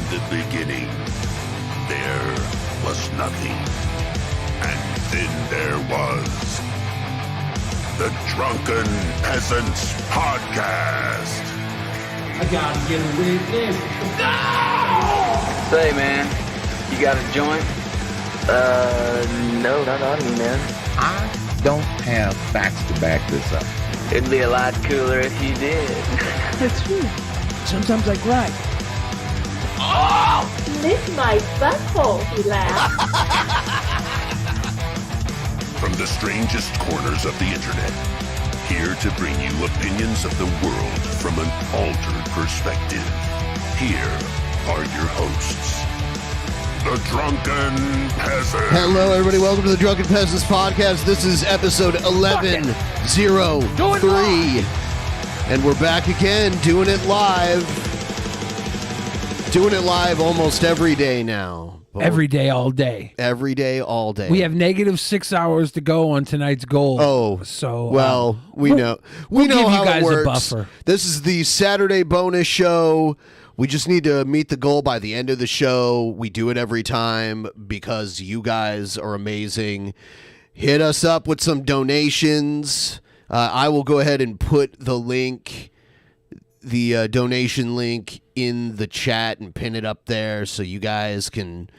the beginning, there was nothing. And then there was the Drunken Peasants Podcast. I gotta get a witness. No! Say, man, you got a joint? No, not on me, man. I don't have facts to back this up. It'd be a lot cooler if you did. That's true. Sometimes I cry. Oh! Lick my butthole, he laughed. From the strangest corners of the internet, here to bring you opinions of the world from an altered perspective. Here are your hosts, the Drunken Peasants. Hello, everybody. Welcome to the Drunken Peasants Podcast. This is episode 1103. And we're back again, doing it live. Doing it live almost every day now. Every day, all day. Every day, all day. We have negative 6 hours to go on tonight's goal. Oh, so well, we know. We'll know give how you guys it works. a buffer. This is the Saturday bonus show. We just need to meet the goal by the end of the show. We do it every time because you guys are amazing. Hit us up with some donations. I will go ahead and put the link, the donation link, in the chat and pin it up there so you guys can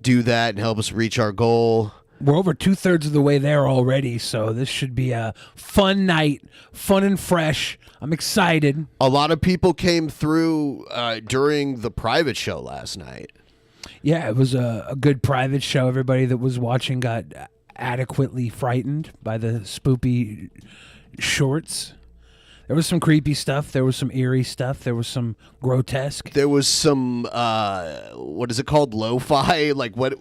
do that and help us reach our goal. We're over 2/3 of the way there already, so this should be a fun night, fun and fresh. I'm excited. A lot of people came through during the private show last night. Yeah, it was a good private show. Everybody that was watching got adequately frightened by the spoopy shorts. There was some creepy stuff. There was some eerie stuff. There was some grotesque. There was some, what is it called? Lo-fi? Like, what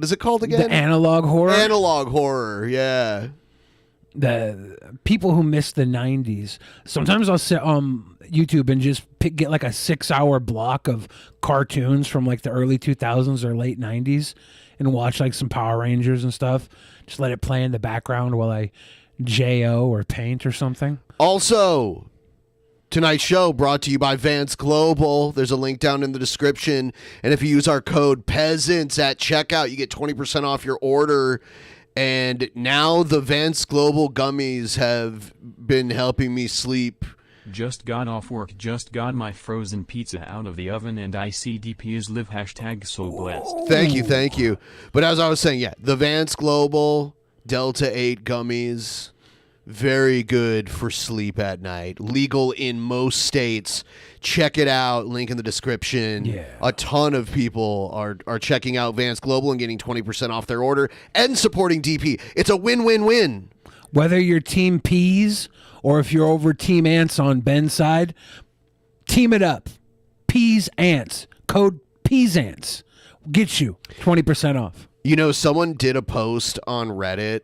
is it called again? The analog horror? Analog horror, yeah. The people who miss the 90s. Sometimes I'll sit on YouTube and just get like a 6-hour block of cartoons from like the early 2000s or late 90s and watch like some Power Rangers and stuff. Just let it play in the background while I J.O. or paint or something. Also, tonight's show brought to you by Vance Global. There's a link down in the description. And if you use our code PEASANTS at checkout, you get 20% off your order. And now the Vance Global gummies have been helping me sleep. Just got off work, just got my frozen pizza out of the oven, and ICDPs live #SoBlessed. Thank you. But as I was saying, yeah, the Vance Global Delta 8 gummies, very good for sleep at night. Legal in most states. Check it out. Link in the description. Yeah. A ton of people are checking out Vance Global and getting 20% off their order and supporting DP. It's a win-win-win. Whether you're Team Peas or if you're over Team Ants on Ben's side, team it up. Peas Ants. Code PEASANTS. Get you 20% off. You know, someone did a post on Reddit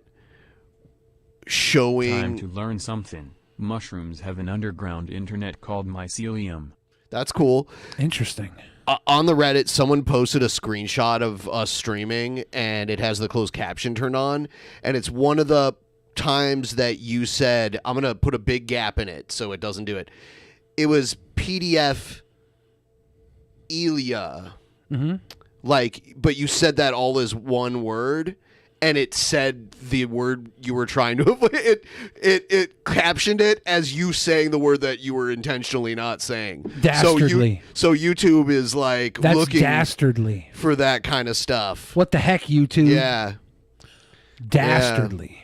showing... Time to learn something. Mushrooms have an underground internet called mycelium. That's cool. Interesting. On the Reddit, someone posted a screenshot of us streaming, and it has the closed caption turned on, and it's one of the times that you said, I'm going to put a big gap in it so it doesn't do it. It was PDF Elia. Mm-hmm. Like, but you said that all as one word, and it said the word you were trying to avoid. It captioned it as you saying the word that you were intentionally not saying. Dastardly. So YouTube is like That's looking dastardly for that kind of stuff. What the heck, YouTube? Yeah. Dastardly.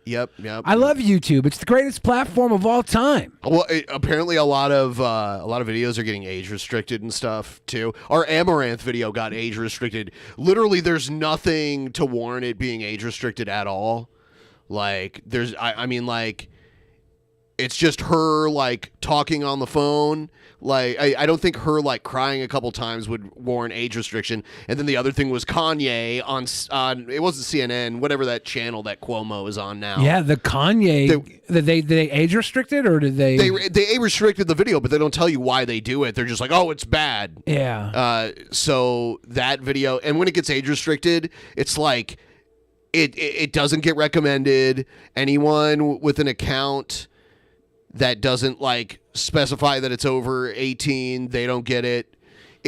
Yep. I love YouTube. It's the greatest platform of all time. Well, apparently a lot of videos are getting age restricted and stuff too. Our Amaranth video got age restricted. Literally, there's nothing to warrant it being age restricted at all. Like, I mean, like, it's just her like talking on the phone. Like, I don't think her like crying a couple times would warrant age restriction. And then the other thing was Kanye on it wasn't CNN, whatever that channel that Cuomo is on now. Yeah, the Kanye. Did they age restricted or did they? They age restricted the video, but they don't tell you why they do it. They're just like, oh, it's bad. Yeah. So that video, and when it gets age restricted, it's like it doesn't get recommended. Anyone with an account that doesn't like specify that it's over 18, they don't get it.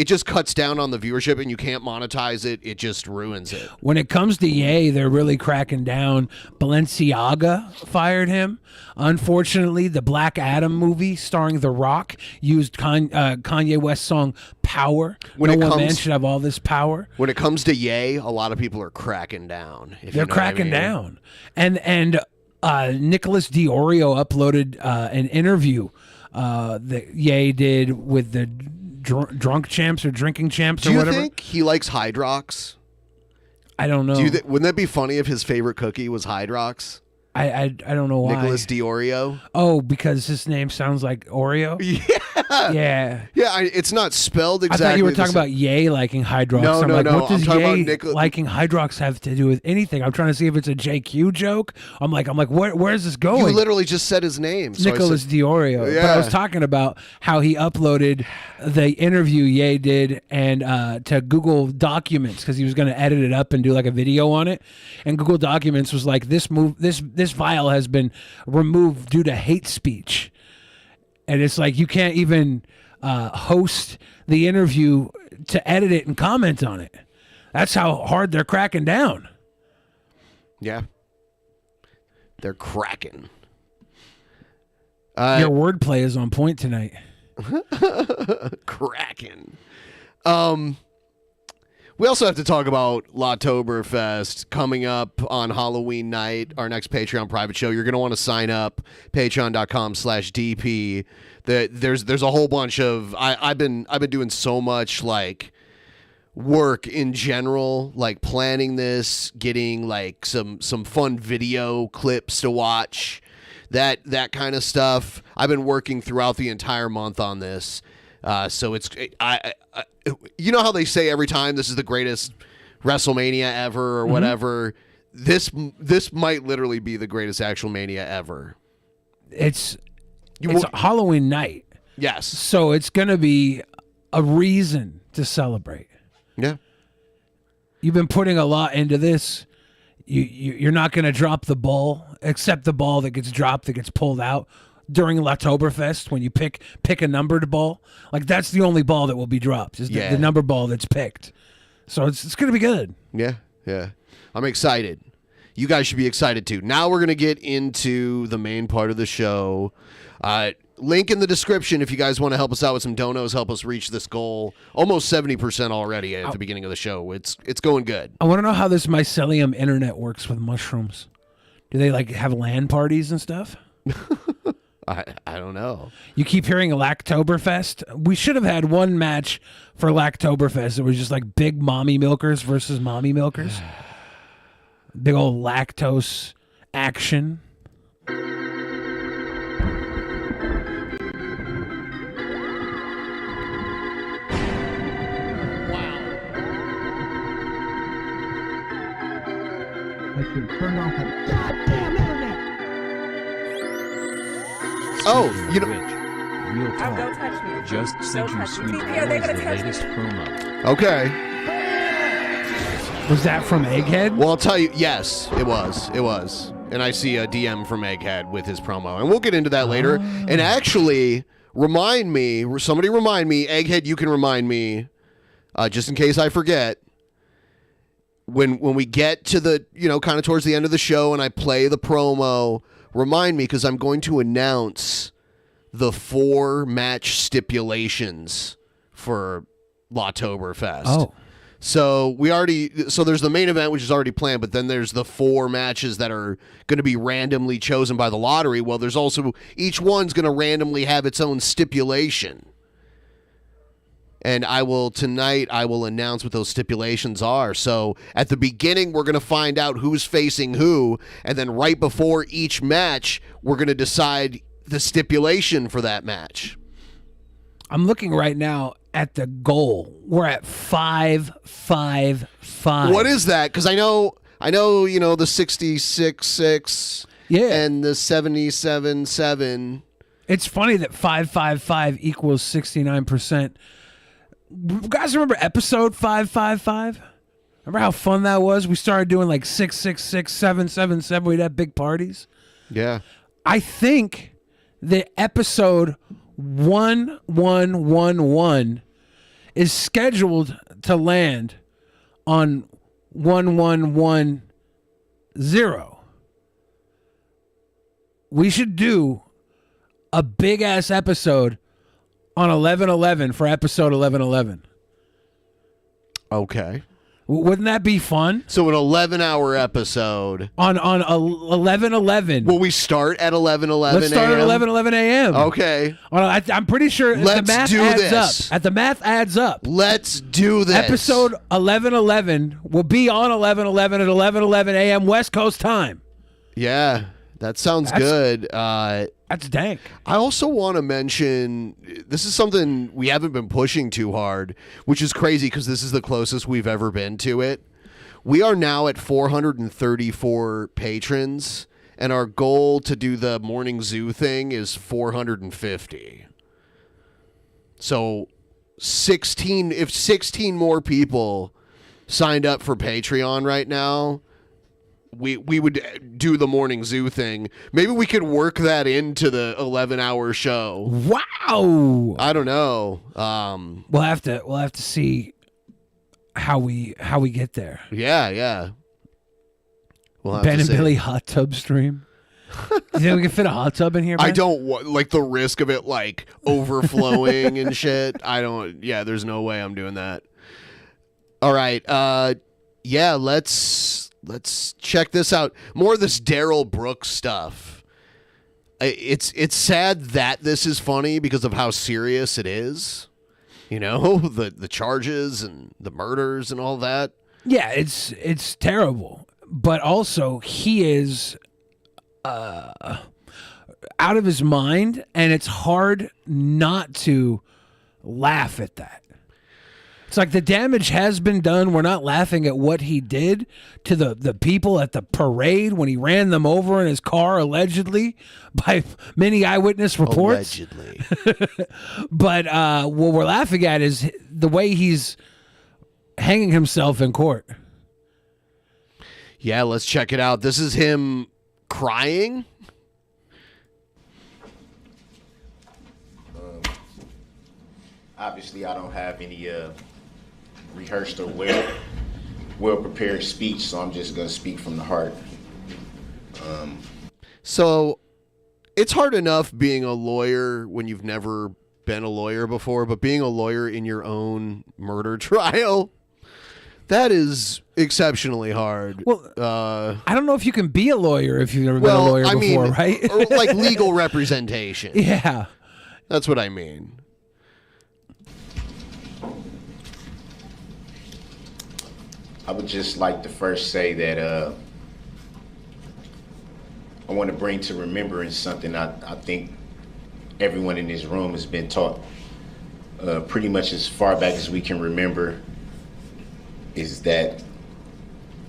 it just cuts down on the viewership, and you can't monetize it. It just ruins it. When it comes to Ye, they're really cracking down. Balenciaga fired him. Unfortunately, the Black Adam movie starring The Rock used Kanye West's song "Power." No one man should have all this power. When it comes to Ye, a lot of people are cracking down. They're cracking down, and Nicholas Diorio uploaded an interview that Ye did with the drunk champs or drinking champs or whatever. Do you think he likes Hydrox? I don't know. Wouldn't that be funny if his favorite cookie was Hydrox? I don't know why. Nicholas Diorio. Oh, because his name sounds like Oreo? Yeah. Yeah, it's not spelled exactly. I thought you were talking about Ye liking Hydrox. No, no. no. What does Ye liking Hydrox have to do with anything? I'm trying to see if it's a JQ joke. I'm like, where is this going? You literally just said his name. So Nicholas Diorio. Yeah. But I was talking about how he uploaded the interview Ye did and to Google Documents because he was going to edit it up and do like a video on it. And Google Documents was like, this file has been removed due to hate speech. And it's like you can't even host the interview to edit it and comment on it. That's how hard they're cracking down. Yeah. They're cracking. Your wordplay is on point tonight. Cracking. We also have to talk about Lawtoberfest coming up on Halloween night, our next Patreon private show. You're going to want to sign up, patreon.com/DP. There's a whole bunch of I've been doing so much like work in general, like planning this, getting like some fun video clips to watch, that kind of stuff. I've been working throughout the entire month on this. So you know how they say every time this is the greatest WrestleMania ever or whatever. This might literally be the greatest actual Mania ever. It's Halloween night. Yes. So it's going to be a reason to celebrate. Yeah. You've been putting a lot into this. You're not going to drop the ball, except the ball that gets dropped, that gets pulled out during Lawtoberfest when you pick a numbered ball. Like that's the only ball that will be dropped is the number ball that's picked. So it's going to be good. Yeah. I'm excited. You guys should be excited too. Now we're going to get into the main part of the show. Link in the description if you guys want to help us out with some donos, help us reach this goal. Almost 70% already at the beginning of the show. It's going good. I want to know how this mycelium internet works with mushrooms. Do they like have LAN parties and stuff? I don't know. You keep hearing Lactoberfest. We should have had one match for Lactoberfest. It was just like big mommy milkers versus mommy milkers. Big old lactose action. I should turn off the goddamn internet. Real Don't talk. touch me. Just sent you touch Sweet me. Yeah, they're Boys, gonna the touch me. latest promo. Okay. Was that from Egghead? Well, I'll tell you, yes, it was. And I see a DM from Egghead with his promo. And we'll get into that later. And actually, somebody remind me, Egghead, you can remind me, just in case I forget, when we get to the, kind of towards the end of the show and I play the promo, remind me because I'm going to announce the 4 match stipulations for Lawtoberfest. Oh. So there's the main event, which is already planned, but then there's the 4 matches that are going to be randomly chosen by the lottery. Well, there's also, each one's going to randomly have its own stipulation. And tonight I will announce what those stipulations are. So at the beginning, we're going to find out who's facing who. And then right before each match, we're going to decide the stipulation for that match. I'm looking right now at the goal. We're at 5-5-5. What is that? Because I know, the 66-6 and the 77-7. It's funny that 5-5-5 equals 69%. You guys remember episode 5-5-5? Remember how fun that was? We started doing like 6-6-6, 7-7-7. We'd have big parties. Yeah. I think the episode 1111 is scheduled to land on 1110. We should do a big ass episode on 1111 for episode 1111. Okay. Wouldn't that be fun? So an 11-hour episode on 1111. Will we start at 11:11? Let's start at 11:11 a.m. Okay. I'm pretty sure Let's the math do adds this. up. The math adds up. Let's do this. Episode 1111 will be on 1111 at 11:11 a.m. West Coast time. Yeah, that sounds good. That's dank. I also want to mention, this is something we haven't been pushing too hard, which is crazy because this is the closest we've ever been to it. We are now at 434 patrons, and our goal to do the morning zoo thing is 450. So if 16 more people signed up for Patreon right now, we would do the morning zoo thing. Maybe we could work that into the 11-hour show. Wow. I don't know. We'll have to see how we get there. Yeah. We'll have Ben to and see. Billy hot tub stream. Do you think we can fit a hot tub in here, Ben? I don't want, like, the risk of it, like, overflowing and shit. There's no way I'm doing that. All right. Let's check this out. More of this Darrell Brooks stuff. It's sad that this is funny because of how serious it is. You know, the charges and the murders and all that. Yeah, it's terrible. But also he is out of his mind, and it's hard not to laugh at that. It's like the damage has been done. We're not laughing at what he did to the people at the parade when he ran them over in his car, allegedly, by many eyewitness reports. Allegedly. But what we're laughing at is the way he's hanging himself in court. Yeah, let's check it out. This is him crying. Obviously, I don't have any rehearsed or well prepared speech, so I'm just gonna speak from the heart. So it's hard enough being a lawyer when you've never been a lawyer before, but being a lawyer in your own murder trial, that is exceptionally hard. Well, I don't know if you can be a lawyer if you've never been a lawyer before, right? Or like legal representation. Yeah. That's what I mean. I would just like to first say that I want to bring to remembrance something I think everyone in this room has been taught pretty much as far back as we can remember, is that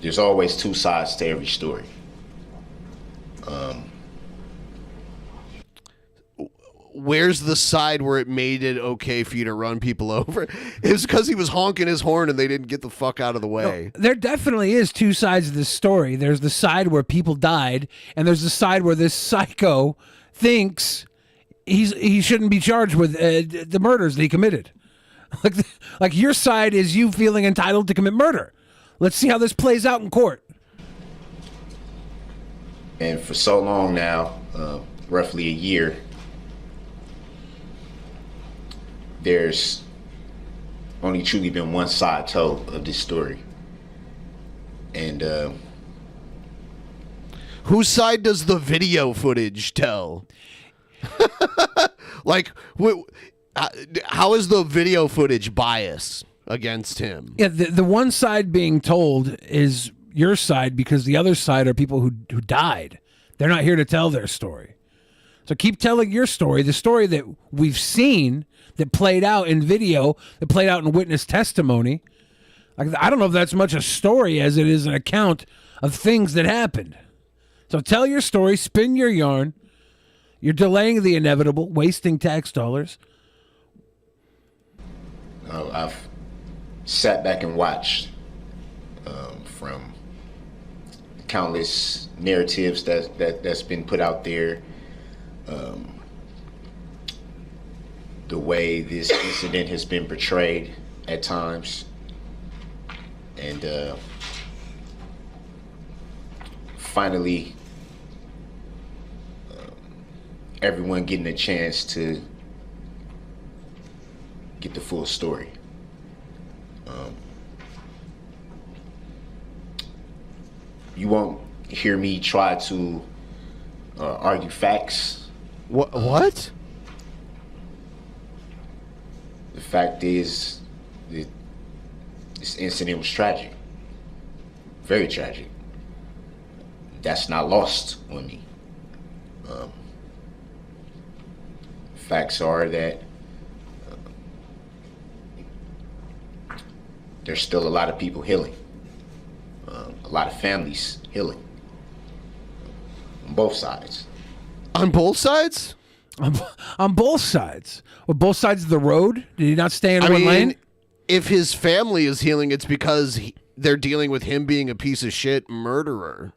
there's always two sides to every story. Where's the side where it made it okay for you to run people over? It was because he was honking his horn and they didn't get the fuck out of the way. No, there definitely is two sides of this story. There's the side where people died, and there's the side where this psycho thinks he shouldn't be charged with the murders that he committed. Like your side is you feeling entitled to commit murder. Let's see how this plays out in court. And for so long now, roughly a year, there's only truly been one side told of this story. And whose side does the video footage tell? Like, how is the video footage biased against him? Yeah, the one side being told is your side because the other side are people who died. They're not here to tell their story. So keep telling your story, the story that we've seen, that played out in video, that played out in witness testimony. Like, I don't know if that's much a story as it is an account of things that happened. So tell your story, spin your yarn. You're delaying the inevitable, wasting tax dollars. I've sat back and watched from countless narratives that's been put out there. The way this incident has been portrayed at times, and finally everyone getting a chance to get the full story. You won't hear me try to argue facts. What? The fact is that this incident was tragic. Very tragic. That's not lost on me. Facts are that there's still a lot of people healing. A lot of families healing. On both sides. On both sides? On both sides. Well, both sides of the road? Did he not stay in one lane? If his family is healing, it's because they're dealing with him being a piece of shit murderer.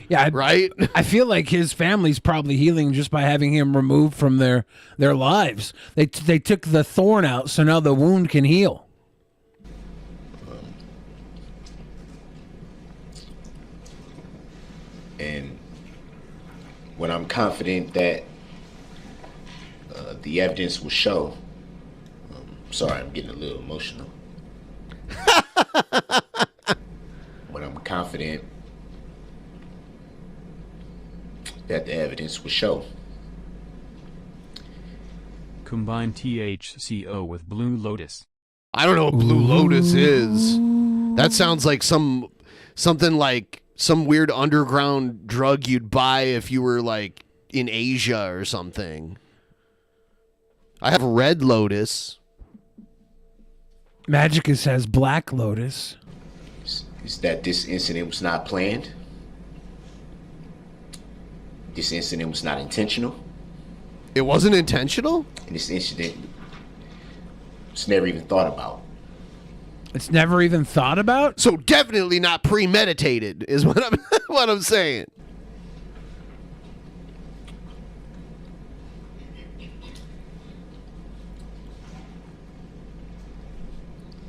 Yeah, right? I feel like his family's probably healing just by having him removed from their lives. They took the thorn out, so now the wound can heal. And when I'm confident that the evidence will show, sorry, I'm getting a little emotional. When I'm confident that the evidence will show. Combine THCO with Blue Lotus. I don't know what Blue Lotus is. That sounds like something like some weird underground drug you'd buy if you were like in Asia or something. I have Red Lotus. Magicus has Black Lotus. Is that this incident was not planned? This incident was not intentional? It wasn't intentional? And this incident was never even thought about. It's never even thought about? So definitely not premeditated is what I'm what I'm saying.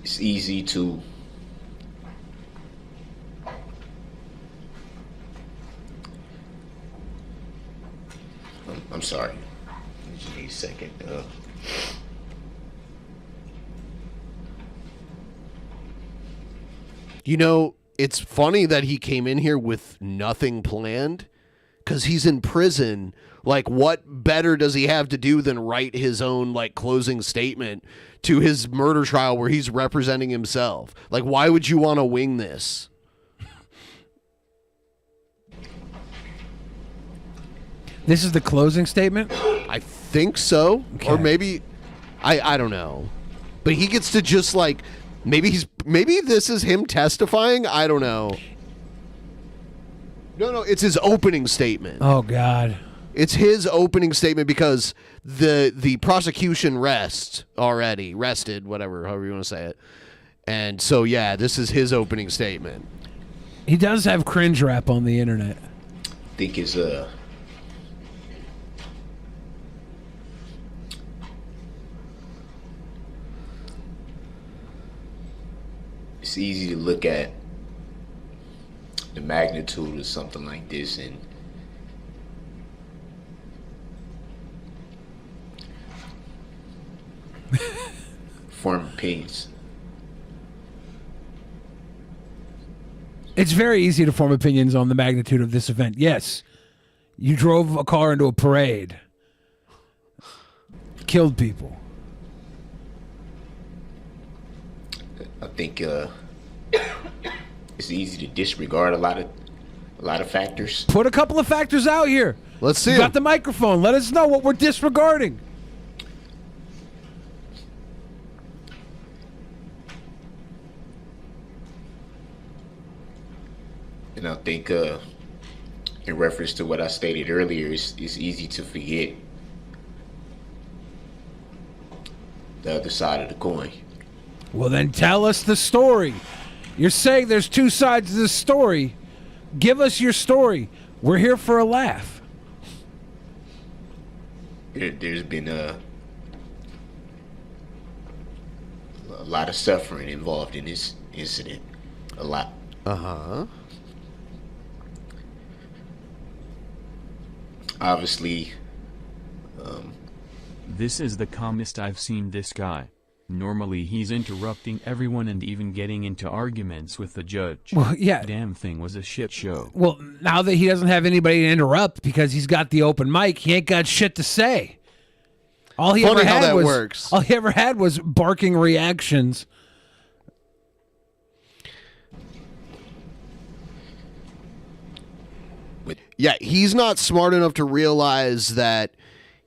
It's easy to I'm sorry. I just need a second. You know, it's funny that he came in here with nothing planned because he's in prison. Like, what better does he have to do than write his own, like, closing statement to his murder trial where he's representing himself? Like, why would you want to wing this? This is the closing statement? I think so. Okay. Or maybe, I don't know. But he gets to just, like, maybe this is him testifying. I don't know. No, it's his opening statement. Oh, God. It's his opening statement because the prosecution rested, whatever, however you want to say it. And so, yeah, this is his opening statement. He does have cringe rap on the internet. I think it's easy to look at the magnitude of something like this and form opinions. It's very easy to form opinions on the magnitude of this event. Yes, you drove a car into a parade, killed people. I think it's easy to disregard a lot of factors. Put a couple of factors out here. Let's see. You got the microphone. Let us know what we're disregarding. And I think in reference to what I stated earlier, it's easy to forget the other side of the coin. Well, then tell us the story. You're saying there's two sides to this story. Give us your story. We're here for a laugh. There's been a a lot of suffering involved in this incident. A lot. Obviously, This is the calmest I've seen this guy. Normally he's interrupting everyone and even getting into arguments with the judge. Well, yeah. Damn thing was a shit show. Well, now that he doesn't have anybody to interrupt because he's got the open mic, he ain't got shit to say. All he Funny ever how had that was works. all he ever had was barking reactions. Yeah, he's not smart enough to realize that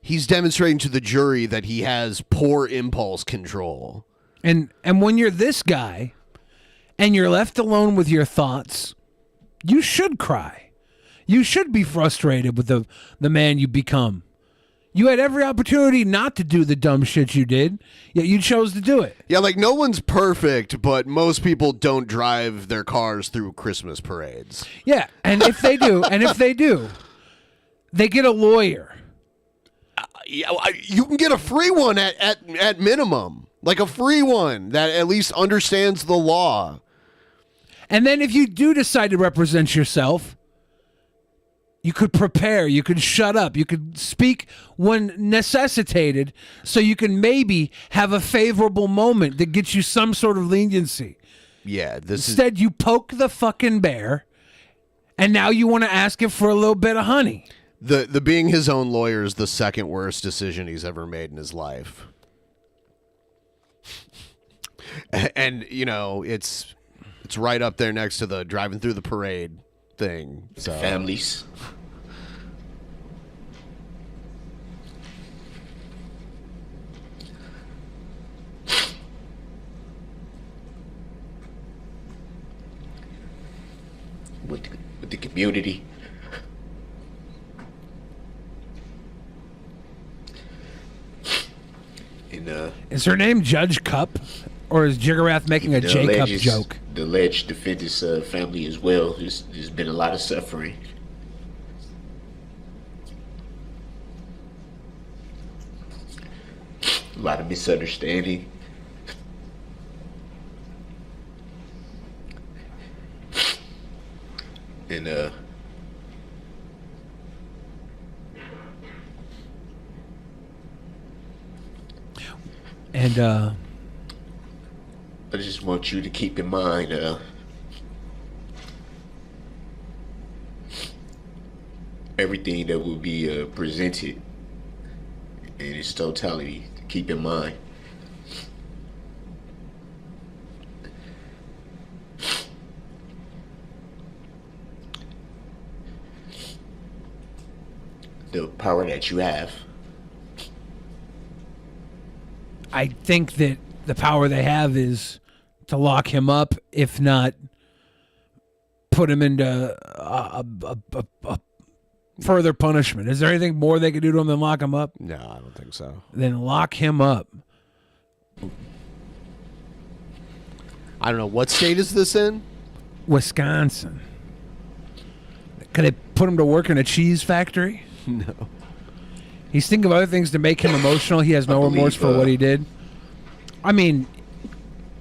he's demonstrating to the jury that he has poor impulse control. And when you're this guy and you're left alone with your thoughts, you should cry. You should be frustrated with the man you become. You had every opportunity not to do the dumb shit you did, yet you chose to do it. Yeah, like no one's perfect, but most people don't drive their cars through Christmas parades. Yeah, and if they do, they get a lawyer. Yeah, you can get a free one at minimum. Like a free one that at least understands the law. And then if you do decide to represent yourself, you could prepare, you could shut up, you could speak when necessitated so you can maybe have a favorable moment that gets you some sort of leniency. Yeah, Instead, you poke the fucking bear, and now you want to ask him for a little bit of honey. The being his own lawyer is the second worst decision he's ever made in his life. And, you know, it's right up there next to the driving through the parade thing. So. Families. With the community. And, is her name Judge Cup? Or is Jiggerath making a J-Cup joke? The alleged defendant's family as well. There's been a lot of suffering. A lot of misunderstanding. And I just want you to keep in mind everything that will be presented in its totality. Keep in mind. The power that you have. I think that the power they have is to lock him up, if not put him into a further punishment. Is there anything more they could do to him than lock him up? No, I don't think so. Then lock him up. I don't know. What state is this in? Wisconsin. Could they put him to work in a cheese factory? No. He's thinking of other things to make him emotional. He has no remorse for what he did. I mean,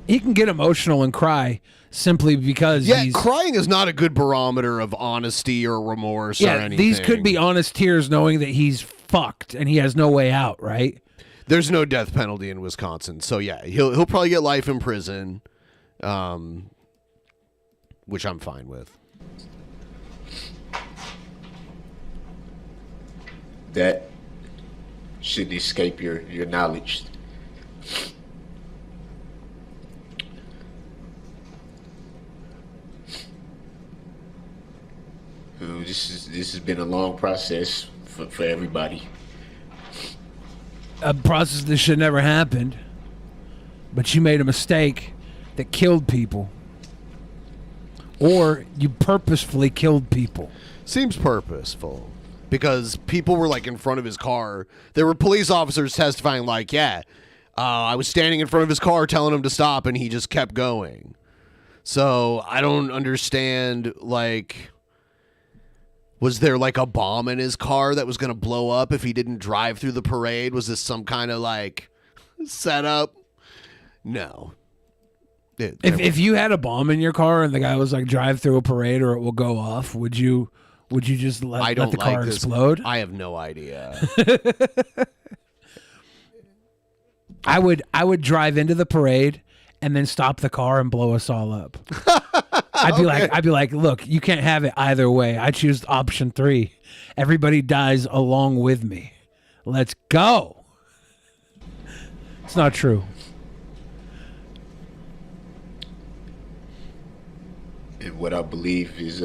he can get emotional and cry simply because he's... crying is not a good barometer of honesty or remorse or anything. These could be honest tears knowing that he's fucked and he has no way out, right? There's no death penalty in Wisconsin. So, yeah, he'll probably get life in prison, which I'm fine with. That shouldn't escape your knowledge. This has been a long process for everybody. A process that should never happened, but you made a mistake that killed people, or you purposefully killed people. Seems purposeful. Because people were, like, in front of his car. There were police officers testifying, like, I was standing in front of his car telling him to stop, and he just kept going. So, I don't understand, like, was there, like, a bomb in his car that was going to blow up if he didn't drive through the parade? Was this some kind of, like, setup? No. If you had a bomb in your car and the guy was like, drive through a parade or it will go off, would you just let the car explode? I have no idea. I would drive into the parade and then stop the car and blow us all up. I'd be like, look, you can't have it either way. I choose option 3. Everybody dies along with me. Let's go. It's not true. And what I believe is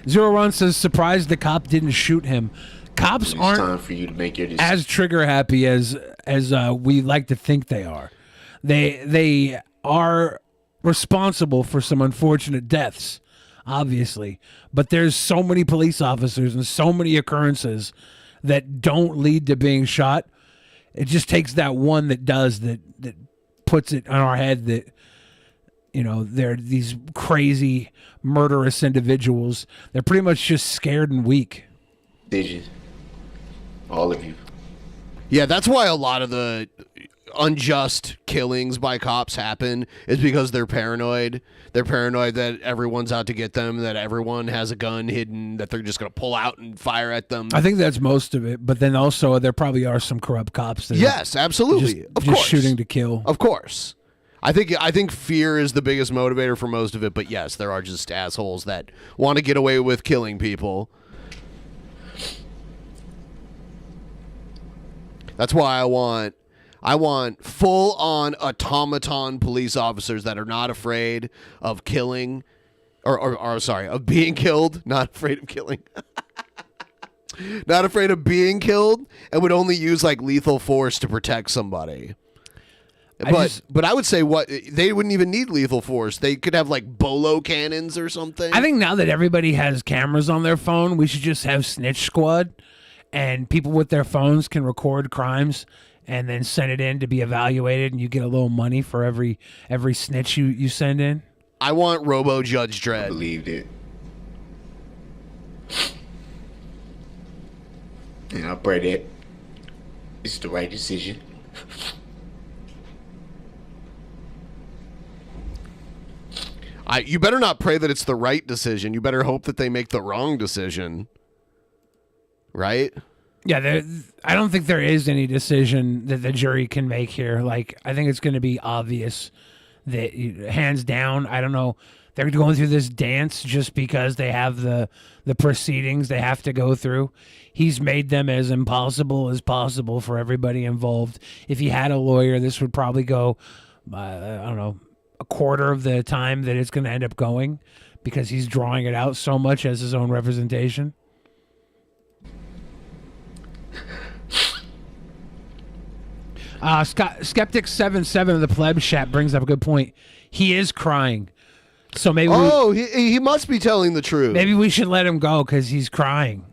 Zero Run says, surprised the cop didn't shoot him. Cops it's aren't time for you to make your decision. as trigger happy as we like to think they are. They are responsible for some unfortunate deaths, obviously, but there's so many police officers and so many occurrences that don't lead to being shot. It just takes that one that does, that puts it on our head that, you know, they're these crazy murderous individuals. They're pretty much just scared and weak. Decision. All of you. Yeah, that's why a lot of the unjust killings by cops happen, is because they're paranoid. They're paranoid that everyone's out to get them, that everyone has a gun hidden, that they're just going to pull out and fire at them. I think that's most of it, but then also there probably are some corrupt cops that yes, absolutely. Of course. Shooting to kill. Of course. I think fear is the biggest motivator for most of it, but yes, there are just assholes that want to get away with killing people. That's why I want full-on automaton police officers that are not afraid of killing, or sorry, of being killed, not afraid of killing. Not afraid of being killed, and would only use like lethal force to protect somebody. But I would say they wouldn't even need lethal force. They could have like bolo cannons or something. I think now that everybody has cameras on their phone, we should just have Snitch Squad, and people with their phones can record crimes and then send it in to be evaluated, and you get a little money for every snitch you send in. I want Robo Judge Dredd. I believed it. And I pray that it's the right decision. You better not pray that it's the right decision. You better hope that they make the wrong decision. Right? Yeah, I don't think there is any decision that the jury can make here. Like, I think it's going to be obvious that, hands down, I don't know, they're going through this dance just because they have the proceedings they have to go through. He's made them as impossible as possible for everybody involved. If he had a lawyer, this would probably go, I don't know, a quarter of the time that it's going to end up going, because he's drawing it out so much as his own representation. Skeptic77 of the Pleb Chat brings up a good point. He is crying. So maybe he must be telling the truth. Maybe we should let him go because he's crying.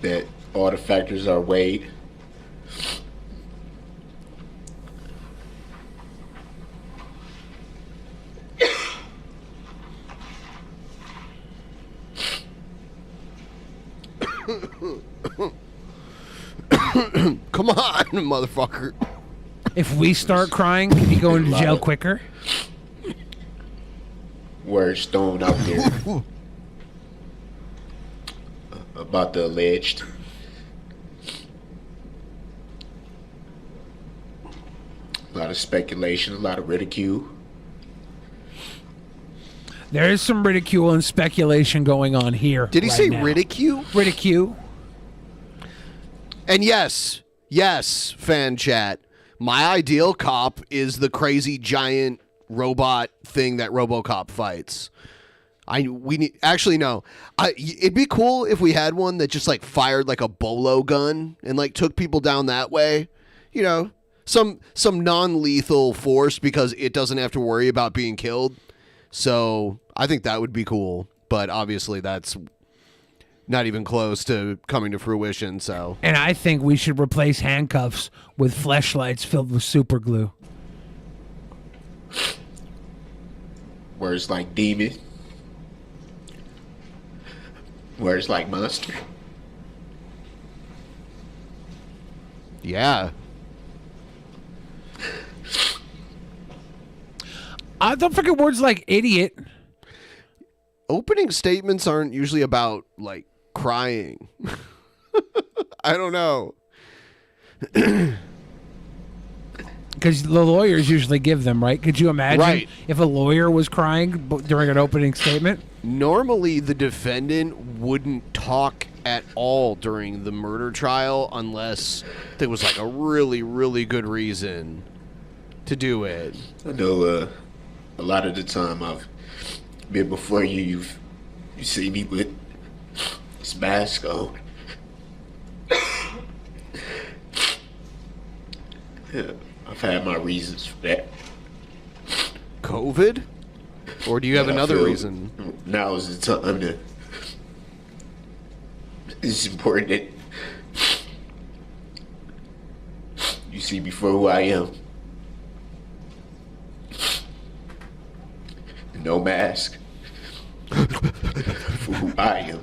That all the factors are weighed. Come on, motherfucker. If we start crying, can he go into jail quicker? Words thrown out there about the alleged. A lot of speculation, a lot of ridicule. There is some ridicule and speculation going on here. Did he say ridicule? Ridicule. And yes, fan chat, my ideal cop is the crazy giant robot thing that RoboCop fights. It'd be cool if we had one that just like fired like a bolo gun and like took people down that way. You know, some non-lethal force because it doesn't have to worry about being killed. So I think that would be cool, but obviously that's not even close to coming to fruition. So, and I think we should replace handcuffs with fleshlights filled with super glue. Words like demon. Words like monster. Yeah. Don't forget words like idiot. Opening statements aren't usually about, like, crying. I don't know. Because the lawyers usually give them, right? Could you imagine if a lawyer was crying during an opening statement? Normally, the defendant wouldn't talk at all during the murder trial unless there was, like, a really, really good reason to do it. I know a lot of the time I've been before you see me with this mask on. Yeah, I've had my reasons for that. COVID? Or do you have another reason? Now is the time to... It's important that you see me for who I am. No mask. For who I am.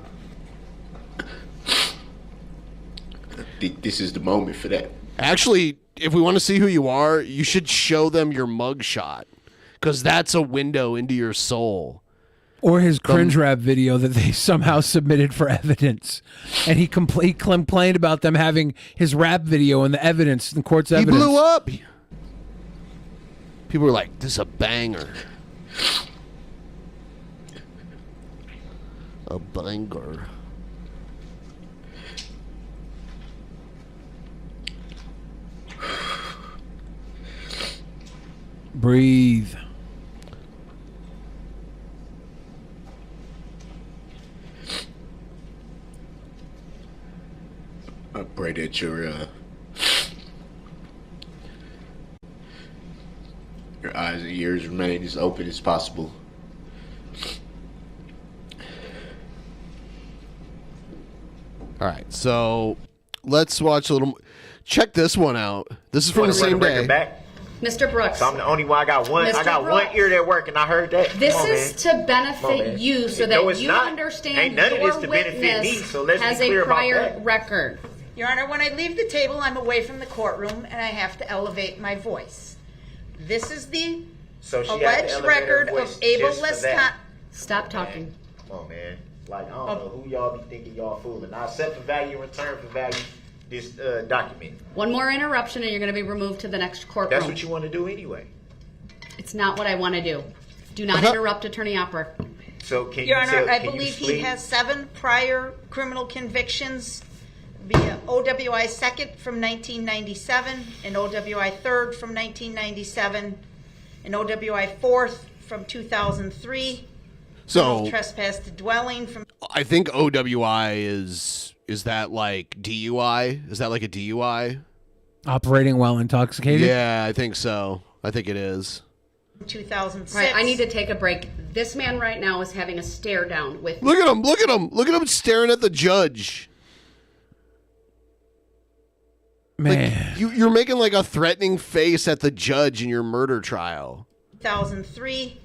I think this is the moment for that. Actually, if we want to see who you are, you should show them your mugshot. Because that's a window into your soul. Or his cringe rap video that they somehow submitted for evidence. And he complained about them having his rap video and the evidence, the court's evidence. He blew up. People were like, this is a banger. A banger. Breathe. I pray that your eyes and ears remain as open as possible. All right, so let's watch a little. Check this one out. This is from the same day. Mr. Brooks. So I'm the only one. I got one. Mr. I got Brooks. one ear that work, and I heard that. This is to benefit you, so No, that it's you not. understand Ain't none of your this to benefit me, witness so let's be has clear a about prior that. record. Your Honor, when I leave the table, I'm away from the courtroom, and I have to elevate my voice. This is the So she had to alleged elevate her record voice of Abel just for that. Stop talking. Come on, man. Like, I don't know who y'all be thinking y'all fooling. I accept the value in return for value this document. One more interruption and you're going to be removed to the next courtroom. That's what you want to do anyway. It's not what I want to do. Do not interrupt Attorney Opera. So can Your you Honor, tell, I can you believe he explain- has 7 prior criminal convictions via OWI 2nd from 1997, and OWI 3rd from 1997, and OWI 4th from 2003. So criminal trespass to dwelling from. I think OWI is that like DUI? Is that like a DUI? Operating while intoxicated? Yeah, I think so. I think it is. 2006. Right, I need to take a break. This man right now is having a stare down with. Look at him! Look at him! Look at him staring at the judge. Man, like, you're making like a threatening face at the judge in your murder trial. 2003.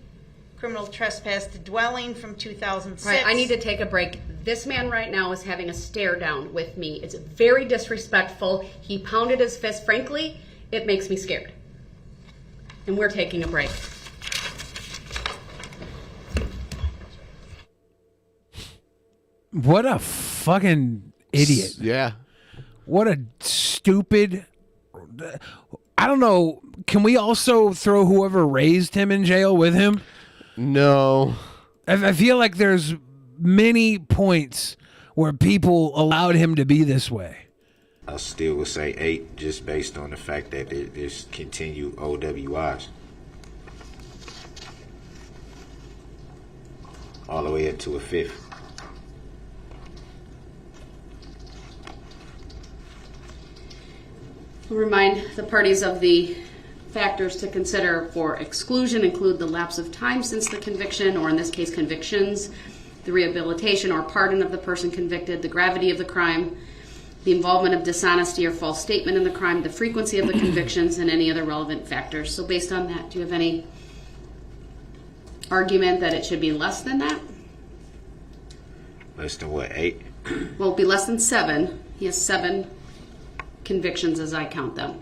Criminal trespass to dwelling from 2006. Right, I need to take a break. This man right now is having a stare down with me. It's very disrespectful. He pounded his fist. Frankly, it makes me scared. And we're taking a break. what a fucking idiot. Yeah. What a stupid. I don't know. Can we also throw whoever raised him in jail with him? No. I feel like there's many points where people allowed him to be this way. I still would say 8 just based on the fact that there's continued OWIs. All the way up to a 5th. I'll remind the parties of the factors to consider for exclusion include the lapse of time since the conviction, or in this case convictions, the rehabilitation or pardon of the person convicted, the gravity of the crime, the involvement of dishonesty or false statement in the crime, the frequency of the convictions, and any other relevant factors. So based on that, do you have any argument that it should be less than that? Less than what, 8? Well, it'll be less than 7. He has 7 convictions as I count them.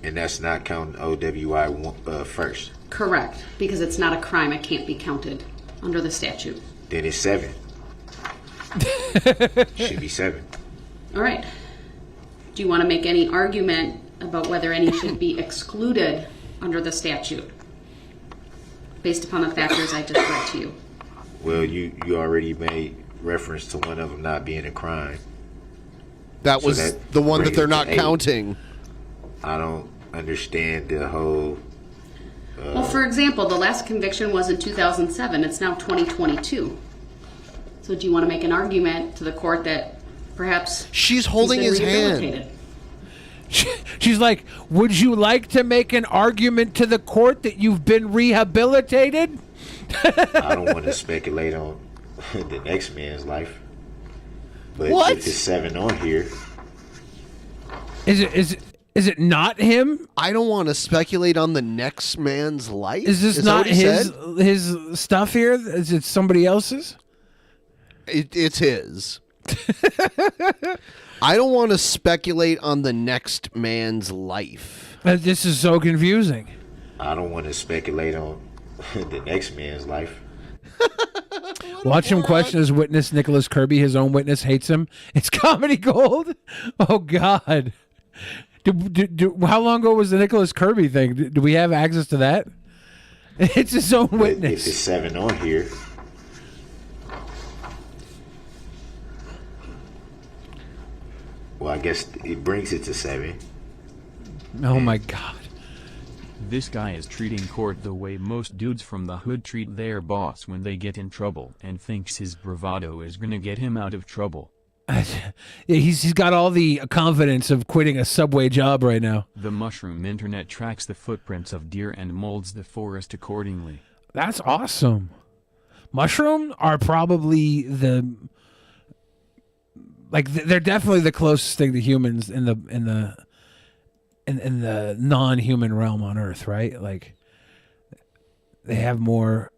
And that's not counting OWI first. Correct, because it's not a crime. It can't be counted under the statute. Then it's 7. Should be 7. All right. Do you want to make any argument about whether any should be excluded under the statute based upon the factors I just read to you? Well, you already made reference to one of them not being a crime. That was the one that they're not counting. I don't understand the whole... Well, for example, the last conviction was in 2007. It's now 2022. So do you want to make an argument to the court that perhaps she's holding his hand? She's like, would you like to make an argument to the court that you've been rehabilitated? I don't want to speculate on the next man's life. But what? If it's 7 on here... Is it not him? I don't want to speculate on the next man's life. Is this not his stuff here? Is it somebody else's? It's his. I don't want to speculate on the next man's life. This is so confusing. I don't want to speculate on the next man's life. Watch him question his witness, Nicholas Kirby. His own witness hates him. It's comedy gold. Oh, God. How long ago was the Nicholas Kirby thing? Do we have access to that? It's his own witness. If it's 7 on here... Well, I guess it brings it to 7. Oh, my God. This guy is treating court the way most dudes from the hood treat their boss when they get in trouble and thinks his bravado is gonna get him out of trouble. He's got all the confidence of quitting a Subway job right now. The mushroom internet tracks the footprints of deer and molds the forest accordingly. That's awesome. Mushroom are probably they're definitely the closest thing to humans in the non-human realm on Earth, right? Like they have more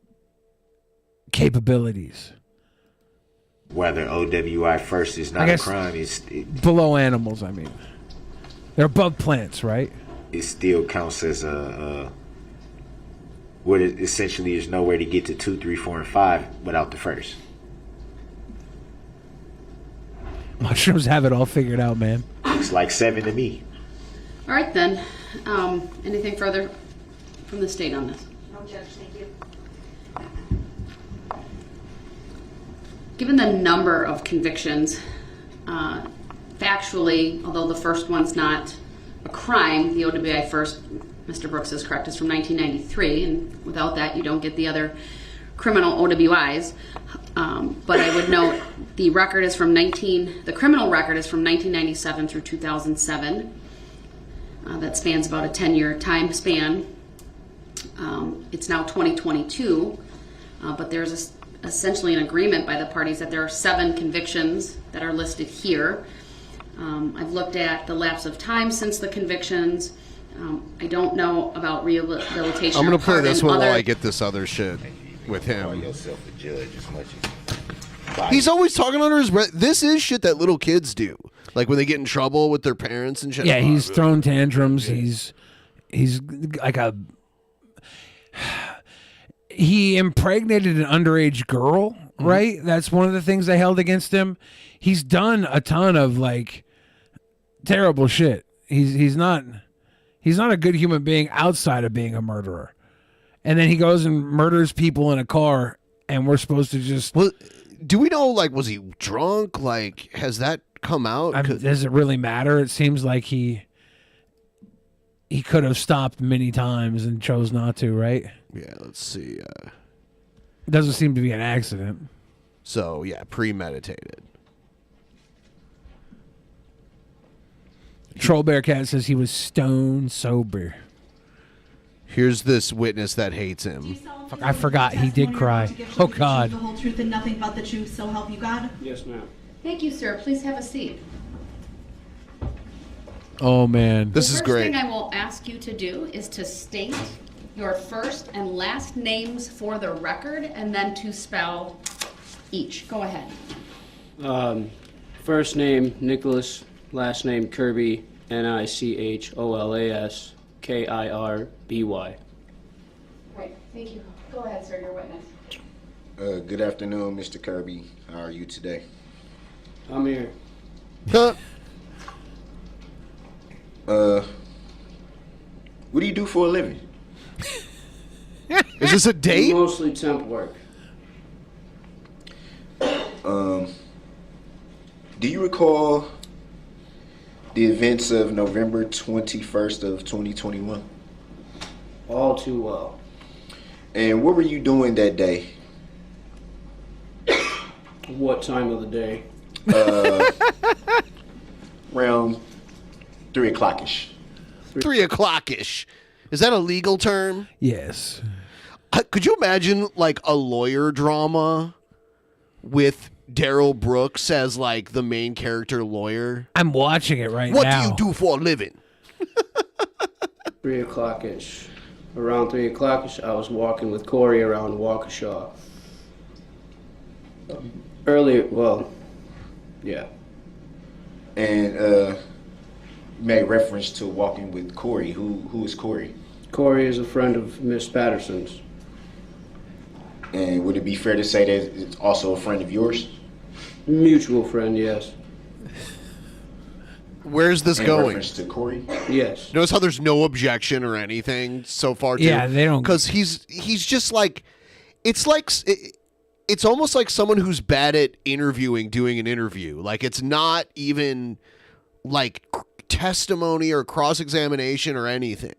capabilities. Whether OWI first is not a crime, below animals. I mean, they're above plants, right? It still counts as what it essentially is nowhere to get to 2, 3, 4, and 5 without the first. Mushrooms have it all figured out, man. It's like 7 to me. All right, then. Anything further from the state on this? No, Judge, thank you. Given the number of convictions, factually, although the first one's not a crime, the OWI first, Mr. Brooks is correct, is from 1993, and without that, you don't get the other criminal OWIs. But I would note the record is from the criminal record is from 1997 through 2007. That spans about a 10-year time span. It's now 2022, but there's essentially an agreement by the parties that there are 7 convictions that are listed here. I've looked at the lapse of time since the convictions. I don't know about rehabilitation. I'm going to play this one while I get this other shit with him. Call yourself a judge as much as... He's always talking under his breath. This is shit that little kids do. Like when they get in trouble with their parents and shit. Yeah, he's throwing tantrums. He's like a... He impregnated an underage girl, right? That's one of the things they held against him. He's done a ton of like terrible shit. He's not a good human being outside of being a murderer. And then he goes and murders people in a car, and we're supposed to just... Well, do we know, like, was he drunk? Like, has that come out? Does it really matter? It seems like he could have stopped many times and chose not to, right? Yeah, let's see. It doesn't seem to be an accident. So, yeah, premeditated. Troll Bear Cat says he was stone sober. Here's this witness that hates him. Fuck, I forgot he did cry. Oh, God. The whole truth and nothing but the truth, so help you God? Yes, ma'am. Thank you, sir. Please have a seat. Oh, man. This is great. The first thing I will ask you to do is to state your first and last names for the record, and then to spell each. Go ahead. First name, Nicholas. Last name, Kirby. Nicholas Kirby. Great, thank you. Go ahead, sir, your witness. Good afternoon, Mr. Kirby. How are you today? I'm here. What do you do for a living? Is this a date? Mostly temp work. Do you recall the events of November 21st of 2021? All too well. And what were you doing that day? What time of the day? Around 3 o'clock-ish. 3 o'clock-ish. Is that a legal term? Yes. Could you imagine like a lawyer drama with Darrell Brooks as like the main character lawyer? I'm watching it right what now. What do you do for a living? 3 o'clock-ish. Around 3 o'clock-ish, I was walking with Corey around Waukesha. Earlier, well, yeah. And made reference to walking with Corey. Who is Corey? Corey is a friend of Miss Patterson's. And would it be fair to say that it's also a friend of yours? Mutual friend, yes. Where's this In going? reference to Corey? Yes. Notice how there's no objection or anything so far. Yeah, they don't. Because he's just like, it's almost like someone who's bad at interviewing doing an interview. Like it's not even like testimony or cross-examination or anything.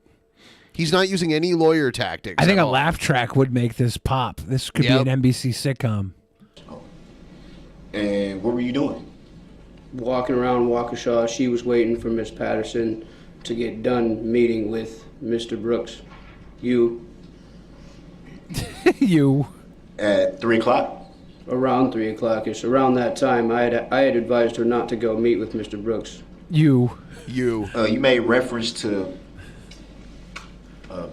He's not using any lawyer tactics. I think at a all. laugh track would make this pop. This could be an NBC sitcom. And what were you doing? Walking around Waukesha, she was waiting for Miss Patterson to get done meeting with Mr. Brooks. You. You. At 3 o'clock? Around 3 o'clock-ish. Around that time, I had advised her not to go meet with Mr. Brooks. You. You made reference to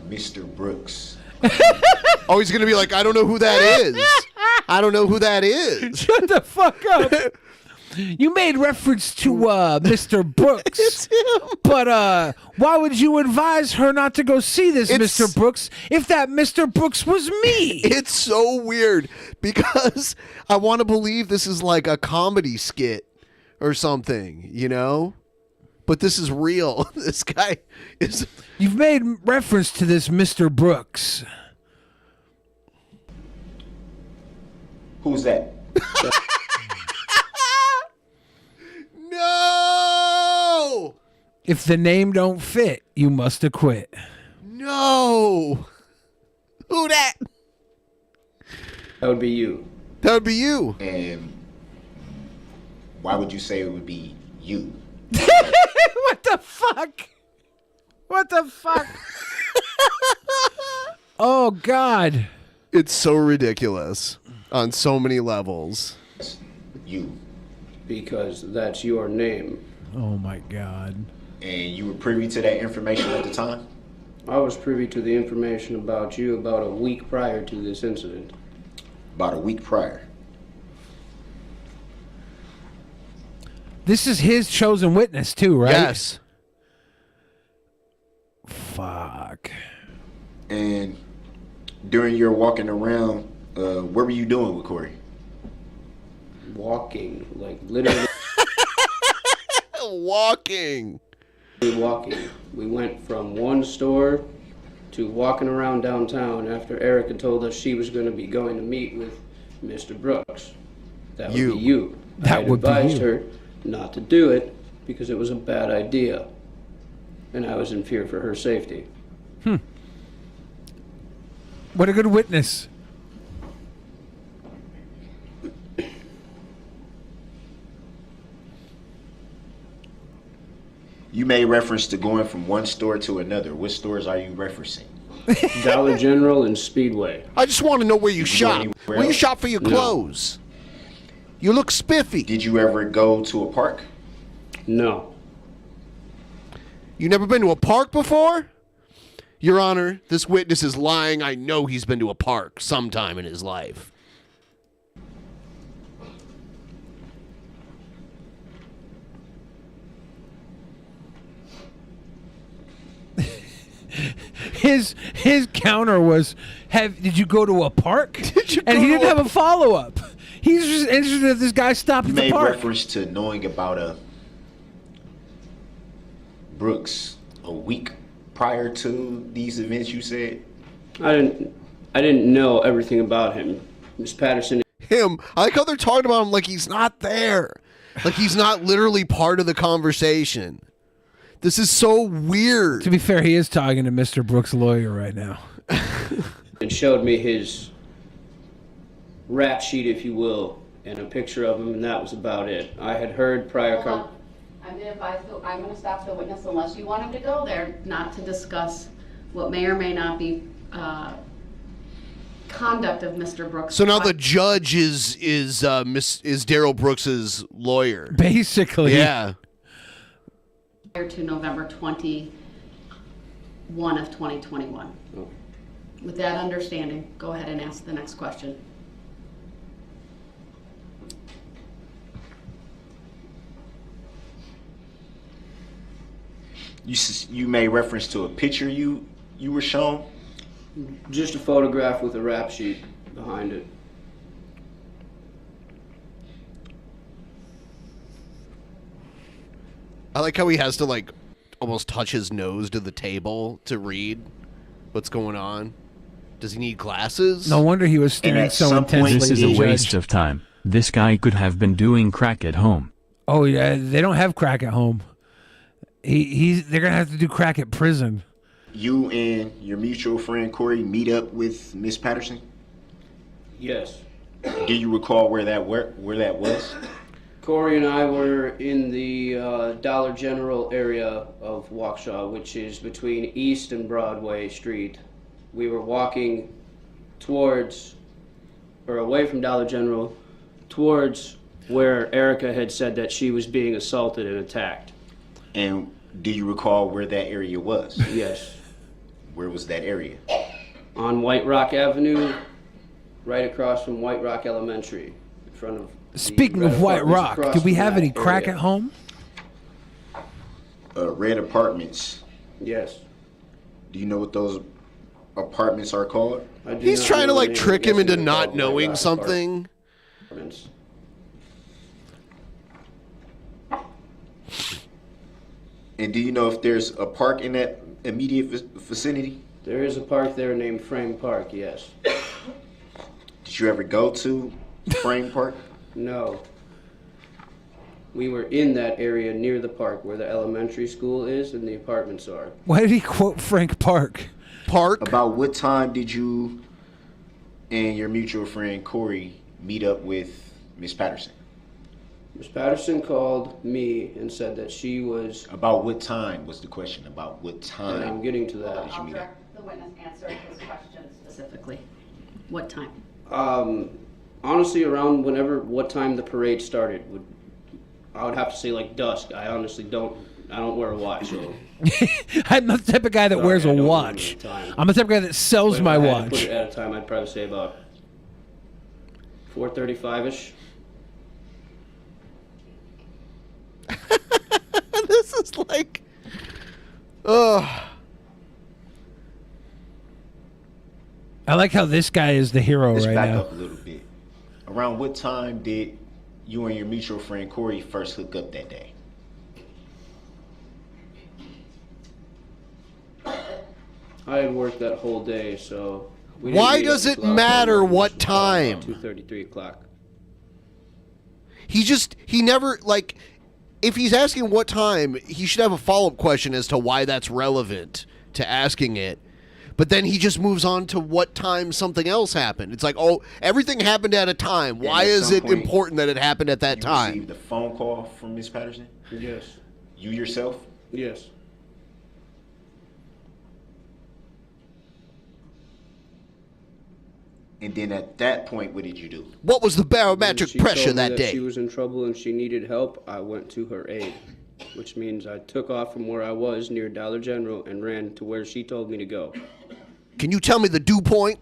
Mr. Brooks. Oh, he's gonna be like, I don't know who that is. I don't know who that is. Shut the fuck up. You made reference to Mr. Brooks. It's him. But why would you advise her not to go see this Mr. Brooks if that Mr. Brooks was me? It's so weird because I want to believe this is like a comedy skit or something, you know? But this is real. This guy is... You've made reference to this Mr. Brooks. Who's that? No! If the name don't fit, you must acquit. No! Who that? That would be you. That would be you. And why would you say it would be you? What the fuck? What the fuck? Oh, God. It's so ridiculous on so many levels. You. Because that's your name. Oh, my God. And you were privy to that information at the time? I was privy to the information about you about a week prior to this incident. About a week prior? This is his chosen witness, too, right? Yes. Fuck. And during your walking around, what were you doing with Corey? Walking, like literally. Walking. Walking. We went from one store to walking around downtown after Erica told us she was going to be going to meet with Mr. Brooks. That would be you. That would be you. I advised her not to do it because it was a bad idea. And I was in fear for her safety. What a good witness. You made reference to going from one store to another. What stores are you referencing? Dollar General and Speedway. I just want to know where you shop. anywhere Where you else? shop for your No. clothes. You look spiffy. Did you ever go to a park? No. You never been to a park before? Your Honor, this witness is lying. I know he's been to a park sometime in his life. His counter was, did you go to a park? And he didn't have a follow-up. He's just interested if this guy stopped You at the made park. reference to knowing about Brooks a week prior to these events. You said I didn't know everything about him. Miss Patterson. Him. I like how they're talking about him like he's not there. Like he's not literally part of the conversation. This is so weird. To be fair, he is talking to Mr. Brooks' lawyer right now. And showed me his rap sheet, if you will, and a picture of him, and that was about it. I had heard prior. I'm going to stop the witness unless you want him to go there, not to discuss what may or may not be conduct of Mr. Brooks. So now the judge is Darrell Brooks's lawyer. Basically. Yeah. Prior to November 21 of 2021. With that understanding, go ahead and ask the next question. you made reference to a picture you were shown. Just a photograph with a rap sheet behind it. I like how he has to like almost touch his nose to the table to read what's going on. Does he need glasses? No wonder he was staring so intensely. This is a waste of time. This guy could have been doing crack at home. Oh yeah, they don't have crack at home. They're gonna have to do crack at prison. You and your mutual friend Corey meet up with Miss Patterson? Yes. Do you recall where that was? Corey and I were in the Dollar General area of Waukesha, which is between East and Broadway Street. We were walking towards, or away from Dollar General, towards where Erica had said that she was being assaulted and attacked. And do you recall where that area was? Yes. Where was that area? On White Rock Avenue, right across from White Rock Elementary, in front of. Speaking of White Rock, do we have any crack at home? Red Apartments. Yes. Do you know what those apartments are called? He's trying to like trick him into not knowing something. And do you know if there's a park in that immediate vicinity? There is a park there named Frame Park, yes. Did you ever go to Frame Park? No. We were in that area near the park where the elementary school is and the apartments are. Why did he quote Frank Park? About what time did you and your mutual friend Corey meet up with Miss Patterson? Miss Patterson called me and said that she was... About what time was the question? About what time? And I'm getting to that. I'll direct the witness answer his question specifically. What time? Honestly, around what time the parade started. I would have to say like dusk. I honestly don't wear a watch. So. I'm not the type of guy that wears a watch. I'm the type of guy that sells my watch. Put it at a time, I'd probably say about 4:35ish. This is like, ugh. I like how this guy is the hero Let's right back now. up a little bit. Around what time did you and your mutual friend Corey first hook up that day? I had worked that whole day, so... Why does it matter what time? 2:30, 3 o'clock. He never, like, if he's asking what time, he should have a follow-up question as to why that's relevant to asking it. But then he just moves on to what time something else happened. It's like, oh, everything happened at a time. Why is it important that it happened at that time? You received a phone call from Miss Patterson? Yes. You yourself? Yes. And then at that point, what did you do? What was the barometric She pressure told me that day? She was in trouble and she needed help. I went to her aid. which means I took off from where I was near Dollar General and ran to where she told me to go. Can you tell me the dew point?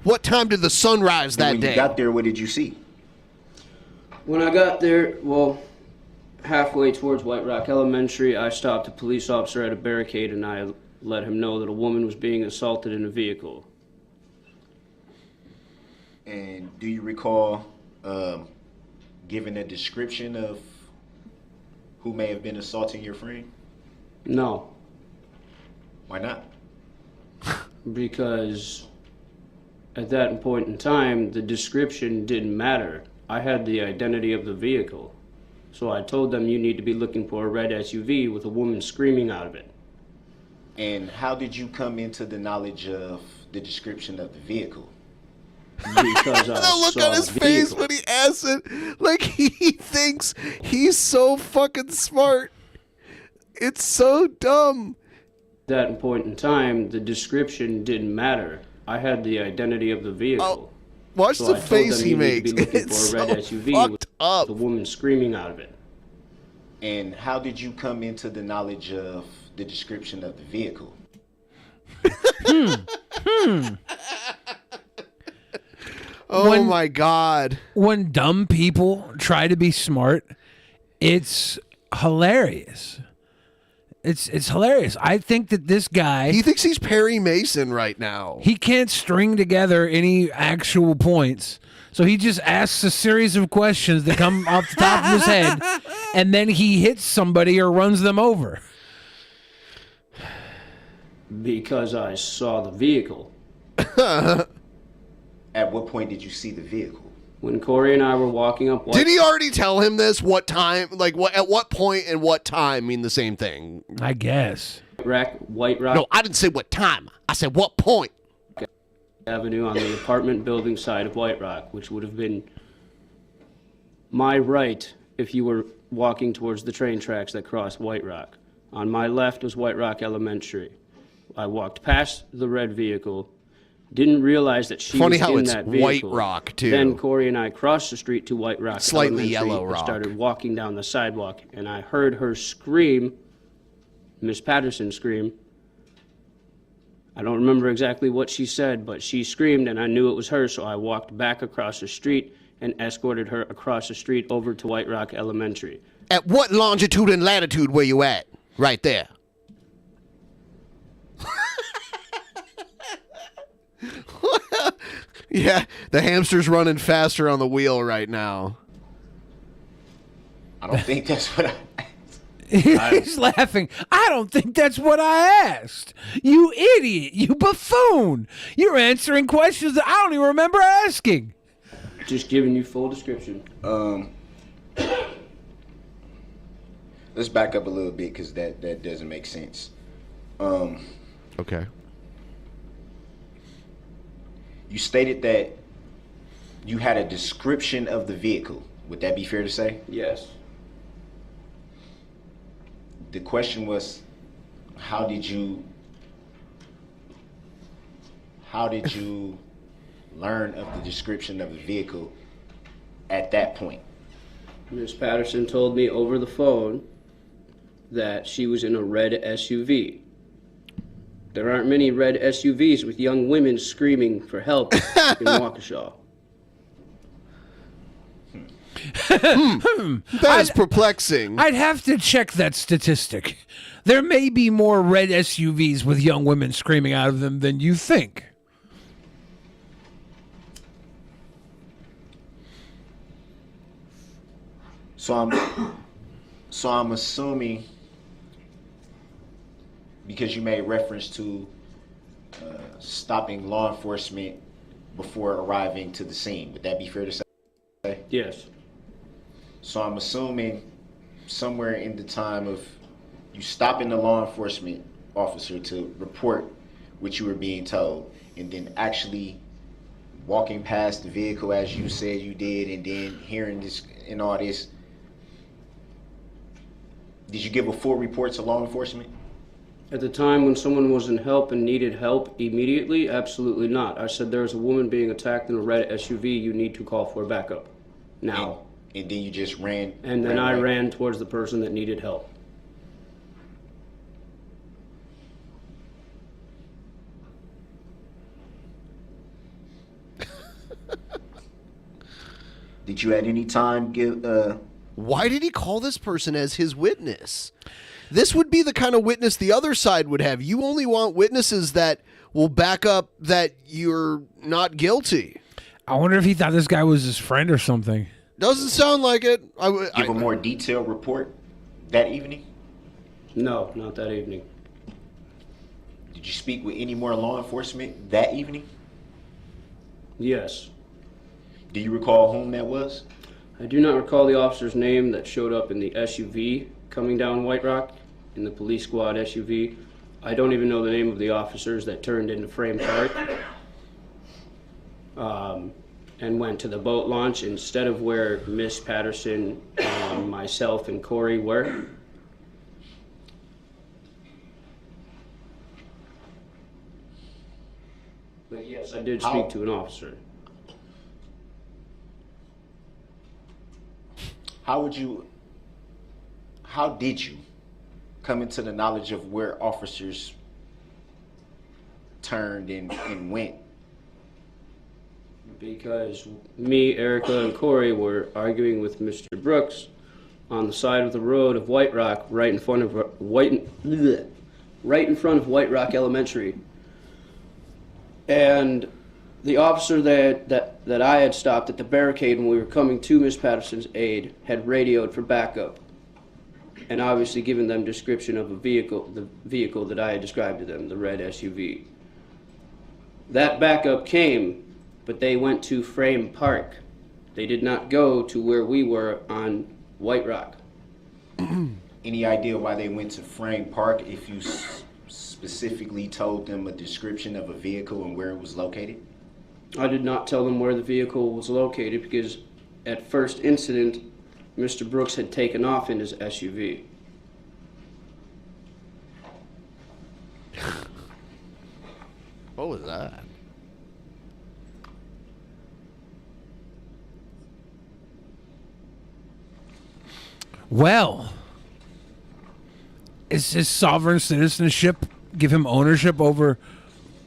What time did the sun rise that when day? you got there, what did you see? When I got there, well, halfway towards White Rock Elementary, I stopped a police officer at a barricade and I let him know that a woman was being assaulted in a vehicle. And do you recall giving a description of who may have been assaulting your friend? No. Why not? Because at that point in time, the description didn't matter. I had the identity of the vehicle. So I told them you need to be looking for a red SUV with a woman screaming out of it. And how did you come into the knowledge of the description of the vehicle? Because I The look saw on his the face vehicle. when he asks it, like he thinks he's so fucking smart. It's so dumb. At that point in time, the description didn't matter. I had the identity of the vehicle. Watch So the I told face them he you need makes. to be looking It's for a red so SUV with fucked a woman screaming out of it. And how did you come into the knowledge of the description of the vehicle? Oh my God. When dumb people try to be smart, it's hilarious. It's hilarious. I think that this guy, He thinks he's Perry Mason right now. he can't string together any actual points. So he just asks a series of questions that come off the top of his head, and then he hits somebody or runs them over. Because I saw the vehicle. At what point did you see the vehicle? When Corey and I were walking up White Did he already tell him this? What time? Like, what? At what point and what time mean the same thing? I guess. White Rock No, I didn't say what time. I said what point. Avenue on the apartment building side of White Rock, which would have been my right if you were walking towards the train tracks that crossed White Rock. On my left was White Rock Elementary. I walked past the red vehicle, didn't realize that she Funny was how in it's that White vehicle. Rock, too. Then Corey and I crossed the street to White Rock Slightly Elementary yellow and rock. started walking down the sidewalk, and I heard her scream, Miss Patterson scream. I don't remember exactly what she said, but she screamed and I knew it was her, so I walked back across the street and escorted her across the street over to White Rock Elementary. At what longitude and latitude were you at? Right there. Yeah, the hamster's running faster on the wheel right now. I don't think that's what I... He's laughing. I don't think that's what I asked. You idiot. You buffoon. You're answering questions that I don't even remember asking. Just giving you full description. Let's back up a little bit because that doesn't make sense. Okay. You stated that you had a description of the vehicle. Would that be fair to say? Yes. The question was, how did you learn of the description of the vehicle at that point? Miss Patterson told me over the phone that she was in a red SUV. There aren't many red SUVs with young women screaming for help in Waukesha. That is perplexing. I'd have to check that statistic. There may be more red SUVs with young women screaming out of them than you think. So I'm assuming, because you made reference to stopping law enforcement before arriving to the scene. Would that be fair to say? Yes. So I'm assuming somewhere in the time of you stopping the law enforcement officer to report what you were being told, and then actually walking past the vehicle as you said you did, and then hearing this and all this, did you give a full report to law enforcement? At the time when someone was in help and needed help immediately, absolutely not. I said there's a woman being attacked in a red SUV, you need to call for backup. Now. And then you just ran. And then I ran towards the person that needed help. Did you at any time give... Why did he call this person as his witness? This would be the kind of witness the other side would have. You only want witnesses that will back up that you're not guilty. I wonder if he thought this guy was his friend or something. Doesn't sound like it. Give a more detailed report that evening? No, not that evening. Did you speak with any more law enforcement that evening? Yes. Do you recall whom that was? I do not recall the officer's name that showed up in the SUV coming down White Rock, in the police squad SUV. I don't even know the name of the officers that turned into Frame Park and went to the boat launch instead of where Miss Patterson, myself, and Corey were. But yes, I did speak to an officer. How did you come into the knowledge of where officers turned and went? Because me, Erica, and Corey were arguing with Mr. Brooks on the side of the road of White Rock, right in front of White Rock Elementary. And the officer that I had stopped at the barricade when we were coming to Miss Patterson's aid had radioed for backup, and obviously given them description of the vehicle that I had described to them, the red SUV. That backup came, but they went to Frame Park. They did not go to where we were on White Rock. Any idea why they went to Frame Park if you specifically told them a description of a vehicle and where it was located? I did not tell them where the vehicle was located because at first incident, Mr. Brooks had taken off in his SUV. What was that? Well, is his sovereign citizenship give him ownership over,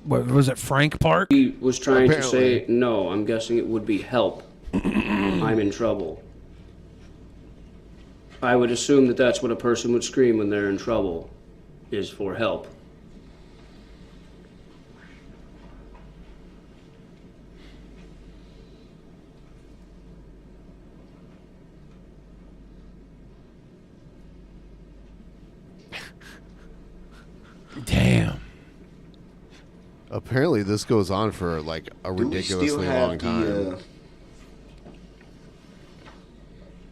what was it, Frank Park? He was trying to say, no, I'm guessing it would be help. I'm in trouble. I would assume that that's what a person would scream when they're in trouble, is for help. Damn. Apparently this goes on for like a ridiculously long time.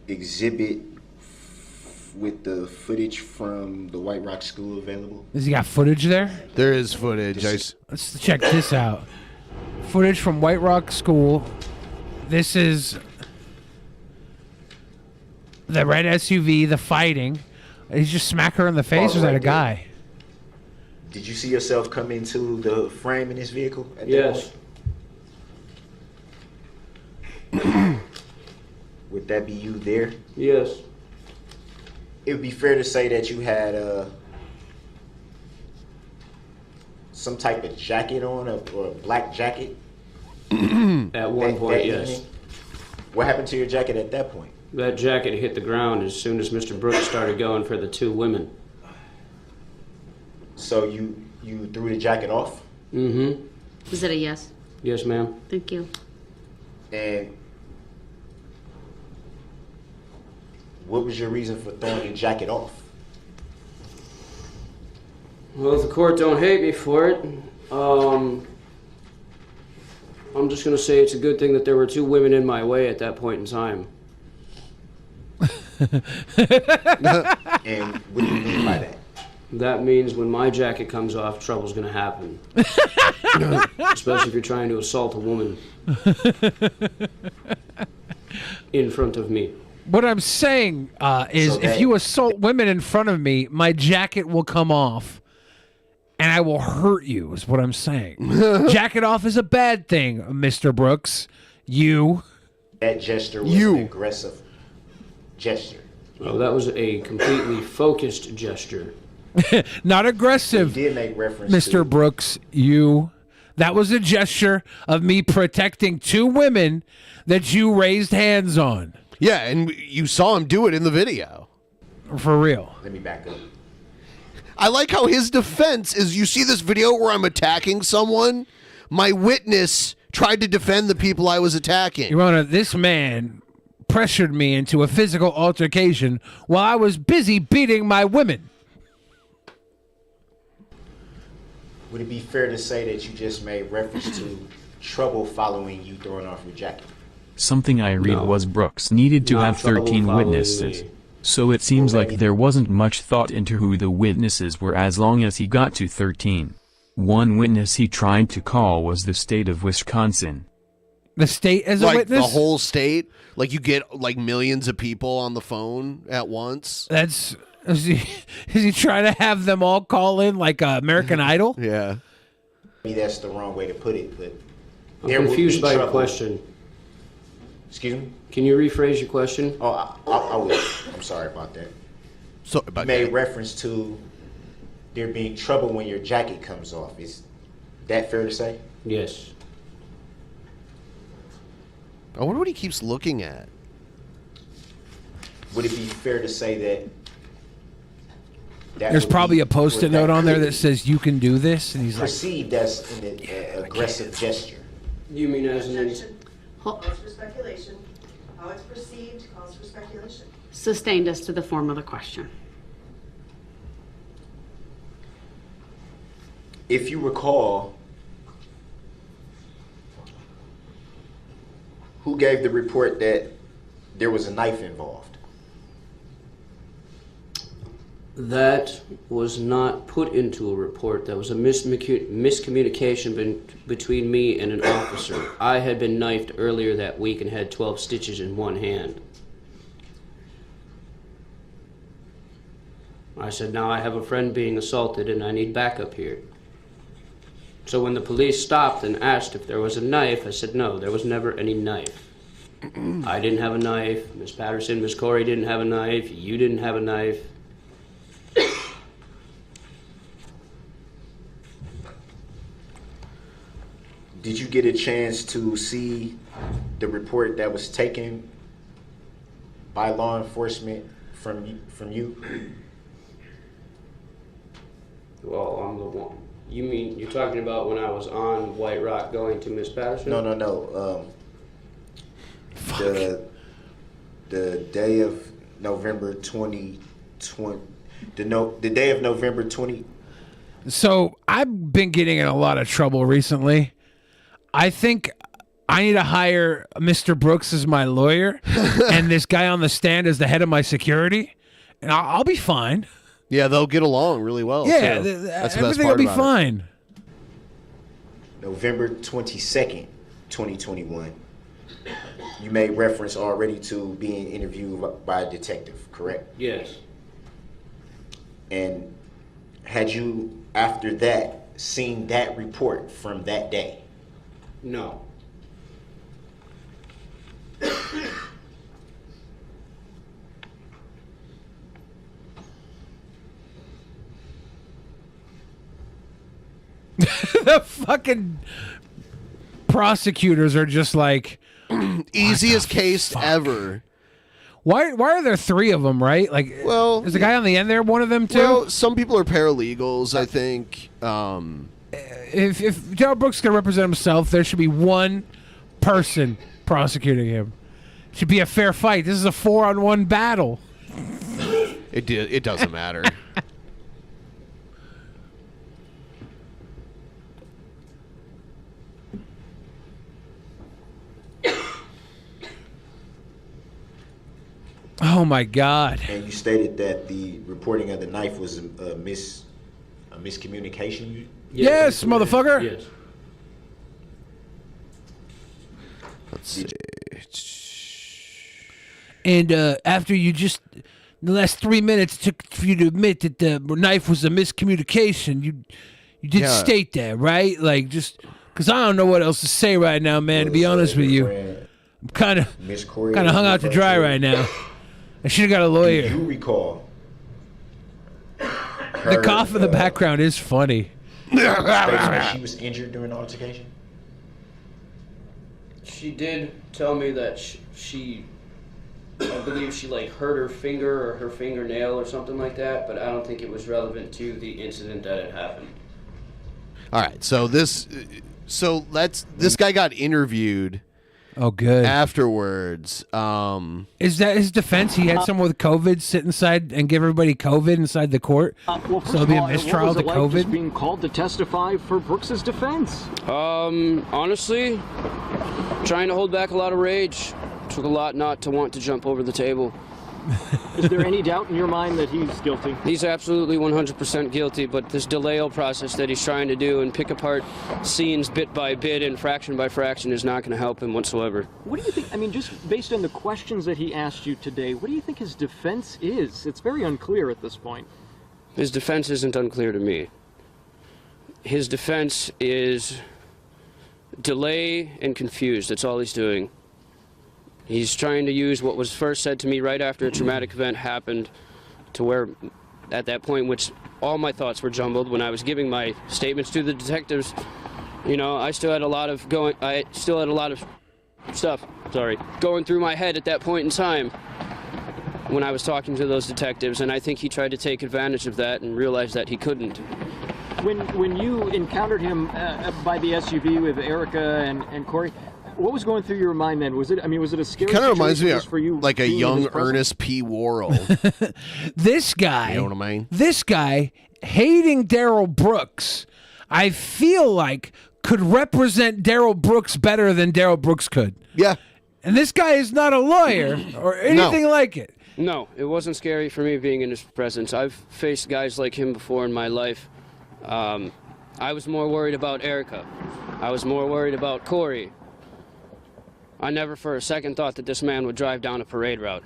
Exhibit with the footage from the White Rock School available? Has he got footage there? There is footage. Let's check this out. Footage from White Rock School. This is the red SUV, the fighting. He's just smack her in the face, or is that a guy? Did you see yourself come into the frame in this vehicle at Yes. that point? Would that be you there? Yes. It would be fair to say that you had some type of jacket on, or a black jacket? At one point, yes. Evening? What happened to your jacket at that point? That jacket hit the ground as soon as Mr. Brooks started going for the two women. So you threw the jacket off? Mm-hmm. Is it a yes? Yes, ma'am. Thank you. And what was your reason for throwing your jacket off? Well, if the court don't hate me for it, I'm just going to say it's a good thing that there were two women in my way at that point in time. And what do you mean by that? That means when my jacket comes off, trouble's going to happen. Especially if you're trying to assault a woman in front of me. What I'm saying is, if you assault women in front of me, my jacket will come off. and I will hurt you, is what I'm saying. Jacking off is a bad thing, Mr. Brooks. You. That gesture was an aggressive gesture. Well, that was a completely focused gesture. Not aggressive. He did make reference Mr. to Brooks, you. That was a gesture of me protecting two women that you raised hands on. Yeah, and you saw him do it in the video. For real. Let me back up. I like how his defense is, you see this video where I'm attacking someone? My witness tried to defend the people I was attacking. Your Honor, this man pressured me into a physical altercation while I was busy beating my women. Would it be fair to say that you just made reference to trouble following you throwing off your jacket? Something I read was Brooks needed to have 13 witnesses. So it seems like there wasn't much thought into who the witnesses were as long as he got to 13. One witness he tried to call was the state of Wisconsin. The state as a like witness? The whole state? Like you get like millions of people on the phone at once? That's... Is he trying to have them all call in like American Idol? Yeah. Maybe that's the wrong way to put it, but I'm confused by your question. Excuse me? Can you rephrase your question? Oh, I will. I'm sorry about that. So, you made reference to there being trouble when your jacket comes off. Is that fair to say? Yes. I wonder what he keeps looking at. Would it be fair to say that There's probably a post-it note on there that says you can do this, and he's like, perceived as an aggressive gesture? You mean as an... Calls for speculation. How it's perceived calls for speculation. Sustained as to the form of the question. If you recall, who gave the report that there was a knife involved? That was not put into a report. That was a miscommunication between me and an officer. I had been knifed earlier that week and had 12 stitches in one hand. I said, now I have a friend being assaulted and I need backup here. So when the police stopped and asked if there was a knife, I said, no, there was never any knife. I didn't have a knife. Miss Patterson, Miss Corey didn't have a knife. You didn't have a knife. Did you get a chance to see the report that was taken by law enforcement from you? Well, I'm the one. You mean you're talking about when I was on White Rock going to Miss Patterson? No. The day of November 2020. The day of November 20. So I've been getting in a lot of trouble recently. I think I need to hire Mr. Brooks as my lawyer and this guy on the stand as the head of my security, and I'll be fine. Yeah, they'll get along really well. Yeah, too. That's the best everything part will be about fine. November 22nd, 2021. You made reference already to being interviewed by a detective, correct? Yes. And had you, after that, seen that report from that day? No. The fucking prosecutors are just like easiest case ever. Why are there three of them, right? Like, well, is the guy on the end there one of them too? Well, some people are paralegals, I think. If Darrell Brooks can represent himself, there should be one person prosecuting him. It should be a fair fight. This is a 4-on-1 battle. It doesn't matter. Oh my God! And you stated that the reporting of the knife was a miscommunication. Yes, motherfucker. Yes. Let's see. And after you just the last 3 minutes took for you to admit that the knife was a miscommunication, You did state that, right? Like, just because I don't know what else to say right now, man. To be honest with you, I'm kind of hung out to dry right now. I should have got a lawyer. Do you recall? The cough in the background is funny. She was injured during the altercation? She did tell me that she I believe she like hurt her finger or her fingernail or something like that, but I don't think it was relevant to the incident that had happened. All right, so this guy got interviewed. Oh, good. Afterwards, is that his defense? He had someone with COVID sit inside and give everybody COVID inside the court, Well, so it'll be a mistrial what was to it like just COVID. being called to testify for Brooks's defense? Honestly, trying to hold back a lot of rage. Took a lot not to want to jump over the table. Is there any doubt in your mind that he's guilty? He's absolutely 100% guilty, but this delay process that he's trying to do and pick apart scenes bit by bit and fraction by fraction is not going to help him whatsoever. What do you think? I mean, just based on the questions that he asked you today, what do you think his defense is? It's very unclear at this point. His defense isn't unclear to me. His defense is delay and confused. That's all he's doing. He's trying to use what was first said to me right after a traumatic event happened, to where, at that point, which all my thoughts were jumbled when I was giving my statements to the detectives. You know, I still had a lot of stuff going through my head at that point in time when I was talking to those detectives, and I think he tried to take advantage of that and realized that he couldn't. When you encountered him by the SUV with Erica and Corey, what was going through your mind then? Was it a scary kind of reminds me situation for you of like a being in young his presence? Ernest P. Worrell. This guy, You know what I mean? This guy hating Darrell Brooks, I feel like could represent Darrell Brooks better than Darrell Brooks could. Yeah. And this guy is not a lawyer or anything like it. No, it wasn't scary for me being in his presence. I've faced guys like him before in my life. I was more worried about Erica. I was more worried about Corey. I never for a second thought that this man would drive down a parade route.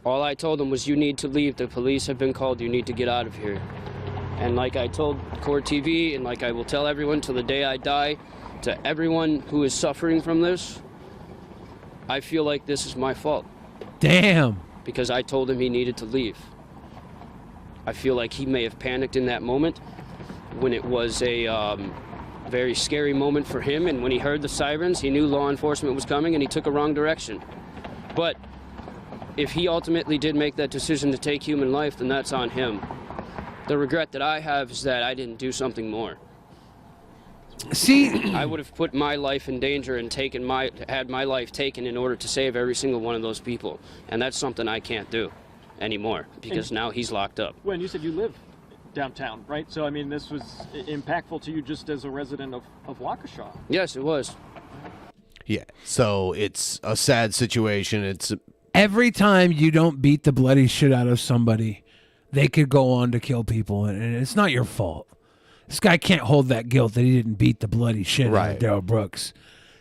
All I told him was, you need to leave. The police have been called. You need to get out of here. And like I told Court TV, and like I will tell everyone till the day I die, to everyone who is suffering from this, I feel like this is my fault. Damn. Because I told him he needed to leave. I feel like he may have panicked in that moment when it was a very scary moment for him, and when he heard the sirens, he knew law enforcement was coming and he took a wrong direction. But if he ultimately did make that decision to take human life, then that's on him. The regret that I have is that I didn't do something more. See, I would have put my life in danger and had my life taken in order to save every single one of those people. And that's something I can't do anymore because now he's locked up. When you said you live downtown, right? So, I mean, this was impactful to you just as a resident of Waukesha. Yes, it was. Yeah, so it's a sad situation. It's every time you don't beat the bloody shit out of somebody, they could go on to kill people, and it's not your fault. This guy can't hold that guilt that he didn't beat the bloody shit out of Darrell Brooks.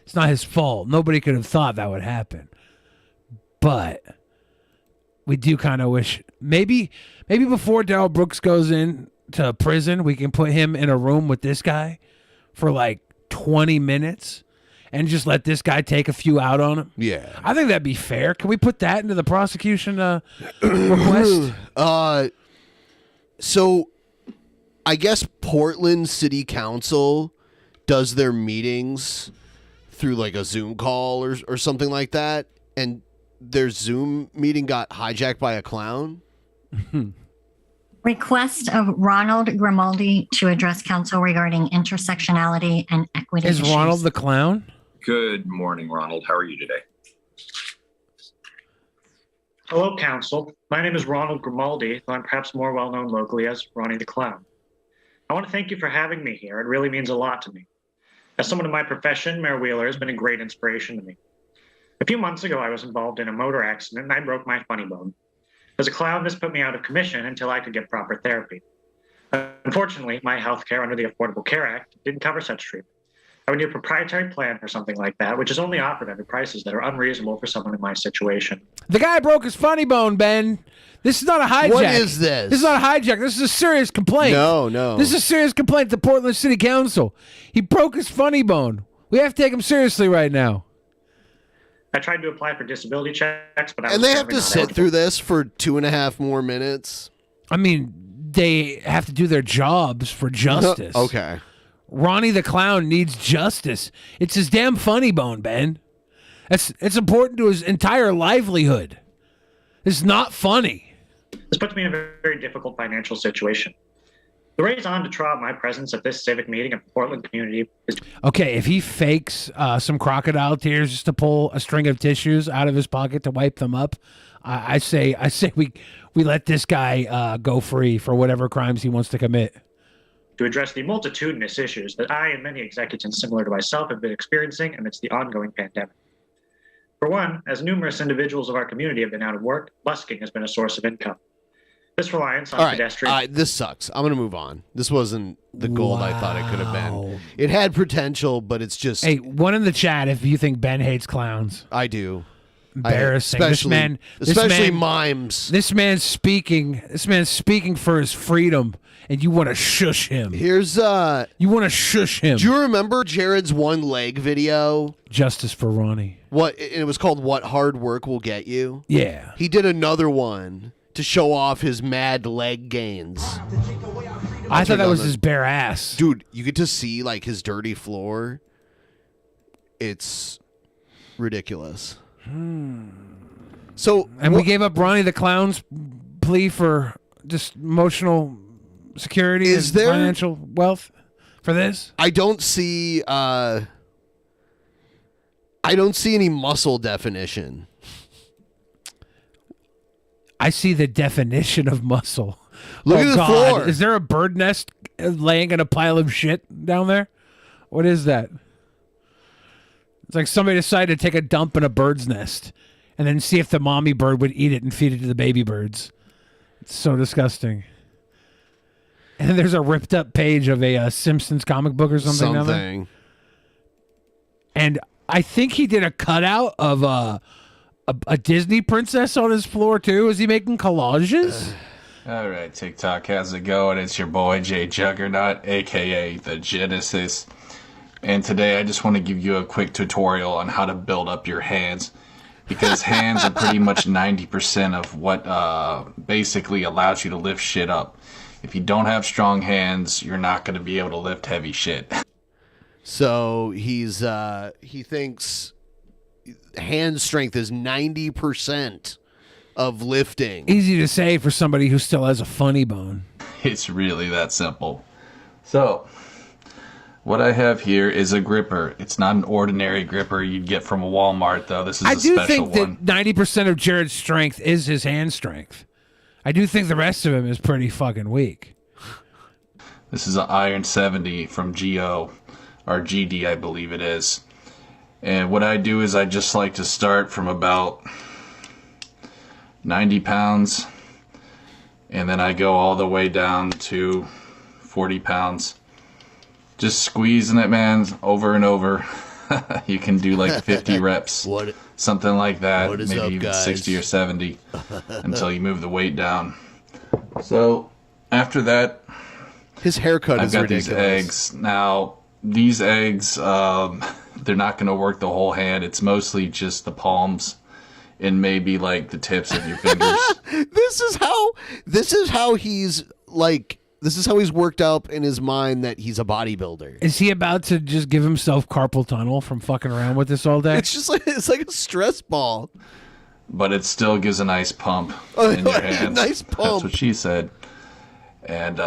It's not his fault. Nobody could have thought that would happen. But we do kind of wish maybe before Darrell Brooks goes in to prison, we can put him in a room with this guy for like 20 minutes and just let this guy take a few out on him. Yeah. I think that'd be fair. Can we put that into the prosecution request? So I guess Portland City Council does their meetings through like a Zoom call or something like that, and their Zoom meeting got hijacked by a clown. Request of Ronald Grimaldi to address council regarding intersectionality and equity Is issues. Ronald the clown? Good morning, Ronald. How are you today? Hello, Council. My name is Ronald Grimaldi, though I'm perhaps more well-known locally as Ronnie the Clown. I want to thank you for having me here. It really means a lot to me. As someone in my profession, Mayor Wheeler has been a great inspiration to me. A few months ago, I was involved in a motor accident and I broke my funny bone. As a clown, this put me out of commission until I could get proper therapy. Unfortunately, my health care under the Affordable Care Act didn't cover such treatment. I would need a proprietary plan for something like that, which is only offered under prices that are unreasonable for someone in my situation. The guy broke his funny bone, Ben. This is not a hijack. What is this? This is not a hijack. This is a serious complaint. No. This is a serious complaint to the Portland City Council. He broke his funny bone. We have to take him seriously right now. I tried to apply for disability checks, but I And was they have apparently to not sit eligible. through this for 2.5 more minutes. I mean, they have to do their jobs for justice. Okay. Ronnie the Clown needs justice. It's his damn funny bone, Ben. It's important to his entire livelihood. It's not funny. This puts me in a very, very difficult financial situation. The raison d'etre of my presence at this civic meeting of the Portland community is Okay, if he fakes some crocodile tears just to pull a string of tissues out of his pocket to wipe them up, I say we let this guy go free for whatever crimes he wants to commit. to address the multitudinous issues that I and many executives similar to myself have been experiencing amidst the ongoing pandemic. For one, as numerous individuals of our community have been out of work, busking has been a source of income. This reliance on pedestrian... This sucks. I'm going to move on. This wasn't the gold I thought it could have been. It had potential, but it's just... Hey, one in the chat if you think Ben hates clowns. I do. Embarrassing. Especially mimes. This man's speaking for his freedom, and you want to shush him. Here's you want to shush him. Do you remember Jared's one leg video? Justice for Ronnie. It was called What Hard Work Will Get You? Yeah. He did another one to show off his mad leg gains. I thought that was his bare ass. Dude, you get to see like his dirty floor. It's ridiculous. So, and we gave up Ronnie the Clown's plea for just emotional security and financial wealth for this. I don't see any muscle definition. I see the definition of muscle. Look at the floor. Is there a bird nest laying in a pile of shit down there? What is that? It's like somebody decided to take a dump in a bird's nest and then see if the mommy bird would eat it and feed it to the baby birds. It's so disgusting. And then there's a ripped up page of a Simpsons comic book or something. Down there. And I think he did a cutout of a Disney princess on his floor too. Is he making collages? All right, TikTok, how's it going? It's your boy Jay Juggernaut, aka the Genesis. And today I just want to give you a quick tutorial on how to build up your hands, because hands are pretty much 90% of what basically allows you to lift shit up. If you don't have strong hands, you're not going to be able to lift heavy shit. So he thinks hand strength is 90% of lifting. Easy to say for somebody who still has a funny bone. It's really that simple. So what I have here is a gripper. It's not an ordinary gripper you'd get from a Walmart, though. This is a special one. I do think that 90% of Jared's strength is his hand strength. I do think the rest of him is pretty fucking weak. This is an Iron 70 from GO, or GD, I believe it is. And what I do is I just like to start from about 90 pounds, and then I go all the way down to 40 pounds. Just squeezing it, man, over and over. You can do like 50 reps, something like that, maybe up, even guys? 60 or 70 until you move the weight down. So after that, his haircut I've is got ridiculous. these eggs. Now, these eggs, they're not going to work the whole hand. It's mostly just the palms and maybe like the tips of your fingers. This is how he's worked up in his mind that he's a bodybuilder. Is he about to just give himself carpal tunnel from fucking around with this all day? It's just like a stress ball. But it still gives a nice pump in your hands. Nice pump. That's what she said. And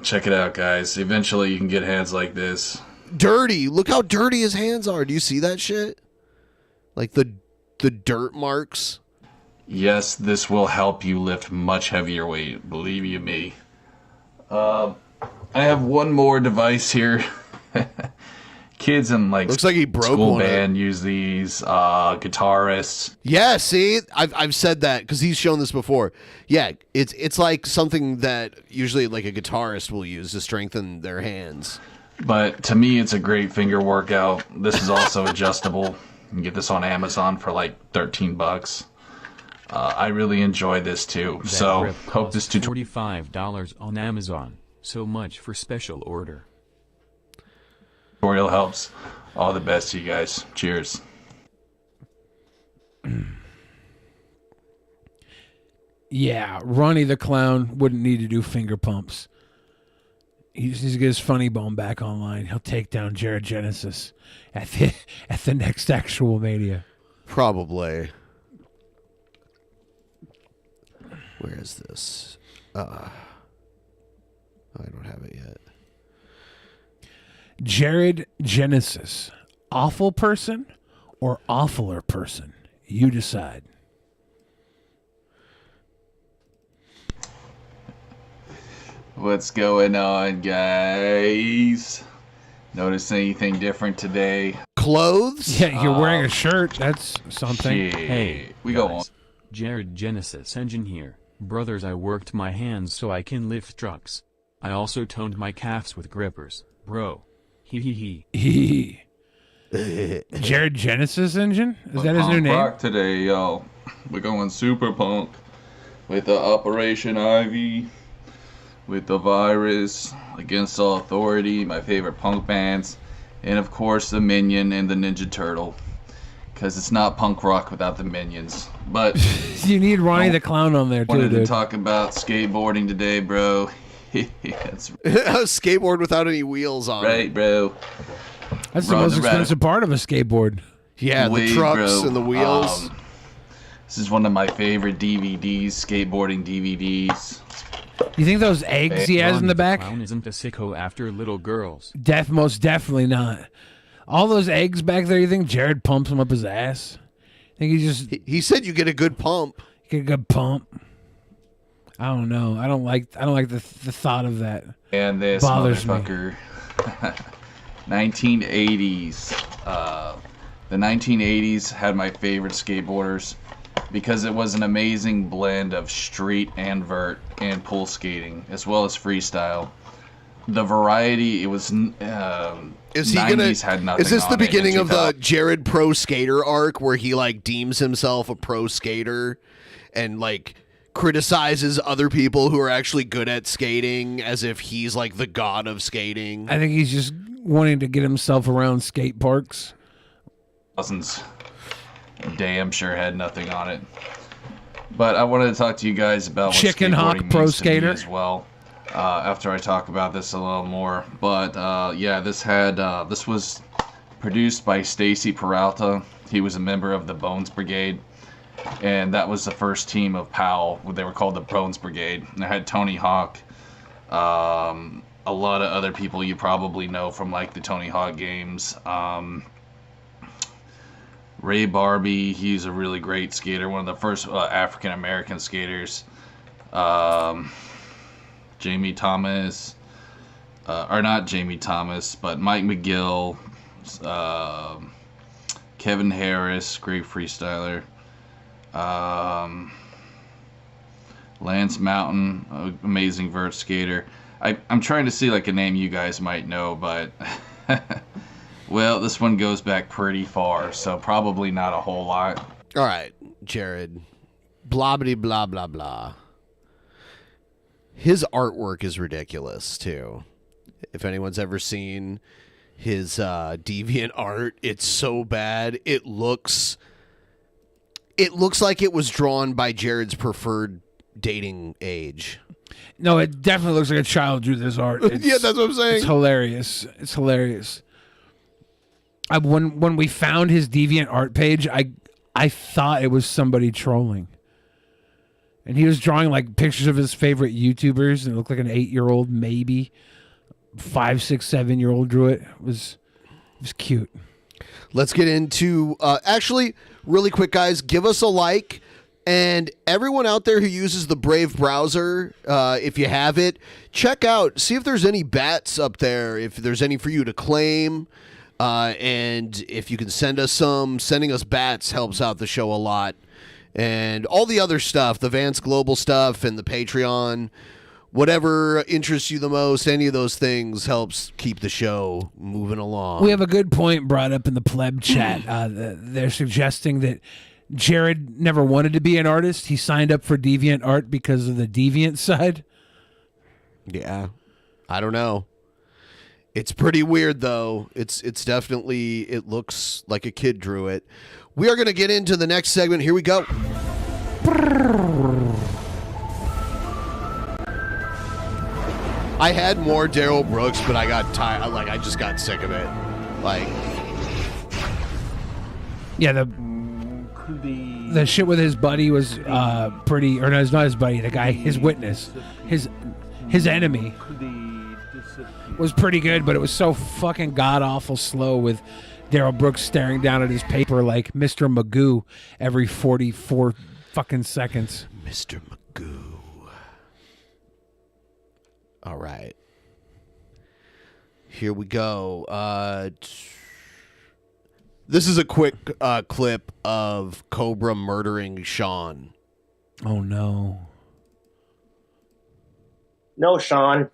check it out, guys. Eventually you can get hands like this. Dirty. Look how dirty his hands are. Do you see that shit? Like the dirt marks. Yes, this will help you lift much heavier weight. Believe you me. I have one more device here. Kids in Looks like he broke school one of band use these. Guitarists. Yeah, see, I've said that because he's shown this before. Yeah, it's like something that usually like a guitarist will use to strengthen their hands. But to me, it's a great finger workout. This is also adjustable. You can get this on Amazon for like $13. I really enjoy this too. That So grip hope this costs tutorial. $45 on Amazon. So much for special order. Tutorial helps. All the best to you guys. Cheers. Yeah, Ronnie the Clown wouldn't need to do finger pumps. He just needs to get his funny bone back online. He'll take down Jared Genesis at the next actual Mania. Probably. Where is this? I don't have it yet. Jared Genesis, awful person or awfuler person? You decide. What's going on, guys? Notice anything different today? Clothes? Yeah, you're wearing a shirt. That's something. Hey, we go on. Jared Genesis engine here. Brothers, I worked my hands so I can lift trucks. I also toned my calves with grippers. Bro. He. Jared Genesis engine? Is that his Punk new name? rock today, yo. We're going super punk with the Operation Ivy, with the Virus, Against All Authority, my favorite punk bands, and of course the Minion and the Ninja Turtle. Because it's not punk rock without the Minions. But you need Ronnie the Clown on there too, wanted to dude. talk about skateboarding today, bro. That's A skateboard without any wheels on. right, bro. That's the Run most the expensive part of a skateboard. Yeah, Way, the trucks bro. and the wheels. This is one of my favorite DVDs, skateboarding DVDs. You think those eggs he has in the back? Clown isn't a sicko after little girls. Most definitely not. All those eggs back there, you think Jared pumps them up his ass? I think he said you get a good pump. Get a good pump. I don't know. I don't like the thought of that. And this bothers motherfucker. 1980s. The 1980s had my favorite skateboarders because it was an amazing blend of street and vert and pool skating as well as freestyle. The variety, it was. Is he 90s had nothing. Is this on the it in beginning of the 2000. Jared Pro Skater arc where he like deems himself a pro skater and like criticizes other people who are actually good at skating as if he's like the god of skating? I think he's just wanting to get himself around skate parks. Thousands. Damn sure had nothing on it. But I wanted to talk to you guys about what Chicken Hawk skateboarding Pro means to me Skater. as well. After I talk about this a little more, but yeah, this was produced by Stacy Peralta. He was a member of the Bones Brigade, and that was the first team of Powell. They were called the Bones Brigade. And it had Tony Hawk, a lot of other people you probably know from like the Tony Hawk games. Ray Barbie, he's a really great skater, one of the first African American skaters. Jamie Thomas, or not Jamie Thomas, but Mike McGill, Kevin Harris, great freestyler. Lance Mountain, amazing vert skater. I'm trying to see like a name you guys might know, but well, this one goes back pretty far, so probably not a whole lot. All right, Jared. Blah, blah, blah, blah, blah. His artwork is ridiculous, too. If anyone's ever seen his deviant art, it's so bad. It looks like it was drawn by Jared's preferred dating age. No, it definitely looks like a child drew this art. Yeah, that's what I'm saying. It's hilarious. It's hilarious. When we found his deviant art page, I thought it was somebody trolling. And he was drawing like pictures of his favorite YouTubers, and it looked like an 8-year-old, maybe 5, 6, 7-year-old drew it. It was cute. Let's get into actually really quick, guys. Give us a like, and everyone out there who uses the Brave browser, if you have it, check out, see if there's any bats up there, if there's any for you to claim, and if you can send us some. Sending us bats helps out the show a lot. And all the other stuff, the Vance Global stuff and the Patreon, whatever interests you the most, any of those things helps keep the show moving along. We have a good point brought up in the pleb chat. They're suggesting that Jared never wanted to be an artist. He signed up for deviant art because of the deviant side. Yeah, I don't know. It's pretty weird though. It's definitely, it looks like a kid drew it. We are going to get into the next segment. Here we go. I had more Darrell Brooks, but I got tired. Like, I just got sick of it. Like, yeah, the shit with his buddy was pretty, or no, it's not his buddy. The guy, his witness, his enemy was pretty good, but it was so fucking god awful slow with Darrell Brooks staring down at his paper like Mr. Magoo every 44 fucking seconds. Mr. Magoo. All right. Here we go. This is a quick clip of Cobra murdering Sean. Oh, no. No, Sean.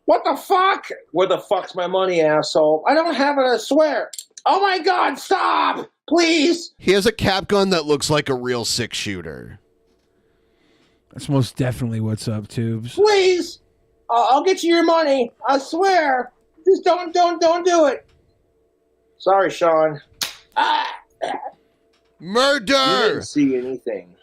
What the fuck? Where the fuck's my money, asshole? I don't have it, I swear. Oh my God, stop! Please! He has a cap gun that looks like a real six-shooter. That's most definitely what's up, Tubes. Please! I'll get you your money. I swear. Just don't do it. Sorry, Sean. Murder! You didn't see anything.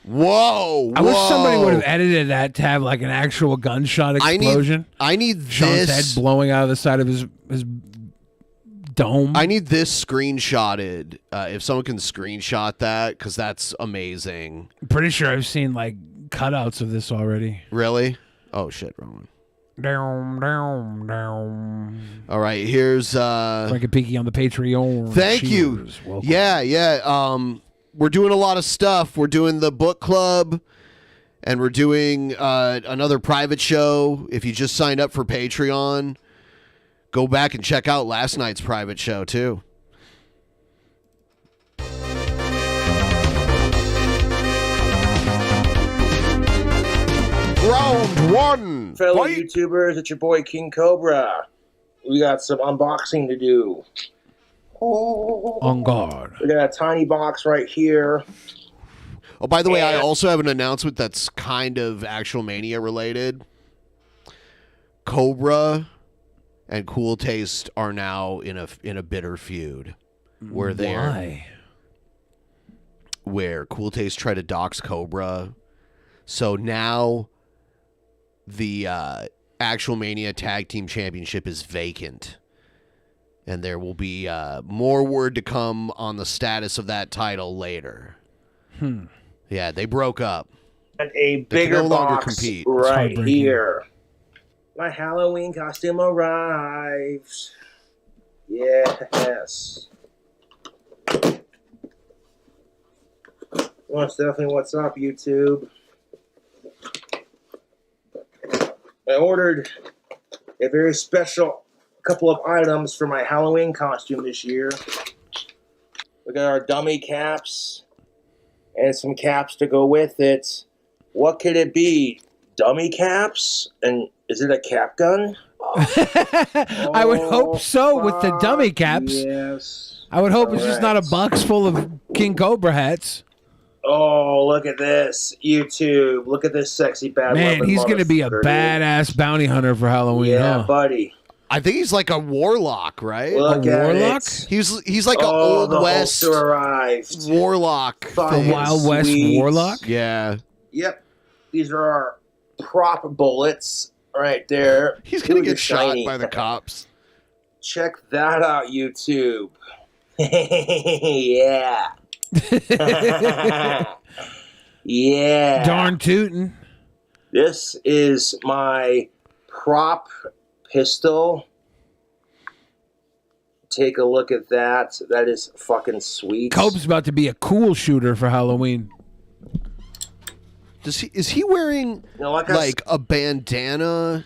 Whoa! I wish somebody would have edited that to have like an actual gunshot explosion. I need Sean's this head blowing out of the side of his dome. I need this screenshotted. If someone can screenshot that, because that's amazing. I'm pretty sure I've seen like cutouts of this already. Really? Oh shit, wrong one. Down. All right, here's Frank and Pinky on the Patreon. Thank Cheers. you. Welcome. Yeah. We're doing a lot of stuff. We're doing the book club, and we're doing another private show. If you just signed up for Patreon, go back and check out last night's private show too. Round one. Fellow YouTubers, it's your boy King Cobra. We got some unboxing to do. On guard. We got a tiny box right here. Oh, by the way, I also have an announcement that's kind of Actual Mania related. Cobra and Cooltaste are now in a bitter feud. Where Why? Where Cooltaste tried to dox Cobra. So now the Actual Mania Tag Team Championship is vacant. And there will be more word to come on the status of that title later. Yeah, they broke up. And a They can bigger no longer box compete. right here. My Halloween costume arrived. Yes. Most definitely what's up, YouTube. I ordered a very special couple of items for my Halloween costume this year. We got our dummy caps and some caps to go with it. What could it be? Dummy caps? And is it a cap gun? I would hope so with the dummy caps. Yes. I would hope it's just not a box full of King Cobra hats. Oh, look at this. YouTube. Look at this sexy bad Man, he's going to be a badass bounty hunter for Halloween, Yeah, huh? buddy. I think he's like a warlock, right? Look A at warlock? it. He's like an Oh, old the west holster arrived. warlock. Fucking A Wild West sweet. warlock? Yeah. Yep. These are our prop bullets right there. He's going Ooh, to they're get shot shiny. by the cops. Check that out, YouTube. Yeah. Yeah. Darn tootin'. This is my prop pistol. Take a look at that. That is fucking sweet. Cope's about to be a cool shooter for Halloween. Is he wearing You know, like a bandana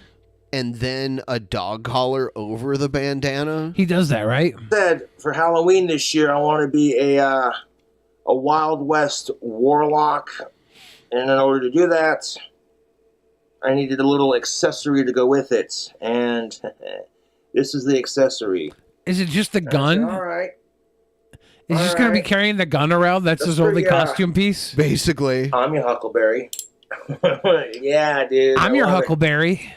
and then a dog collar over the bandana? He does that, right? Said for Halloween this year, I want to be a Wild West warlock, and in order to do that, I needed a little accessory to go with it, and this is the accessory. Is it just the gun? All right. He's just going to be carrying the gun around? That's his only costume piece? Basically. I'm your Huckleberry. Yeah, dude. I'm I your love it. Huckleberry.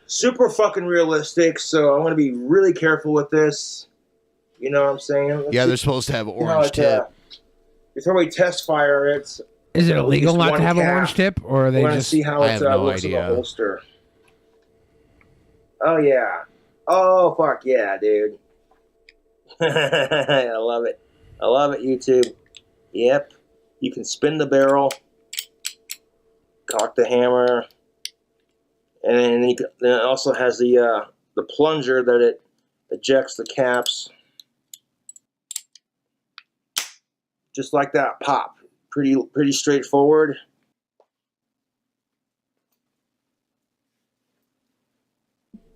Super fucking realistic, so I'm going to be really careful with this. You know what I'm saying? Yeah, they're supposed to have orange tip. Before we test fire it. Is it at illegal least not one to have an cap. orange tip? Or are they We're gonna just... see how I it have no looks in the idea. holster. Oh, yeah. Oh, fuck yeah, dude. I love it. I love it, YouTube. Yep. You can spin the barrel, cock the hammer, and then, then it also has the plunger that it ejects the caps. Just like that, pop. Pretty straightforward.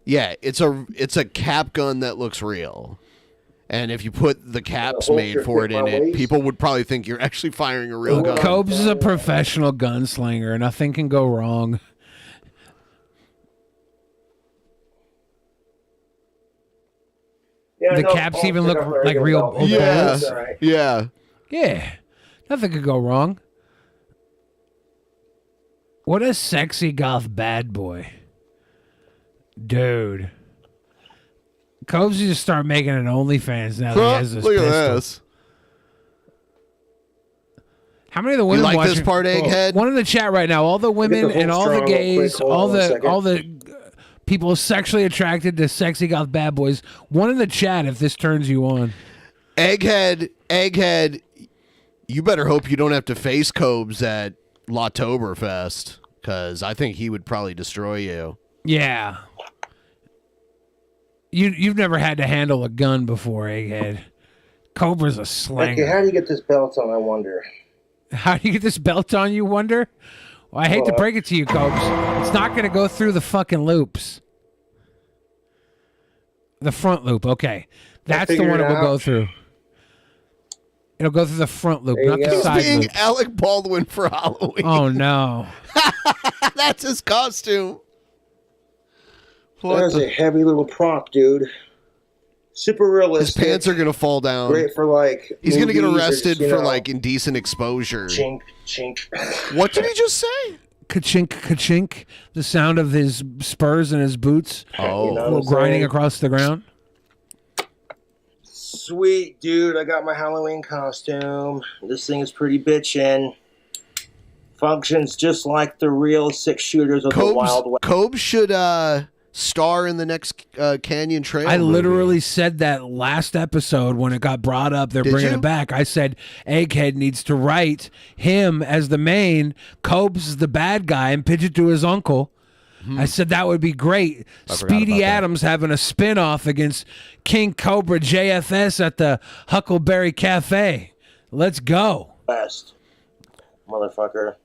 Yeah, it's a cap gun that looks real. And if you put the caps made for it in it, people would probably think you're actually firing a real gun. Cobes is a professional gunslinger. Nothing can go wrong. Yeah, The no, caps oh, even I look forgot like where I real go. bullets. That's all right. Yeah. Yeah. Nothing could go wrong. What a sexy goth bad boy. Dude. Cobes needs to start making an OnlyFans now that he has this Look pistol. at this. How many of the women like watching? this part, Egghead? One in the chat right now. All the women the and all the holster on real gays, quick. Hold on a second. all the people sexually attracted to sexy goth bad boys. One in the chat if this turns you on. Egghead, you better hope you don't have to face Cobes at Lawtoberfest, because I think he would probably destroy you. Yeah. You've never had to handle a gun before, Egghead. Cobra's a slinger. Okay, how do you get this belt on, I wonder? How do you get this belt on, you wonder? Well, I hate to break it to you, Cobes. It's not going to go through the fucking loops. The front loop, okay. That's the one it will go through. It'll go through the front loop, not the He's side being loop. Alec Baldwin for Halloween. Oh, no. That's his costume. That's a heavy little prop, dude. Super realistic. His pants are going to fall down. Great for like. He's going to get movies or arrested just, for you know, like indecent exposure. Chink, chink. What did he just say? Ka-chink, ka-chink. The sound of his spurs and his boots You know what I'm grinding saying? across the ground. Sweet, dude. I got my Halloween costume. This thing is pretty bitchin'. Functions just like the real 6-shooters of the Wild West. Cobes should star in the next Canyon Trail I movie. literally said that last episode when it got brought up. They're Did bringing you? it back. I said Egghead needs to write him as the main, Cobes is the bad guy, and pitch it to his uncle. I said that would be great. I forgot Speedy about that. Adams having a spin-off against KingCobraJFS at the Huckleberry Cafe. Let's go. West. Motherfucker.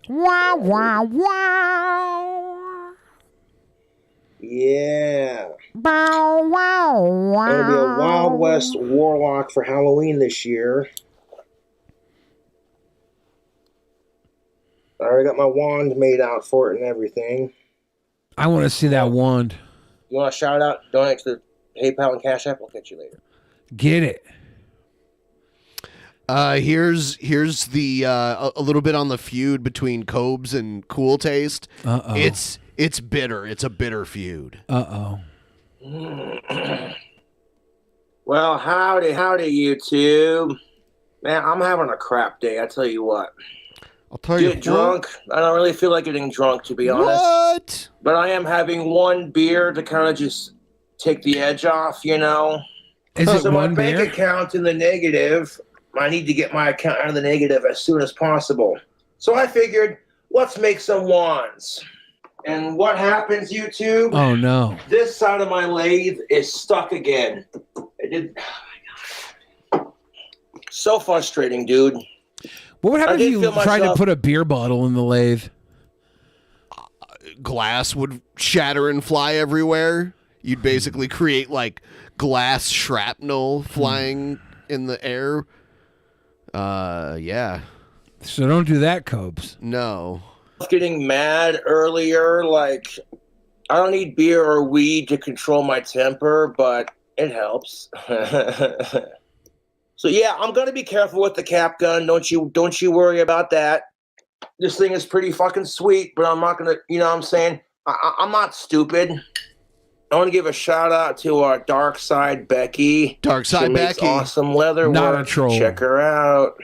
Wow, wow, wow. Yeah. Bow, wow, wow. I'm gonna be a Wild West warlock for Halloween this year. I already got my wand made out for it and everything. I want to see that wand. You want to shout out? Donate to the PayPal and Cash App. We'll catch you later. Get it. Here's the a little bit on the feud between Cobes and Cooltaste. Uh-oh. It's bitter. It's a bitter feud. Uh-oh. Well, howdy, YouTube. Man, I'm having a crap day. I tell you what. I'll tell you Get drunk. I don't really feel like getting drunk, to be honest. What? But I am having one beer to kind of just take the edge off, you know. Is it so my one bank beer? account's in the negative. I need to get my account out of the negative as soon as possible. So I figured, let's make some wands. And what happens, YouTube? Oh, no. This side of my lathe is stuck again. It did. Oh my God. So frustrating, dude. What would happen I if did you feel tried to myself- put a beer bottle in the lathe? Glass would shatter and fly everywhere. You'd basically create like glass shrapnel flying in the air. Yeah. So don't do that, Cobes. No. getting mad earlier, like, I don't need beer or weed to control my temper, but it helps. So yeah, I'm gonna be careful with the cap gun. Don't you worry about that. This thing is pretty fucking sweet, but I'm not gonna, you know what I'm saying? I'm not stupid. I want to give a shout out to our Dark Side Becky. Dark Side She makes Becky. awesome leather Not work. a troll. Check her out.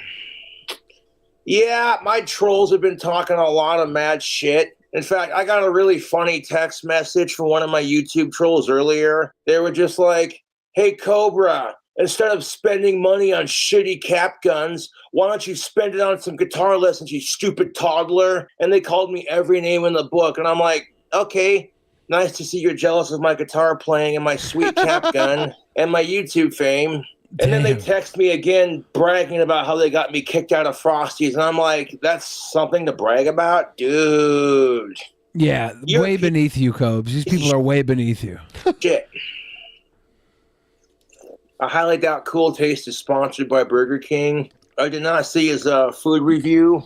Yeah, my trolls have been talking a lot of mad shit. In fact, I got a really funny text message from one of my YouTube trolls earlier. They were just like, hey, Cobra, instead of spending money on shitty cap guns, why don't you spend it on some guitar lessons, you stupid toddler? And they called me every name in the book. And I'm like, okay, nice to see you're jealous of my guitar playing and my sweet cap gun and my YouTube fame. And then they text me again bragging about how they got me kicked out of Frosty's. And I'm like, that's something to brag about? Dude. Yeah, way beneath you, Cobes. These people are way beneath you. Shit. I highly doubt Cooltaste is sponsored by Burger King. I did not see his food review.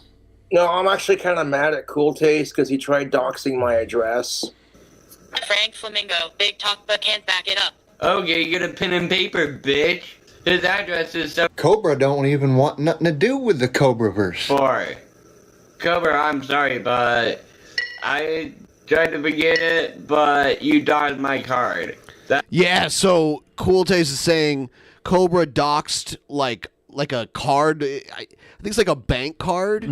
No, I'm actually kind of mad at Cooltaste because he tried doxing my address. Frank Flamingo, big talk but can't back it up. Okay, you get a pen and paper, bitch. His address is so Cobra don't even want nothing to do with the Cobraverse. boring. Cobra, I'm sorry, but I tried to begin it, but you dodged my card. Yeah, so Cooltaste is saying Cobra doxed like a card. I think it's like a bank card.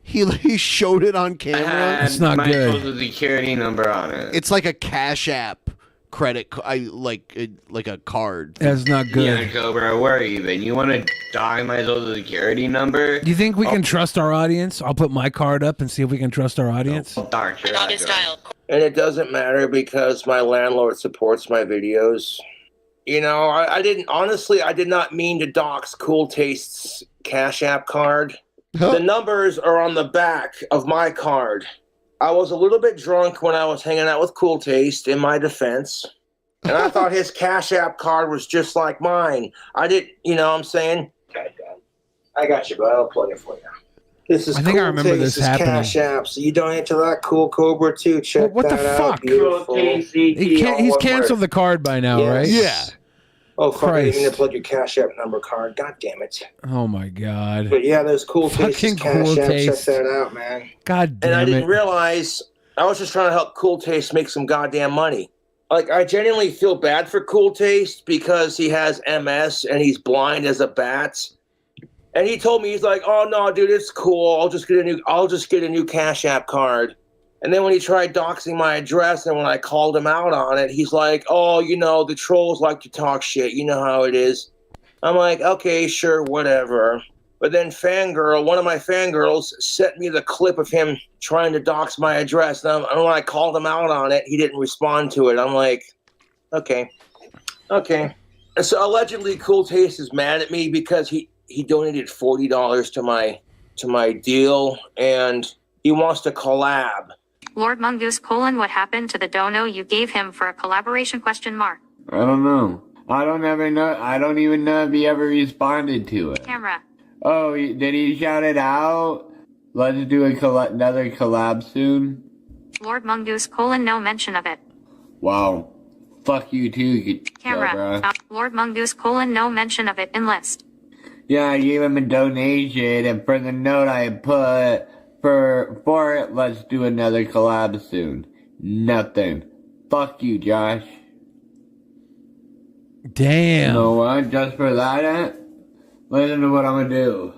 He showed it on camera. It's not my good. Social security number on it. It's like a Cash App credit. Like a card. That's not good. Yeah, Cobra, where are you been? You want to dog my social security number? Do you think we can trust our audience? I'll put my card up and see if we can trust our audience. And it doesn't matter because my landlord supports my videos. You know, I did not mean to dox Cooltaste's Cash App card. The numbers are on the back of my card. I was a little bit drunk when I was hanging out with Cooltaste, in my defense. And I thought his Cash App card was just like mine. I didn't, you know what I'm saying? Okay, Dad. I got you, but I'll plug it for you. This is I think I remember this happening. Cash App. So you donate to that Cool Cobra too. Check What the that fuck? out. Beautiful. He's canceled the card by now, Yes. right? Yeah. Oh, fuck, I didn't Christ. mean to plug your Cash App number card. God damn it. Oh my god. But yeah, those Cool Tastes Fucking Cash App. Check Cooltaste. that out, man. God damn And I didn't it. realize, I was just trying to help Cool Taste make some goddamn money. Like, I genuinely feel bad for Cool Taste because he has MS and he's blind as a bat. And he told me, he's like, oh no, dude, it's cool. I'll just get a new Cash App card. And then when he tried doxing my address and when I called him out on it, he's like, oh, you know, the trolls like to talk shit. You know how it is. I'm like, okay, sure, whatever. But then one of my fangirls sent me the clip of him trying to dox my address. And when I called him out on it, he didn't respond to it. I'm like, okay. And so allegedly Cooltaste is mad at me because he donated $40 to my deal and he wants to collab. Lord Mungoose : what happened to the dono you gave him for a collaboration ? I don't know. I don't even know if he ever responded to it. Camera. Oh, did he shout it out? Let's do another collab soon. Lord Mungoose : no mention of it. Wow. Fuck you too, Camera. Cobra. Lord Mungoose : no mention of it in list. Yeah, I gave him a donation, and for the note I put for it, let's do another collab soon. Nothing. Fuck you, Josh. Damn. You know what? Just for that, listen to what I'm gonna do.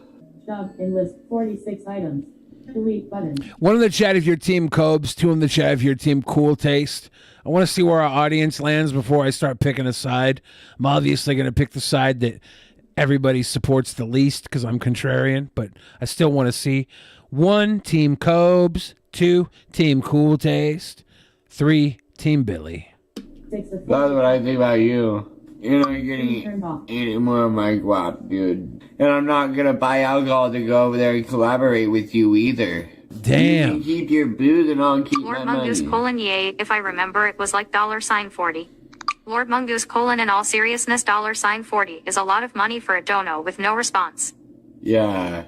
Shove and list 46 items. Delete button. One in the chat if your team Cobes, two in the chat if your team Cooltaste. I want to see where our audience lands before I start picking a side. I'm obviously going to pick the side that everybody supports the least because I'm contrarian, but I still want to see. 1, Team Cobes. 2, Team Cooltaste. 3, Team Billy. That's what I think about you. You're not getting any more of my guap, dude. And I'm not gonna buy alcohol to go over there and collaborate with you either. Damn. You can keep your booze and I'll keep Lord my Mungoose : money. yay, if I remember it was like $40. Lord Mungoose : in all seriousness $40 is a lot of money for a dono with no response. Yeah.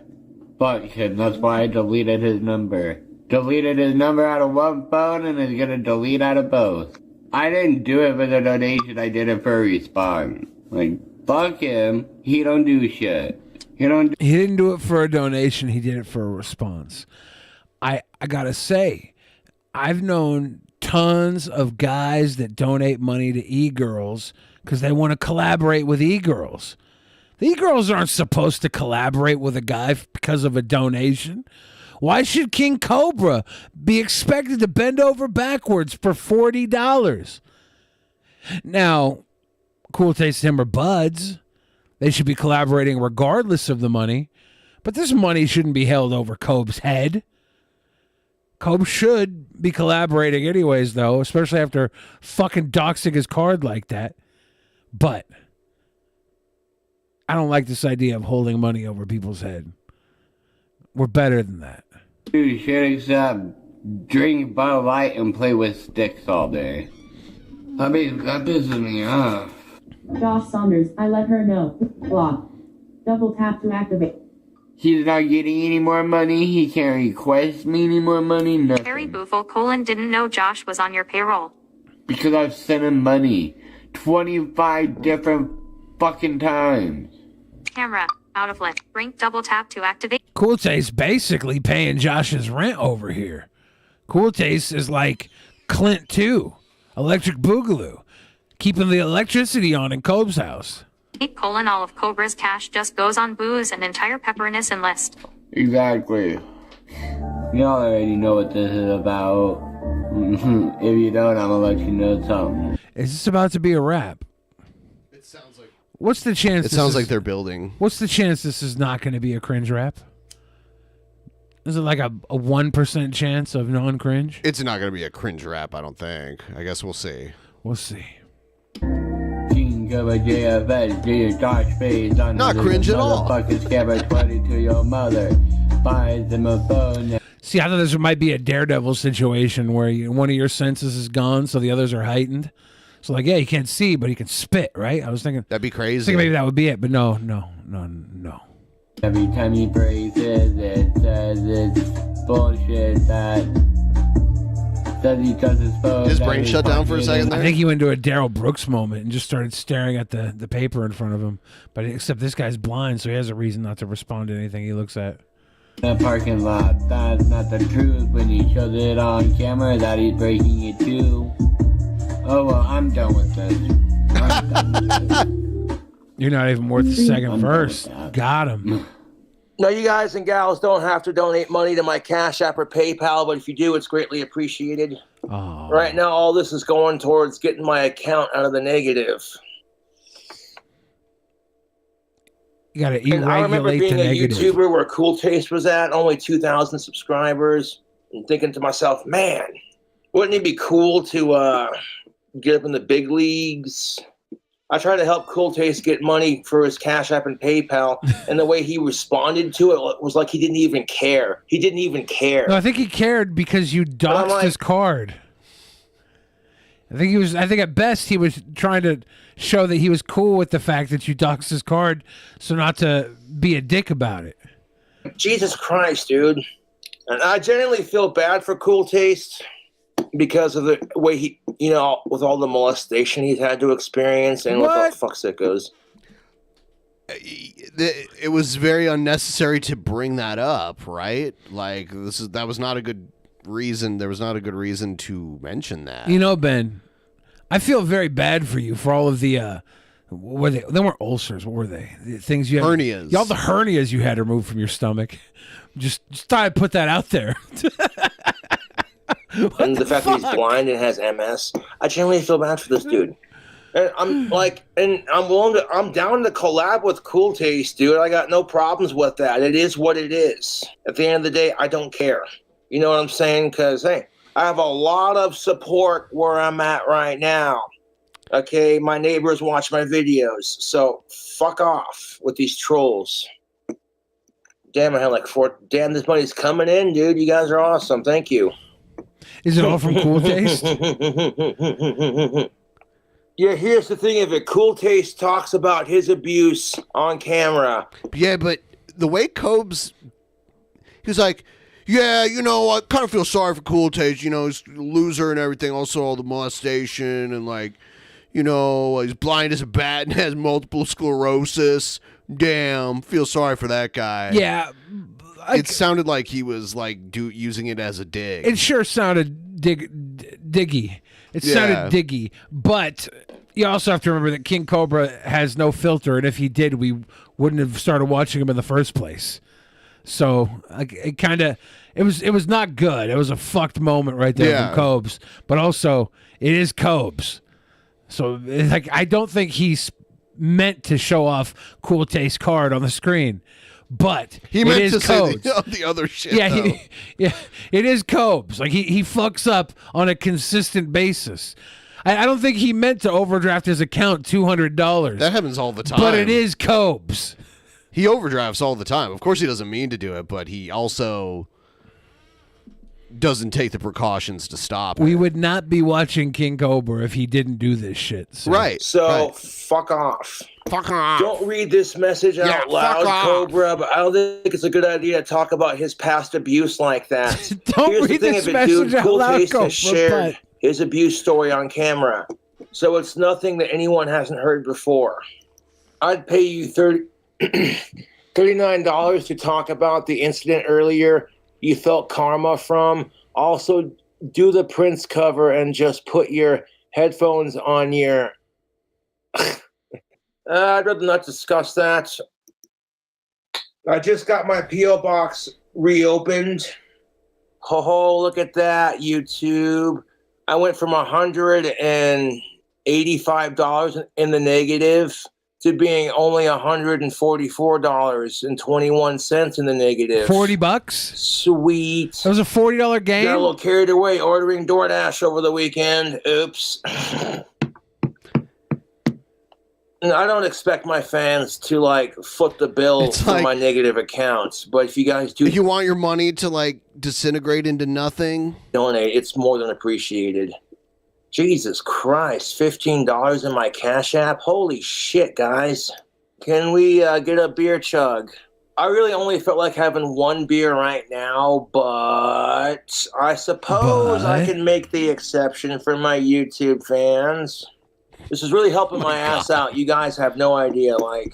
Fuck him, that's why I deleted his number. Deleted his number out of one phone and is gonna delete out of both. I didn't do it for the donation, I did it for a response. Like, fuck him, he don't do shit. He didn't do it for a donation, he did it for a response. I gotta say, I've known tons of guys that donate money to e-girls because they want to collaborate with e-girls. The e-girls aren't supposed to collaborate with a guy because of a donation. Why should King Cobra be expected to bend over backwards for $40? Now, Cooltaste and him are buds. They should be collaborating regardless of the money. But this money shouldn't be held over Cobe's head. Cobe should be collaborating anyways, though, especially after fucking doxing his card like that. But I don't like this idea of holding money over people's head. We're better than that. You should accept drink Bud Light and play with sticks all day. That pisses me off. Josh Saunders, I let her know. Block. Double tap to activate. He's not getting any more money. He can't request me any more money. Nothing. Harry Boofle : didn't know Josh was on your payroll. Because I've sent him money 25 different fucking times. Camera out of lit. Brink double tap to activate. Cooltaste basically paying Josh's rent over here. Cooltaste is like Clint 2, Electric Boogaloo, keeping the electricity on in Cobe's house. All of Cobra's cash just goes on booze and entire pepperiness and list. Exactly. Y'all already know what this is about. If you don't, I'm gonna let you know something. Is this about to be a rap? It sounds like. What's the chance? It sounds like they're building. What's the chance this is not going to be a cringe rap? Is it like a 1% chance of non-cringe? It's not going to be a cringe rap, I don't think. I guess we'll see. We'll see. KingCobraJFS, do your Josh face on not cringe at all. Motherfucking scabber 20 to your mother. Buys them a phone. See, I thought this might be a Daredevil situation where one of your senses is gone, so the others are heightened. So, like, yeah, he can't see, but he can spit, right? I was thinking that'd be crazy. I was thinking maybe that would be it, but no. Every time he phrases it, says it's bullshit that says he does his phone. His brain shut down for a second there? I think he went into a Darrell Brooks moment and just started staring at the paper in front of him. But except this guy's blind, so he has a reason not to respond to anything he looks at. The parking lot, that's not the truth. When he shows it on camera that he's breaking it too. Oh, well, I'm done with this. You're not even worth the second verse. Got him. No, you guys and gals don't have to donate money to my Cash App or PayPal, but if you do, it's greatly appreciated. Oh. Right now, all this is going towards getting my account out of the negative. You got to And I remember regulate being the a negative. YouTuber where Cooltaste was at, only 2,000 subscribers, and thinking to myself, man, wouldn't it be cool to get up in the big leagues? I tried to help Cooltaste get money for his Cash App and PayPal, and the way he responded to it was like he didn't even care. He didn't even care. No, I think he cared because you doxed his card. I think at best he was trying to show that he was cool with the fact that you doxed his card, so not to be a dick about it. Jesus Christ, dude. And I genuinely feel bad for Cooltaste because of the way he, with all the molestation he's had to experience and what the fuck's it goes. It was very unnecessary to bring that up, right? Like that was not a good reason. There was not a good reason to mention that. Ben, I feel very bad for you for all of the what were they weren't ulcers, what were they? The things you had, hernias. All the hernias you had removed from your stomach. Just thought I'd put that out there. And the fact that he's blind and has MS, I genuinely feel bad for this dude. And I'm down to collab with Cooltaste, dude. I got no problems with that. It is what it is. At the end of the day, I don't care. You know what I'm saying? Because, hey, I have a lot of support where I'm at right now. Okay, my neighbors watch my videos, so fuck off with these trolls. Damn, I had like damn, this money's coming in, dude. You guys are awesome. Thank you. Is it all from Cooltaste? Yeah, here's the thing of it. Cooltaste talks about his abuse on camera. Yeah, but the way Cobe's He's like, yeah, you know, I kind of feel sorry for Cooltaste. You know, he's a loser and everything. Also, all the molestation and, like, you know, he's blind as a bat and has multiple sclerosis. Damn, feel sorry for that guy. Yeah. It sounded like he was, like, using it as a dig. It sure sounded diggy. It sounded diggy. But you also have to remember that King Cobra has no filter, and if he did, we wouldn't have started watching him in the first place. So it was not good. It was a fucked moment right there from Cobes. But also, it is Cobes. So like, I don't think he's meant to show off Cooltaste card on the screen. But he meant to say the other shit. Yeah, it is Cobes. Like he fucks up on a consistent basis. I don't think he meant to overdraft his account $200. That happens all the time. But it is Cobes. He overdrafts all the time. Of course he doesn't mean to do it, but he also doesn't take the precautions to stop it. We would not be watching King Cobra if he didn't do this shit. So. Right. So, fuck off. Fuck off. Don't read this message out loud, Cobra, but I don't think it's a good idea to talk about his past abuse like that. Don't read this message out loud, Cooltaste has shared his abuse story on camera, so it's nothing that anyone hasn't heard before. I'd pay you $39 to talk about the incident earlier you felt karma from. Also, do the Prince cover and just put your headphones on your... I'd rather not discuss that. I just got my P.O. box reopened. Ho, look at that, YouTube. I went from $185 in the negative to being only $144.21 in the negative. $40? Sweet. That was a $40 game? Got a little carried away ordering DoorDash over the weekend. Oops. I don't expect my fans to, like, foot the bill for my negative accounts, but if you guys do... If you want your money to, like, disintegrate into nothing... Donate. It's more than appreciated. Jesus Christ, $15 in my Cash App? Holy shit, guys. Can we get a beer chug? I really only felt like having one beer right now, but I suppose I can make the exception for my YouTube fans. This is really helping my ass out. You guys have no idea. Like,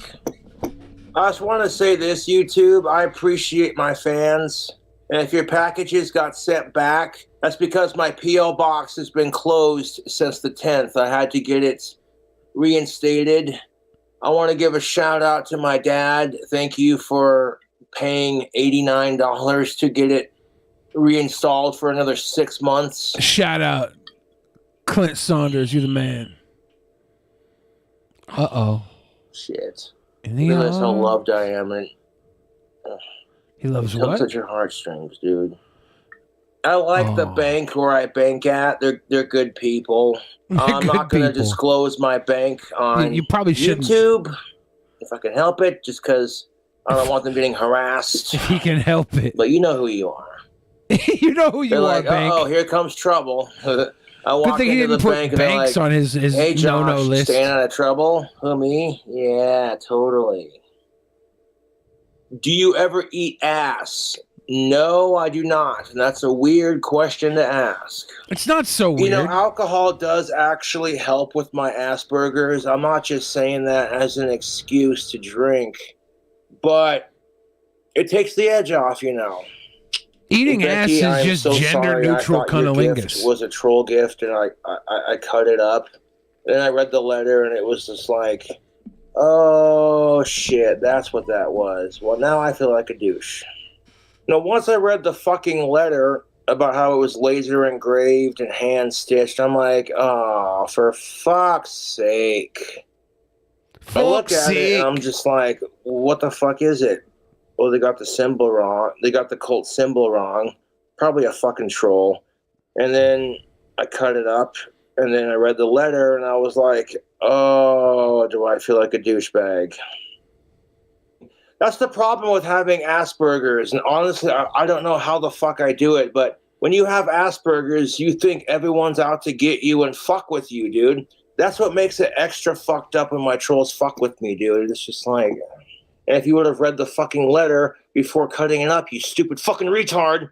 I just want to say this, YouTube. I appreciate my fans. And if your packages got sent back, that's because my P.O. box has been closed since the 10th. I had to get it reinstated. I want to give a shout out to my dad. Thank you for paying $89 to get it reinstalled for another 6 months. Shout out. Clint Saunders, you're the man. Uh-oh. Shit. Realize how loved I am. And he loves it what? tugs at your heartstrings, dude. I like the bank where I bank at. They're good people. I'm not going to disclose my bank on you probably YouTube if I can help it, just because I don't want them getting harassed. If he can help it. But you know who you are. You know who you are, are, bank. Oh, here comes trouble. I walk thing he into the didn't put bank and they're banks like, on his hey, Josh, no-no list. Staying out of trouble? Who, me? Yeah, totally. Do you ever eat ass? No, I do not. And that's a weird question to ask. It's not so weird. You know, alcohol does actually help with my Asperger's. I'm not just saying that as an excuse to drink. But it takes the edge off, you know. Eating ass is just gender neutral cunnilingus. It was a troll gift, and I cut it up. Then I read the letter, and it was just like, oh shit, that's what that was. Well, now I feel like a douche. Now, once I read the fucking letter about how it was laser engraved and hand stitched, I'm like, oh, for fuck's sake. I look at it, and I'm just like, what the fuck is it? Oh, they got the symbol wrong. They got the cult symbol wrong. Probably a fucking troll. And then I cut it up, and then I read the letter, and I was like, oh, do I feel like a douchebag? That's the problem with having Asperger's. And honestly, I don't know how the fuck I do it, but when you have Asperger's, you think everyone's out to get you and fuck with you, dude. That's what makes it extra fucked up when my trolls fuck with me, dude. It's just like... And if you would have read the fucking letter, before cutting it up, you stupid fucking retard.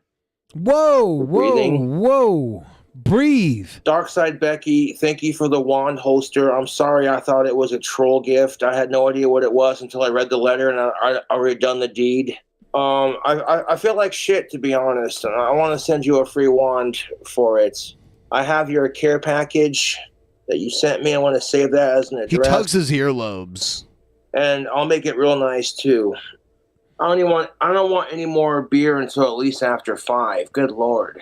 Whoa, Breathing. whoa. Breathe. Darkside Becky, thank you for the wand holster. I'm sorry, I thought it was a troll gift. I had no idea what it was until I read the letter and I already done the deed. I feel like shit, to be honest. I want to send you a free wand for it. I have your care package that you sent me. I want to save that as an address. He tugs his earlobes. And I'll make it real nice too. I don't want any more beer until at least after 5. Good Lord.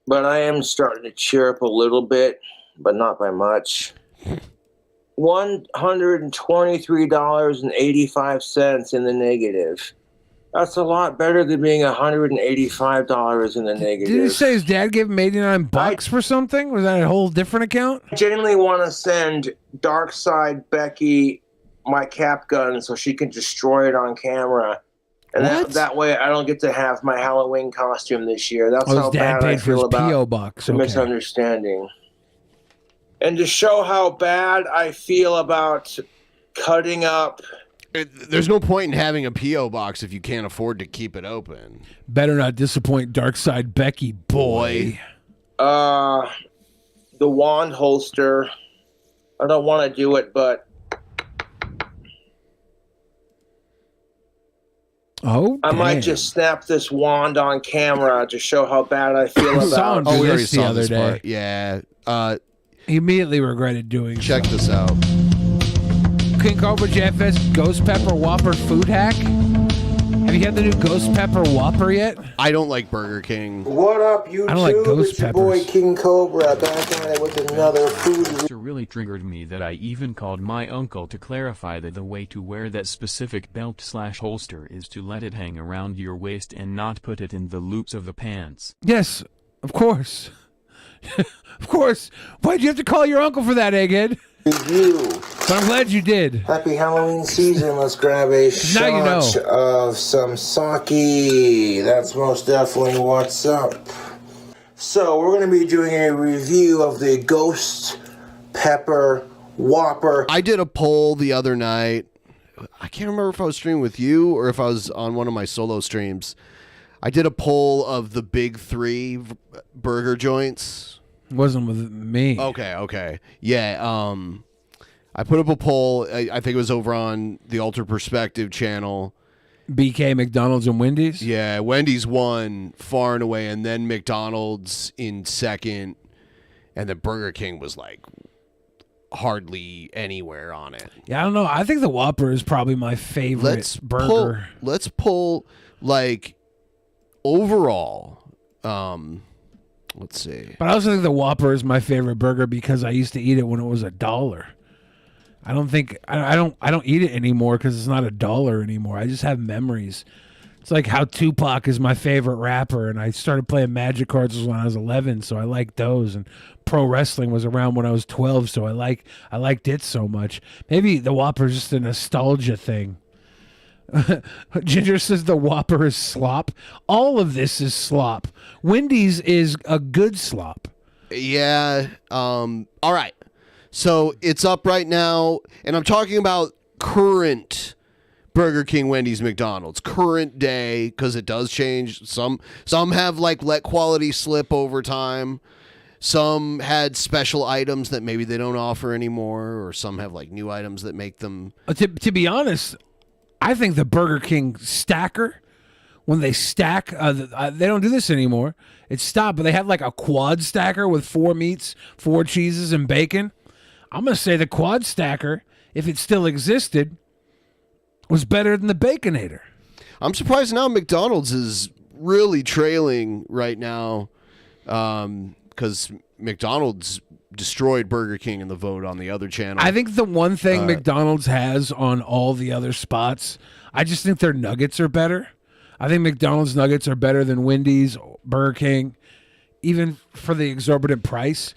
But I am starting to cheer up a little bit, but not by much. $123.85 in the negative. That's a lot better than being $185 in the negative. Did he say his dad gave him $89 for something? Was that a whole different account? I genuinely want to send Darkside Becky my cap gun so she can destroy it on camera. And that way I don't get to have my Halloween costume this year. That's how his dad bad I paid for his feel about P.O. box. the Okay. misunderstanding. And to show how bad I feel about cutting up. There's no point in having a P.O. box if you can't afford to keep it open. Better not disappoint Darkside Becky, boy. The wand holster. I don't want to do it, but I might just snap this wand on camera to show how bad I feel about we already saw the other this day. part. Yeah. He immediately regretted doing Check this out. KingCobraJFS Ghost Pepper Whopper food hack. Have you had the new Ghost Pepper Whopper yet? I don't like Burger King. What up, YouTube? I don't like ghost it's your boy King Cobra back at it with another food. It really triggered me that I even called my uncle to clarify that the way to wear that specific belt/holster is to let it hang around your waist and not put it in the loops of the pants. Yes, of course. Of course. Why'd you have to call your uncle for that, egghead? Review. So I'm glad you did. Happy Halloween season. Let's grab a Now you know. shot of some sake. That's most definitely what's up. So we're going to be doing a review of the Ghost Pepper Whopper. I did a poll the other night. I can't remember if I was streaming with you or if I was on one of my solo streams. I did a poll of the big 3 burger joints. Wasn't with me. Okay. Yeah, I put up a poll. I think it was over on the Alter Perspective channel. BK, McDonald's, and Wendy's? Yeah, Wendy's won far and away, and then McDonald's in second, and then Burger King was like hardly anywhere on it. Yeah, I don't know. I think the Whopper is probably my favorite burger. Let's pull like overall. Let's see. But I also think the Whopper is my favorite burger because I used to eat it when it was $1. I don't think I don't eat it anymore because it's not $1 anymore. I just have memories. It's like how Tupac is my favorite rapper, and I started playing Magic cards when I was 11, so I liked those. And pro wrestling was around when I was 12, so I liked it so much. Maybe the Whopper is just a nostalgia thing. Ginger says the Whopper is slop. All of this is slop. Wendy's is a good slop. Yeah. All right. So it's up right now, and I'm talking about current Burger King, Wendy's, McDonald's, current day, because it does change. Some have like let quality slip over time. Some had special items that maybe they don't offer anymore, or some have like new items that make them. To be honest, I think the Burger King stacker, when they stack, they don't do this anymore. It's stopped, but they have like a quad stacker with 4 meats, 4 cheeses, and bacon. I'm going to say the quad stacker, if it still existed, was better than the Baconator. I'm surprised now McDonald's is really trailing right now because McDonald's destroyed Burger King in the vote on the other channel. I think the one thing McDonald's has on all the other spots, I just think their nuggets are better. I think McDonald's nuggets are better than Wendy's, Burger King, even for the exorbitant price.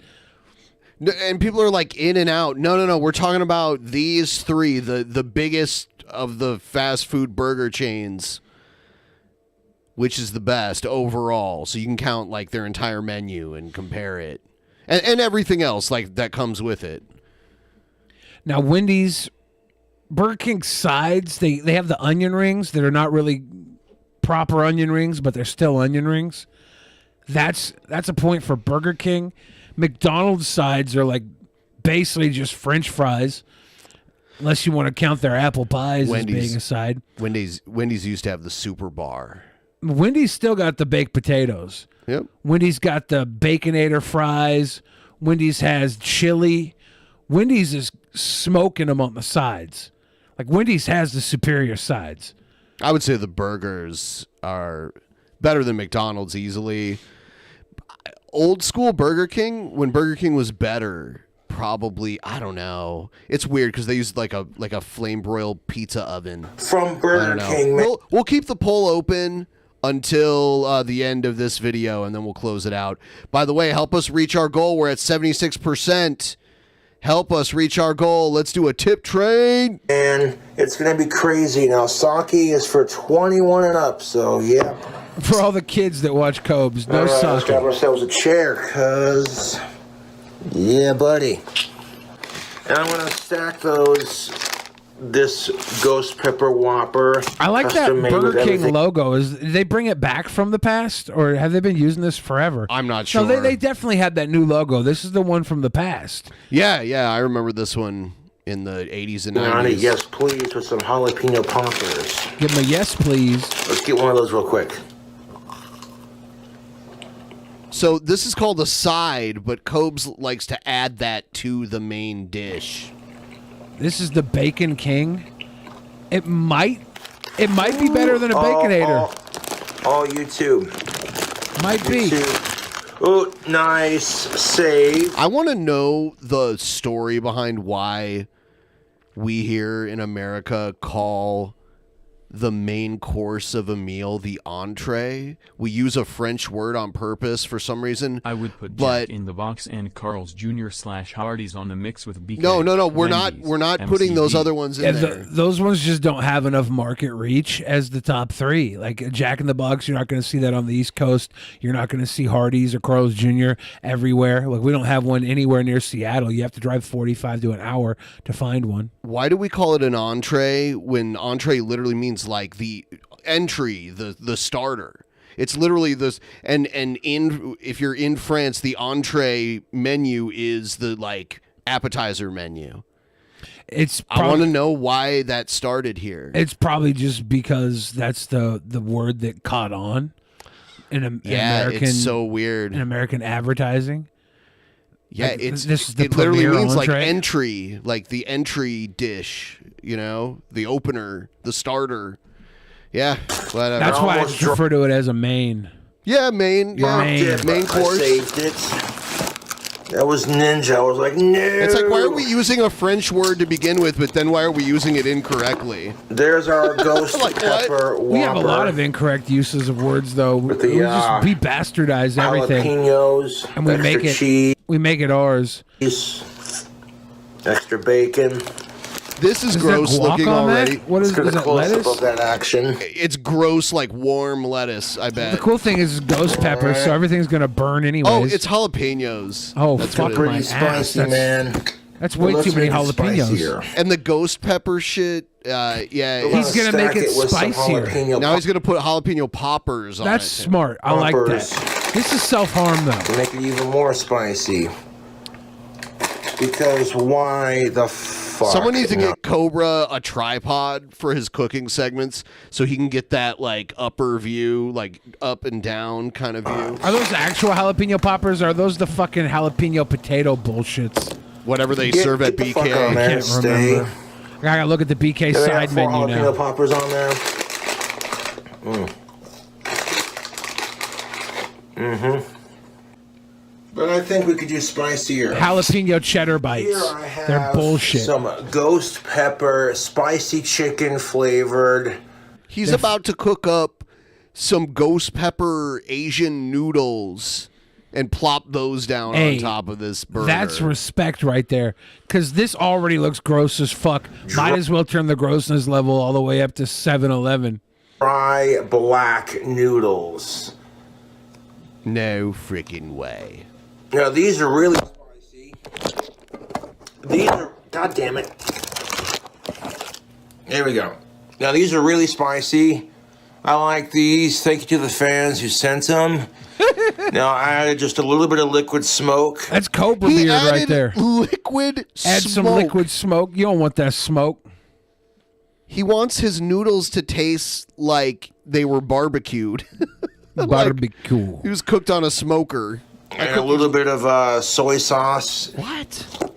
And people are like in and out. No. We're talking about these 3, the biggest of the fast food burger chains, which is the best overall. So you can count like their entire menu and compare it. And everything else like that comes with it. Now, Wendy's, Burger King sides, they have the onion rings that are not really proper onion rings, but they're still onion rings. That's a point for Burger King. McDonald's sides are like basically just French fries, unless you want to count their apple pies as being a side. Wendy's used to have the super bar. Wendy's still got the baked potatoes. Yep. Wendy's got the Baconator fries. Wendy's has chili. Wendy's is smoking them on the sides. Like, Wendy's has the superior sides. I would say the burgers are better than McDonald's easily. Old school Burger King, when Burger King was better, probably, I don't know. It's weird because they used like a flame broiled pizza oven. From Burger King, man. We'll keep the poll open until the end of this video, and then we'll close it out. By the way, help us reach our goal. We're at 76%. Help us reach our goal. Let's do a tip train. And it's going to be crazy. Now, sake is for 21 and up, so yeah. For all the kids that watch Cobes, no Let's sake. grab ourselves a chair, because, yeah, buddy. And I'm going to stack this Ghost Pepper Whopper. I like that custom made with Burger King everything. logo. Did they bring it back from the past, or have they been using this forever? I'm not sure. No, they definitely had that new logo. This is the one from the past. Yeah, I remember this one in the 80s and 90s. Johnny, yes, please, with some jalapeno poppers. Give them a yes, please. Let's get one of those real quick. So this is called a side, but Cobes likes to add that to the main dish. This is the Bacon King. It might be better than a Baconator. Oh, YouTube. Might be. Oh, nice save. I want to know the story behind why we here in America call the main course of a meal the entree. We use a French word on purpose for some reason. I would put Jack in the box and Carl's Jr. / Hardee's on the mix with BK. No, we're not putting those other ones in there. Those ones just don't have enough market reach as the top three. Like Jack in the Box, you're not going to see that on the East Coast. You're not going to see Hardee's or Carl's Jr. everywhere. Like, we don't have one anywhere near Seattle. You have to drive 45 to an hour to find one. Why do we call it an entree when entree literally means like the entry, the starter? It's literally this, and if you're in France, the entree menu is the like appetizer menu. I want to know why that started here. It's probably just because that's the word that caught on in American. It's so weird in American advertising. Yeah, Like, it premier literally means like entree. entry, like the entry dish, the opener, the starter. Yeah, whatever. That's why I just refer to it as a main. Yeah, main course. I saved it. That was ninja. I was like, no. It's like, why are we using a French word to begin with, but then why are we using it incorrectly? There's our Ghost Pepper Whopper. We have a lot of incorrect uses of words, though. We bastardize everything, jalapenos, and we extra make it. cheese, We make it ours. extra bacon. This is Is there gross guac looking on that? already. What is- Let's get is a it close-up lettuce? of that action. It's gross, like warm lettuce, I bet. The cool thing is it's ghost pepper, so everything's gonna burn anyways. Oh, it's jalapenos. Oh, That's fuck what it my is. ass. Spicy, man. That's way too many jalapenos. And the ghost pepper shit, yeah. He's gonna make it spicier. Now he's gonna put jalapeno poppers on it. That's smart. I like that. This is self-harm, though. Make it even more spicy. Because why the fuck? Someone needs to not? get Cobra a tripod for his cooking segments so he can get that like upper view, like up and down kind of view. Are those actual jalapeno poppers? Or are those the fucking jalapeno potato bullshits? Whatever they serve at the BK. fuck on, man. I can't remember. I gotta look at the BK They side have 4 menu jalapeno now. poppers on there. But I think we could do spicier. Jalapeno cheddar bites. Here I have They're bullshit. some ghost pepper, spicy chicken flavored. He's about to cook up some ghost pepper Asian noodles and plop those down Hey, on top of this burger. That's respect right there. Because this already looks gross as fuck. Might as well turn the grossness level all the way up to 7-Eleven. Dry black noodles. No freaking way. Now these are really spicy. These are, god damn it. There we go. Now these are really spicy. I like these. Thank you to the fans who sent them. Now I added just a little bit of liquid smoke. That's Cobra beard right there. Liquid Add smoke. some liquid smoke. You don't want that smoke. He wants his noodles to taste like they were barbecued. Barbecue. He was cooked on a smoker. And a little bit of soy sauce. What?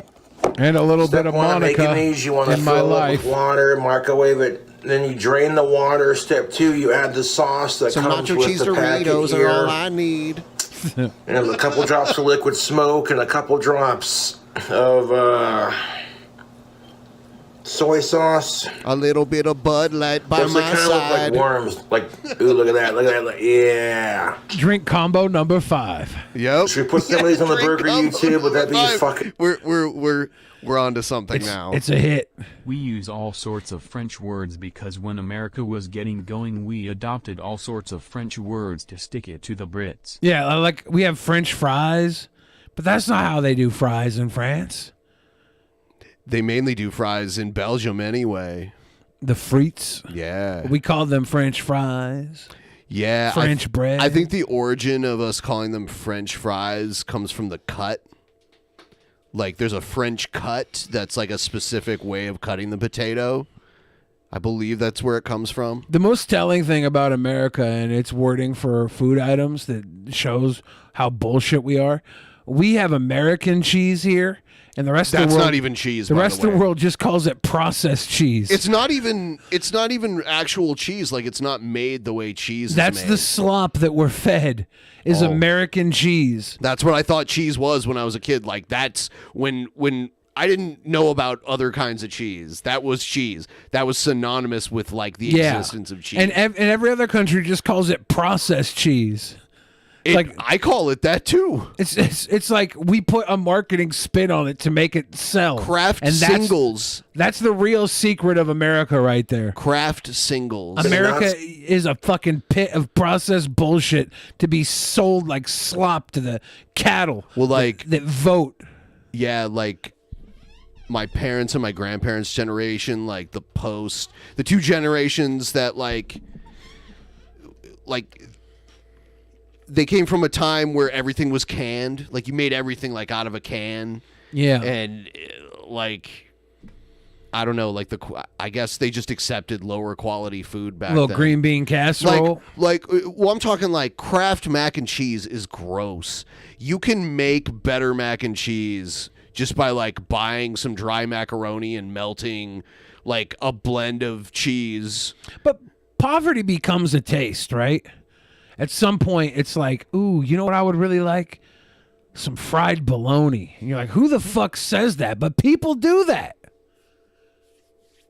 And a little bit of Monica making these, you want to in my fill it up life. with water, microwave it. Then you drain the water. Step 2, you add the sauce that Some comes nacho with cheese the packet Doritos here. are all I need. And a couple drops of liquid smoke and a couple drops of soy sauce. A little bit of Bud Light by Plus they my kind of look like side. worms. Like, ooh, look at that. Look at that. Like, yeah. Drink combo number 5. Yep. Should we put some of these on the burger YouTube? Would that be fucking... We're on to something now. It's a hit. We use all sorts of French words because when America was getting going, we adopted all sorts of French words to stick it to the Brits. Yeah, like we have French fries, but that's not how they do fries in France. They mainly do fries in Belgium anyway. The frites. Yeah. We call them French fries. Yeah. French bread. I think the origin of us calling them French fries comes from the cut. Like, there's a French cut that's like a specific way of cutting the potato. I believe that's where it comes from. The most telling thing about America and its wording for food items that shows how bullshit we are, we have American cheese here, and the rest of the That's world... not even cheese, The by rest the of the way. world just calls it processed cheese. It's not even actual cheese. Like, it's not made the way cheese That's is made. the slop that we're fed, is American cheese. That's what I thought cheese was when I was a kid. Like, that's when I didn't know about other kinds of cheese. That was cheese. That was synonymous with, like, the existence of cheese. And every other country just calls it processed cheese. I call it that too. It's like we put a marketing spin on it to make it sell. Kraft and singles. That's the real secret of America right there. Kraft singles. America is a fucking pit of processed bullshit to be sold like slop to the cattle. Well, like that vote. Yeah, like my parents and my grandparents' generation, like the two generations that like they came from a time where everything was canned. Like, you made everything like out of a can. Yeah. And like, I don't know, like I guess they just accepted lower quality food back then. Little green bean casserole. Well, I'm talking like Kraft mac and cheese is gross. You can make better mac and cheese just by like buying some dry macaroni and melting like a blend of cheese. But poverty becomes a taste, right? At some point, it's like, ooh, you know what I would really like? Some fried bologna. And you're like, who the fuck says that? But people do that.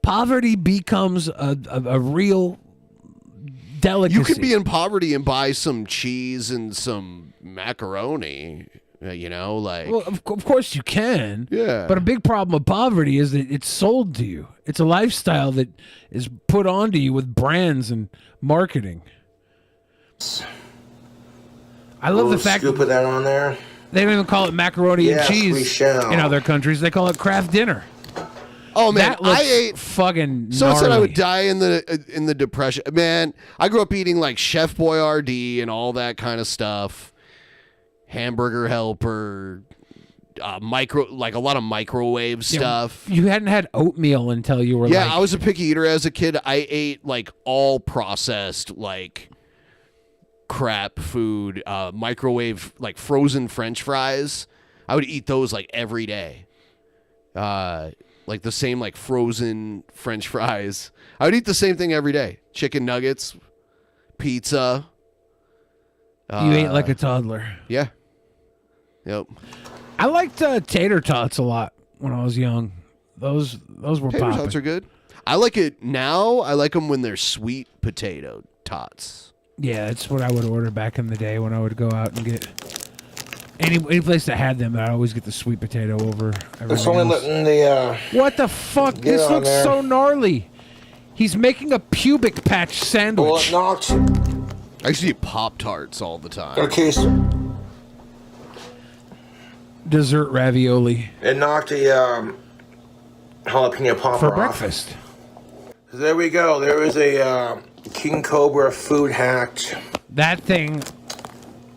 Poverty becomes a real delicacy. You could be in poverty and buy some cheese and some macaroni, you know, like. Well, of course you can. Yeah. But a big problem with poverty is that it's sold to you. It's a lifestyle that is put onto you with brands and marketing. I love the fact scoop of that on there. They don't even call it macaroni Yes, and we cheese shall. in other countries. They call it Kraft dinner. Oh man, That looks I ate fucking. Someone said I gnarly. would die in the depression. Man, I grew up eating like Chef Boyardee and all that kind of stuff. Hamburger Helper, a lot of microwave stuff. You hadn't had oatmeal until you were I was a picky eater as a kid. I ate like all processed like crap food, microwave like frozen French fries. I would eat those like every day. Like the same like frozen French fries. I would eat the same thing every day. Chicken nuggets, pizza. You ate like a toddler. Yeah. Yep. I liked tater tots a lot when I was young. Those were Tater popping. tots are good. I like it now. I like them when they're sweet potato tots. Yeah, that's what I would order back in the day when I would go out and get any place that had them. I'd always get the sweet potato over everything It's only else. letting the What the fuck? Get This on looks there. so gnarly. He's making a pubic patch sandwich. Well, it knocked. I used to eat Pop-Tarts all the time. Got a case. Dessert ravioli It knocked the jalapeno popper for off. breakfast. So there we go. There is a King Cobra food hacked. That thing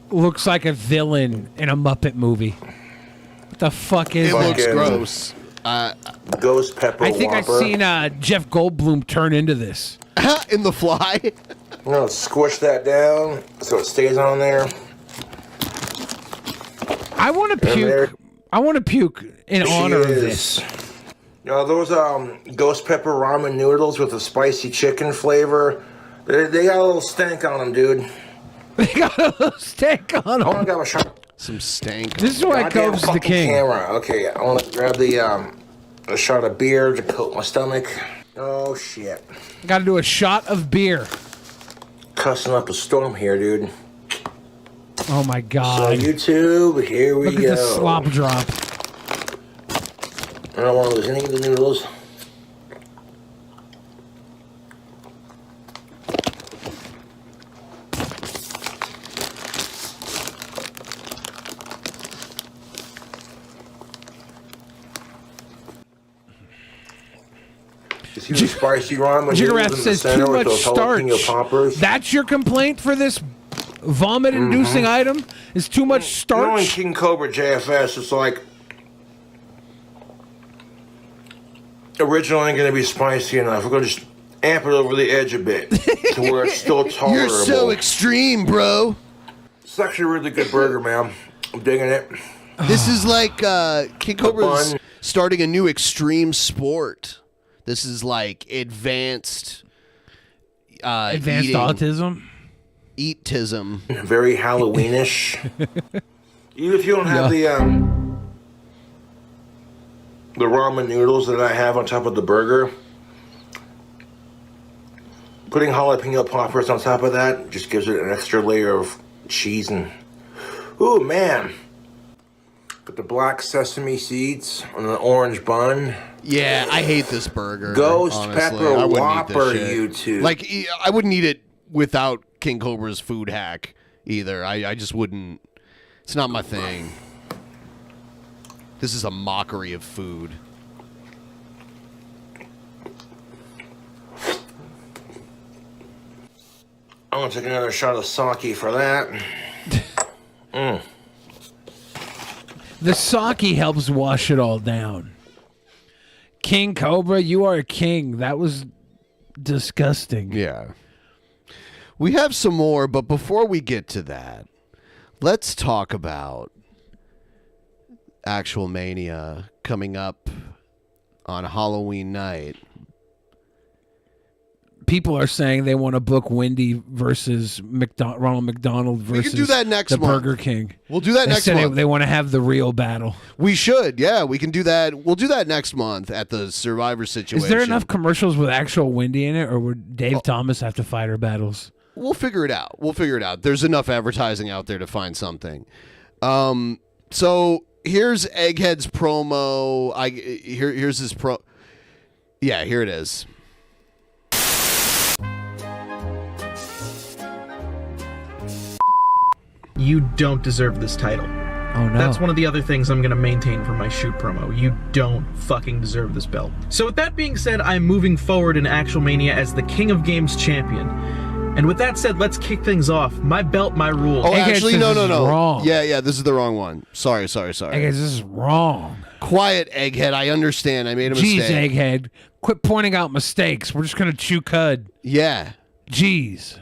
looks like a villain in a Muppet movie. What the fuck is It that? looks gross. Ghost pepper I think I've Whopper. seen Jeff Goldblum turn into this. In The Fly? I'm gonna squish that down so it stays on there. I want to puke. I want to puke in honor of this. You know, those ghost pepper ramen noodles with the spicy chicken flavor, they got a little stank on them, dude. They got a little stank on them. I want to grab a shot. Some stank. This is why Goddamn Cope's the fucking king. Camera. Okay, I want to grab a shot of beer to coat my stomach. Oh, shit. Got to do a shot of beer. Cussing up a storm here, dude. Oh my God. So YouTube, here we Look go. at this slop drop. I don't want to lose any of the noodles. You see the spicy ramen Jigger noodles Rat in the says center too with much those jalapeno starch. poppers? That's your complaint for this vomit-inducing item? Is too much starch? Knowing King Cobra JFS, it's like original ain't gonna be spicy enough. We're gonna just amp it over the edge a bit to where it's still tolerable. You're so extreme, bro. It's actually a really good burger, man. I'm digging it. This is like King Cobra's bun. starting a new extreme sport. This is like advanced Advanced eating. autism? Eatism. Very Halloweenish. Even if you don't have the ramen noodles that I have on top of the burger, putting jalapeno poppers on top of that just gives it an extra layer of cheese and, ooh man. Put the black sesame seeds on an orange bun. Yeah, I hate this burger. Ghost honestly. pepper I wouldn't eat this Whopper, shit. YouTube. Like, I wouldn't eat it without King Cobra's food hack either. I just wouldn't. It's not my thing. This is a mockery of food. I'm gonna take another shot of sake for that. The sake helps wash it all down. King Cobra, you are a king. That was disgusting. Yeah. We have some more, but before we get to that, let's talk about Actual Mania coming up on Halloween night. People are saying they want to book Wendy versus Ronald McDonald versus do that next the month. Burger King. We'll do that They next said month. They want to have the real battle. We should, yeah. We can do that. We'll do that next month at the Survivor situation. Is there enough commercials with actual Wendy in it, or would Dave Thomas have to fight her battles? We'll figure it out. There's enough advertising out there to find something. So here's Egghead's promo. Here's his pro. Yeah, here it is. You don't deserve this title. Oh no. That's one of the other things I'm gonna maintain for my shoot promo. You don't fucking deserve this belt. So with that being said, I'm moving forward in Actual Mania as the King of Games champion. And with that said, let's kick things off. My belt, my rules. Oh, actually, no. wrong. Yeah, this is the wrong one. Sorry. Egghead, this is wrong. Quiet, Egghead. I understand. I made a Jeez, mistake. Egghead. Quit pointing out mistakes. We're just going to chew cud. Yeah. Jeez.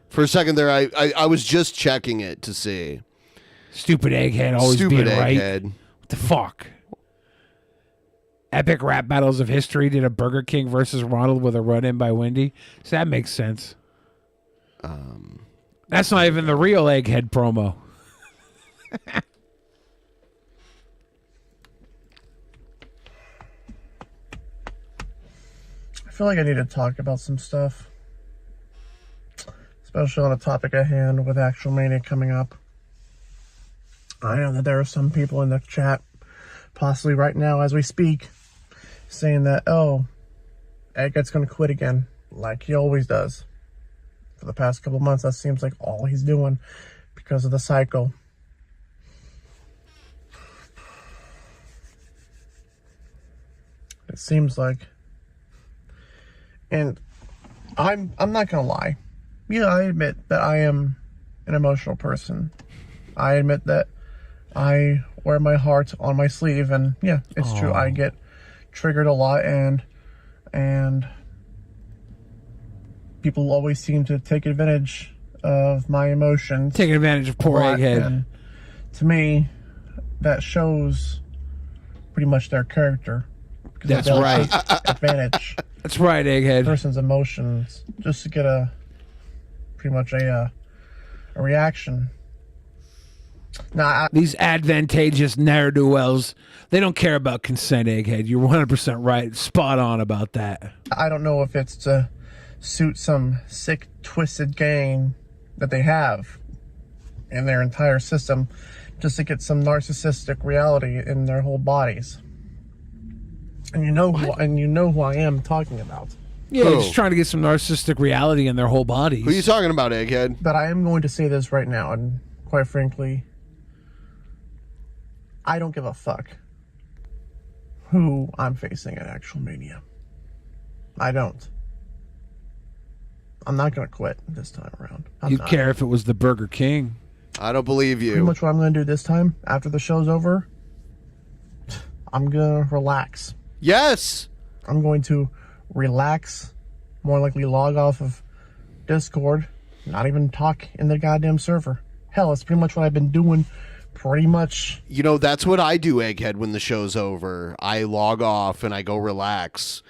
For a second there, I was just checking it to see. Stupid Egghead always Stupid being right. Egghead. What the fuck? Epic rap battles of history did a Burger King versus Ronald with a run-in by Wendy. So that makes sense. That's not even the real Egghead promo. I feel like I need to talk about some stuff, especially on a topic at hand with Actual Mania coming up. I know that there are some people in the chat, possibly right now as we speak, saying that, oh, Egghead's going to quit again, like he always does. For the past couple months, that seems like all he's doing because of the cycle. It seems like. And I'm not gonna lie. Yeah, I admit that I am an emotional person. I admit that I wear my heart on my sleeve, and yeah, it's true. I get triggered a lot, and people always seem to take advantage of my emotions. Taking advantage of poor Egghead. And to me, that shows pretty much their character. That's right. Advantage. That's right, Egghead. Person's emotions just to get pretty much a reaction. Now, these advantageous ne'er-do-wells, they don't care about consent, Egghead. You're 100% right. Spot on about that. I don't know if it's to suit some sick, twisted gang that they have in their entire system, just to get some narcissistic reality in their whole bodies. And you know who I am talking about. Yeah, just trying to get some narcissistic reality in their whole bodies. Who are you talking about, Egghead? But I am going to say this right now, and quite frankly, I don't give a fuck who I'm facing at Actual Mania. I don't. I'm not going to quit this time around. You'd care if it was the Burger King. I don't believe you. Pretty much what I'm going to do this time, after the show's over, I'm going to relax. Yes! I'm going to relax, more likely log off of Discord, not even talk in the goddamn server. Hell, it's pretty much what I've been doing pretty much. You know, that's what I do, Egghead, when the show's over. I log off and I go relax.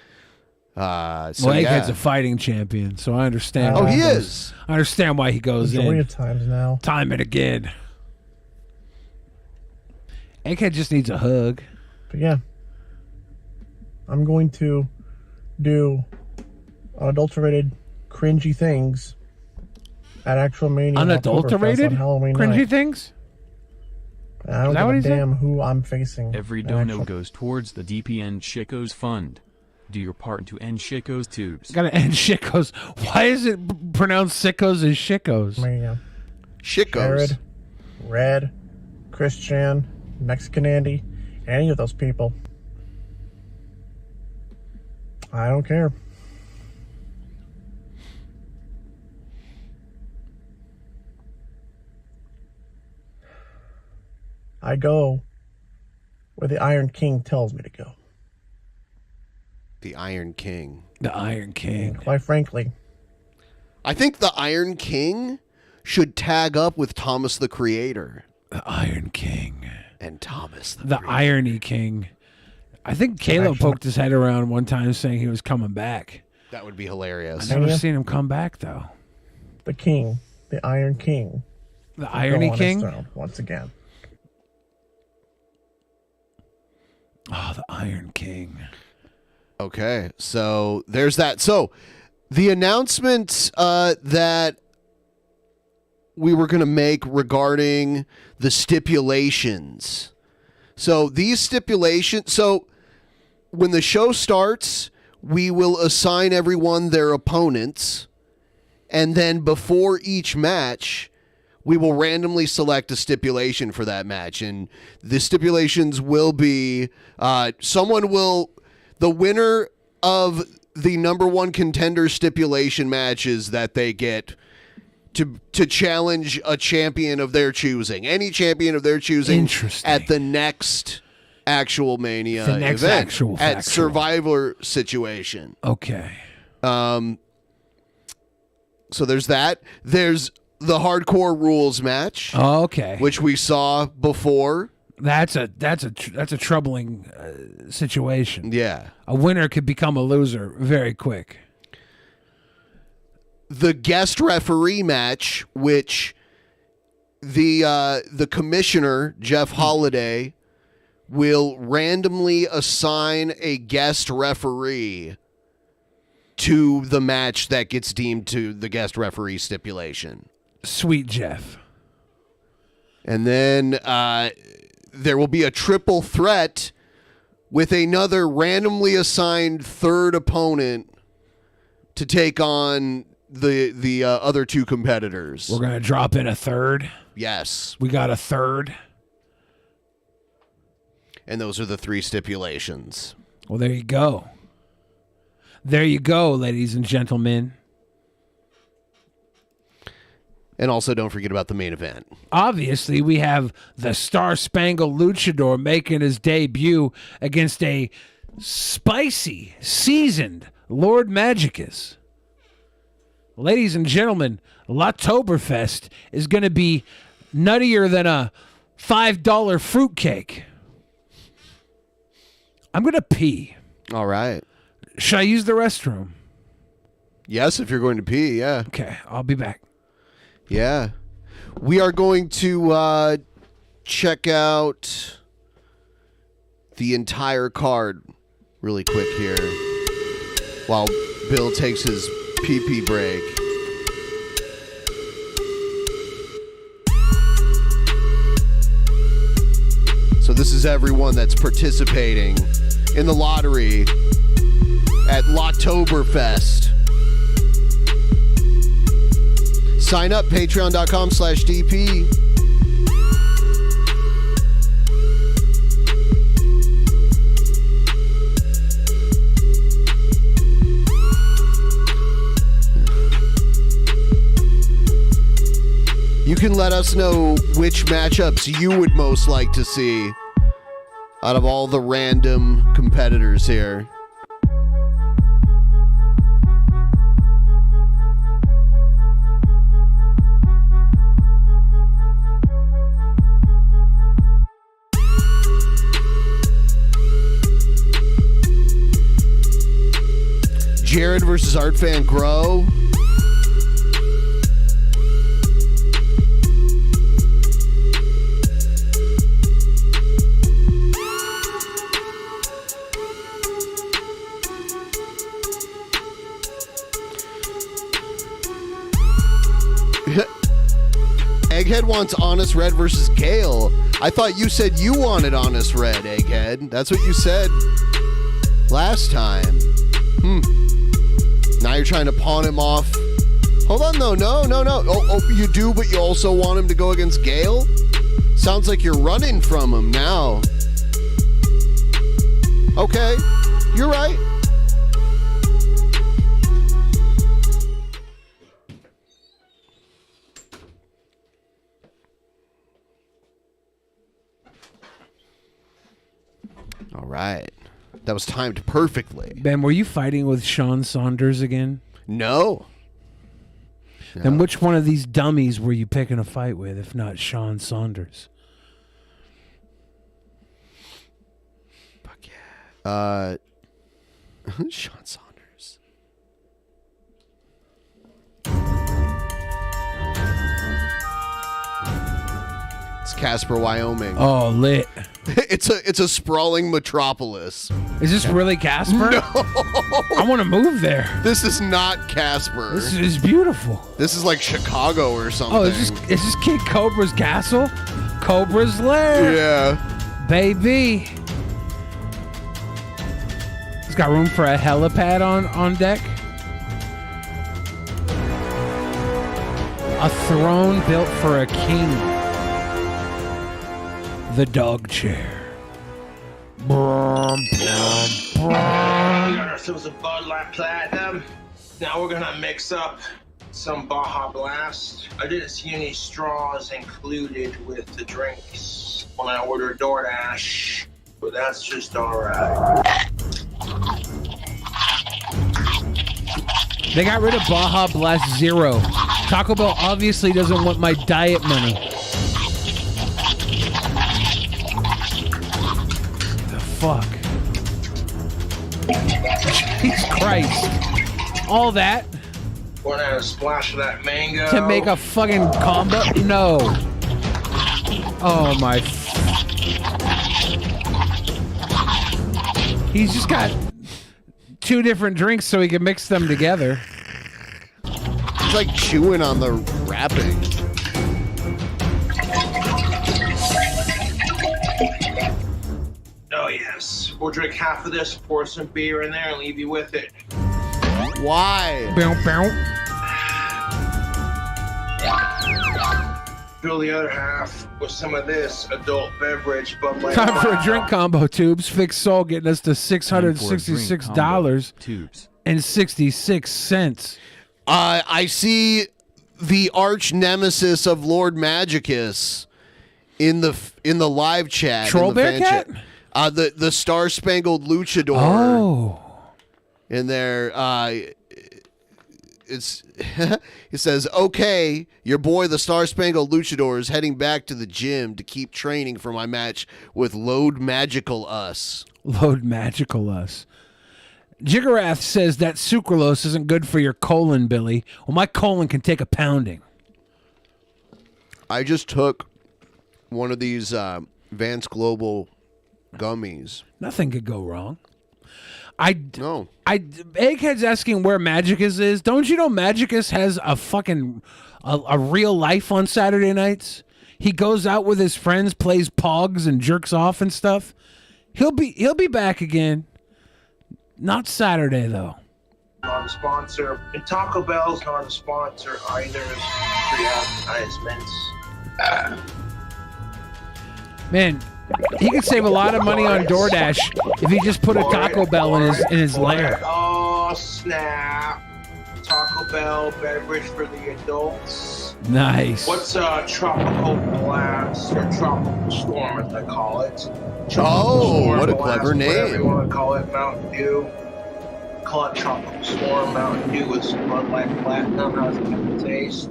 Egghead's a fighting champion, so I understand. Oh, he is. I understand why he goes in. Majority of times now. Time and again. Egghead just needs a hug. But yeah, I'm going to do unadulterated, cringy things at Actual Mania. Unadulterated, on Halloween cringy night. things. And I don't give a damn who I'm facing. Every dono goes towards the DPN Chico's Fund. Do your part to end Chico's tubes. Gotta end Chico's. Why is it pronounced sickos as Chicos? Mania. Chicos. Jared, Red, Christian, Mexican Andy, any of those people. I don't care. I go where the Iron King tells me to go. The Iron King. The Iron King. Quite frankly, I think the Iron King should tag up with Thomas the Creator. The Iron King. And Thomas the Irony King. I think Caleb poked his head around one time saying he was coming back. That would be hilarious. I've never seen him come back, though. the King, the Iron King. The Irony King? Once again. Oh, the Iron King. Okay, so there's that. So the announcement that we were going to make regarding the stipulations. So these stipulations, so when the show starts, we will assign everyone their opponents, and then before each match, we will randomly select a stipulation for that match. And the stipulations will be, the winner of the number one contender stipulation matches that they get to challenge a champion of their choosing, any champion of their choosing at the next Actual Mania event, at Survivor situation. Okay. So there's that. There's the hardcore rules match. Oh, okay. Which we saw before. That's a troubling situation. Yeah. A winner could become a loser very quick. The guest referee match, which the commissioner, Jeff Holiday, will randomly assign a guest referee to the match that gets deemed to the guest referee stipulation. Sweet Jeff. And then there will be a triple threat with another randomly assigned third opponent to take on the other two competitors. We're going to drop in a third. Yes. We got a third. And those are the three stipulations. Well, there you go. There you go, ladies and gentlemen. And also don't forget about the main event. Obviously, we have the Star-Spangled Luchador making his debut against a spicy, seasoned Lord Magicus. Ladies and gentlemen, L'Oktoberfest is going to be nuttier than a $5 fruitcake. I'm going to pee. All right. Should I use the restroom? Yes, if you're going to pee, yeah. Okay, I'll be back. Yeah. We are going to check out the entire card really quick here while Bill takes his pee-pee break. So this is everyone that's participating in the lottery at L'Oktoberfest. Sign up, patreon.com/DP. You can let us know which matchups you would most like to see out of all the random competitors here. Jared versus Art Van Grow. Egghead wants Honest Red versus Gale. I thought you said you wanted Honest Red, Egghead. That's what you said last time. Now you're trying to pawn him off. Hold on, though. No. Oh, you do, but you also want him to go against Gale? Sounds like you're running from him now. Okay, you're right. All right. That was timed perfectly. Ben, were you fighting with Sean Saunders again? No. Then which one of these dummies were you picking a fight with, if not Sean Saunders? Fuck yeah. Sean Saunders. It's Casper, Wyoming. Oh, lit. It's a sprawling metropolis. Is this really Casper? No. I want to move there. This is not Casper. This is beautiful. This is like Chicago or something. Oh, is this King Cobra's castle? Cobra's lair. Yeah. Baby. It's got room for a helipad on deck. A throne built for a king. The dog chair. We got ourselves a Bud Light Platinum. Now we're gonna mix up some Baja Blast. I didn't see any straws included with the drinks when I ordered DoorDash, but that's just alright. They got rid of Baja Blast Zero. Taco Bell obviously doesn't want my diet money. Fuck. Jesus Christ. All that Want to add a splash of that mango to make a fucking combo? No. Oh my. He's just got two different drinks so he can mix them together. He's like chewing on the wrapping. Oh yes, we'll drink half of this, pour some beer in there, and leave you with it. Why? Bow, bow. Fill the other half with some of this adult beverage, Bud Light. Time for a drink combo. Tubes. Fixed Soul getting us to $666 Tubes. and 66 cents. I see the arch nemesis of Lord Magicus in the live chat. Troll in the Bear fan Cat? Chat. The Star Spangled Luchador. Oh. In there, it says, okay, your boy the Star Spangled Luchador is heading back to the gym to keep training for my match with Load Magical Us. Load Magical Us. Jiggerath says that sucralose isn't good for your colon, Billy. Well, my colon can take a pounding. I just took one of these Vance Global gummies. Nothing could go wrong. Egghead's asking where Magicus is. Don't you know Magicus has a fucking a real life on Saturday nights? He goes out with his friends, plays pogs, and jerks off and stuff. He'll be back again. Not Saturday though. Not a sponsor, and Taco Bell's not a sponsor either. Free advertisements. Man, he could save a lot of money on DoorDash if he just put a Taco Bell in his lair. Oh snap! Taco Bell beverage for the adults. Nice. What's tropical blast or tropical storm as I call it? What a clever name. Whatever you want to call it, Mountain Dew. Call it tropical storm. Mountain Dew is Bud Light Platinum. How's it going to taste?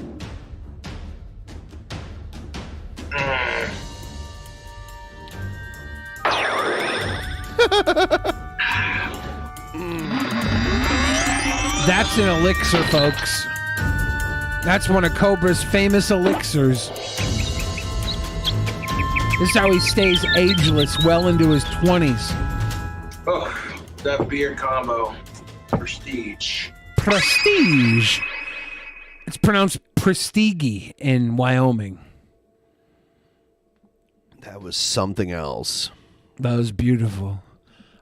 That's an elixir, folks. That's one of Cobra's famous elixirs. This is how he stays ageless well into his 20s. Oh, that beer combo. Prestige. Prestige. It's pronounced Prestige in Wyoming. That was something else. That was beautiful.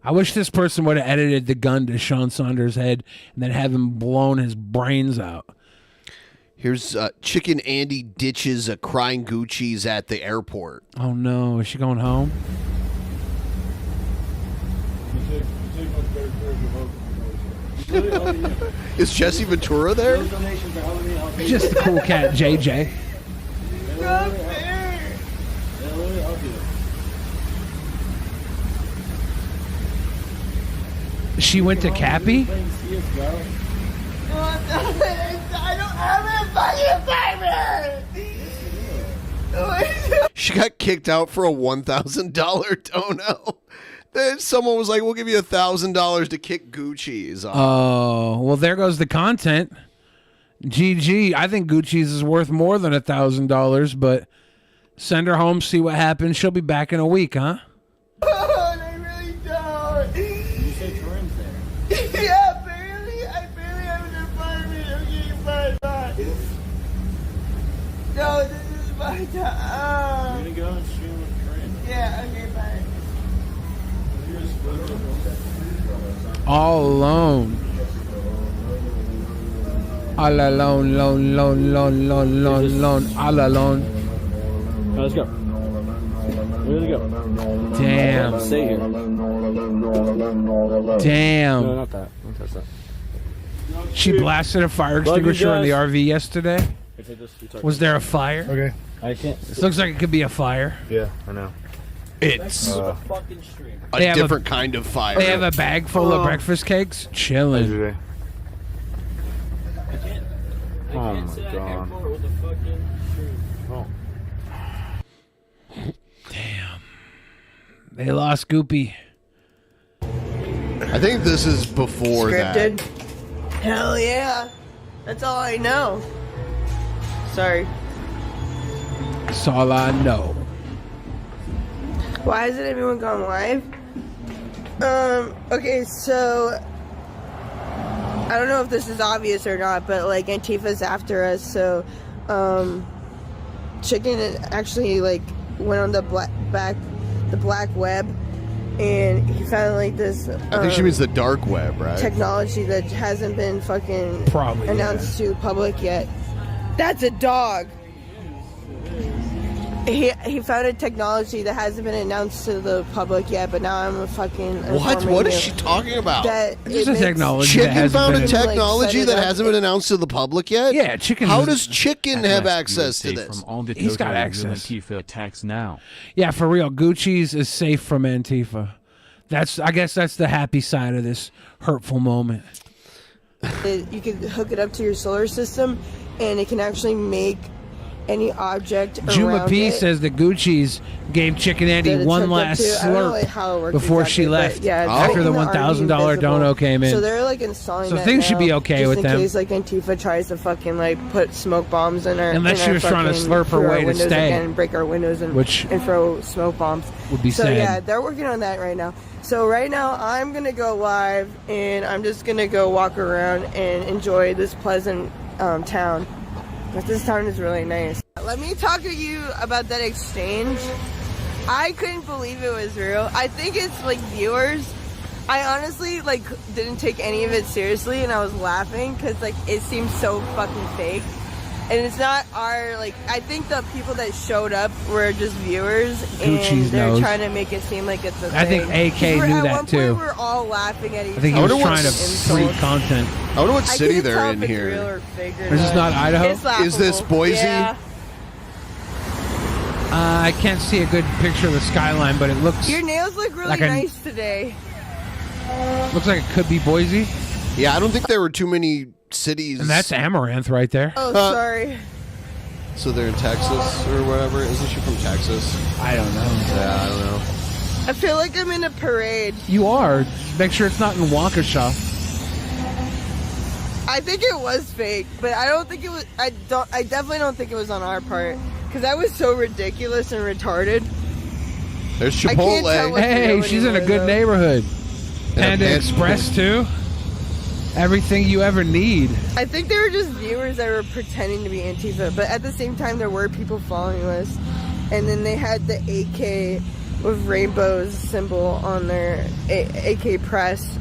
I wish this person would have edited the gun to Sean Saunders' head and then have him blown his brains out. Here's Chicken Andy ditches a crying Gucci's at the airport. Oh no, is she going home? Is Jesse Ventura there? Just the cool cat, JJ. She went to Cappy? I don't have a fucking favorite. She got kicked out for a $1,000 dono. Then someone was like, we'll give you $1,000 to kick Gucci's off. Oh, well, there goes the content. GG. I think Gucci's is worth more than $1,000, but send her home, see what happens. She'll be back in a week, huh? Oh, I really don't. You said Corinne's there. Yeah, barely. I barely have an apartment. I'm getting bye. No, this is my time. You're gonna go and stream with Corinne. Yeah, okay, bye. All alone. All alone, lone, all alone. Let's go. Let's go. Damn. Stay here. Damn. No, not that. Don't touch that. She blasted a fire extinguisher in the RV yesterday. Was there a fire? Okay. I can't. This looks like it could be a fire. Yeah, I know. It's a They have different kind of fire. They have a bag full of breakfast cakes. Chilling. Oh my god. Oh. Damn. They lost Goopy. I think this is before Scripted? that. Hell yeah. That's all I know. Sorry. That's all I know. Why hasn't everyone gone live? Okay, so I don't know if this is obvious or not, but like Antifa's after us, so Chicken actually like went on the black web, and he found like this. I think she means the dark web, right? Technology that hasn't been fucking Probably, announced to public yet. That's a dog. He found a technology that hasn't been announced to the public yet, but now I'm a fucking. What is she talking about? Just a technology. Chicken found a technology that hasn't been announced to the public yet? Yeah, chicken. How does Chicken have access to this? He's got access. Antifa attacks now. Yeah, for real. Gucci's is safe from Antifa. I guess that's the happy side of this hurtful moment. You can hook it up to your solar system, and it can actually make any object Juma around P it. says that Gucci's gave Chicken that Andy it's one hooked up last to. I don't know, slurp like, how it works before she exactly, but left. yeah, it's After the making $1,000 RV dono visible. came in. So they're like installing So that things should now, be okay just with in them. case like Antifa tries to fucking like put smoke bombs in our Unless in she our was trying to fucking- slurp her through our way to windows stay. again and break our windows and throw smoke bombs. Would be so sad. yeah, they're working on that right now. So right now I'm gonna go live and I'm just gonna go walk around and enjoy this pleasant town. But this town is really nice. Let me talk to you about that exchange. I couldn't believe it was real. I think it's like viewers. I honestly like didn't take any of it seriously, and I was laughing because like it seems so fucking fake. And it's not our like. I think the people that showed up were just viewers, and Gucci's they're knows. trying to make it seem like it's a I think thing. AK 'Cause knew at that one too. Point we're all laughing at each I think he other. was trying to free content. I wonder what I city can't they're tell in if it's here. real or fake or Is this not Idaho? It's Is this laughable. Boise? Yeah. I can't see a good picture of the skyline, but it looks Your nails look really like a- nice today. looks like it could be Boise. Yeah, I don't think there were too many cities. And that's Amaranth right there. Oh, sorry. So they're in Texas or whatever. Isn't she from Texas? I don't know. Yeah, I don't know. I feel like I'm in a parade. You are. Make sure it's not in Waukesha. I think it was fake, but I don't think it was. I definitely don't think it was on our part because that was so ridiculous and retarded. There's I can't tell Chipotle. what's Hey, real she's in a anymore, good though. neighborhood. And Panda Express too. Everything you ever need. I think they were just viewers that were pretending to be Antifa, but at the same time, there were people following us. And then they had the AK with rainbows symbol on their AK press.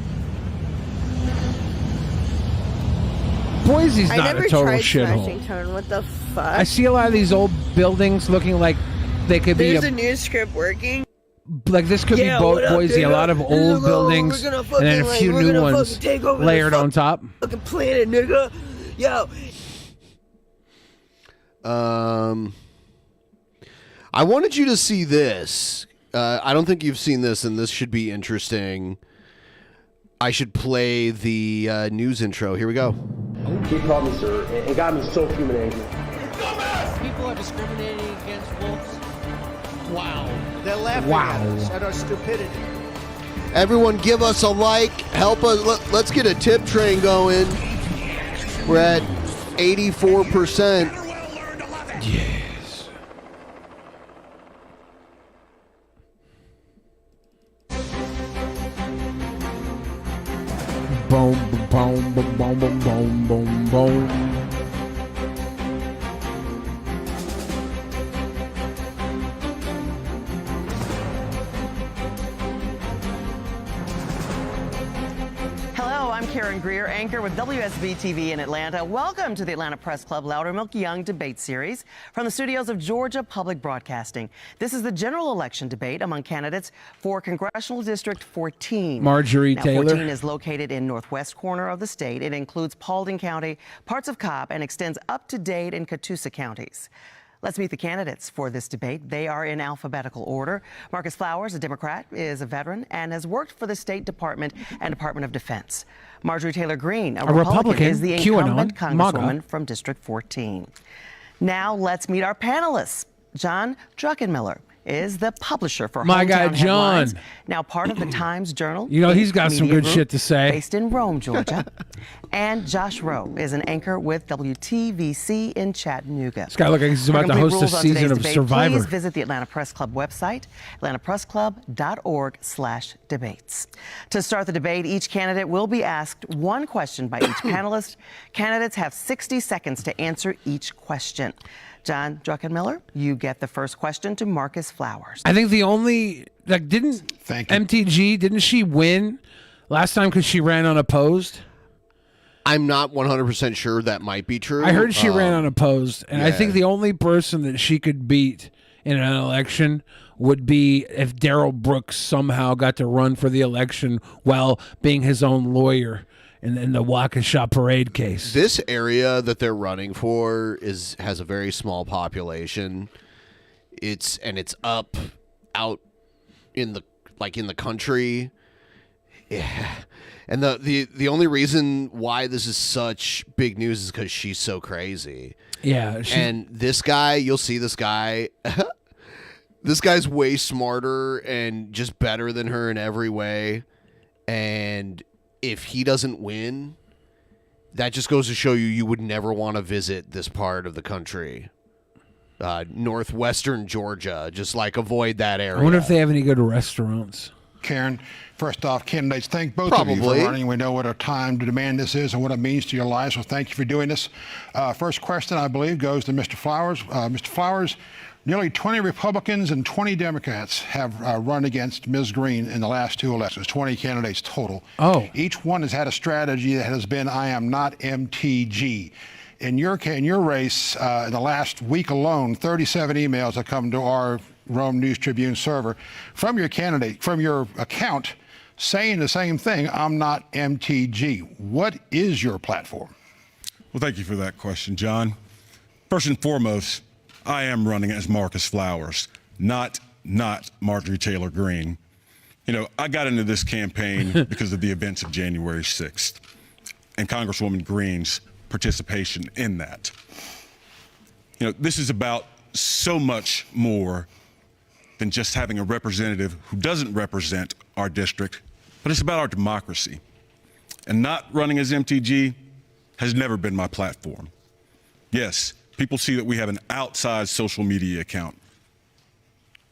Boise's I not never a total tried shithole. Smashing Tone. What the fuck? I see a lot of these old buildings looking like they could be There's a new script working. like this could Yeah, be what up, Boise. A nigga? lot of This old is buildings we're gonna and then a fucking, few like, we're new gonna ones fucking take over the layered on top. Fucking planet, nigga. Yo. I wanted you to see this. I don't think you've seen this, and this should be interesting. I should play the news intro. Here we go. He called me sir. It got me so human angry. People are discriminating against wolves. Wow. They're laughing at us, at our stupidity. Everyone give us a like. Help us. Let's get a tip train going. We're at 84%. Yes. Boom, boom, boom, boom, boom, boom, boom, boom. Hello, I'm Karen Greer, anchor with WSB TV in Atlanta. Welcome to the Atlanta Press Club Loudermilk Young Debate Series from the studios of Georgia Public Broadcasting. This is the general election debate among candidates for Congressional District 14. Marjorie now, Taylor. 14 is located in northwest corner of the state. It includes Paulding County, parts of Cobb, and extends up to Dade and Catoosa counties. Let's meet the candidates for this debate. They are in alphabetical order. Marcus Flowers, a Democrat, is a veteran and has worked for the State Department and Department of Defense. Marjorie Taylor Greene, a Republican, is the incumbent Congresswoman from District 14. Now let's meet our panelists. John Druckenmiller is the publisher for My guy, Hometown John. Headlines, now part of the Times Journal. You know, he's got some media good group shit to say. Based in Rome, Georgia. And Josh Rowe is an anchor with WTVC in Chattanooga. This guy looks like he's For about to complete host a rules on season today's of debate, Survivor. Please visit the Atlanta Press Club website, atlantapressclub.org/debates. To start the debate, each candidate will be asked one question by each panelist. Candidates have 60 seconds to answer each question. John Druckenmiller, you get the first question to Marcus Flowers. I think the only didn't MTG didn't she win last time because she ran unopposed? I'm not 100% sure that might be true. I heard she ran unopposed, and I yeah. think the only person that she could beat in an election would be if Darrell Brooks somehow got to run for the election while being his own lawyer in the Waukesha parade case. This area that they're running for has a very small population. It's up out in the country. Yeah. And the only reason why this is such big news is because she's so crazy. Yeah. And this guy, you'll see this guy. This guy's way smarter and just better than her in every way. And if he doesn't win, that just goes to show you would never want to visit this part of the country. Northwestern Georgia, just like avoid that area. I wonder if they have any good restaurants. Karen, first off, candidates, thank both of you for running. We know what a time to demand this is and what it means to your lives, so thank you for doing this. First question, I believe, goes to Mr. Flowers. Mr. Flowers, nearly 20 Republicans and 20 Democrats have run against Ms. Green in the last 2 elections, 20 candidates total. Oh. Each one has had a strategy that has been, I am not MTG. In your race, in the last week alone, 37 emails have come to our Rome News Tribune server from your candidate, from your account, saying the same thing, I'm not MTG. What is your platform? Well, thank you for that question, John. First and foremost, I am running as Marcus Flowers, not Marjorie Taylor Greene. You know, I got into this campaign because of the events of January 6th and Congresswoman Greene's participation in that. You know, this is about so much more than just having a representative who doesn't represent our district, but it's about our democracy. And not running as MTG has never been my platform. Yes, people see that we have an outsized social media account,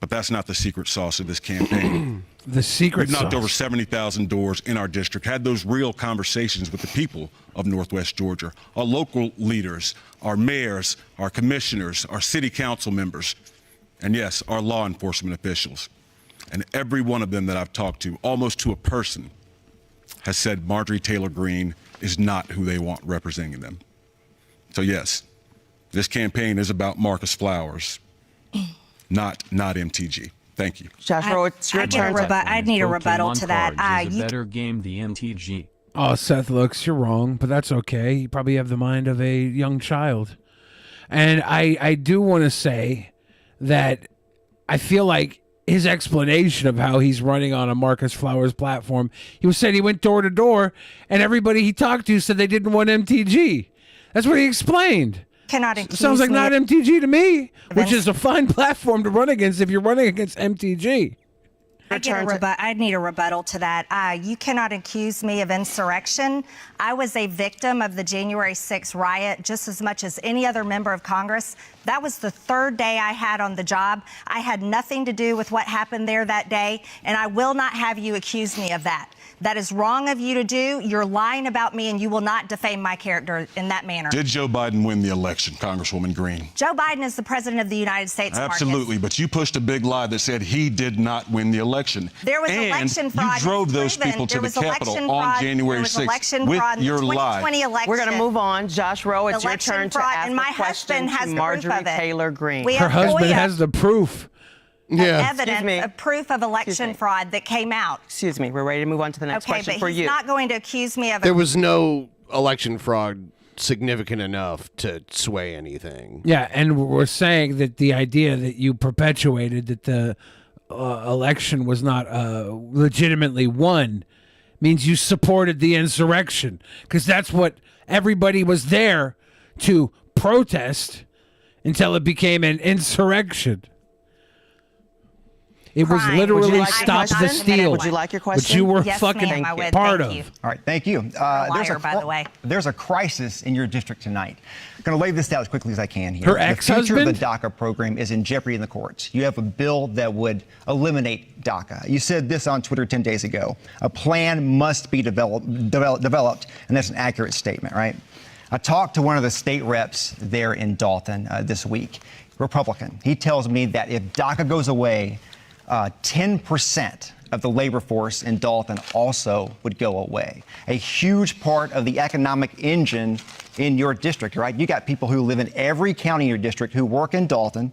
but that's not the secret sauce of this campaign. The secret We've knocked sauce. over 70,000 doors in our district, had those real conversations with the people of Northwest Georgia, our local leaders, our mayors, our commissioners, our city council members, and yes, our law enforcement officials. And every one of them that I've talked to, almost to a person, has said Marjorie Taylor Greene is not who they want representing them. So yes, this campaign is about Marcus Flowers, not MTG. Thank you. Joshua, it's your turn. I'd need a rebuttal to that. Is a better game the MTG. Oh, Seth looks, you're wrong, but that's okay. You probably have the mind of a young child. And I do want to say that I feel like his explanation of how he's running on a Marcus Flowers platform, he was saying he went door to door and everybody he talked to said they didn't want MTG. That's what he explained. Cannot accuse Sounds like me not MTG to me, which is a fine platform to run against if you're running against MTG. I'd need a rebuttal to that. You cannot accuse me of insurrection. I was a victim of the January 6th riot just as much as any other member of Congress. That was the third day I had on the job. I had nothing to do with what happened there that day, and I will not have you accuse me of that. That is wrong of you to do. You're lying about me, and you will not defame my character in that manner. Did Joe Biden win the election, Congresswoman Greene? Joe Biden is the president of the United States. Absolutely, but you pushed a big lie that said he did not win the election. There was election fraud. You drove those people to the Capitol on January 6th with your lie. We're going to move on. Josh Rowe, it's your turn to ask and my a question husband has to the proof Marjorie of it. Taylor Greene. We Her have husband FOIA has the proof. evidence of proof of election fraud that came out. Excuse me. We're ready to move on to the next question but for he's you. not going to accuse me of There was no election fraud significant enough to sway anything. Yeah, and we're saying that the idea that you perpetuated that the election was not legitimately won means you supported the insurrection, because that's what everybody was there to protest until it became an insurrection. It was literally stop the steal. Would you like your question? Which you were Yes, fucking ma'am, I would. part Thank of. you. All right, thank you. Liar, by the way. There's a crisis in your district tonight. I'm going to lay this out as quickly as I can here. Her The ex-husband? future of the DACA program is in jeopardy in the courts. You have a bill that would eliminate DACA. You said this on Twitter 10 days ago. A plan must be developed, and that's an accurate statement, right? I talked to one of the state reps there in Dalton this week, Republican. He tells me that if DACA goes away, 10% of the labor force in Dalton also would go away. A huge part of the economic engine in your district, right? You got people who live in every county in your district who work in Dalton,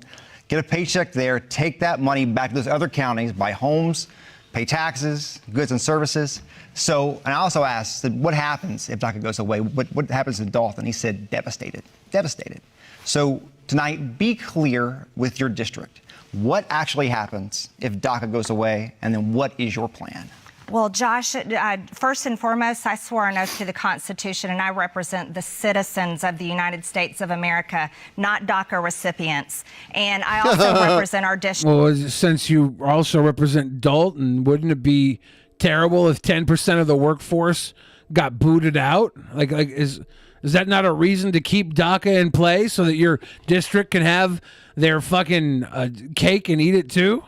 get a paycheck there, take that money back to those other counties, buy homes, pay taxes, goods and services. So, and I also asked, what happens if DACA goes away? What happens to Dalton? He said, devastated, devastated. So tonight, be clear with your district. What actually happens if DACA goes away, and then what is your plan? Well, Josh, first and foremost, I swore an oath to the Constitution, and I represent the citizens of the United States of America, not DACA recipients. And I also represent our district. Well, since you also represent Dalton, wouldn't it be terrible if 10% of the workforce got booted out? Like is that not a reason to keep DACA in play so that your district can have their fucking cake and eat it too?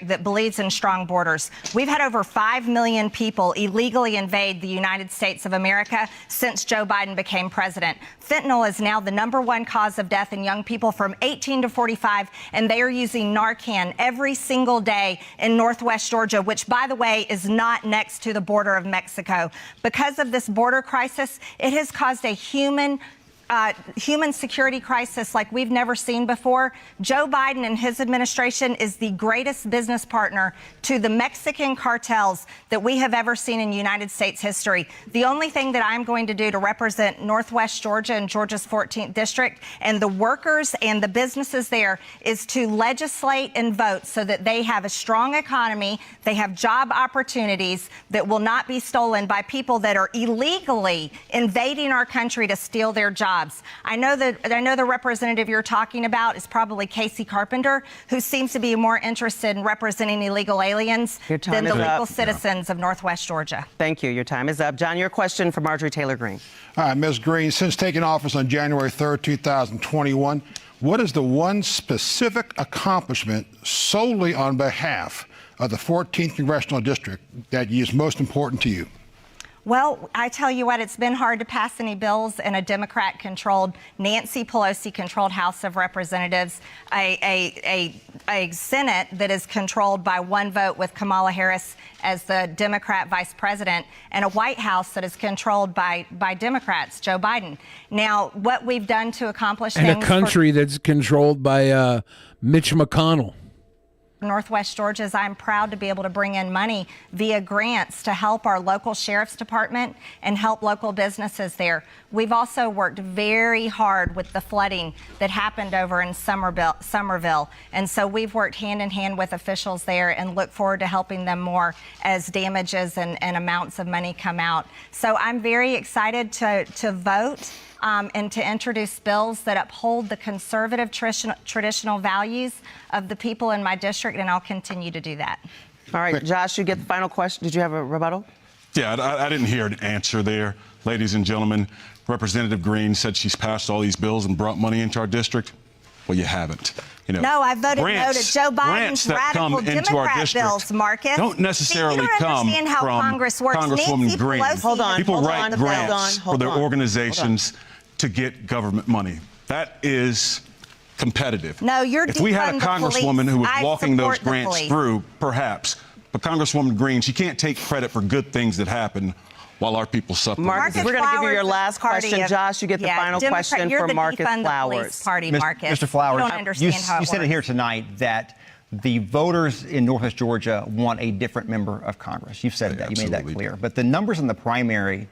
That believes in strong borders. We've had over 5 million people illegally invade the United States of America since Joe Biden became president. Fentanyl is now the #1 cause of death in young people from 18 to 45, and they are using Narcan every single day in Northwest Georgia, which, by the way, is not next to the border of Mexico. Because of this border crisis, it has caused a human security crisis like we've never seen before. Joe Biden and his administration is the greatest business partner to the Mexican cartels that we have ever seen in United States history. The only thing that I'm going to do to represent Northwest Georgia and Georgia's 14th district and the workers and the businesses there is to legislate and vote so that they have a strong economy, they have job opportunities that will not be stolen by people that are illegally invading our country to steal their jobs. I know the representative you're talking about is probably Casey Carpenter, who seems to be more interested in representing illegal aliens than the legal citizens of Northwest Georgia. Thank you. Your time is up. John, your question for Marjorie Taylor Greene. All right, Ms. Greene, since taking office on January 3rd, 2021, what is the one specific accomplishment solely on behalf of the 14th Congressional District that is most important to you? Well, I tell you what, it's been hard to pass any bills in a Democrat-controlled, Nancy Pelosi-controlled House of Representatives, a Senate that is controlled by one vote with Kamala Harris as the Democrat vice president, and a White House that is controlled by Democrats, Joe Biden. Now, what we've done to accomplish and things a country that's controlled by Mitch McConnell. Northwest Georgia is I'm proud to be able to bring in money via grants to help our local sheriff's department and help local businesses there. We've also worked very hard with the flooding that happened over in Somerville. And so we've worked hand in hand with officials there and look forward to helping them more as damages and amounts of money come out. So I'm very excited to vote and to introduce bills that uphold the conservative traditional values of the people in my district, and I'll continue to do that. All right, Josh, you get the final question. Did you have a rebuttal? Yeah, I didn't hear an answer there. Ladies and gentlemen, Representative Greene said she's passed all these bills and brought money into our district. Well, you haven't. You know, no, I voted no to Joe Biden's radical Democrat bills, Marcus. Don't necessarily come understand how from Congress works. Congresswoman Greene. Hold on. People hold write on, grants hold on, for their organizations to get government money. That is competitive. No, you're if we had a congresswoman who was walking those grants through, perhaps, but Congresswoman Greene, she can't take credit for good things that happen while our people suffer. Marcus, we're going to give you your last question. Josh, you get the final question for Marcus Flowers. Mr. Flowers, you don't understand how you said it here tonight that the voters in Northwest Georgia want a different member of Congress. You've said that. You made that clear. But the numbers in the primary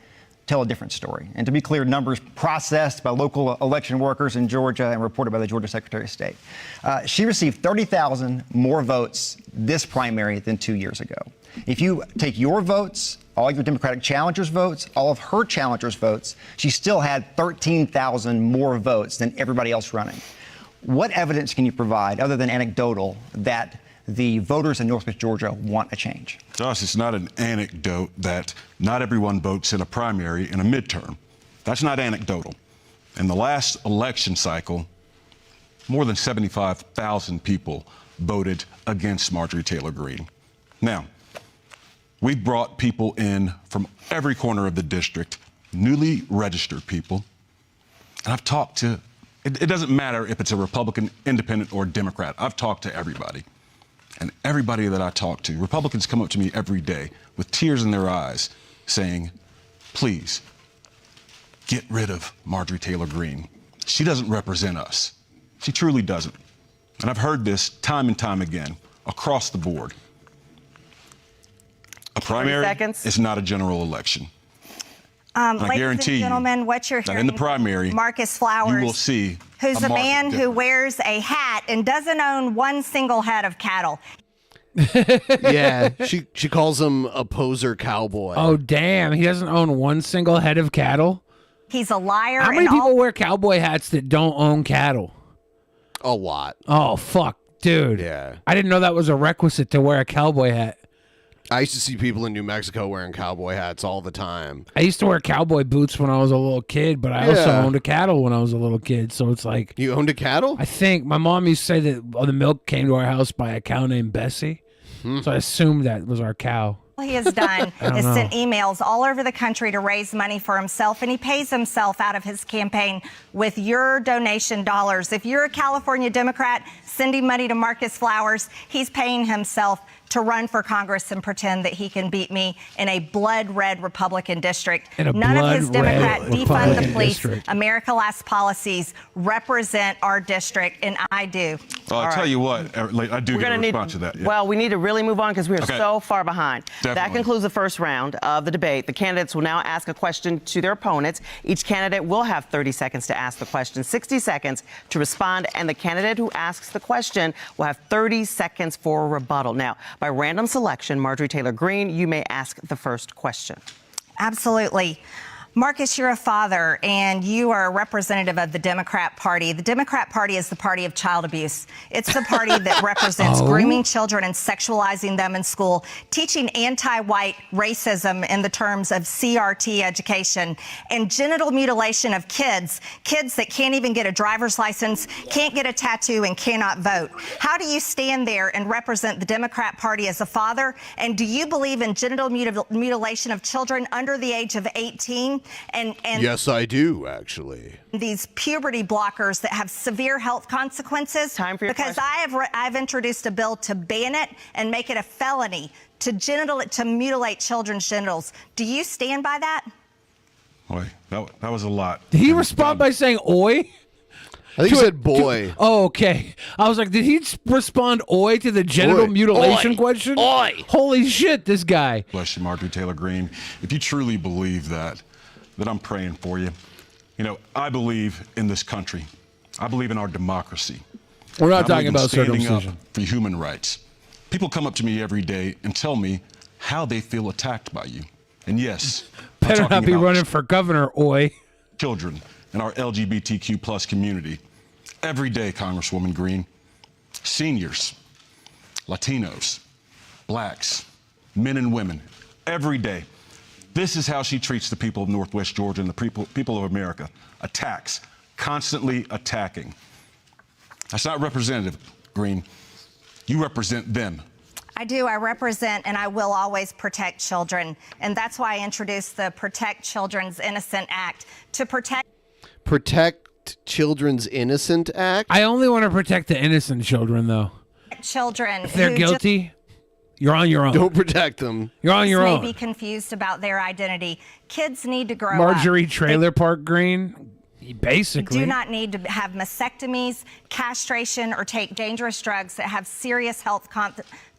tell a different story. And to be clear, numbers processed by local election workers in Georgia and reported by the Georgia Secretary of State. She received 30,000 more votes this primary than 2 years ago. If you take your votes, all your Democratic challengers' votes, all of her challengers' votes, she still had 13,000 more votes than everybody else running. What evidence can you provide, other than anecdotal, that the voters in Northwest Georgia want a change? Josh, it's not an anecdote that not everyone votes in a primary and a midterm. That's not anecdotal. In the last election cycle, more than 75,000 people voted against Marjorie Taylor Greene. Now, we brought people in from every corner of the district, newly registered people, and I've talked to, it doesn't matter if it's a Republican, independent, or Democrat. I've talked to everybody. And everybody that I talk to, Republicans come up to me every day with tears in their eyes saying, please, get rid of Marjorie Taylor Greene. She doesn't represent us. She truly doesn't. And I've heard this time and time again, across the board. A primary is not a general election. And I Ladies guarantee and you gentlemen, what you're that hearing in the primary, from Marcus Flowers, you will see who's a marked man who difference. wears a hat and doesn't own one single head of cattle. Yeah, she calls him a poser cowboy. Oh, damn. He doesn't own one single head of cattle? He's a liar. How many and people wear cowboy hats that don't own cattle? A lot. Oh, fuck, dude. Yeah. I didn't know that was a requisite to wear a cowboy hat. I used to see people in New Mexico wearing cowboy hats all the time. I used to wear cowboy boots when I was a little kid, but I also Yeah. owned a cattle when I was a little kid. So it's like... You owned a cattle? I think. My mom used to say that the milk came to our house by a cow named Bessie. So I assumed that was our cow. All he has done I don't is know. sent emails all over the country to raise money for himself, and he pays himself out of his campaign with your donation dollars. If you're a California Democrat sending money to Marcus Flowers, he's paying himself to run for Congress and pretend that he can beat me in a blood-red Republican district. In a None of his blood-red Democrat defund the Republican police, district. America Last policies represent our district, and I do. Well, I'll tell you what, I do get a response to that. Yeah. Well, we need to really move on because we are Okay. so far behind. That Definitely. concludes the first round of the debate. The candidates will now ask a question to their opponents. Each candidate will have 30 seconds to ask the question, 60 seconds to respond, and the candidate who asks the question will have 30 seconds for a rebuttal. Now, by random selection, Marjorie Taylor Greene, you may ask the first question. Absolutely. Marcus, you're a father and you are a representative of the Democrat Party. The Democrat Party is the party of child abuse. It's the party that represents grooming children and sexualizing them in school, teaching anti-white racism in the terms of CRT education, and genital mutilation of kids that can't even get a driver's license, can't get a tattoo, and cannot vote. How do you stand there and represent the Democrat Party as a father? And do you believe in genital mutilation of children under the age of 18? And Yes, I do, actually. these puberty blockers that have severe health consequences. Time for your because question. I've introduced a bill to ban it and make it a felony to mutilate children's genitals. Do you stand by that? Boy, that was a lot. Did he respond by saying oi? I think he said boy. Oh, okay. I was like, did he respond oi to the genital Oi. mutilation Oi. question? Oi. Holy shit, this guy. Bless you, Marjorie Taylor Greene. If you truly believe that I'm praying for you. You know, I believe in this country. I believe in our democracy. We're not And I talking believe in about standing up circumcision. for human rights. People come up to me every day and tell me how they feel attacked by you. And yes, I'm Better talking not be about running for governor, oi. children in our LGBTQ plus community. Every day, Congresswoman Greene, seniors, Latinos, blacks, men and women, every day. This is how she treats the people of Northwest Georgia and the people of America. Attacks, constantly attacking. That's not representative, Greene. You represent them. I do. I represent and I will always protect children. And that's why I introduced the Protect Children's Innocent Act to protect Children's Innocent Act? I only want to protect the innocent children, though. children If they're who guilty, you're on your own. Don't protect them. You're on your may own. be confused about their identity. Kids need to grow Marjorie up. Trailer Park Green, basically. Do not need to have mastectomies, castration, or take dangerous drugs that have serious health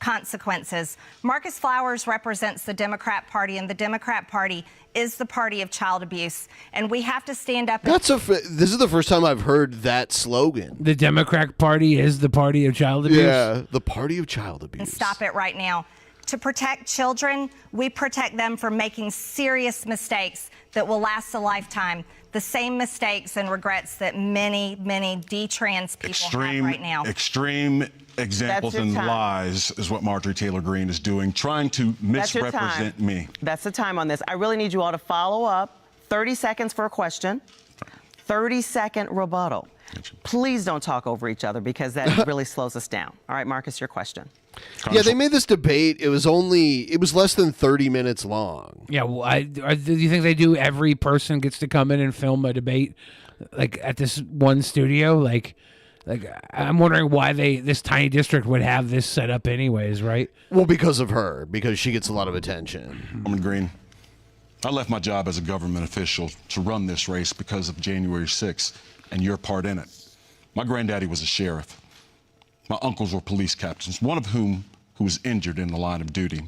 consequences. Marcus Flowers represents the Democrat Party, and the Democrat Party is the party of child abuse. And we have to stand up. This is the first time I've heard that slogan. The Democrat Party is the party of child abuse. Yeah, the party of child abuse. And stop it right now. To protect children, we protect them from making serious mistakes that will last a lifetime. The same mistakes and regrets that many, many detrans people have right now. Extreme examples your and time. lies is what Marjorie Taylor Greene is doing, trying to That's your time. misrepresent me. That's the time on this. I really need you all to follow up. 30 seconds for a question, 30-second rebuttal. Please don't talk over each other because that really slows us down. All right, Marcus, your question. Yeah, they made this debate. It was less than 30 minutes long. Yeah, well, do you think they do every person gets to come in and film a debate like at this one studio? Like I'm wondering why this tiny district would have this set up anyways, right? Well, because of her, because she gets a lot of attention. Woman Green, I left my job as a government official to run this race because of January 6th and your part in it. My granddaddy was a sheriff. My uncles were police captains, one of whom who was injured in the line of duty.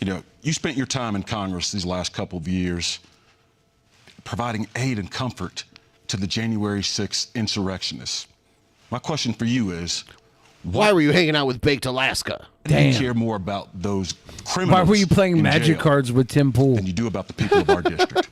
You know, you spent your time in Congress these last couple of years providing aid and comfort to the January 6th insurrectionists. My question for you is, why were you hanging out with Baked Alaska? Do you care more about those criminals? Why were you playing in magic jail cards with Tim Pool? than you do about the people of our district?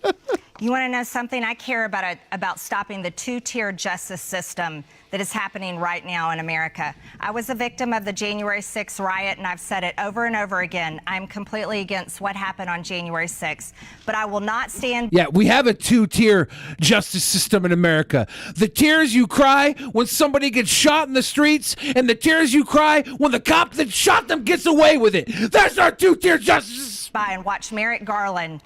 You want to know something? I care about stopping the two-tier justice system that is happening right now in America. I was a victim of the January 6th riot, and I've said it over and over again. I'm completely against what happened on January 6th, but I will not stand. Yeah, we have a two-tier justice system in America. The tears you cry when somebody gets shot in the streets, and the tears you cry when the cop that shot them gets away with it. That's our two-tier justice. By and watch Merrick Garland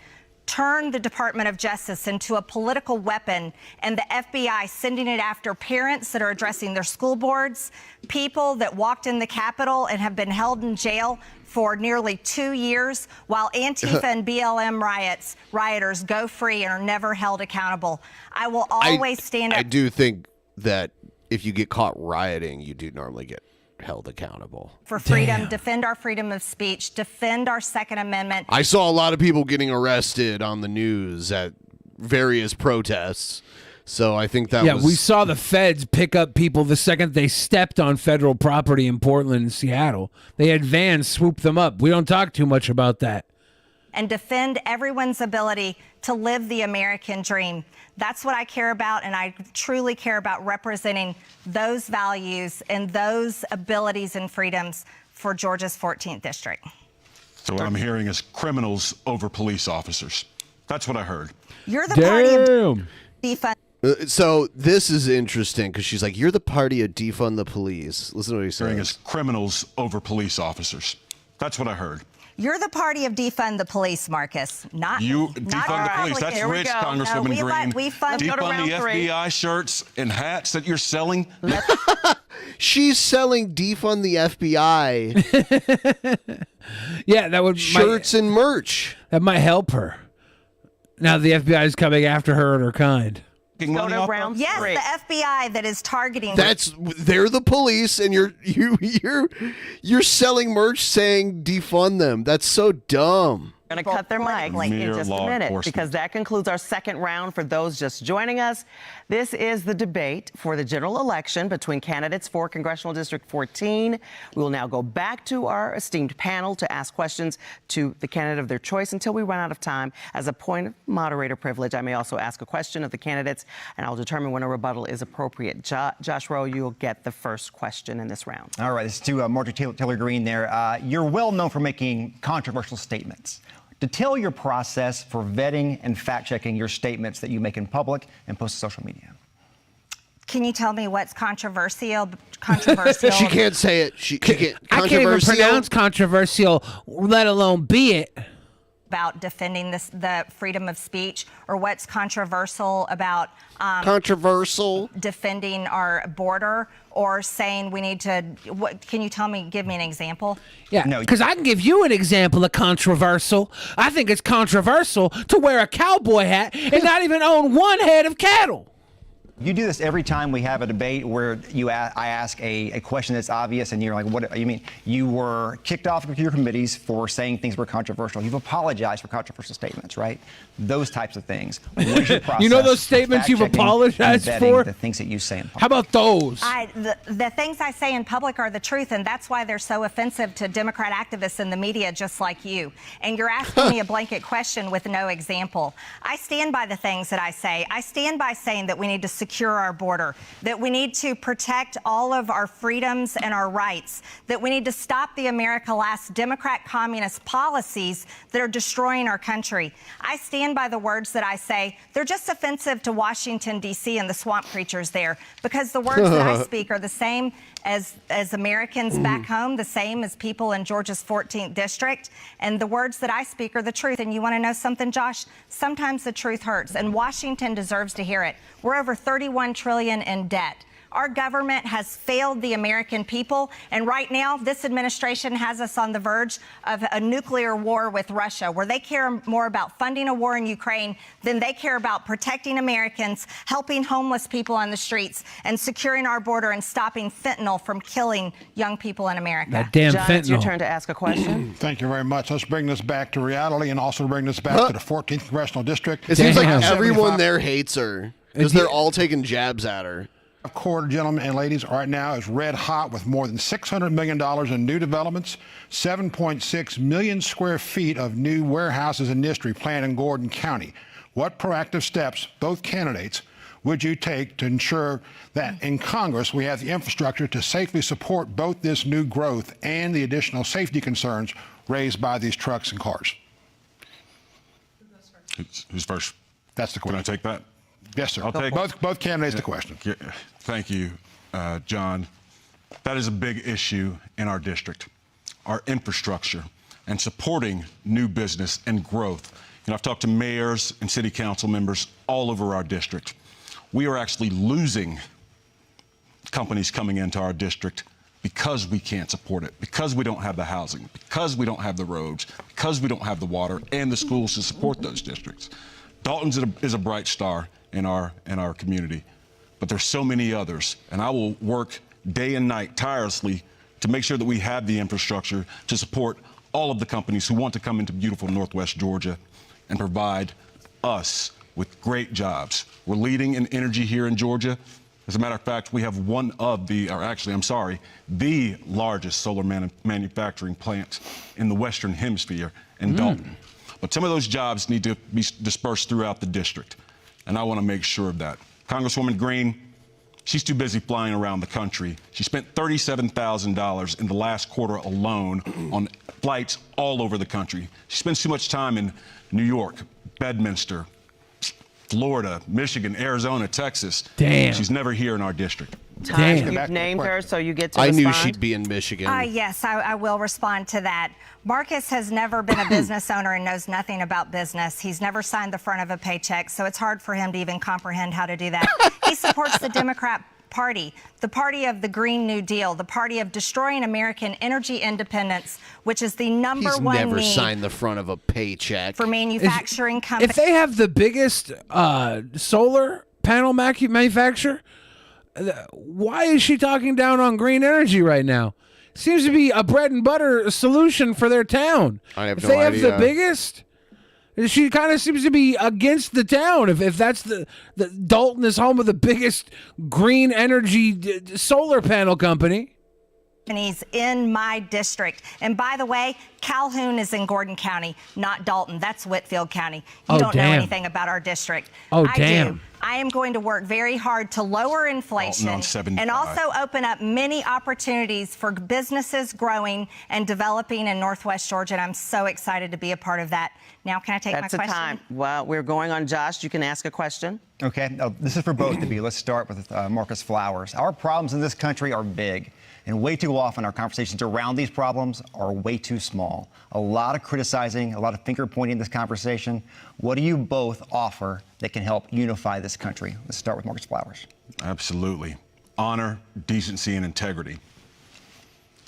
turn the Department of Justice into a political weapon, and the FBI sending it after parents that are addressing their school boards, people that walked in the Capitol and have been held in jail for nearly 2 years, while Antifa and BLM rioters go free and are never held accountable. I will always stand up. I do think that if you get caught rioting, you do normally get held accountable For freedom, defend our freedom of speech, defend our Second Amendment. I saw a lot of people getting arrested on the news at various protests. So I think that was... Yeah, we saw the feds pick up people the second they stepped on federal property in Portland and Seattle. They had vans swoop them up. We don't talk too much about that. And defend everyone's ability to live the American dream. That's what I care about, and I truly care about representing those values and those abilities and freedoms for Georgia's 14th district. So what I'm hearing is criminals over police officers. That's what I heard. You're the party of defund. So this is interesting because she's like, you're the party of defund the police. Listen to what he's saying. Hearing is criminals over police officers. That's what I heard. You're the party of defund the police, Marcus. Not you. Not Defund the police. That's rich, Congresswoman Green. We fund defund the FBI shirts and hats that you're selling. She's selling defund the FBI. Yeah, that would shirts and merch. That might help her. Now the FBI is coming after her and her kind. Yes, the FBI that is targeting. They're the police, and you're selling merch saying defund them. That's so dumb. Going to cut their mic in just a minute because that concludes our second round for those just joining us. This is the debate for the general election between candidates for Congressional District 14. We will now go back to our esteemed panel to ask questions to the candidate of their choice until we run out of time. As a point of moderator privilege, I may also ask a question of the candidates, and I'll determine when a rebuttal is appropriate. Josh Rowe, you'll get the first question in this round. All right, this is to Marjorie Taylor Greene there. You're well known for making controversial statements. Detail your process for vetting and fact-checking your statements that you make in public and post to social media. Can you tell me what's controversial? She can't say it. She can't. I can't even pronounce controversial, let alone be it. About defending the freedom of speech, or what's controversial about defending our border, or saying we need to. Can you give me an example? Yeah, because I can give you an example of controversial. I think it's controversial to wear a cowboy hat and not even own one head of cattle. You do this every time we have a debate where I ask a question that's obvious and you're like, what do you mean? You were kicked off of your committees for saying things were controversial. You've apologized for controversial statements, right? Those types of things. What is your process? You know those statements you've apologized for? The things that you say in public. How about those? The things I say in public are the truth, and that's why they're so offensive to Democrat activists in the media just like you. And you're asking me a blanket question with no example. I stand by the things that I say. I stand by saying that we need to secure our border, that we need to protect all of our freedoms and our rights, that we need to stop the America Last Democrat communist policies that are destroying our country. I stand by the words that I say. They're just offensive to Washington, D.C. and the swamp creatures there, because the words that I speak are the same as Americans back home, the same as people in Georgia's 14th district, and the words that I speak are the truth. And you want to know something, Josh? Sometimes the truth hurts, and Washington deserves to hear it. We're over $31 trillion in debt. Our government has failed the American people, and right now, this administration has us on the verge of a nuclear war with Russia, where they care more about funding a war in Ukraine than they care about protecting Americans, helping homeless people on the streets, and securing our border and stopping fentanyl from killing young people in America. That damn John, it's your fentanyl. turn to ask a question. Thank you very much. Let's bring this back to reality and also bring this back to the 14th Congressional District. It seems like Damn. everyone there hates her because they're all taking jabs at her. Quarter, gentlemen and ladies, right now is red hot with more than $600 million in new developments, 7.6 million square feet of new warehouses and industry planned in Gordon County. What proactive steps, both candidates, would you take to ensure that in Congress we have the infrastructure to safely support both this new growth and the additional safety concerns raised by these trucks and cars? Who's first? That's the question. Can I take that? Yes, sir. I'll take both candidates the question. Thank you, John. That is a big issue in our district, our infrastructure, and supporting new business and growth. You know, I've talked to mayors and city council members all over our district. We are actually losing companies coming into our district because we can't support it, because we don't have the housing, because we don't have the roads, because we don't have the water and the schools to support those districts. Dalton's is a bright star in our community, but there's so many others, and I will work day and night tirelessly to make sure that we have the infrastructure to support all of the companies who want to come into beautiful Northwest Georgia and provide us with great jobs. We're leading in energy here in Georgia. As a matter of fact, we have the largest solar manufacturing plant in the Western Hemisphere in Dalton. But some of those jobs need to be dispersed throughout the district, and I want to make sure of that. Congresswoman Green, she's too busy flying around the country. She spent $37,000 in the last quarter alone on flights all over the country. She spends too much time in New York, Bedminster, Florida, Michigan, Arizona, Texas. Damn. She's never here in our district. Time. You've named her, so you get to I respond. knew she'd be in Michigan. Yes, I will respond to that. Marcus has never been a business owner and knows nothing about business. He's never signed the front of a paycheck, so it's hard for him to even comprehend how to do that. He supports the Democrat Party, the party of the Green New Deal, the party of destroying American energy independence, which is the number He's one never need signed the front of a paycheck. for manufacturing companies. If they have the biggest solar panel manufacturer, why is she talking down on green energy right now? Seems to be a bread and butter solution for their town. I have if no they have idea. the biggest, she kind of seems to be against the town. If that's the Dalton is home of the biggest green energy solar panel company. Companies in my district. And by the way, Calhoun is in Gordon County, not Dalton. That's Whitfield County. You don't know anything about our district. Oh, I damn. do. I am going to work very hard to lower inflation and also open up many opportunities for businesses growing and developing in Northwest Georgia. And I'm so excited to be a part of that. Now, can I take That's my the question? time. Well, we're going on Josh. You can ask a question. Okay, this is for both of you. Let's start with Marcus Flowers. Our problems in this country are big, and way too often our conversations around these problems are way too small. A lot of criticizing, a lot of finger pointing in this conversation. What do you both offer that can help unify this country? Let's start with Marcus Flowers. Absolutely. Honor, decency, and integrity.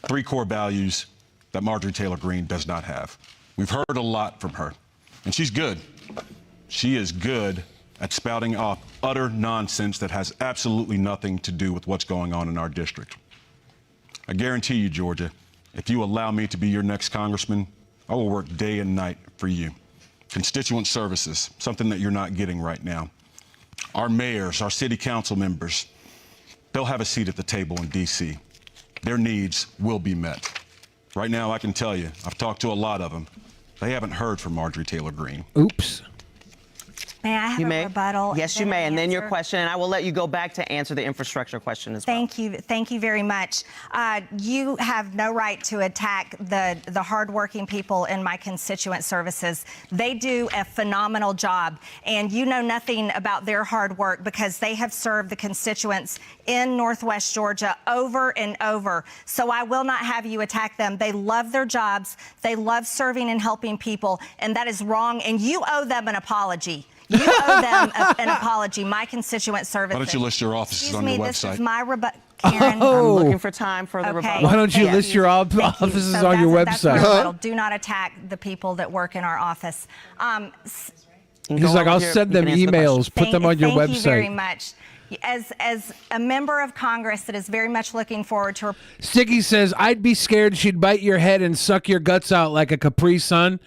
3 core values that Marjorie Taylor Greene does not have. We've heard a lot from her, and she's good. She is good at spouting off utter nonsense that has absolutely nothing to do with what's going on in our district. I guarantee you, Georgia, if you allow me to be your next congressman, I will work day and night for you. Constituent services, something that you're not getting right now. Our mayors, our city council members, they'll have a seat at the table in D.C. Their needs will be met. Right now, I can tell you, I've talked to a lot of them. They haven't heard from Marjorie Taylor Greene. Oops. May I have a rebuttal? Yes, you may. And then your question, and I will let you go back to answer the infrastructure question as well. Thank you. Thank you very much. You have no right to attack the hardworking people in my constituent services. They do a phenomenal job, and you know nothing about their hard work because they have served the constituents in Northwest Georgia over and over. So I will not have you attack them. They love their jobs. They love serving and helping people, and that is wrong, and you owe them an apology. You owe them an apology. My constituent services. Why don't you list your offices on your This website? is my rebuttal. Karen, Oh. I'm looking for time for the rebuttal. Why don't you list your offices So on your that's my website? rebuttal. Do not attack the people that work in our office. He's like, I'll send them emails. Put them on your Thank you very website. much. As a member of Congress that is very much looking forward to. Sticky says, I'd be scared she'd bite your head and suck your guts out like a Capri Sun.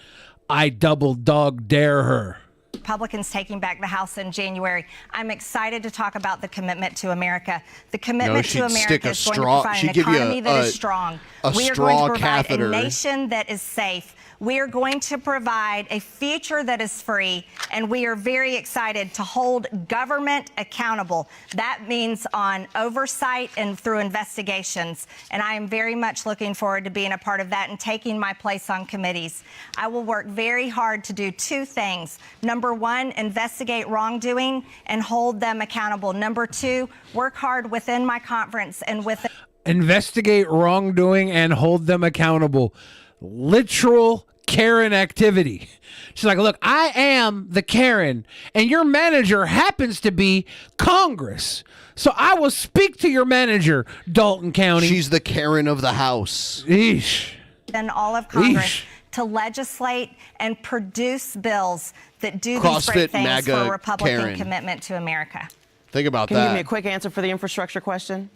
I double dog dare her. Republicans taking back the House in January. I'm excited to talk about the commitment to America. The commitment to America is going to provide an economy that is strong. We are going to provide a nation that is safe. We are going to provide a future that is free, and we are very excited to hold government accountable. That means on oversight and through investigations, and I am very much looking forward to being a part of that and taking my place on committees. I will work very hard to do two things. Number one, investigate wrongdoing and hold them accountable. Number two, work hard within my conference and within... Investigate wrongdoing and hold them accountable. Literal Karen activity. She's like, look, I am the Karen, and your manager happens to be Congress. So I will speak to your manager, Dalton County. She's the Karen of the House. Eesh. Than all of Congress Eesh. to legislate and produce bills that do these CrossFit great things MAGA for a Republican Karen. commitment to America. Think about Can you give me that. a quick answer for the infrastructure question?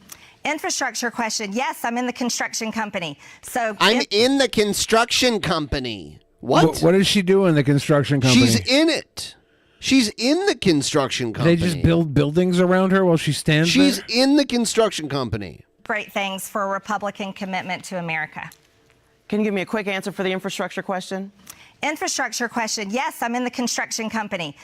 Infrastructure question. Yes, I'm in the construction company. So I'm in the construction company. What? What does she do in the construction company? She's in it. She's in the construction company. They just build buildings around her while she stands She's there? in the construction company. great things for a Republican commitment to America. Can you give me a quick answer for the infrastructure question? Infrastructure question. Yes, I'm in the construction company.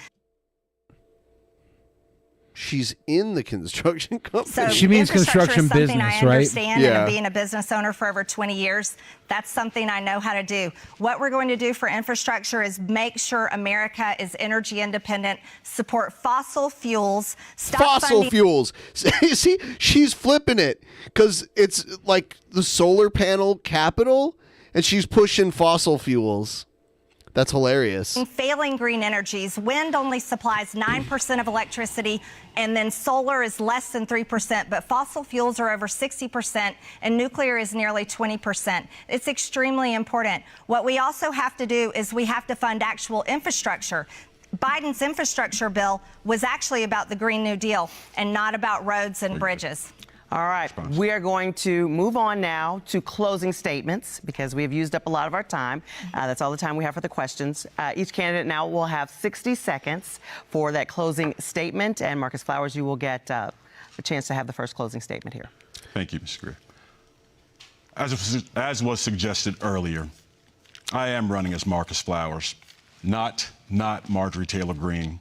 She's in the construction company. So She means infrastructure construction is something business, I right? understand, Yeah. and being a business owner for over 20 years, that's something I know how to do. What we're going to do for infrastructure is make sure America is energy independent, support fossil fuels, stop Fossil funding- fuels. See, she's flipping it because it's like the solar panel capital, and she's pushing fossil fuels. That's hilarious. Failing green energies. Wind only supplies 9% of electricity, and then solar is less than 3%, but fossil fuels are over 60%, and nuclear is nearly 20%. It's extremely important. What we also have to do is we have to fund actual infrastructure. Biden's infrastructure bill was actually about the Green New Deal and not about roads and bridges. All right, we are going to move on now to closing statements because we have used up a lot of our time. That's all the time we have for the questions. Each candidate now will have 60 seconds for that closing statement. And Marcus Flowers, you will get the chance to have the first closing statement here. Thank you, Ms. Greer. As was suggested earlier, I am running as Marcus Flowers, not Marjorie Taylor Greene.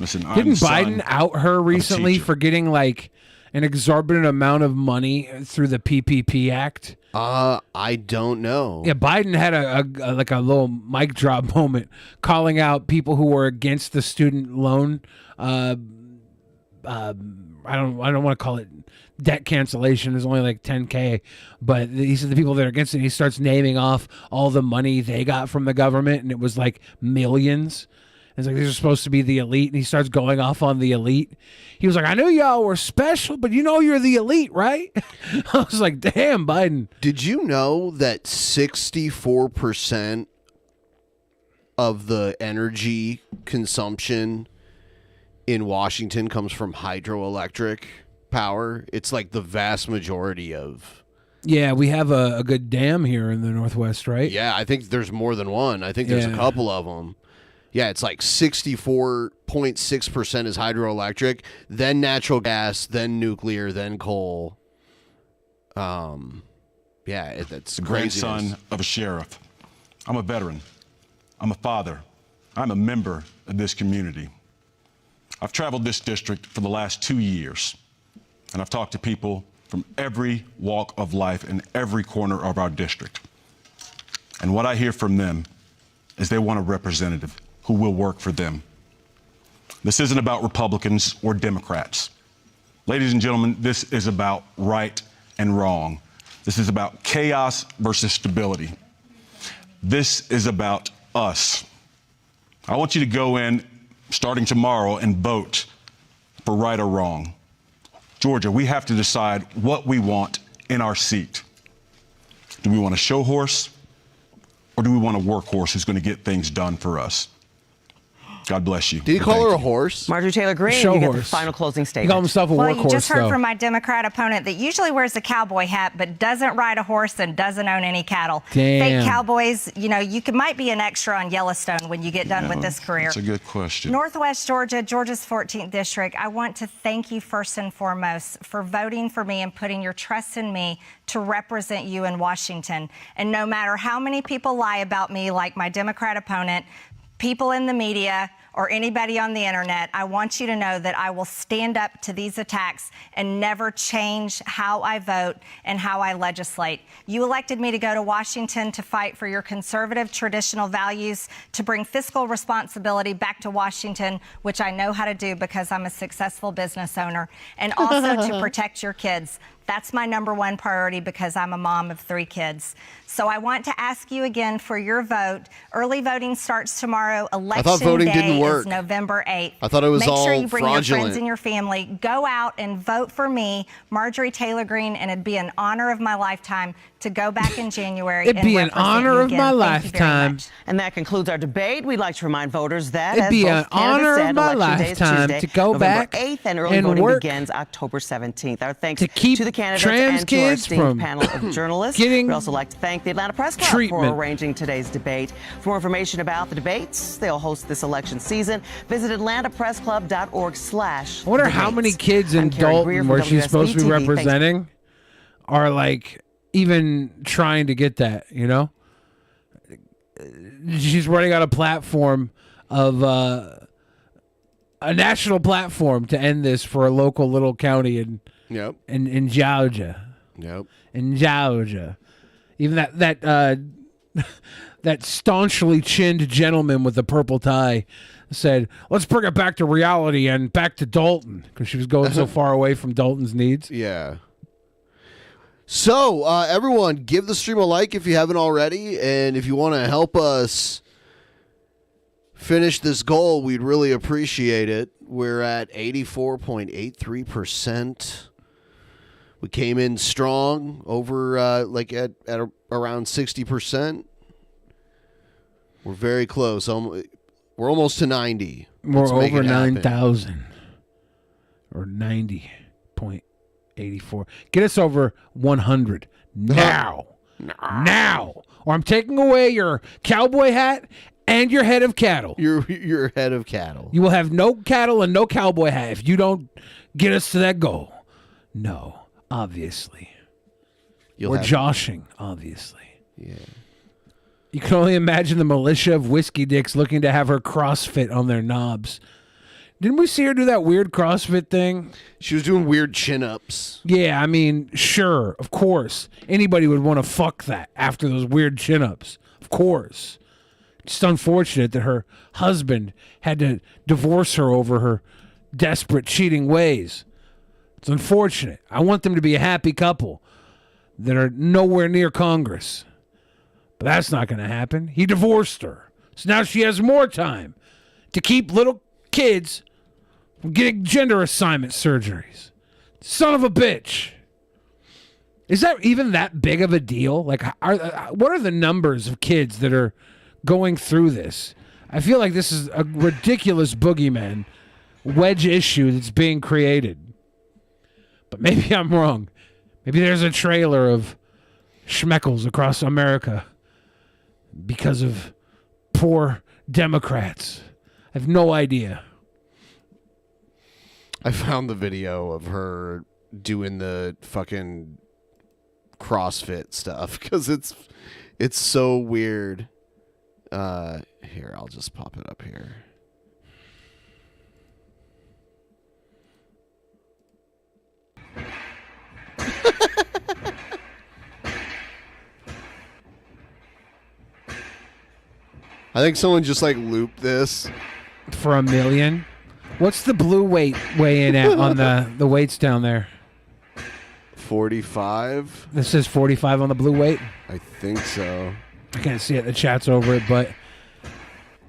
Listen, I'm Didn't the son Biden out her of a recently teacher. for getting like an exorbitant amount of money through the PPP Act? I don't know. Yeah, Biden had a little mic drop moment calling out people who were against the student loan. I don't want to call it debt cancellation. It's only like $10K, but he said the people that are against it. He starts naming off all the money they got from the government, and it was like millions. It's like these are supposed to be the elite, and he starts going off on the elite. He was like, I knew y'all were special, but you know you're the elite, right? I was like, damn, Biden. Did you know that 64% of the energy consumption in Washington comes from hydroelectric power? It's like the vast majority of... Yeah, we have a good dam here in the Northwest, right? Yeah, I think there's more than one. I think there's a couple of them. Yeah, it's like 64.6% is hydroelectric, then natural gas, then nuclear, then coal. Yeah, that's The crazy. grandson of a sheriff. I'm a veteran. I'm a father. I'm a member of this community. I've traveled this district for the last 2 years, and I've talked to people from every walk of life in every corner of our district. And what I hear from them is they want a representative who will work for them. This isn't about Republicans or Democrats. Ladies and gentlemen, this is about right and wrong. This is about chaos versus stability. This is about us. I want you to go in starting tomorrow and vote for right or wrong. Georgia, we have to decide what we want in our seat. Do we want a show horse or do we want a workhorse who's going to get things done for us? God bless you. Did he call her a horse? Marjorie Taylor Greene, Show you get the horse. final closing He statement. called himself a Well, workhorse, you just heard though. from my Democrat opponent that usually wears a cowboy hat but doesn't ride a horse and doesn't own any cattle. Damn. Fake cowboys, you know, might be an extra on Yellowstone when you get done with this career. That's a good question. Northwest Georgia, Georgia's 14th district, I want to thank you first and foremost for voting for me and putting your trust in me to represent you in Washington. And no matter how many people lie about me, like my Democrat opponent, people in the media, or anybody on the internet, I want you to know that I will stand up to these attacks and never change how I vote and how I legislate. You elected me to go to Washington to fight for your conservative traditional values, to bring fiscal responsibility back to Washington, which I know how to do because I'm a successful business owner, and also to protect your kids. That's my number one priority because I'm a mom of 3 kids. So I want to ask you again for your vote. Early voting starts tomorrow. Election voting day didn't work. is November 8th. I thought it was Make all sure you bring your fraudulent. friends and your family. Go out and vote for me, Marjorie Taylor Greene, and it'd be an honor of my lifetime to go back in January. It'd and be an represent honor you of again. my Thank you very lifetime. much. And that concludes our debate. We'd like to remind voters that, It'd as be both an candidates honor of said, my Election Day is lifetime Tuesday, to go November back 8th, and early and voting work begins October 17th. Our thanks to keep the candidates trans and to our kids esteemed from panel of journalists. getting We'd also like to thank the Atlanta Press Club treatment. for arranging today's debate. For more information about the debates they'll host this election season, visit atlantapressclub.org/. I wonder how many kids in Dalton, where she's supposed to be representing, are like even trying to get that, you know? She's running on a platform of a national platform to end this for a local little county in Georgia. Yep. In Georgia. Even that staunchly chinned gentleman with the purple tie said, let's bring it back to reality and back to Dalton, because she was going so far away from Dalton's needs. Yeah. So, everyone, give the stream a like if you haven't already, and if you want to help us finish this goal, we'd really appreciate it. We're at 84.83%. We came in strong, over at around 60%. We're very close. We're almost to 90. We're Let's make over it happen. 9,000 or 90.84. Get us over 100 now. Now. Or I'm taking away your cowboy hat and your head of cattle. Your head of cattle. You will have no cattle and no cowboy hat if you don't get us to that goal. No, obviously. We're joshing, obviously. Yeah. You can only imagine the militia of whiskey dicks looking to have her CrossFit on their knobs. Didn't we see her do that weird CrossFit thing? She was doing weird chin-ups. Yeah, I mean, sure, of course. Anybody would want to fuck that after those weird chin-ups. Of course. It's unfortunate that her husband had to divorce her over her desperate, cheating ways. It's unfortunate. I want them to be a happy couple that are nowhere near Congress. But that's not going to happen. He divorced her. So now she has more time to keep little kids from getting gender assignment surgeries. Son of a bitch. Is that even that big of a deal? Like, what are the numbers of kids that are going through this? I feel like this is a ridiculous boogeyman wedge issue that's being created. But maybe I'm wrong. Maybe there's a trailer of schmeckles across America because of poor Democrats. I have no idea. I found the video of her doing the fucking CrossFit stuff because it's so weird. Here, I'll just pop it up here. I think someone just like looped this for $1 million. What's the blue weight weigh in at on the weights down there? 45. This says 45 on the blue weight. I think so. I can't see it. The chat's over it, but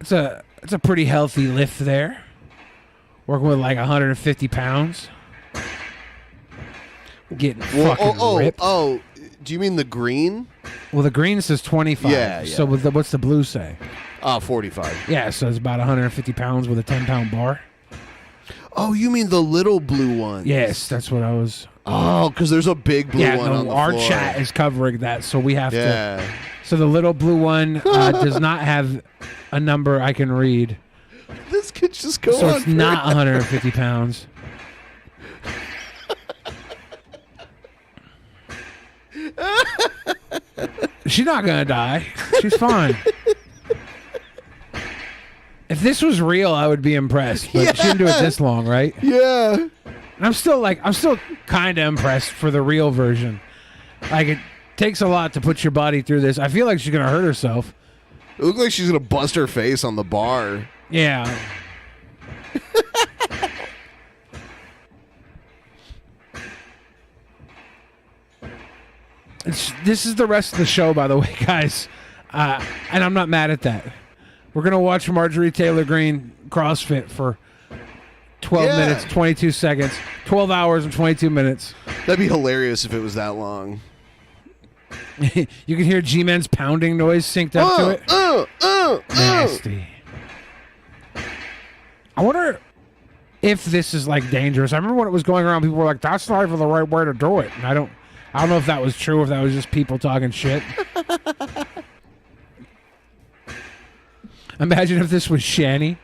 it's a pretty healthy lift there. working with like 150 pounds, getting fucking ripped. Oh, do you mean the green? Well, the green says 25. Yeah. So what's the blue say? 45. Yeah, so it's about 150 pounds with a 10-pound bar. Oh, you mean the little blue one? Yes, that's what I was. Oh, because there's a big blue one on the our floor. chat is covering that, so we have to. So the little blue one does not have a number I can read. This could just go on. So it's not 150 pounds. She's not gonna die. She's fine. If this was real, I would be impressed. But she didn't do it this long, right? Yeah. And I'm still kind of impressed for the real version. Like, it takes a lot to put your body through this. I feel like she's gonna hurt herself. It looks like she's gonna bust her face on the bar. Yeah. This is the rest of the show, by the way, guys. And I'm not mad at that. We're going to watch Marjorie Taylor Greene CrossFit for 12 minutes, 22 seconds, 12 hours and 22 minutes. That'd be hilarious if it was that long. You can hear G-Men's pounding noise synced up to it. Nasty. I wonder if this is like dangerous. I remember when it was going around, people were like, that's not even the right way to do it. And I don't know if that was true, if that was just people talking shit. Imagine if this was Shani.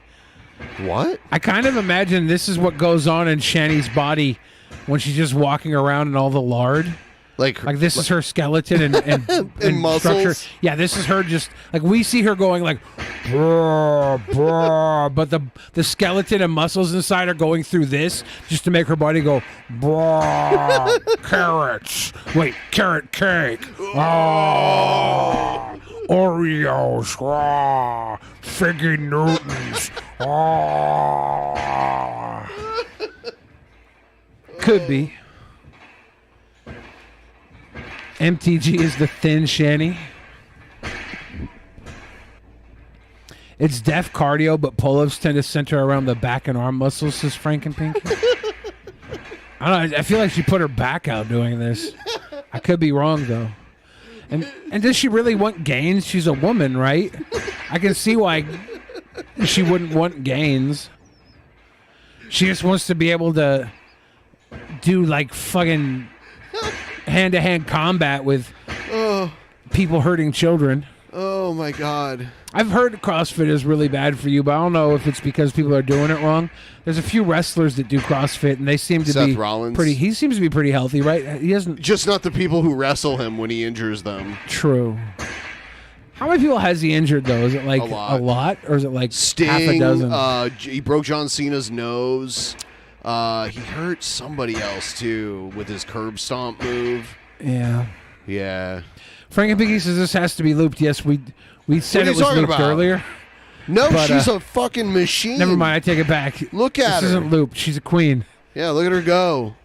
What? I kind of imagine this is what goes on in Shani's body when she's just walking around in all the lard. Like this is her skeleton and muscles. structure. Yeah, this is her just like we see her going like, brr, brr, but the skeleton and muscles inside are going through this just to make her body go, brr, carrots. Wait, carrot cake. Oh, Oreos. Oh, Figgy Newtons. Oh. Could be. MTG is the thin Shani. It's def cardio, but pull-ups tend to center around the back and arm muscles, says Frank and Pinky. I don't know. I feel like she put her back out doing this. I could be wrong, though. And does she really want gains? She's a woman, right? I can see why she wouldn't want gains. She just wants to be able to do, like, fucking hand-to-hand combat with people hurting children. Oh my god. I've heard CrossFit is really bad for you, but I don't know if it's because people are doing it wrong. There's a few wrestlers that do CrossFit, and they seem to Seth be Rollins. He seems to be pretty healthy, right? He doesn't. Just not the people who wrestle him when he injures them. True. How many people has he injured though? Is it like a lot, or is it like Sting, half a dozen? He broke John Cena's nose. He hurt somebody else too with his curb stomp move. Yeah. Yeah. Frank and Piggy says this has to be looped. Yes, we said What are it you was talking looped about? earlier. No, but, she's a fucking machine. Never mind, I take it back. Look at This her. isn't looped. She's a queen. Yeah, look at her go.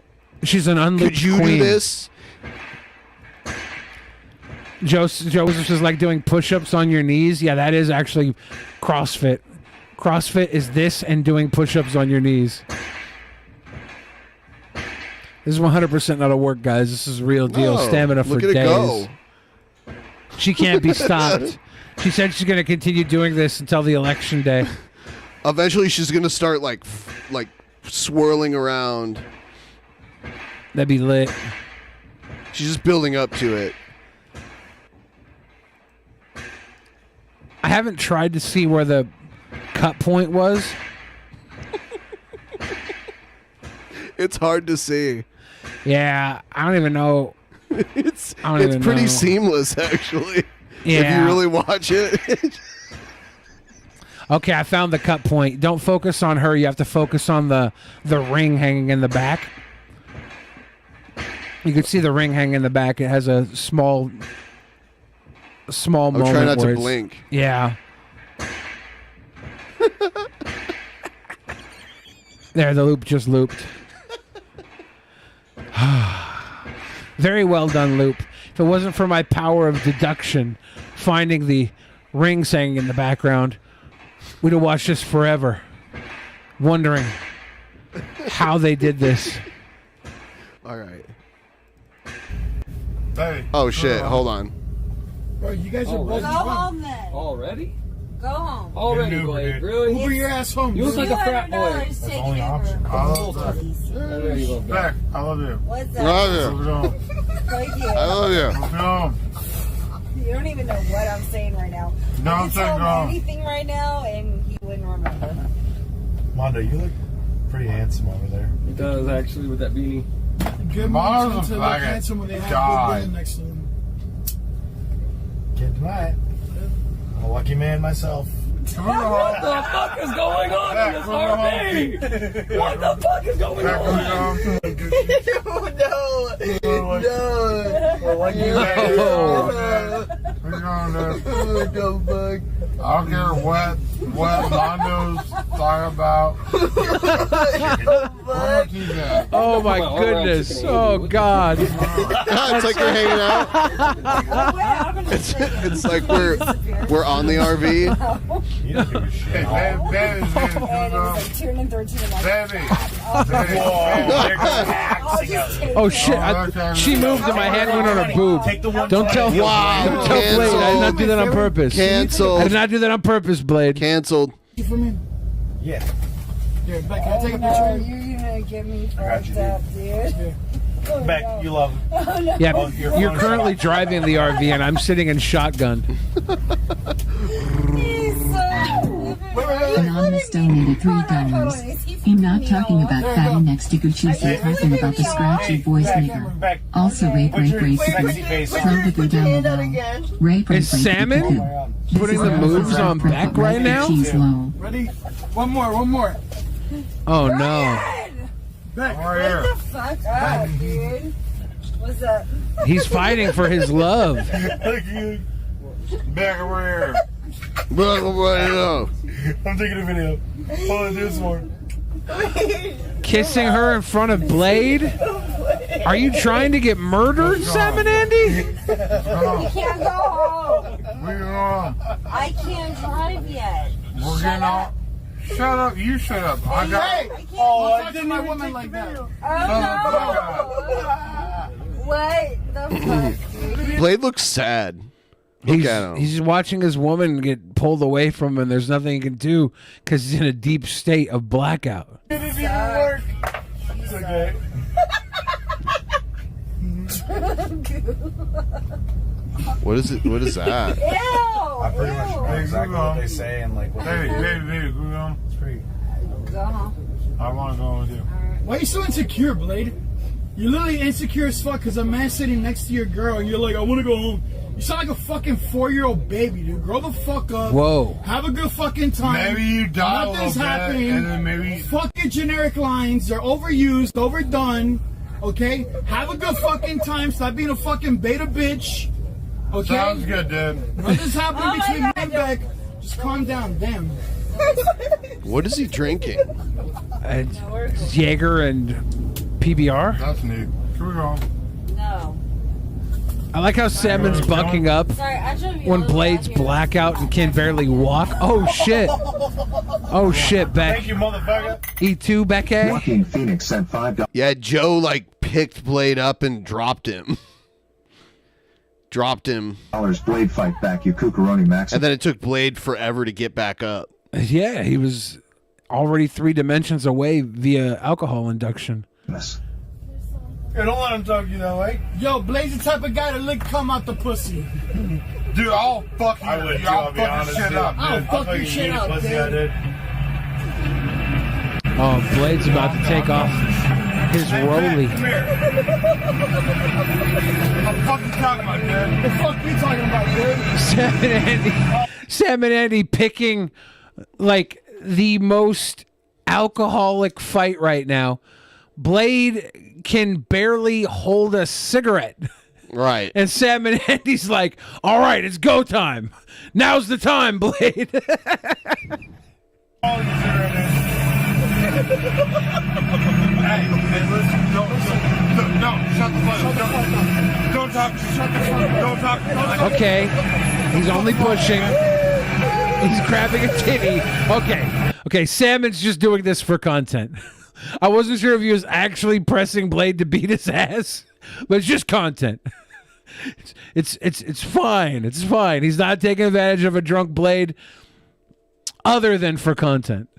She's an unlooped Could you queen. do this? Joseph is like doing push-ups on your knees. Yeah, that is actually CrossFit. CrossFit is this and doing push-ups on your knees. This is 100% not a work, guys. This is real deal. No, Stamina for look at it days. go. She can't be stopped. She said she's going to continue doing this until the election day. Eventually, she's gonna start like swirling around. That'd be lit. She's just building up to it. I haven't tried to see where the cut point was. It's hard to see. Yeah, I don't even know. It's I don't even pretty know. seamless, actually. Yeah. If you really watch it. Okay, I found the cut point. Don't focus on her. You have to focus on the ring hanging in the back. You can see the ring hanging in the back. It has a small moment. try not to where it's- blink. Yeah. There, the loop just looped. Very well done, loop. If it wasn't for my power of deduction, finding the rings hanging in the background, we'd have watched this forever, wondering how they did this. All right. Hey. Oh shit! Hold on. Bro, you guys are both Go home then. Already? Go home. Already, Blade. Really? Uber your ass home. You look like a frat boy. $200 take an Uber. Beck, I love you. What's that? Love you. Thank you. I love you. You don't even know what I'm saying right now. No, I I'm could saying tell him wrong. anything right now, and he wouldn't remember. Mondo, you look pretty handsome over there. He does, actually, with that beanie. Good Miles morning to is look like a handsome when they have guy. good women next to them. Can't deny it. I'm a lucky man myself. What the fuck is going on in this RV? What the fuck is going on? No. We're lucky man. I don't care what Mondo's talking about. Oh my goodness. Oh God. It's like you're hanging out. It's like we're on the RV. You don't give a shit. Turning 13 and Oh shit! She moved and my hand went on her boob. Don't tell. Wow. Don't tell Blade. I did not do that on purpose. Canceled. I did not do that on purpose, Blade. Canceled. You for me? Yeah. Here, Beck, can I take a picture? You're gonna get me got you, fucked up, dude. Oh, Beck, no. you love him. Oh, no. Yeah, Oh, you're currently driving the RV and I'm sitting in shotgun. Anonymous donated $3. I'm not talking about fatty next to Gucci's. I'm talking about the scratchy voice nigger. Also rape, Throw the go down the low. Rape, Is Salmon putting the moves on Beck right now? Ready? One more. Oh no. Beck, What the fuck up, dude? What's up? He's fighting for his love. Look, you. Beck, over here. I'm taking a video. Hold on, do this one. Kissing her in front of Blade? Are you trying to get murdered, Salmon Andy? You can't go home. I can't drive yet. We're getting off. Shut up, you shut up. I got. I didn't my woman like that. Oh no! What the fuck, dude? Blade looks sad. Look at him. He's watching his woman get pulled away from him and there's nothing he can do because he's in a deep state of blackout. It didn't even work. It's okay. What is it? What is that? Ew! I pretty much know exactly what they say and like what they do. Baby, go on. It's pretty. Go home. I want to go with you. Why are you so insecure, Blade? You're literally insecure as fuck because a man's sitting next to your girl and you're like, I want to go home. You sound like a fucking 4-year-old baby, dude. Grow the fuck up. Whoa. Have a good fucking time. Maybe you die Nothing's a little bit, happening. and then maybe... Fuck your generic lines. They're overused, overdone. Okay? Have a good fucking time. Stop being a fucking beta bitch. Okay? Sounds good, dude. Nothing's happening between me and Beck. Just calm down. Damn. What is he drinking? Jaeger and PBR? That's neat. Here we go. No. I like how Salmon's bucking up Sorry, I showed you when all Blade's that here. blackout and can barely walk. Oh shit. Oh shit, Beck. Thank you, motherfucker. E2, Becky? Joaquin Phoenix sent $5. Yeah, Joe like picked Blade up and dropped him. Blade fight back, you Cucaroni Max. And then it took Blade forever to get back up. Yeah, he was already 3 dimensions away via alcohol induction. Hey, don't let him talk to you that way. Yo, Blade's the type of guy to lick cum out the pussy. Dude, I'll fuck you. I would too, I'll I'll be fuck honest, your shit dude. up, dude. I'll fuck your shit up, pussy, dude. I did. Oh, Blade's about to take off his rollie. Come here. What the fuck you talking about, dude? What the fuck you talking about, dude? Sam and Andy picking like the most alcoholic fight right now. Blade can barely hold a cigarette. Right. And Sam and Andy's like, all right, it's go time. Now's the time, Blade. Hey, listen, don't, shut the fuck up. Don't talk, shut the fuck up. Don't talk. Okay. He's only pushing. He's grabbing a titty. Okay. Okay, Salmon's just doing this for content. I wasn't sure if he was actually pressing Blade to beat his ass, but it's just content. It's fine. It's fine. He's not taking advantage of a drunk Blade, other than for content.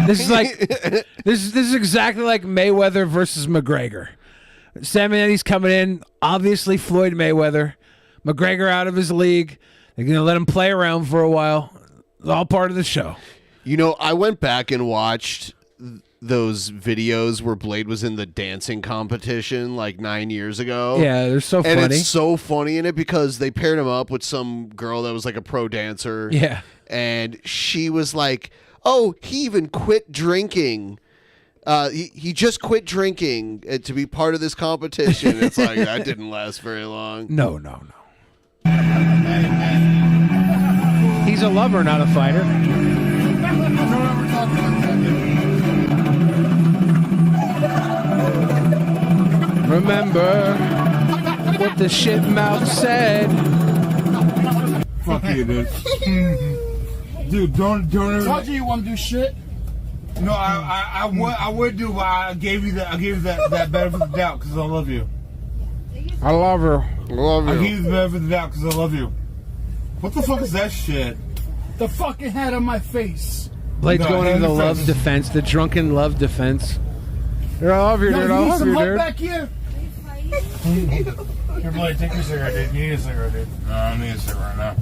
This is like this is exactly like Mayweather versus McGregor. Sam Andy's coming in, obviously Floyd Mayweather. McGregor out of his league. They're gonna let him play around for a while. It's all part of the show. You know, I went back and watched those videos where Blade was in the dancing competition like 9 years ago. Yeah, they're so funny. And it's so funny in it because they paired him up with some girl that was like a pro dancer. Yeah. And she was like, oh, he even quit drinking. He just quit drinking to be part of this competition. It's like, that didn't last very long. No. He's a lover, not a fighter. Remember what the shit mouth said. Fuck you, dude. Dude, don't ever. Told you want to do shit. No, I would do, but I gave you that benefit of the doubt because I love you. I love her. I gave you the benefit of the doubt because I love you. What the fuck is that shit? The fucking head on my face. Blade's going into the love defense, the drunken love defense. I love you, dude. I love you, dude. Back here. Here, Blade, take your cigarette, dude. You need a cigarette, dude. No, I don't need a cigarette now.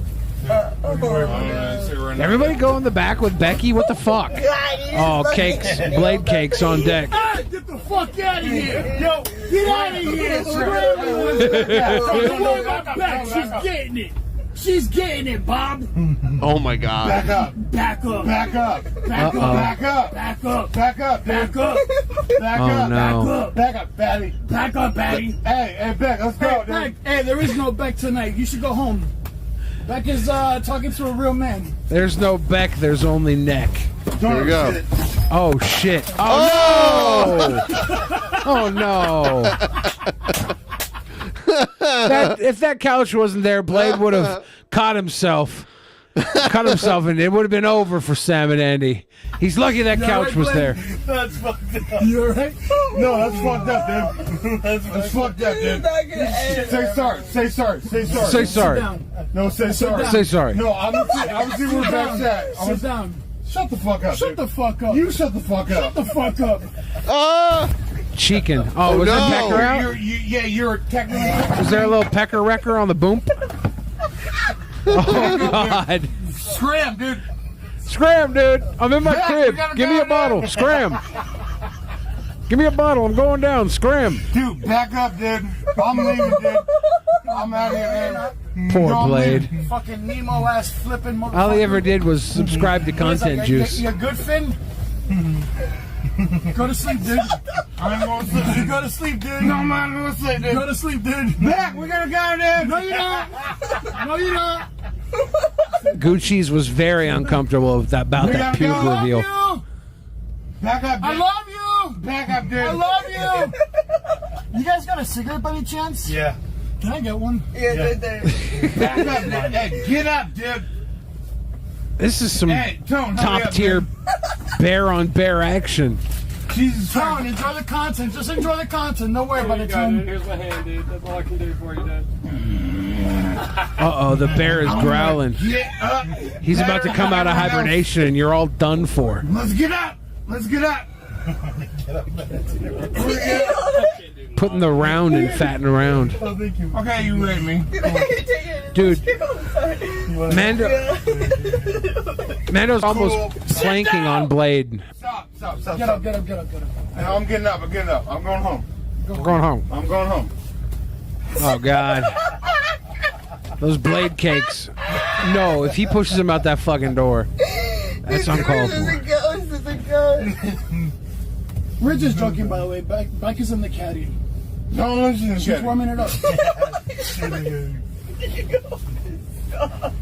Everybody go in the back with Becky? What the fuck? Oh, cakes. Blade cakes on deck. Get the fuck out of here. Yo, get out of here. Don't worry about back. She's getting it. She's getting it, Bob. Oh my God. Back up. Back up. Back up. Back up. Back up. Back up. Back up. Back up. Back Oh, up. no. Back up, Batty. Back up, Batty. Hey, Beck, let's go, dude. Hey, there is no Beck tonight. You should go home. Beck is talking to a real man. There's no Beck, there's only neck. Here we go. Oh, shit. Oh, no. Oh, no. If that couch wasn't there, Blade would have caught himself. And it would have been over for Sam and Andy. He's lucky that couch was there. That's fucked up. You alright? No, that's fucked up, dude. That's fucked up, dude. Say sorry. Say sorry. Say sorry. Say sorry. No, say sorry. Say sorry. No, I'm see where Beck's at. Sit down. Shut the fuck up. Shut the fuck up. You shut the fuck up. Shut the fuck up. Cheeking. Oh, was that Pecker out? You're technically. Was there a little Pecker wrecker on the boom? Oh, God. Scram, dude. Scram, dude. I'm in my crib. Give me a bottle. Scram. Give me a bottle. I'm going down. Scram. Dude, back up, dude. I'm leaving, dude. I'm out of here, man. Poor Blade. Fucking Nemo ass flipping motherfucker. All he ever did was subscribe to Content Juice. You good, Finn? Go to sleep, dude. I'm going to sleep. You go to sleep, dude. No, man, I'm going to sleep, dude. Go to sleep, dude. Back, we're going to go, dude. No, you're not. No, you're not. Gucci's was very uncomfortable about that pube reveal. Back up, dude. I love you. Back up, dude. I love you. You guys got a cigarette by any chance? Yeah. Can I get one? Yeah, dude. Back up, dude. Hey, get up, dude. This is some Tone, top tier bear on bear action. Jesus, Tone, enjoy the content. Just enjoy the content. Don't worry about it, Tone. Here's my hand, dude. That's all I can do for you, dude. Uh-oh, the bear is growling. Get up. He's about to come out of hibernation and you're all done for. Let's get up. Let's get up. Putting the round and fatting around. Oh, thank you. Okay, you ready me? Dude, Mando's almost planking on Blade. Stop. Get up. I'm getting up. I'm going home. I'm going home. I'm going home. Oh, God. Those Blade cakes. No, if he pushes him out that fucking door, that's uncalled for. It's a ghost. We're just joking, by the way. Beck is in the caddy. Don't listen to She's warming it up.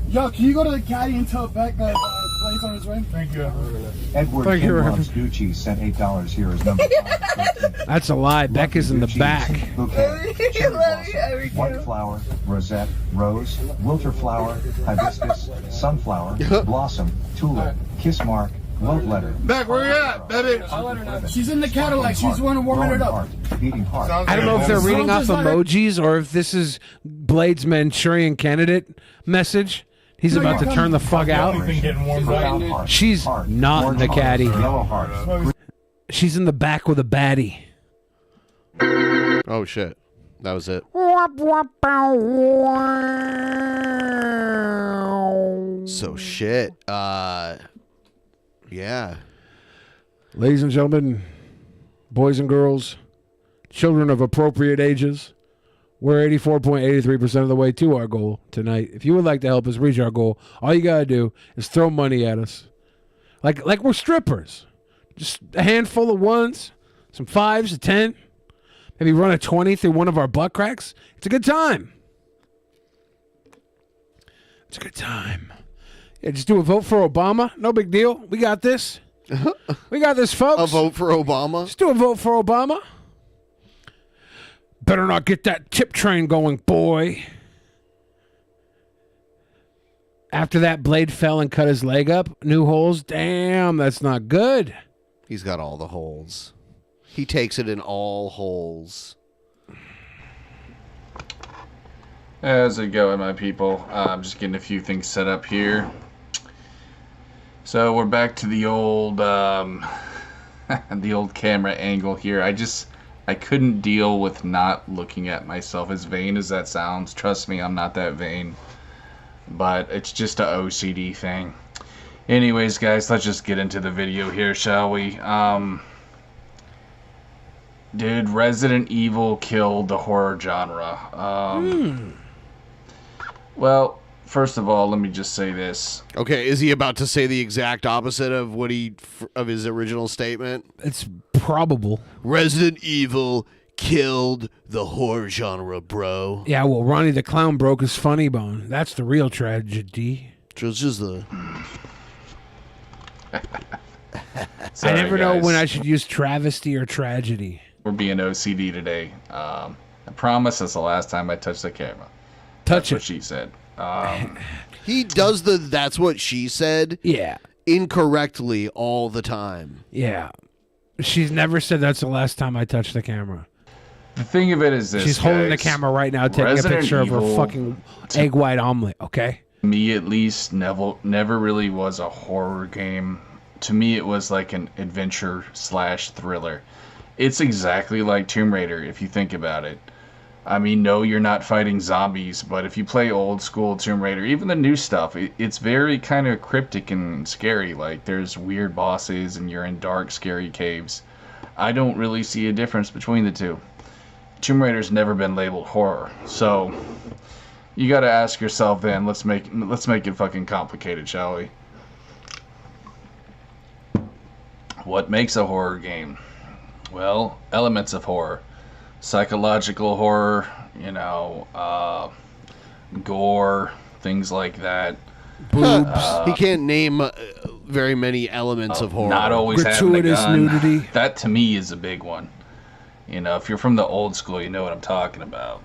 Yo, can you go to the caddy and tell Beck that Blade's on his way? Thank you. Edward Thank you, Loves Gucci sent $8 here as number 5. That's a lie. Beck is in the back. Okay. cherry blossom, white flower, rosette, rose, wilter flower, hibiscus, sunflower, blossom, tulip, kiss mark, love letter. Beck, where you at, baby? She's in the Cadillac. She's the one warming it up. Beating heart. I don't know if they're reading off emojis or if this is Blade's Manchurian candidate message. He's about to turn the fuck out. She's not in the caddy. She's in the back with a baddie. Oh shit. That was it. So shit. Yeah. Ladies and gentlemen, boys and girls, children of appropriate ages, we're 84.83% of the way to our goal tonight. If you would like to help us reach our goal, all you gotta do is throw money at us. Like we're strippers. Just a handful of ones, some 5s, a 10, maybe run a 20 through one of our butt cracks. It's a good time. It's a good time. Yeah, just do a vote for Obama. No big deal. We got this. We got this, folks. A vote for Obama? Just do a vote for Obama. Better not get that tip train going, boy. After that, Blade fell and cut his leg up. New holes. Damn, that's not good. He's got all the holes. He takes it in all holes. How's it going, my people? I'm just getting a few things set up here. So we're back to the old the old camera angle here. I couldn't deal with not looking at myself, as vain as that sounds. Trust me, I'm not that vain. But it's just a OCD thing. Anyways, guys, let's just get into the video here, shall we? Did Resident Evil kill the horror genre? Well, first of all, let me just say this. Okay, is he about to say the exact opposite of what of his original statement? It's probable. Resident Evil killed the horror genre, bro. Yeah, well, Ronnie the Clown broke his funny bone. That's the real tragedy. Just the... I never know when I should use travesty or tragedy. We're being OCD today. I promise that's the last time I touch the camera. That's what she said. He does the "that's what she said" incorrectly all the time. Yeah. She's never said that's the last time I touched the camera. The thing of it is this, She's holding the guys. camera right now, taking Resident a picture of Evil, her fucking egg white omelet, okay? Me, at least, never really was a horror game. To me, it was like an adventure/thriller. It's exactly like Tomb Raider, if you think about it. I mean, no, you're not fighting zombies, but if you play old school Tomb Raider, even the new stuff, it's very kind of cryptic and scary. Like, there's weird bosses and you're in dark, scary caves. I don't really see a difference between the two. Tomb Raider's never been labeled horror, so you got to ask yourself then. Let's make it fucking complicated, shall we? What makes a horror game? Well, elements of horror. Psychological horror, gore, things like that. Boobs. He can't name very many elements of horror. Not always gratuitous having a gun. Nudity. That to me is a big one. If you're from the old school, you know what I'm talking about.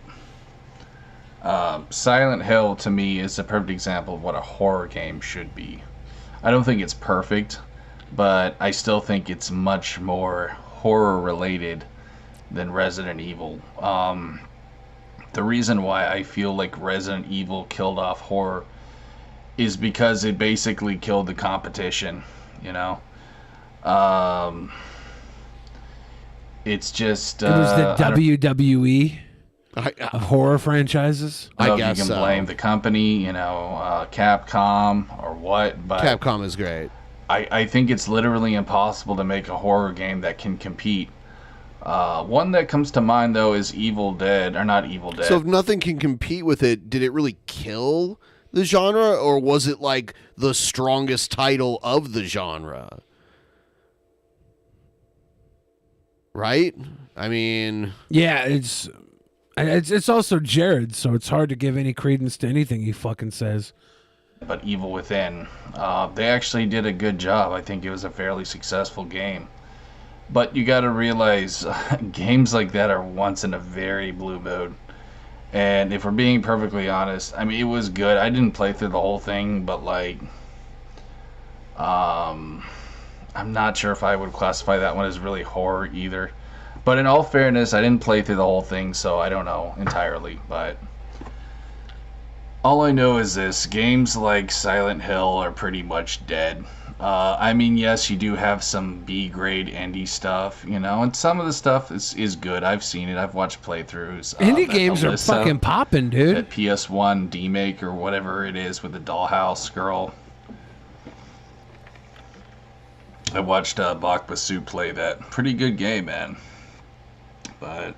Silent Hill to me is a perfect example of what a horror game should be. I don't think it's perfect, but I still think it's much more horror related than Resident Evil. The reason why I feel like Resident Evil killed off horror is because it basically killed the competition, it's just it was the WWE of horror franchises. I guess you can blame the company, Capcom or what, but Capcom is great. I think it's literally impossible to make a horror game that can compete. One that comes to mind, though, is Evil Dead. Or not Evil Dead. So if nothing can compete with it, did it really kill the genre? Or was it like the strongest title of the genre? Right? I mean... Yeah, it's also Jared, so it's hard to give any credence to anything he fucking says. But Evil Within, they actually did a good job. I think it was a fairly successful game. But you got to realize games like that are once in a very blue moon. And if we're being perfectly honest, I mean, it was good. I didn't play through the whole thing, but like, I'm not sure if I would classify that one as really horror either. But in all fairness, I didn't play through the whole thing, so I don't know entirely. But all I know is this: games like Silent Hill are pretty much dead. I mean, yes, you do have some B-grade indie stuff, you know, and some of the stuff is good. I've seen it. I've watched playthroughs. Indie games are fucking popping, dude. That PS1 D-Make or whatever it is with the dollhouse girl. I watched Bach Basu play that. Pretty good game, man. But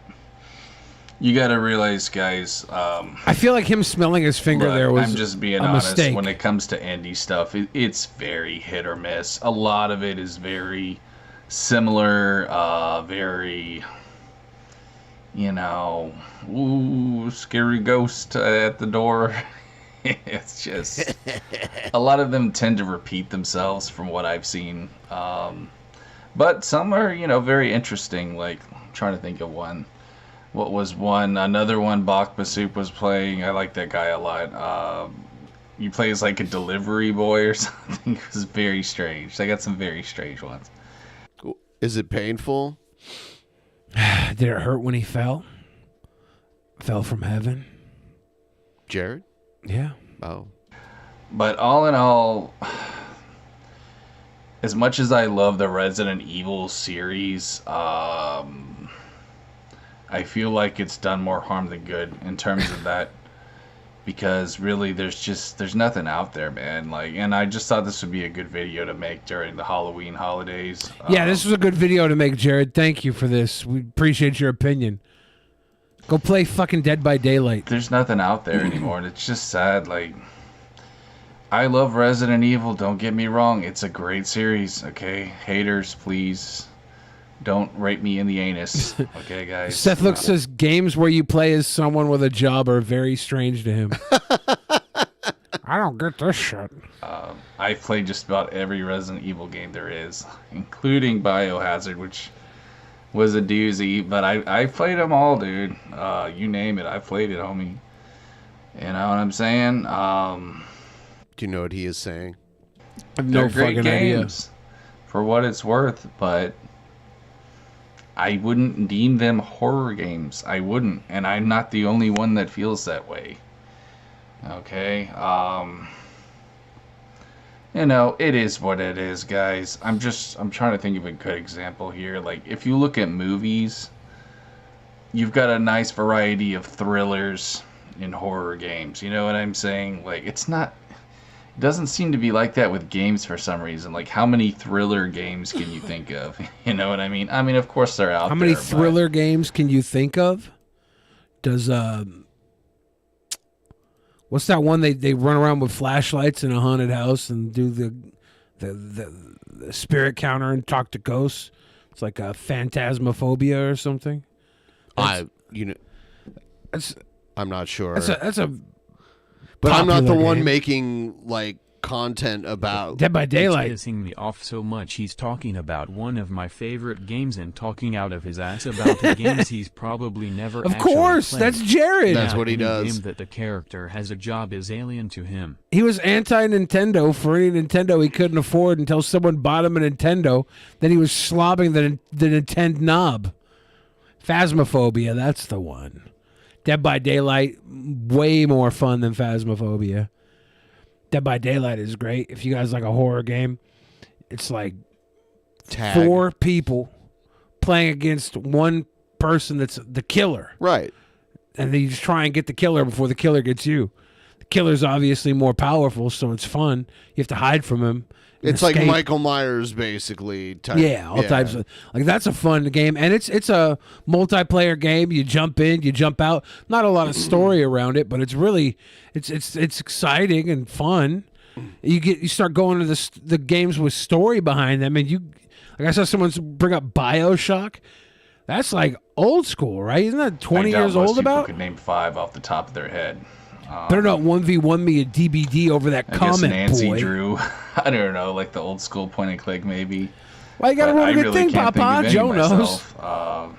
you got to realize, guys. I feel like him smelling his finger there was I'm just being a honest. mistake. When it comes to indie stuff, it's very hit or miss. A lot of it is very similar, very, you know, ooh, scary ghost at the door. It's just a lot of them tend to repeat themselves from what I've seen. But some are, you know, very interesting. Like, I'm trying to think of one. What was one? Another one Bach Basu was playing. I like that guy a lot. He plays like a delivery boy or something. It was very strange. They got some very strange ones. Is it painful? Did it hurt when he fell? Fell from heaven? Jared? Yeah. Oh. But all in all, as much as I love the Resident Evil series, I feel like it's done more harm than good in terms of that, because really there's nothing out there, man. Like, and I just thought this would be a good video to make during the Halloween holidays. Yeah, this was a good video to make, Jared. Thank you for this. We appreciate your opinion. Go play fucking Dead by Daylight. There's nothing out there anymore, and it's just sad. Like, I love Resident Evil, don't get me wrong. It's a great series, okay? Haters, please don't rape me in the anus. Okay, guys? Seth Look says games where you play as someone with a job are very strange to him. I don't get this shit. I've played just about every Resident Evil game there is, including Biohazard, which was a doozy, but I played them all, dude. You name it, I played it, homie. You know what I'm saying? Do you know what he is saying? I have no They're great fucking games for what it's worth, but I wouldn't deem them horror games. I wouldn't, and I'm not the only one that feels that way. Okay, you know, it is what it is, guys. I'm trying to think of a good example here. Like, if you look at movies, you've got a nice variety of thrillers in horror games. You know what I'm saying? Like, it doesn't seem to be like that with games for some reason. Like, how many thriller games can you think of? You know what I mean? I mean, of course they're out there. How many thriller games can you think of? Does what's that one they run around with flashlights in a haunted house and do the spirit counter and talk to ghosts? It's like a Phantasmophobia or something. I'm not sure. That's a But I'm not the popular one game. making like content about Dead by Daylight. It's pissing me off so much. He's talking about one of my favorite games and talking out of his ass about the games he's probably never Of actually course, played. that's Jared. That's what he Any does. Game that the character has a job is alien to him. He was anti-Nintendo for any Nintendo he couldn't afford until someone bought him a Nintendo. Then he was slobbing the Nintendo knob. Phasmophobia, that's the one. Dead by Daylight, way more fun than Phasmophobia. Dead by Daylight is great. If you guys like a horror game, it's like Tag. 4 people playing against one person that's the killer. Right. And then you just try and get the killer before the killer gets you. The killer's obviously more powerful, so it's fun. You have to hide from him. and It's like escape. Michael Myers, basically. Type. Yeah, all types of like that's a fun game, and it's a multiplayer game. You jump in, you jump out. Not a lot of story around it, but it's really it's exciting and fun. You start going to the games with story behind them, and like I saw someone bring up BioShock. That's like old school, right? Isn't that 20 years old? People About could name 5 off the top of their head. better not 1v1 me a DBD over that I guess comment, Nancy boy. Drew. I don't know, like the old school point and click, maybe. Why you gotta But ruin a I good really thing, can't think Papa? of any Joe knows. myself.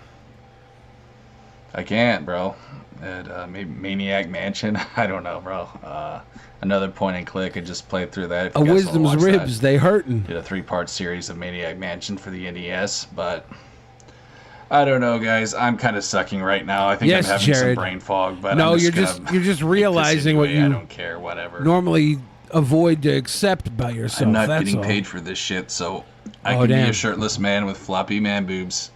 I can't, bro. At maybe Maniac Mansion. I don't know, bro. Another point and click. I just played through that. If A you guys wanna wisdom's watch ribs, that. they hurtin'. Did a 3-part series of Maniac Mansion for the NES, but I don't know, guys. I'm kind of sucking right now. I think Yes, I'm having Jared. some brain fog, but No, I'm you're just you're just realizing what anyway. I you don't care. Whatever. normally avoid to accept about yourself. I'm not That's getting all. paid for this shit, so I Oh, can be damn. a shirtless man with floppy man boobs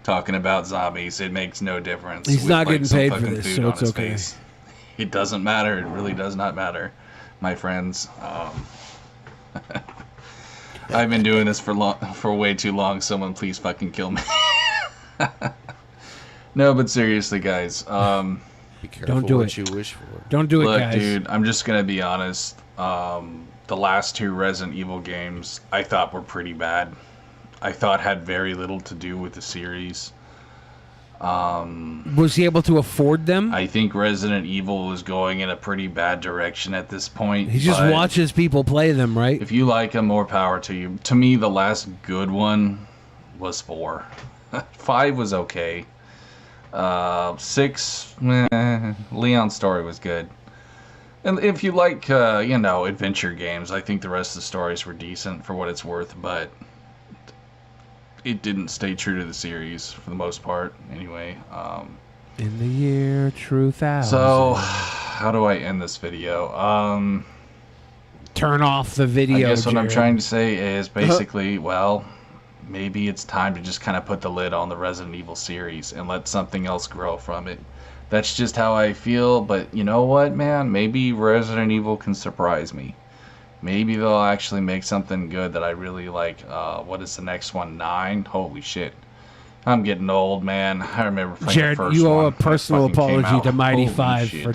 talking about zombies. It makes no difference. He's with, not like, getting some paid for fucking this, food so on it's his okay. face. It doesn't matter. It really does not matter, my friends. I've been doing this for way too long. Someone please fucking kill me. No, but seriously, guys. Be careful Don't do what it. you wish for. Don't do it, Look, guys. dude, I'm just gonna be honest. The last 2 Resident Evil games I thought were pretty bad. I thought had very little to do with the series. Was he able to afford them? I think Resident Evil was going in a pretty bad direction at this point. He just but watches people play them, right? If you like them, more power to you. To me, the last good one was 4. 5 was okay. 6, Leon's story was good. And if you like, adventure games, I think the rest of the stories were decent for what it's worth, but it didn't stay true to the series for the most part, anyway. In the year 2000. So, how do I end this video? Turn off the video, I guess what I'm Jared. trying to say is basically, well, maybe it's time to just kind of put the lid on the Resident Evil series and let something else grow from it. That's just how I feel, but you know what, man? Maybe Resident Evil can surprise me. Maybe they'll actually make something good that I really like. What is the next one? 9? Holy shit. I'm getting old, man. I remember playing Jared, the first you owe one. a personal That fucking came apology out. to Mighty Holy Five shit. for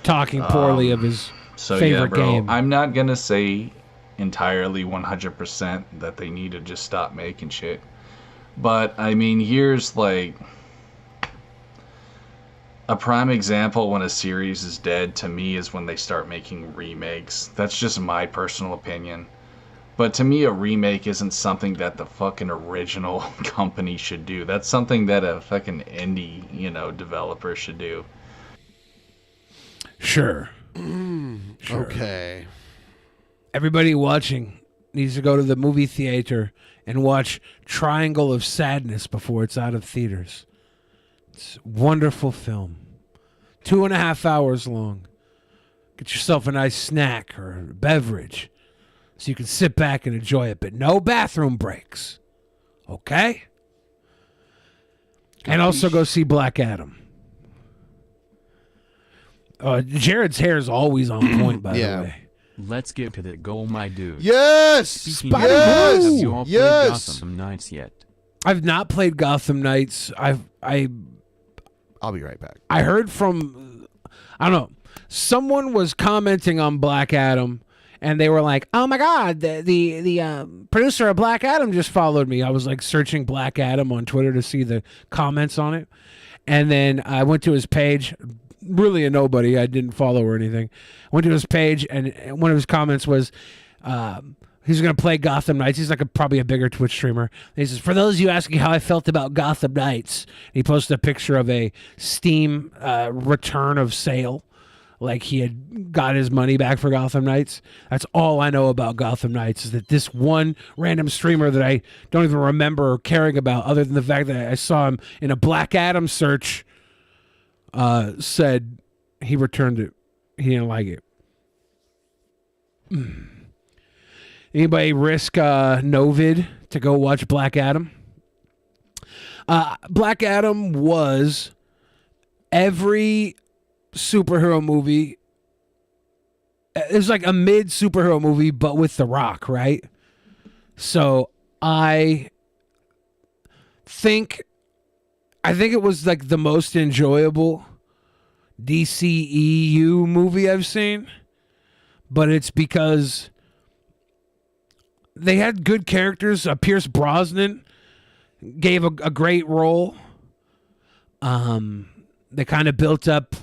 talking poorly of his So favorite yeah, bro, game. I'm not gonna say entirely 100% that they need to just stop making shit. But I mean, here's like a prime example when a series is dead to me is when they start making remakes. That's just my personal opinion. But to me, a remake isn't something that the fucking original company should do. That's something that a fucking indie, developer should do. Sure. Okay. Everybody watching needs to go to the movie theater and watch Triangle of Sadness before it's out of theaters. It's a wonderful film. 2.5 hours long. Get yourself a nice snack or a beverage so you can sit back and enjoy it, but no bathroom breaks. Okay? And also go see Black Adam. Jared's hair is always on point, by the way. Let's get to the goal, my dude. Yes! Speaking of Yes! have you all played Yes! Gotham Knights yet? I've not played Gotham Knights. I'll be right back. I heard from, I don't know, someone was commenting on Black Adam, and they were like, "Oh my God, the producer of Black Adam just followed me." I was like searching Black Adam on Twitter to see the comments on it, and then I went to his page. Really a nobody. I didn't follow or anything. Went to his page, and one of his comments was, he's going to play Gotham Knights. He's like probably a bigger Twitch streamer. And he says, "For those of you asking how I felt about Gotham Knights," he posted a picture of a Steam return of sale. Like he had got his money back for Gotham Knights. That's all I know about Gotham Knights is that this one random streamer that I don't even remember caring about, other than the fact that I saw him in a Black Adam search, said he returned it. He didn't like it. Anybody risk Novid to go watch Black Adam? Black Adam was every superhero movie. It was like a mid superhero movie, but with The Rock, right? So I think it was like the most enjoyable DCEU movie I've seen, but it's because they had good characters. Pierce Brosnan gave a great role. They kind of built up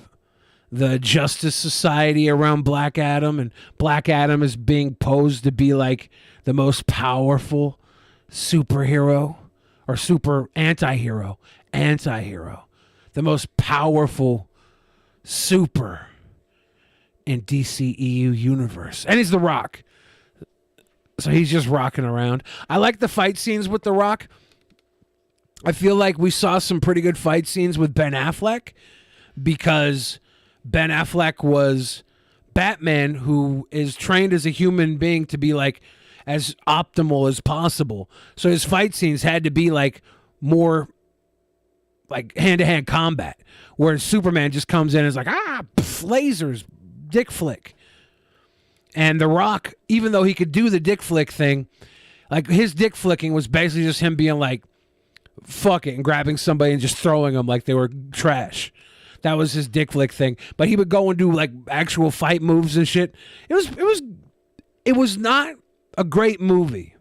the Justice Society around Black Adam, and Black Adam is being posed to be like the most powerful superhero or super anti-hero. The most powerful super in DCEU universe. And he's The Rock. So he's just rocking around. I like the fight scenes with The Rock. I feel like we saw some pretty good fight scenes with Ben Affleck because Ben Affleck was Batman, who is trained as a human being to be like as optimal as possible. So his fight scenes had to be like more like hand-to-hand combat, whereas Superman just comes in and is like, lasers, dick flick. And The Rock, even though he could do the dick flick thing, like his dick flicking was basically just him being like, fuck it, and grabbing somebody and just throwing them like they were trash. That was his dick flick thing. But he would go and do like actual fight moves and shit. It was not a great movie,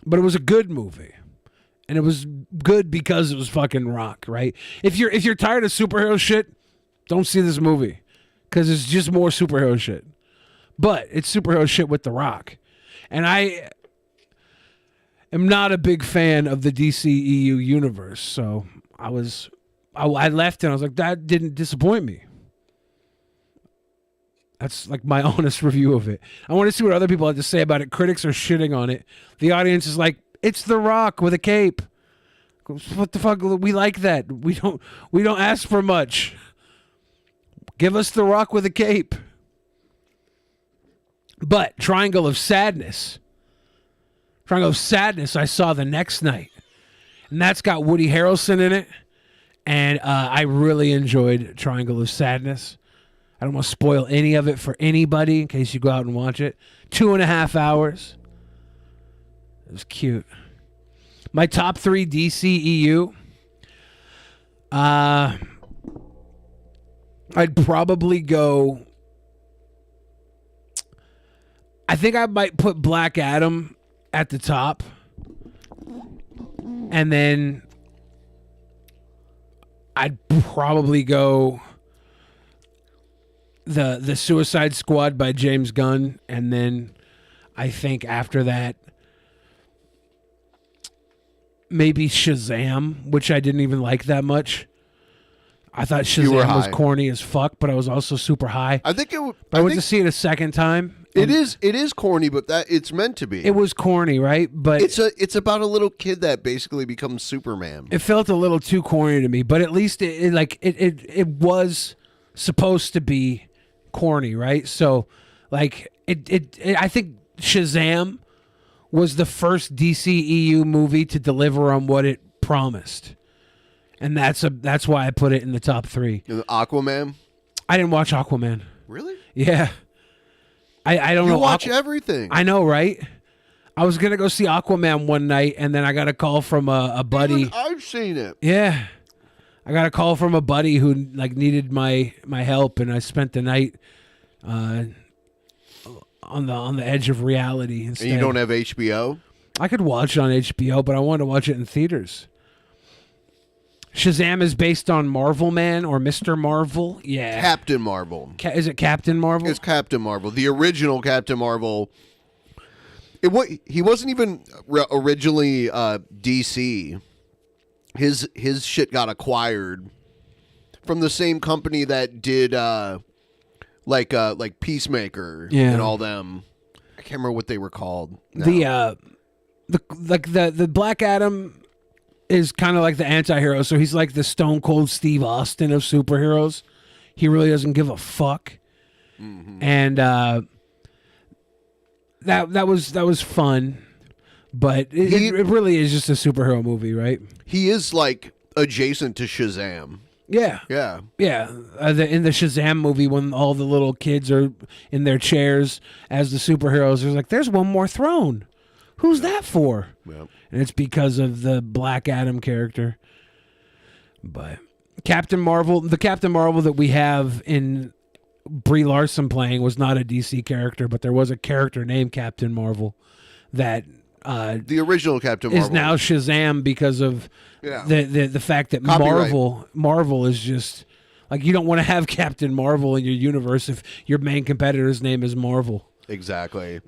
but it was a good movie. And it was good because it was fucking Rock, right? If you're tired of superhero shit, don't see this movie because it's just more superhero shit. But it's superhero shit with The Rock. And I am not a big fan of the DCEU universe, so I left and I was like, that didn't disappoint me. That's like my honest review of it. I want to see what other people have to say about it. Critics are shitting on it. The audience is like, it's The Rock with a cape. What the fuck? We like that. We don't ask for much. Give us The Rock with a cape. But Triangle of Sadness I saw the next night. And that's got Woody Harrelson in it. And I really enjoyed Triangle of Sadness. I don't want to spoil any of it for anybody in case you go out and watch it. 2.5 hours. It was cute. My top 3 DCEU. I'd probably go... I think I might put Black Adam at the top. And then I'd probably go the Suicide Squad by James Gunn. And then I think after that, maybe Shazam, which I didn't even like that much. I thought Shazam was corny as fuck, but I was also super high. I think it would. I went to see it a second time. It is corny, but that it's meant to be. It was corny, right? But it's about a little kid that basically becomes Superman. It felt a little too corny to me, but at least it was supposed to be corny, right? So like I think Shazam was the first DCEU movie to deliver on what it promised. And that's why I put it in the top 3. Aquaman? I didn't watch Aquaman. Really? Yeah. I don't know. You watch everything. I know, right? I was going to go see Aquaman one night, and then I got a call from a buddy. Even I've seen it. Yeah. I got a call from a buddy who like needed my help, and I spent the night on the edge of reality instead. And you don't have HBO? I could watch it on HBO, but I wanted to watch it in theaters. Shazam is based on Marvel Man or Mr. Marvel. Yeah. Captain Marvel. Is it Captain Marvel? It's Captain Marvel. The original Captain Marvel. He wasn't even originally DC. His shit got acquired from the same company that did like Peacemaker and all them. I can't remember what they were called. No. The Black Adam is kind of like the anti-hero, so he's like the Stone Cold Steve Austin of superheroes. He really doesn't give a fuck. Mm-hmm. And that was fun, but it really is just a superhero movie, right? He is like adjacent to Shazam. Yeah. Yeah. Yeah. In the Shazam movie, when all the little kids are in their chairs as the superheroes, there's like, there's one more throne. Who's that for? Yep. And it's because of the Black Adam character. But Captain Marvel, the Captain Marvel that we have in Brie Larson playing was not a DC character, but there was a character named Captain Marvel that the original Captain Marvel is now Shazam because of the fact that Copyright. Marvel is just like, you don't want to have Captain Marvel in your universe if your main competitor's name is Marvel. Exactly.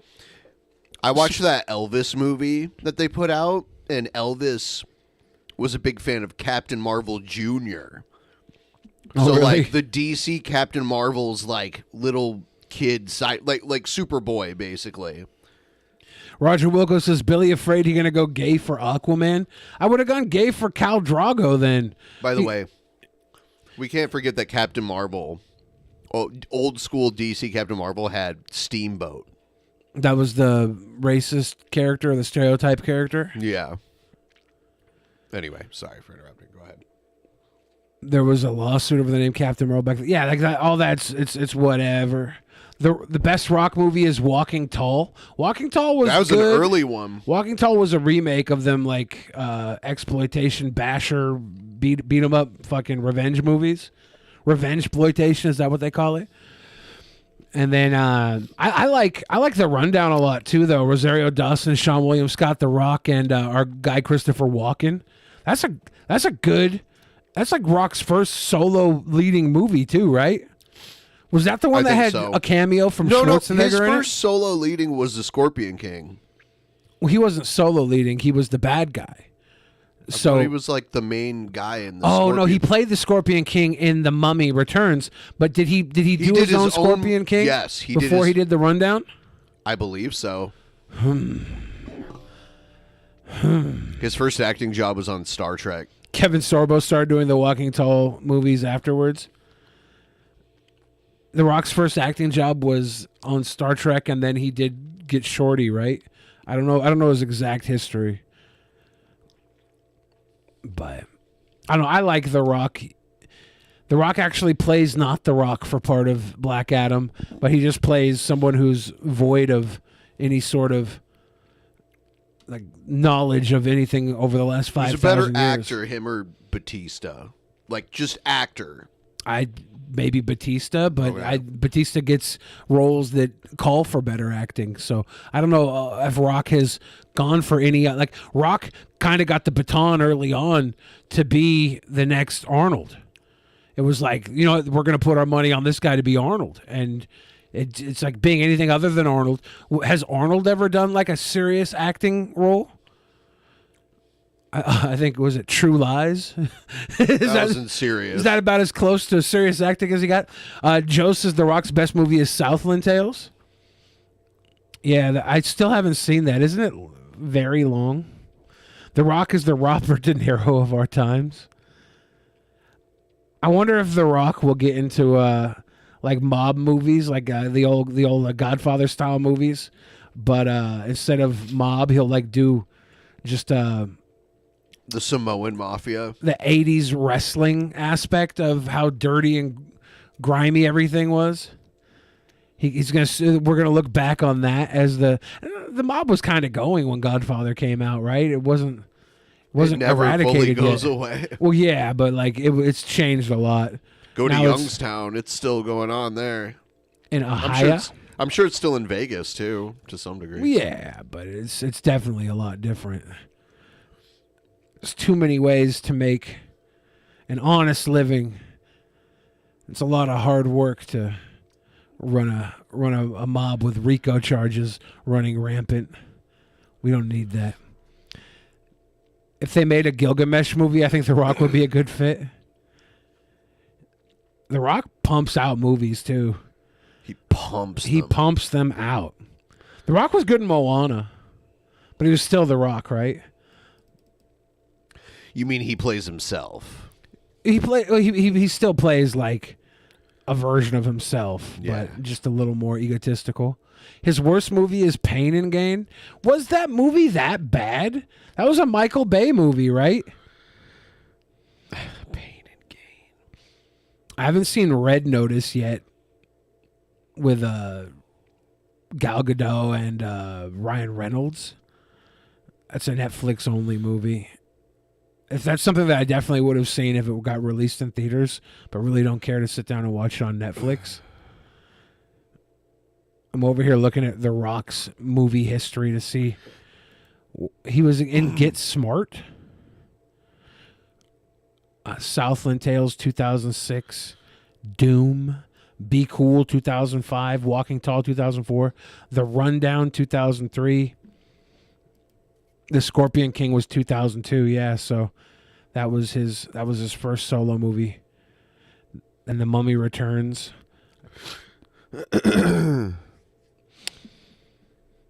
I watched that Elvis movie that they put out, and Elvis was a big fan of Captain Marvel Jr. Oh, So really? like the DC Captain Marvel's like little kid side, like Superboy basically. Roger Wilco says, Billy afraid he's going to go gay for Aquaman? I would have gone gay for Khal Drogo then. By the way, we can't forget that Captain Marvel, old school DC Captain Marvel, had Steamboat. That was the racist character, the stereotype character? Yeah. Anyway, sorry for interrupting. Go ahead. There was a lawsuit over the name Captain Marvel back then. Yeah, like that, all that's, it's whatever. The best rock movie is Walking Tall. Walking Tall was That was good. an early one. Walking Tall was a remake of them like exploitation basher beat 'em up fucking revenge movies. Revenge exploitation, is that what they call it? And then I like the Rundown a lot too though. Rosario Dawson, Sean William Scott, The Rock, and our guy Christopher Walken. That's like Rock's first solo leading movie too, right? Was that the one that had a cameo from Schwarzenegger his in it? first solo leading was the Scorpion King. Well, he wasn't solo leading; he was the bad guy. So he was like the main guy in the. Oh no, he played the Scorpion King in The Mummy Returns. But did he do his own Scorpion King? Yes, he before he did the Rundown. I believe so. His first acting job was on Star Trek. Kevin Sorbo started doing the Walking Tall movies afterwards. The Rock's first acting job was on Star Trek, and then he did get Shorty, right? I don't know his exact history, but I don't know. I like The Rock. The Rock actually plays not The Rock for part of Black Adam, but he just plays someone who's void of any sort of like knowledge of anything over the last 5,000 years. He's a better actor, him or Batista. Like just actor. Maybe Batista, but Batista gets roles that call for better acting. So I don't know if Rock has gone for any like Rock kind of got the baton early on to be the next Arnold. It was like, you know, we're going to put our money on this guy to be Arnold, and it's like being anything other than Arnold. Has Arnold ever done like a serious acting role? I think, was it True Lies? That wasn't serious. Is that about as close to serious acting as he got? Joe says The Rock's best movie is Southland Tales. Yeah, I still haven't seen that. Isn't it very long? The Rock is the Robert De Niro of our times. I wonder if The Rock will get into like mob movies, like the old Godfather style movies, but instead of mob, he'll like do just the Samoan Mafia. The 80s wrestling aspect of how dirty and grimy everything was. We're gonna look back on that as the mob was kind of going when Godfather came out, right? It wasn't never eradicated fully goes yet. away. Well, yeah, but like it's changed a lot. Go to Now Youngstown. It's still going on there. In Ohio? I'm sure it's still in Vegas too, to some degree. Well, yeah, but it's definitely a lot different. There's too many ways to make an honest living. It's a lot of hard work to run a mob with RICO charges running rampant. We don't need that. If they made a Gilgamesh movie, I think The Rock would be a good fit. The Rock pumps out movies too. He pumps them out. The Rock was good in Moana, but he was still The Rock, right? You mean he plays himself? He still plays like a version of himself, but just a little more egotistical. His worst movie is Pain and Gain. Was that movie that bad? That was a Michael Bay movie, right? Pain and Gain. I haven't seen Red Notice yet with Gal Gadot and Ryan Reynolds. That's a Netflix only movie. If that's something that I definitely would have seen if it got released in theaters, but really don't care to sit down and watch it on Netflix. I'm over here looking at The Rock's movie history to see. He was in Get Smart, Southland Tales 2006, Doom, Be Cool 2005, Walking Tall 2004, The Rundown 2003. The Scorpion King was 2002, yeah, so that was his first solo movie. And The Mummy Returns.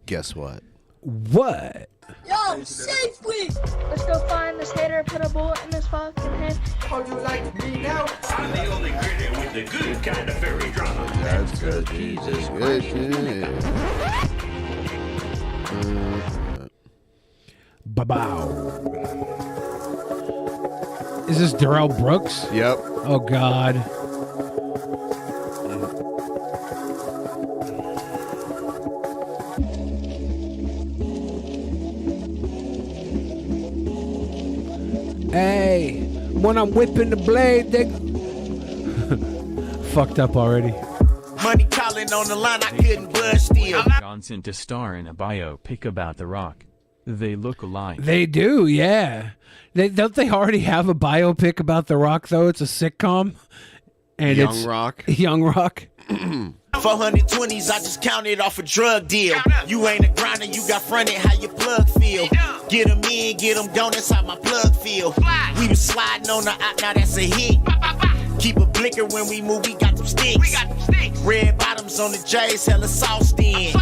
Guess what? What? Yo, safely! Let's go find this hater and put a bullet in his fucking head. How do you like me now? I'm the only critic with the good kind of fairy drama. That's good, Jesus. Good. Ba-bow. Is this Darrell Brooks? Yep. Oh, God. Hey, when I'm whipping the blade, they fucked up already. Money calling on the line, I couldn't budge still. Johnson to star in a biopic about The Rock. They look alike. They do, yeah. Don't they already have a biopic about The Rock, though? It's a sitcom. And Young Rock. Young Rock. 420s, I just counted off a drug deal. You ain't a grinder, you got fronted, how your plug feel. Get them in, get them gone, that's how my plug feel. We was sliding on the out, now that's a hit. Keep a blicker when we move, we got them sticks. Red bottoms on the J's, hella sauced in.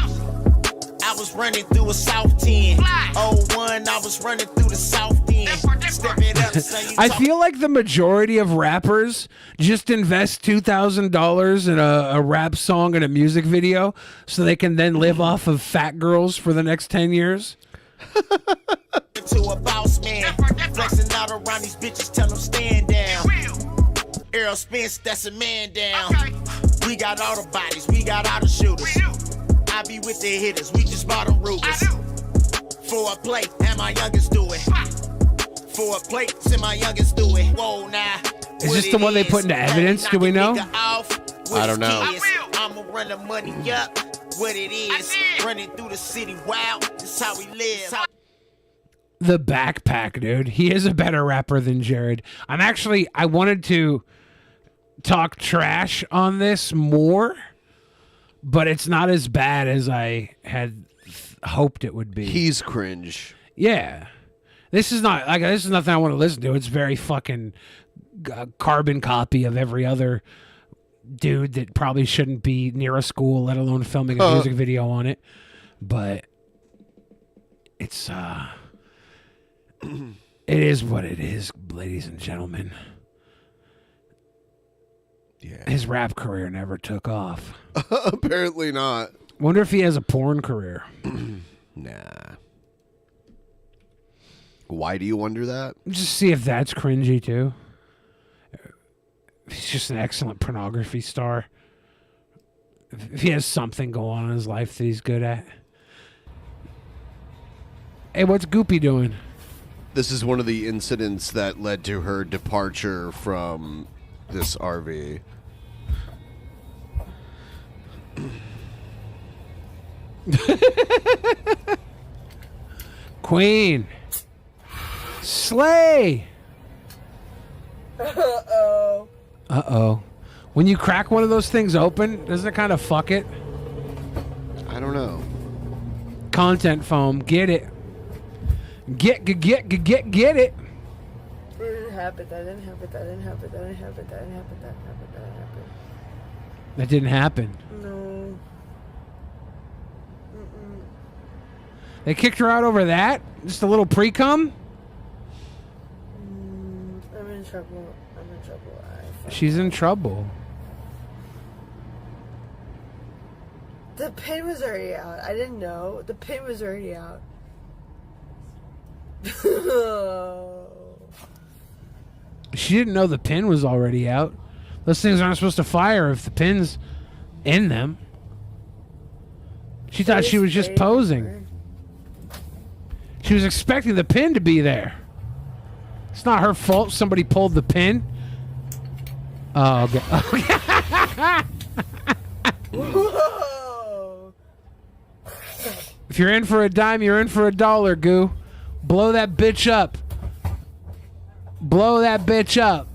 I was running through a South 10. 01, I was running through the South 10. Step it up, son, I feel like the majority of rappers just invest $2,000 in a rap song and a music video so they can then live off of fat girls for the next 10 years. To a boss man, flexing out around these bitches, tell them stand down. Errol Spence, that's a man down. We got all the bodies, we got all the shooters. I be with the hitters, we just bought them Rugers. For a plate, and my youngest do it. For a plate, send my youngest do it. Whoa, now. Is this the one they put into evidence? Do we know? I don't know. I'ma run the money up. What it is, running through the city, wow, this how we live. The Backpack, dude. He is a better rapper than Jared. I wanted to talk trash on this more, but it's not as bad as I had hoped it would be. He's cringe. Yeah. This is nothing I want to listen to. It's very fucking carbon copy of every other dude that probably shouldn't be near a school, let alone filming a music video on it. But it's it is what it is, ladies and gentlemen. Yeah. His rap career never took off. Apparently not. Wonder if he has a porn career. Nah. Why do you wonder that? Just see if that's cringy too. He's just an excellent pornography star. If he has something going on in his life that he's good at. Hey, what's Goopy doing? This is one of the incidents that led to her departure from this RV. Queen. Slay. Uh-oh. Uh-oh. When you crack one of those things open, doesn't it kind of fuck it? I don't know. Content foam. Get it. Get it. That didn't happen. That didn't happen. No. They kicked her out over that? Just a little pre-cum? I'm in trouble. She's in trouble. The pin was already out. I didn't know. The pin was already out. She didn't know the pin was already out. Those things aren't supposed to fire if the pin's in them. She thought she was just posing. She was expecting the pin to be there. It's not her fault somebody pulled the pin. Oh, okay. Whoa. If you're in for a dime, you're in for a dollar, Goo. Blow that bitch up. Blow that bitch up.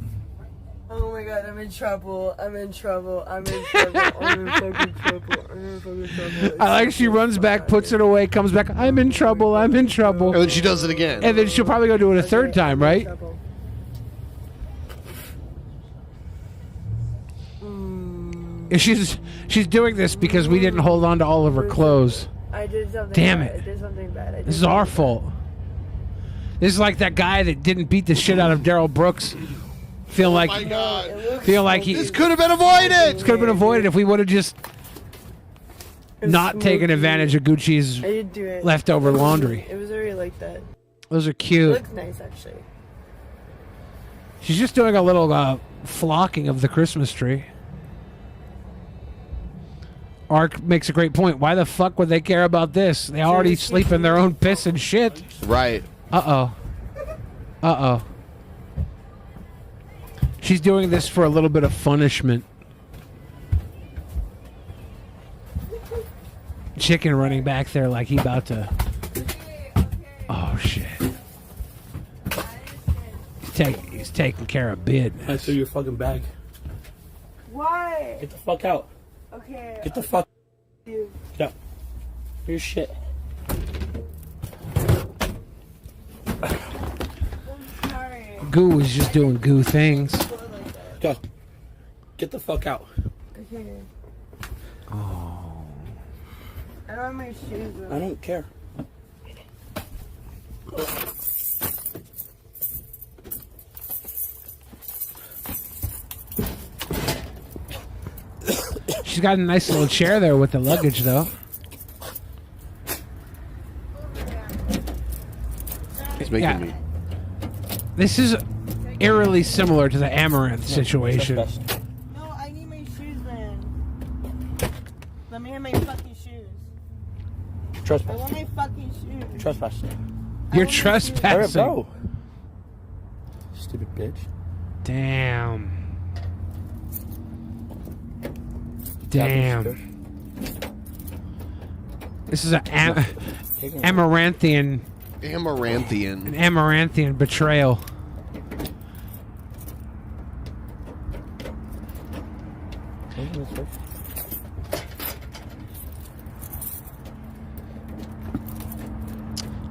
Oh my god, I'm in trouble. I'm in trouble. I'm in trouble. I'm in fucking trouble. I'm in fucking trouble. I like she runs back, puts it away, comes back. I'm in trouble. I'm in trouble. And then she does it again. And then she'll probably go do it a third time, right? And she's doing this because we didn't hold on to all of her clothes. I did something Damn bad. it. I did something bad. This is our fault. This is like that guy that didn't beat the shit out of Darrell Brooks. Feel like he. This could have been avoided. This could have been avoided if we would have just not taken advantage of Gucci's I did do it. leftover laundry. It was already like that. Those are It cute. looks nice, actually. She's just doing a little flocking of the Christmas tree. Ark makes a great point. Why the fuck would they care about this? They already sleep in their own piss and shit. Right. Uh-oh. Uh-oh. She's doing this for a little bit of punishment. Chicken running back there like he about to... Oh, shit. He's taking care of bid. I threw your fucking bag. Why? Get the fuck out. Okay. Get the fuck. You. Yeah. Your shit. Goo is just doing goo things. Go. Get the fuck out. Okay. Oh. I don't have my shoes on. I don't care. She's got a nice little chair there with the luggage, though. He's making me. This is eerily similar to the Amaranth situation. No, I need my shoes, man. Let me have my fucking shoes. Trespass. I want my fucking shoes. Trespass. You're trespassing. All right, bro. Stupid bitch. Damn. Damn. This is an Amaranthian. An Amaranthian betrayal.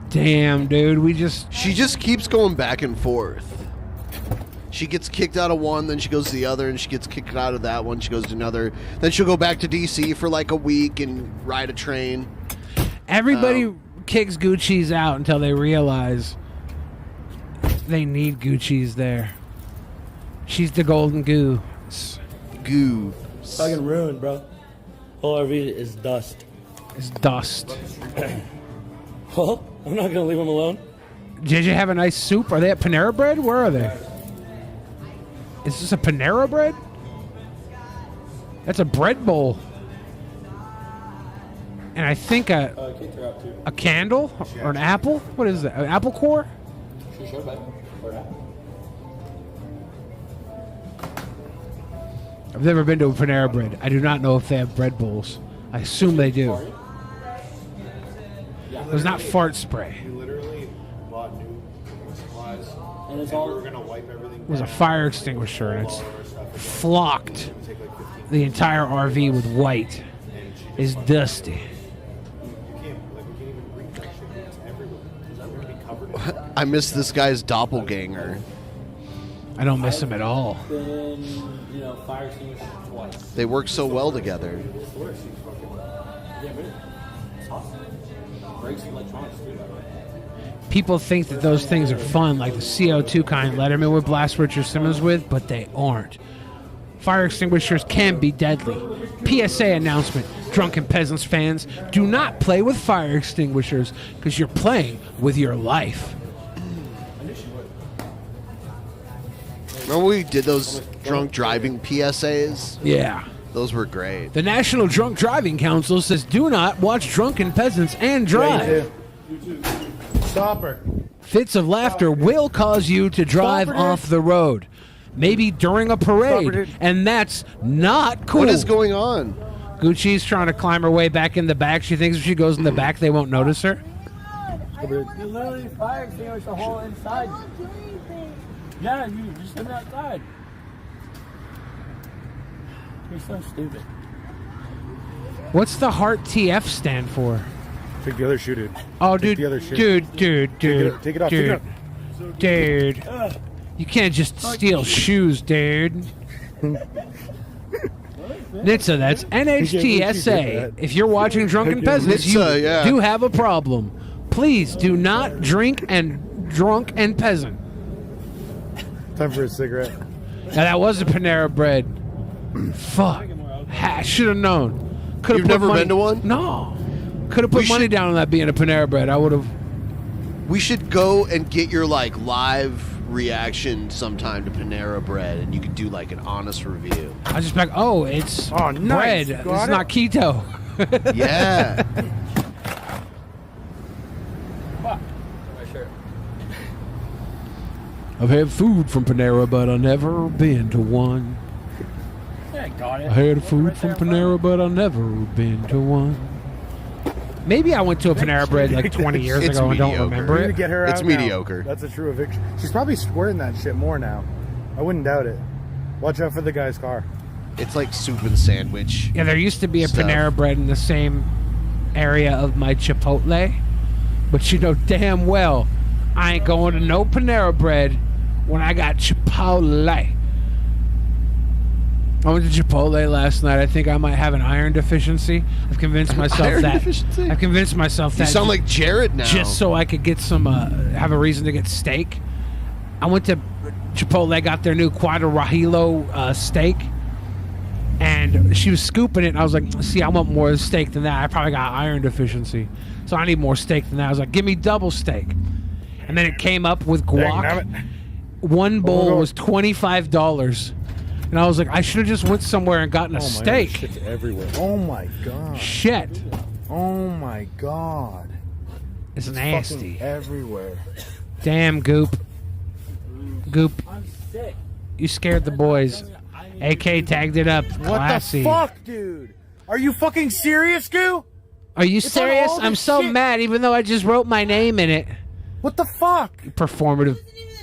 Damn, dude, She just keeps going back and forth. She gets kicked out of one, then she goes to the other, and she gets kicked out of that one, she goes to another. Then she'll go back to D.C. for like a week and ride a train. Everybody kicks Gucci's out until they realize they need Gucci's there. She's the golden goo. Goo. Fucking ruined, bro. Whole RV is dust. It's dust. Well, I'm not gonna leave them alone. Did you have a nice soup? Are they at Panera Bread? Where are they? Is this a Panera Bread? That's a bread bowl. And I think a candle or an apple? What is that? An apple core? I've never been to a Panera Bread. I do not know if they have bread bowls. I assume they do. It was not fart spray. We literally bought new supplies, and we were gonna wipe everything. It was a fire extinguisher, and it's flocked the entire RV with white. It's dusty. I miss this guy's doppelganger. I don't miss him at all. Been, fire extinguisher twice. They work so well together. Yeah, but it's awesome. Brakes and electronics too, by the way. People think that those things are fun, like the CO2 kind Letterman would blast Richard Simmons with, but they aren't. Fire extinguishers can be deadly. PSA announcement. Drunken Peasants fans, do not play with fire extinguishers because you're playing with your life. Remember we did those drunk driving PSAs? Yeah. Those were great. The National Drunk Driving Council says do not watch Drunken Peasants and drive. Stop her. Fits of laughter will cause you to drive off the road. Maybe during a parade. And that's not cool. What is going on? Gucci's trying to climb her way back in the back. She thinks if she goes in the back, they won't notice her. You literally fire extinguished the whole inside. Yeah, you just leave it outside. You're so stupid. What's the Heart TF stand for? Take the other shoe, dude. Oh, Take dude, the other shoe. dude. Take it off. Dude. Take it off. Dude. You can't just steal shoes, dude. Nitsa, that's NHTSA. If you're watching Drunken Peasants, you do have a problem. Please do not drink and drunk and peasant. Time for a cigarette. Now that was a Panera Bread. Fuck. I should have known. Could You've never been to one? No. Could have put money down on that being a Panera Bread. I would have. We should go and get your like live reaction sometime to Panera Bread, and you could do like an honest review. I just like, oh, it's nice. bread. It's not keto. Yeah. I've had food from Panera, but I've never been to one. Yeah, got it. I had food from Panera, but I've never been to one. Maybe I went to a Panera Bread like 20 years ago and don't remember We need it. to get her out It's now. mediocre. That's a true eviction. She's probably squirting that shit more now. I wouldn't doubt it. Watch out for the guy's car. It's like soup and sandwich. Yeah, there used to be a stuff. Panera Bread in the same area of my Chipotle, but you know damn well I ain't going to no Panera Bread when I got Chipotle. I went to Chipotle last night. I think I might have an iron deficiency. I've convinced myself Iron that. deficiency? I've convinced myself that. You sound like Jared now. Just so I could get some, have a reason to get steak. I went to Chipotle, got their new Cuadrajillo steak, and she was scooping it, and I was like, see, I want more steak than that. I probably got iron deficiency, so I need more steak than that. I was like, give me double steak. And then it came up with guac. One bowl was $25. And I was like, I should have just went somewhere and gotten a steak. Shit's everywhere. Oh my god. Shit. Oh my god. It's fucking nasty. everywhere. Damn, Goop. Goop. I'm sick. You scared the boys. AK tagged it up. What Classy. the fuck, dude? Are you fucking serious, Goo? Are you It's on serious? all I'm this so shit. mad, even though I just wrote my name in it. What the fuck? Performative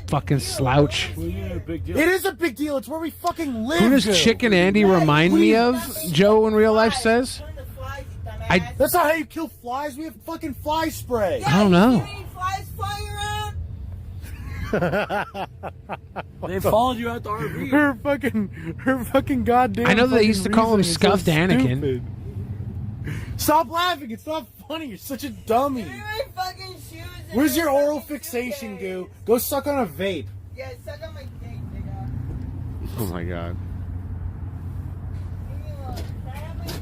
fucking slouch. It is a big deal. It's where we fucking live. Who does Goo. Chicken Andy remind me of? Joe in real life says? That's not how you kill flies. We have fucking fly spray. I don't know. They followed you out the RV. Her fucking goddamn. I know they fucking used to call him reasoning is so Scuffed Anakin. stupid. Stop laughing. It's not funny. You're such a dummy. Where's your oral fixation, Goo? Go suck on a vape. Yeah, suck on my dick, nigga. Oh my god.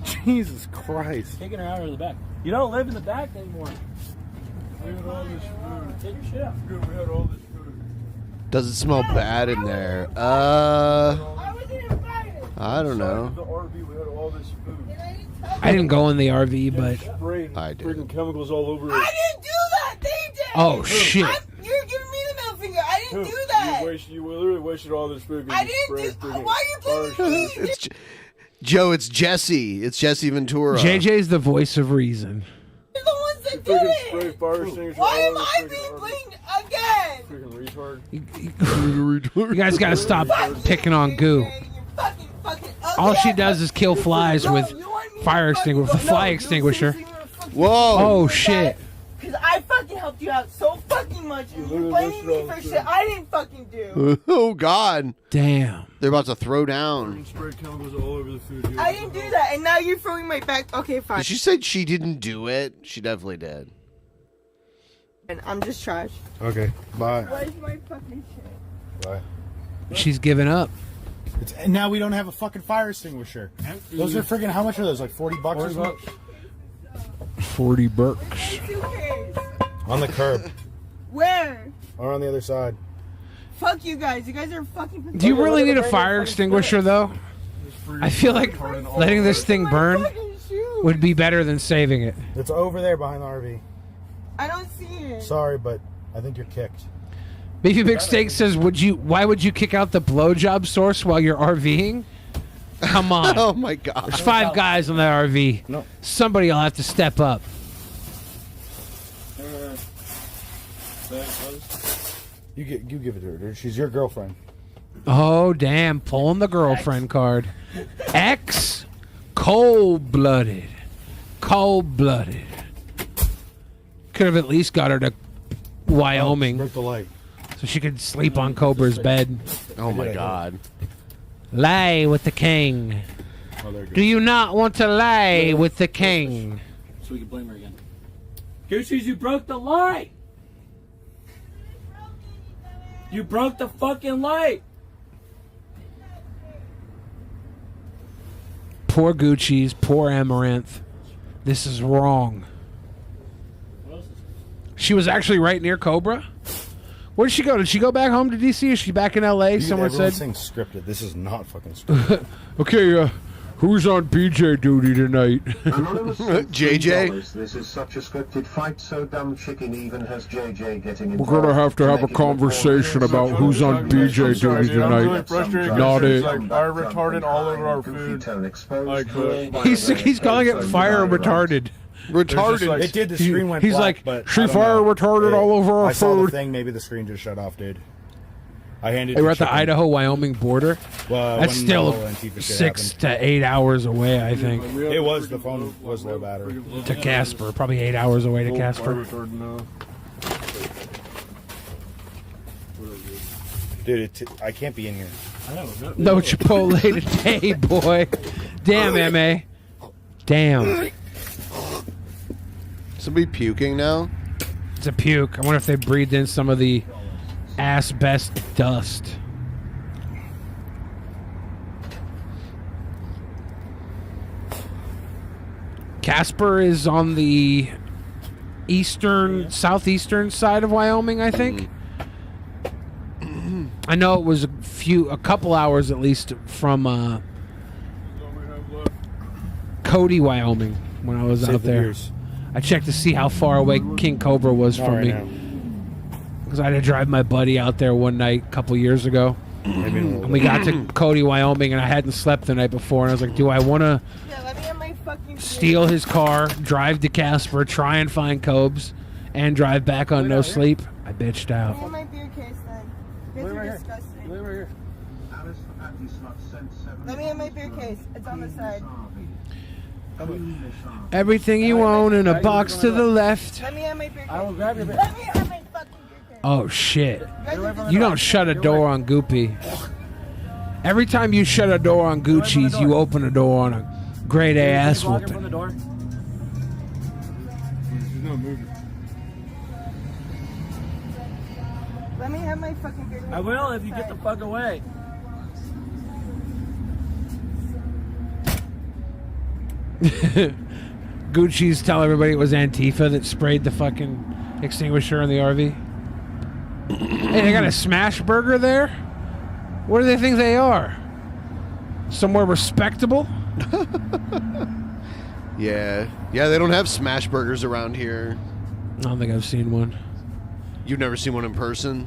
Jesus Christ. Taking her out of the back. You don't live in the back anymore. Take your shit out. Does it smell bad in there? I don't know. I didn't go in the RV, but I did. Freaking chemicals all over it. I didn't do that. They did. oh shit! You're giving me the middle finger. I didn't do that. You literally wasted all this freaking. I didn't do. Why are you blaming me? Joe, it's Jesse. It's Jesse Ventura. JJ's the voice of reason. You're the ones that did it. Why am I being blamed again? You guys gotta stop picking on Goo. All she does is kill flies with fire extinguisher, the fly extinguisher. Whoa! Oh shit! Because I fucking helped you out so fucking much, and you blaming me for shit I didn't fucking do. Oh god! Damn! They're about to throw down. I didn't do that, and now you're throwing my back. Okay, fine. Did she say she didn't do it? She definitely did. And I'm just trash. Okay, bye. Where's my fucking shit? Bye. She's giving up. And now we don't have a fucking fire extinguisher. Those are freaking. How much are those? Like $40 or something? 40 bucks. On the curb. Where? Or on the other side. Fuck you guys. You guys are fucking. Do you really need a fire extinguisher though? I feel like letting this thing burn would be better than saving it. It's over there behind the RV. I don't see it. Sorry, but I think you're kicked. Beefy Big Steak says, why would you kick out the blowjob source while you're RVing? Come on. Oh my god. There's 5 guys on that RV. No. Somebody will have to step up. You give it to her, dude. She's your girlfriend. Oh, damn. Pulling the girlfriend card. X, cold-blooded. Cold-blooded. Could have at least got her to Wyoming. Broke the light. So she could sleep on Cobra's bed. Oh my God. Lie with the king. Do you not want to lie with the king? So we can blame her again. Gucci's, you broke the light! You broke the fucking light! Poor Gucci's, poor Amaranth. This is wrong. She was actually right near Cobra? Where did she go? Did she go back home to DC? Is she back in LA? Someone said. Everyone's saying scripted. This is not fucking scripted. Okay, who's on BJ duty tonight? JJ? This is such a scripted fight, so dumb chicken even has JJ getting involved. We're gonna have to have a conversation about who's on BJ duty tonight. Not it. Fire retarded all over our food. He's calling it fire retarded. Retarded. It did. The screen went He's black, like, but she I don't fire know. retarded all over our I saw the food. thing. Maybe the screen just shut off, dude. I handed. They were you at the chicken. Idaho-Wyoming border. Well, That's when still the whole Antifa shit 6 happened. to 8 hours away, I think. It was. The phone was low battery. To Casper. Probably 8 hours away to Casper. Dude, I can't be in here. No Chipotle today, boy. Damn, M.A. Damn. Somebody puking now? It's a puke. I wonder if they breathed in some of the asbestos dust. Casper is on the southeastern side of Wyoming, I think. I know it was a couple hours at least from Cody, Wyoming, when I was Save out the there. beers. I checked to see how far away King Cobra was from me. Because I had to drive my buddy out there one night a couple years ago. And we got to Cody, Wyoming, and I hadn't slept the night before. And I was like, do I want to steal his car, drive to Casper, try and find Cobes, and drive back on no sleep? I bitched out. my beer case then. Beers are disgusting. Right here. Let me have my beer case. It's on the side. Everything you own in a box to the left. Let me have my beer case. I will grab your beer. Let me have my fucking beer case. Oh, shit. You don't shut a door on Goopy. Every time you shut a door on Gucci's, you open a door on a grade A ass whooping. From the door. Let me have my fucking beer case. I will if you get the fuck away. Gucci's tell everybody it was Antifa that sprayed the fucking extinguisher in the RV. Hey, they got a smash burger there? What do they think they are? Somewhere respectable? Yeah. Yeah, they don't have smash burgers around here. I don't think I've seen one. You've never seen one in person?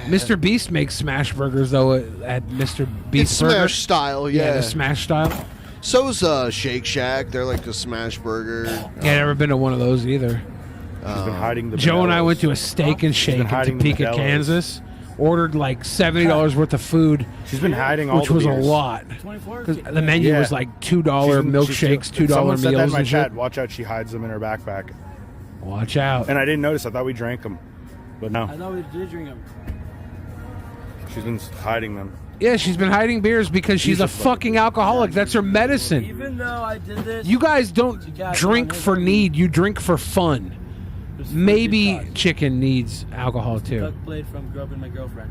Mr. Beast makes smash burgers, though, at Mr. Beast It's Burger. smash style, yeah. The smash style. So's Shake Shack. They're like the smash burger. Yeah, never been to one of those either. She's been hiding the Joe and I Modelos. went to a steak and shake in hiding the Topeka, Modelos. Kansas. Ordered like $70 worth of food. She's been hiding all which the was beers. a lot. 'Cause the menu was like $2 milkshakes, $2 Someone said that in meals my and chat. shit. Watch out, she hides them in her backpack. Watch out. And I didn't notice. I thought we drank them, but no. I thought we did drink them. She's been hiding them. Yeah, she's been hiding beers because she's a fucking alcoholic. That's her medicine. Even though I did this, You guys don't drink for need. You drink for fun. Maybe chicken needs alcohol too. Duck blade from grew up with my girlfriend,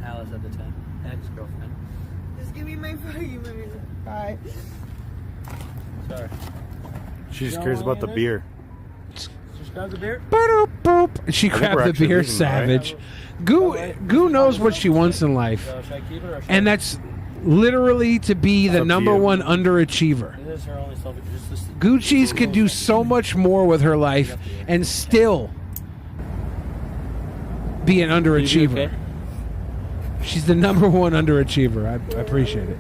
Alice at the time, ex-girlfriend. Just give me my fucking beer. Bye. Sorry. She just cares about the beer. Just grab the beer. Boop. She I think grabbed we're the actually beer, leaving, right? savage. Goo knows what she wants in life, So should I keep it or should and that's literally to be the It's up to number you. one underachiever. This is her only self. Gucci's can do so much more with her life and still be an underachiever. Okay? She's the number one underachiever. I appreciate it.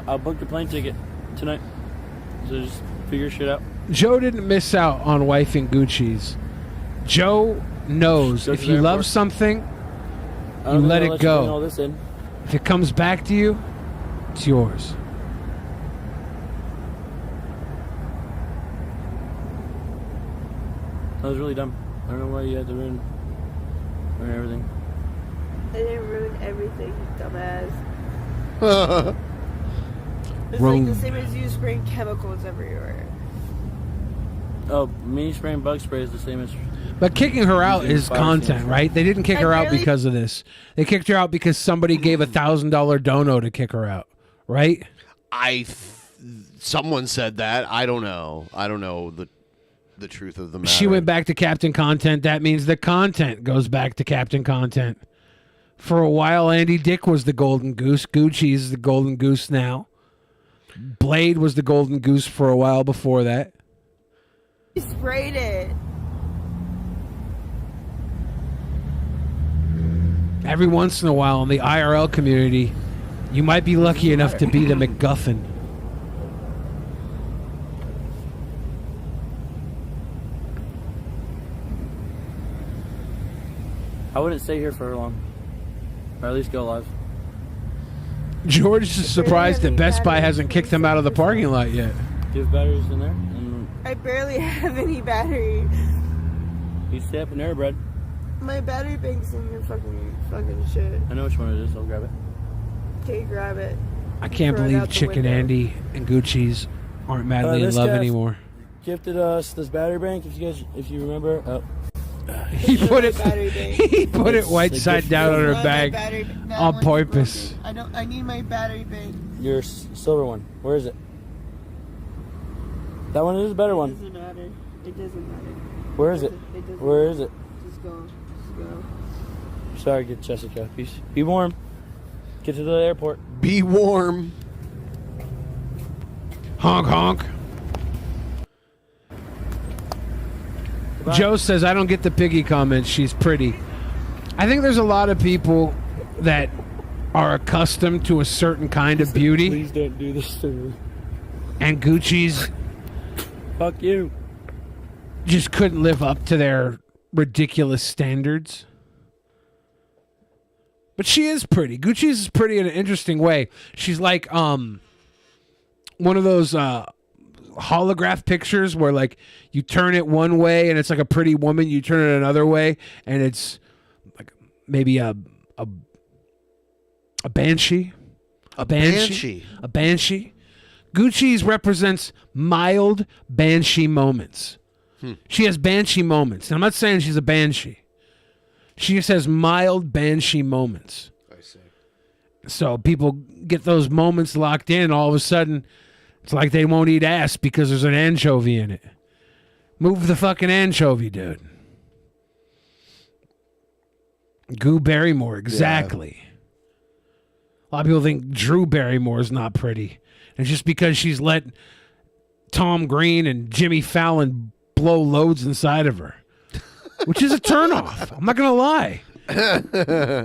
I booked a plane ticket tonight. So just figure shit out. Joe didn't miss out on wifing Gucci's. Joe knows Go if to you the love airport. something, You let it Bring go. all this in. If it comes back to you, it's yours. That was really dumb. I don't know why you had to ruin everything. I didn't ruin everything, you dumbass. It's Wrong. like the same as you spraying chemicals everywhere. Oh, me spraying bug spray is the same as. But kicking her out is Fire content, station. right? They didn't kick I her out barely- because of this. They kicked her out because somebody gave $1,000 dono to kick her out, right? Someone said that. I don't know. I don't know the truth of the matter. She went back to Captain Content. That means the content goes back to Captain Content. For a while, Andy Dick was the golden goose. Gucci's the golden goose now. Blade was the golden goose for a while before that. You sprayed it. Every once in a while in the IRL community, you might be lucky enough to be the MacGuffin. I wouldn't stay here for long. Or at least go live. George is surprised that Best Buy hasn't kicked him out of the parking lot yet. Do you have batteries in there? And I barely have any battery. you stay up in there, bread. My battery bank's in your fucking shit. I know which one it is. I'll grab it. Okay, grab it. I can't Throw it believe out the Chicken window. Andy and Gucci's aren't madly in This love guy anymore. Gifted us this battery bank. If you remember. Oh. He put it. Battery bank. He put it white They side gift- down on her My bag battery- that on one's purpose. broken. I need my battery bank. Your silver one. Where is it? That one is a better It one. doesn't matter. It doesn't matter. Where is it? doesn't Where matter. is it? Just go. Just go. Sorry, get Jessica. Be warm. Get to the airport. Be warm. Honk honk. Joe says, I don't get the piggy comments. She's pretty. I think there's a lot of people that are accustomed to a certain kind of beauty. Please don't do this to me. And Gucci's Fuck you. just couldn't live up to their ridiculous standards. But she is pretty. Gucci's is pretty in an interesting way. She's like one of those holograph pictures where like you turn it one way and it's like a pretty woman, you turn it another way and it's like maybe a banshee. A banshee. A banshee. Gucci's represents mild banshee moments. She has banshee moments. And I'm not saying she's a banshee. She just has mild banshee moments. I see. So people get those moments locked in, all of a sudden it's like they won't eat ass because there's an anchovy in it. Move the fucking anchovy, dude. Goo Barrymore, exactly. A lot of people think Drew Barrymore is not pretty. And it's just because she's let Tom Green and Jimmy Fallon blow loads inside of her. Which is a turnoff. I'm not going to lie.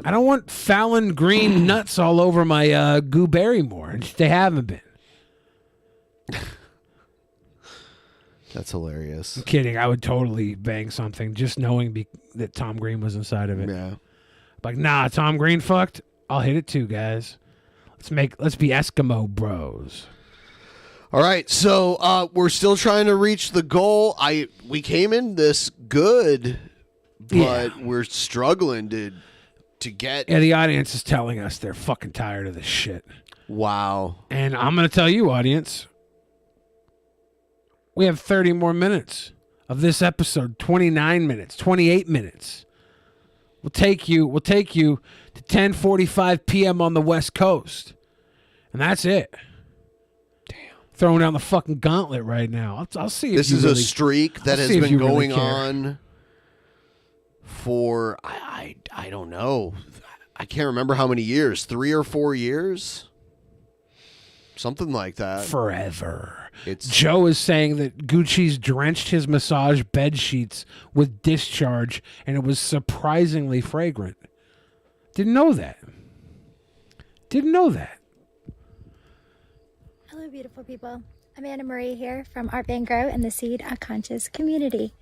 I don't want Fallon Green nuts all over my Goo Barrymore. And they haven't been. That's hilarious. I'm kidding. I would totally bang something just knowing that Tom Green was inside of it. Yeah. Like, nah, Tom Green fucked. I'll hit it too, guys. Let's be Eskimo bros. All right, so we're still trying to reach the goal. We came in this good, but we're struggling to get. Yeah, the audience is telling us they're fucking tired of this shit. Wow. And I'm going to tell you, audience, we have 30 more minutes of this episode, 29 minutes, 28 minutes. We'll take you to 10:45 p.m. on the West Coast. And that's it. Damn. Throwing down the fucking gauntlet right now. I'll see if This you is really, a streak that I'll has see if been you really going care. on for I don't know. I can't remember how many years. 3 or 4 years? Something like that. Forever. Joe is saying that Gucci's drenched his massage bed sheets with discharge and it was surprisingly fragrant. Didn't know that. Hello, beautiful people. Amanda Marie here from Art Van Grow and the Seed of Conscious community.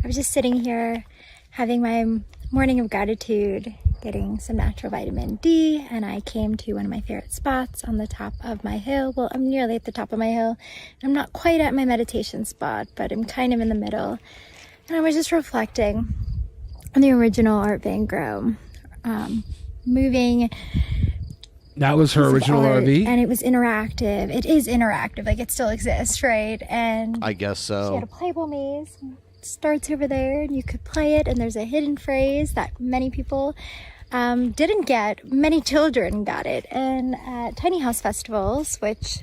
I was just sitting here having my morning of gratitude, getting some natural vitamin D, and I came to one of my favorite spots on the top of my hill. Well, I'm nearly at the top of my hill. I'm not quite at my meditation spot, but I'm kind of in the middle. And I was just reflecting on the original Art Van Gogh, moving. That was her original RV? And it was interactive. It is interactive, like it still exists, right? And I guess so. she had a playable maze. Starts over there, and you could play it, and there's a hidden phrase that many people didn't get. Many children got it. And at tiny house festivals, which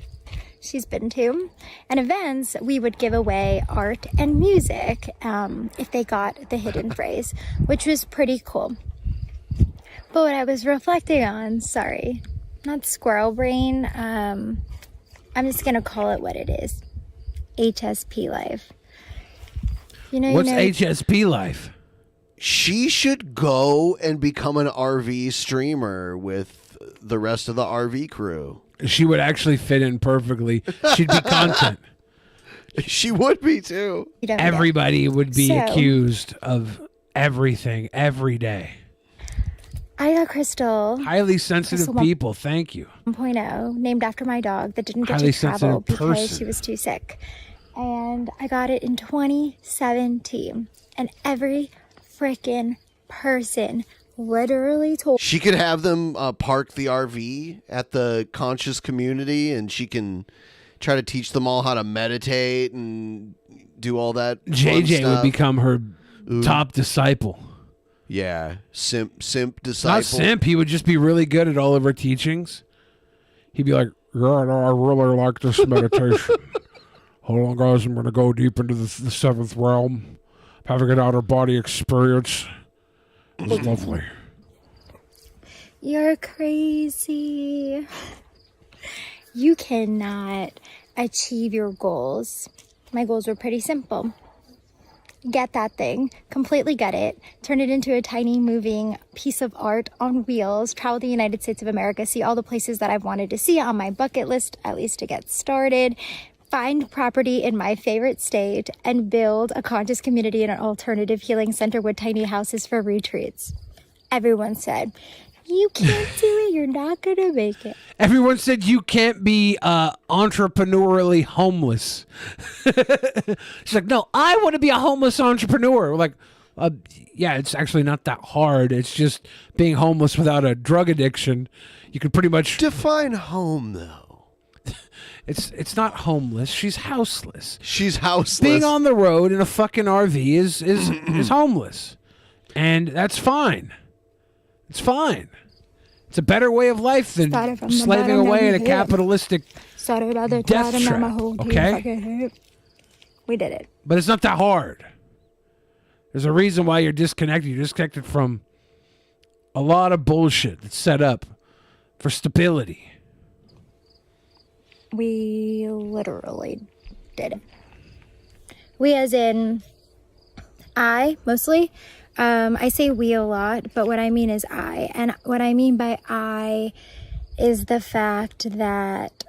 she's been to, and events, we would give away art and music if they got the hidden phrase, which was pretty cool. But what I was reflecting on, sorry, not squirrel brain, I'm just gonna call it what it is. HSP life. What's HSP life? She should go and become an RV streamer with the rest of the RV crew. She would actually fit in perfectly. She'd be content. She would be too. Everybody would be So- accused of everything every day. I got Crystal. Highly sensitive Crystal people. Thank you. 1.0, named after my dog that didn't get Highly to travel sensitive because person. she was too sick. And I got it in 2017. And every freaking person literally told She could have them park the RV at the conscious community, and she can try to teach them all how to meditate and do all that. fun JJ would stuff. become her Ooh. top disciple. Yeah, simp disciple. Not simp. He would just be really good at all of her teachings. He'd be like, "Yeah, I really like this meditation. Hold on, guys. I'm going to go deep into the seventh realm, having an outer body experience. It's lovely." You're crazy. You cannot achieve your goals. My goals were pretty simple. Get that thing, completely get it, turn it into a tiny moving piece of art on wheels, travel the United States of America, see all the places that I've wanted to see on my bucket list, at least to get started, find property in my favorite state, and build a conscious community and an alternative healing center with tiny houses for retreats. Everyone said, "You can't do it, you're not gonna make it." Everyone said you can't be entrepreneurially homeless. She's like, "No, I want to be a homeless entrepreneur." We're like, yeah, it's actually not that hard. It's just being homeless without a drug addiction. You could pretty much define home, though. It's not homeless. She's houseless. She's houseless. Being on the road in a fucking RV is homeless, and that's fine. It's fine. It's a better way of life than Started from the slaving bottom, away now in a we hit. capitalistic Started at the death bottom, now my trap, whole team okay? fucking hit. We did it. But it's not that hard. There's a reason why you're disconnected. You're disconnected from a lot of bullshit that's set up for stability. We literally did it. We as in I, mostly. I say we a lot, but what I mean is I. And what I mean by I is the fact that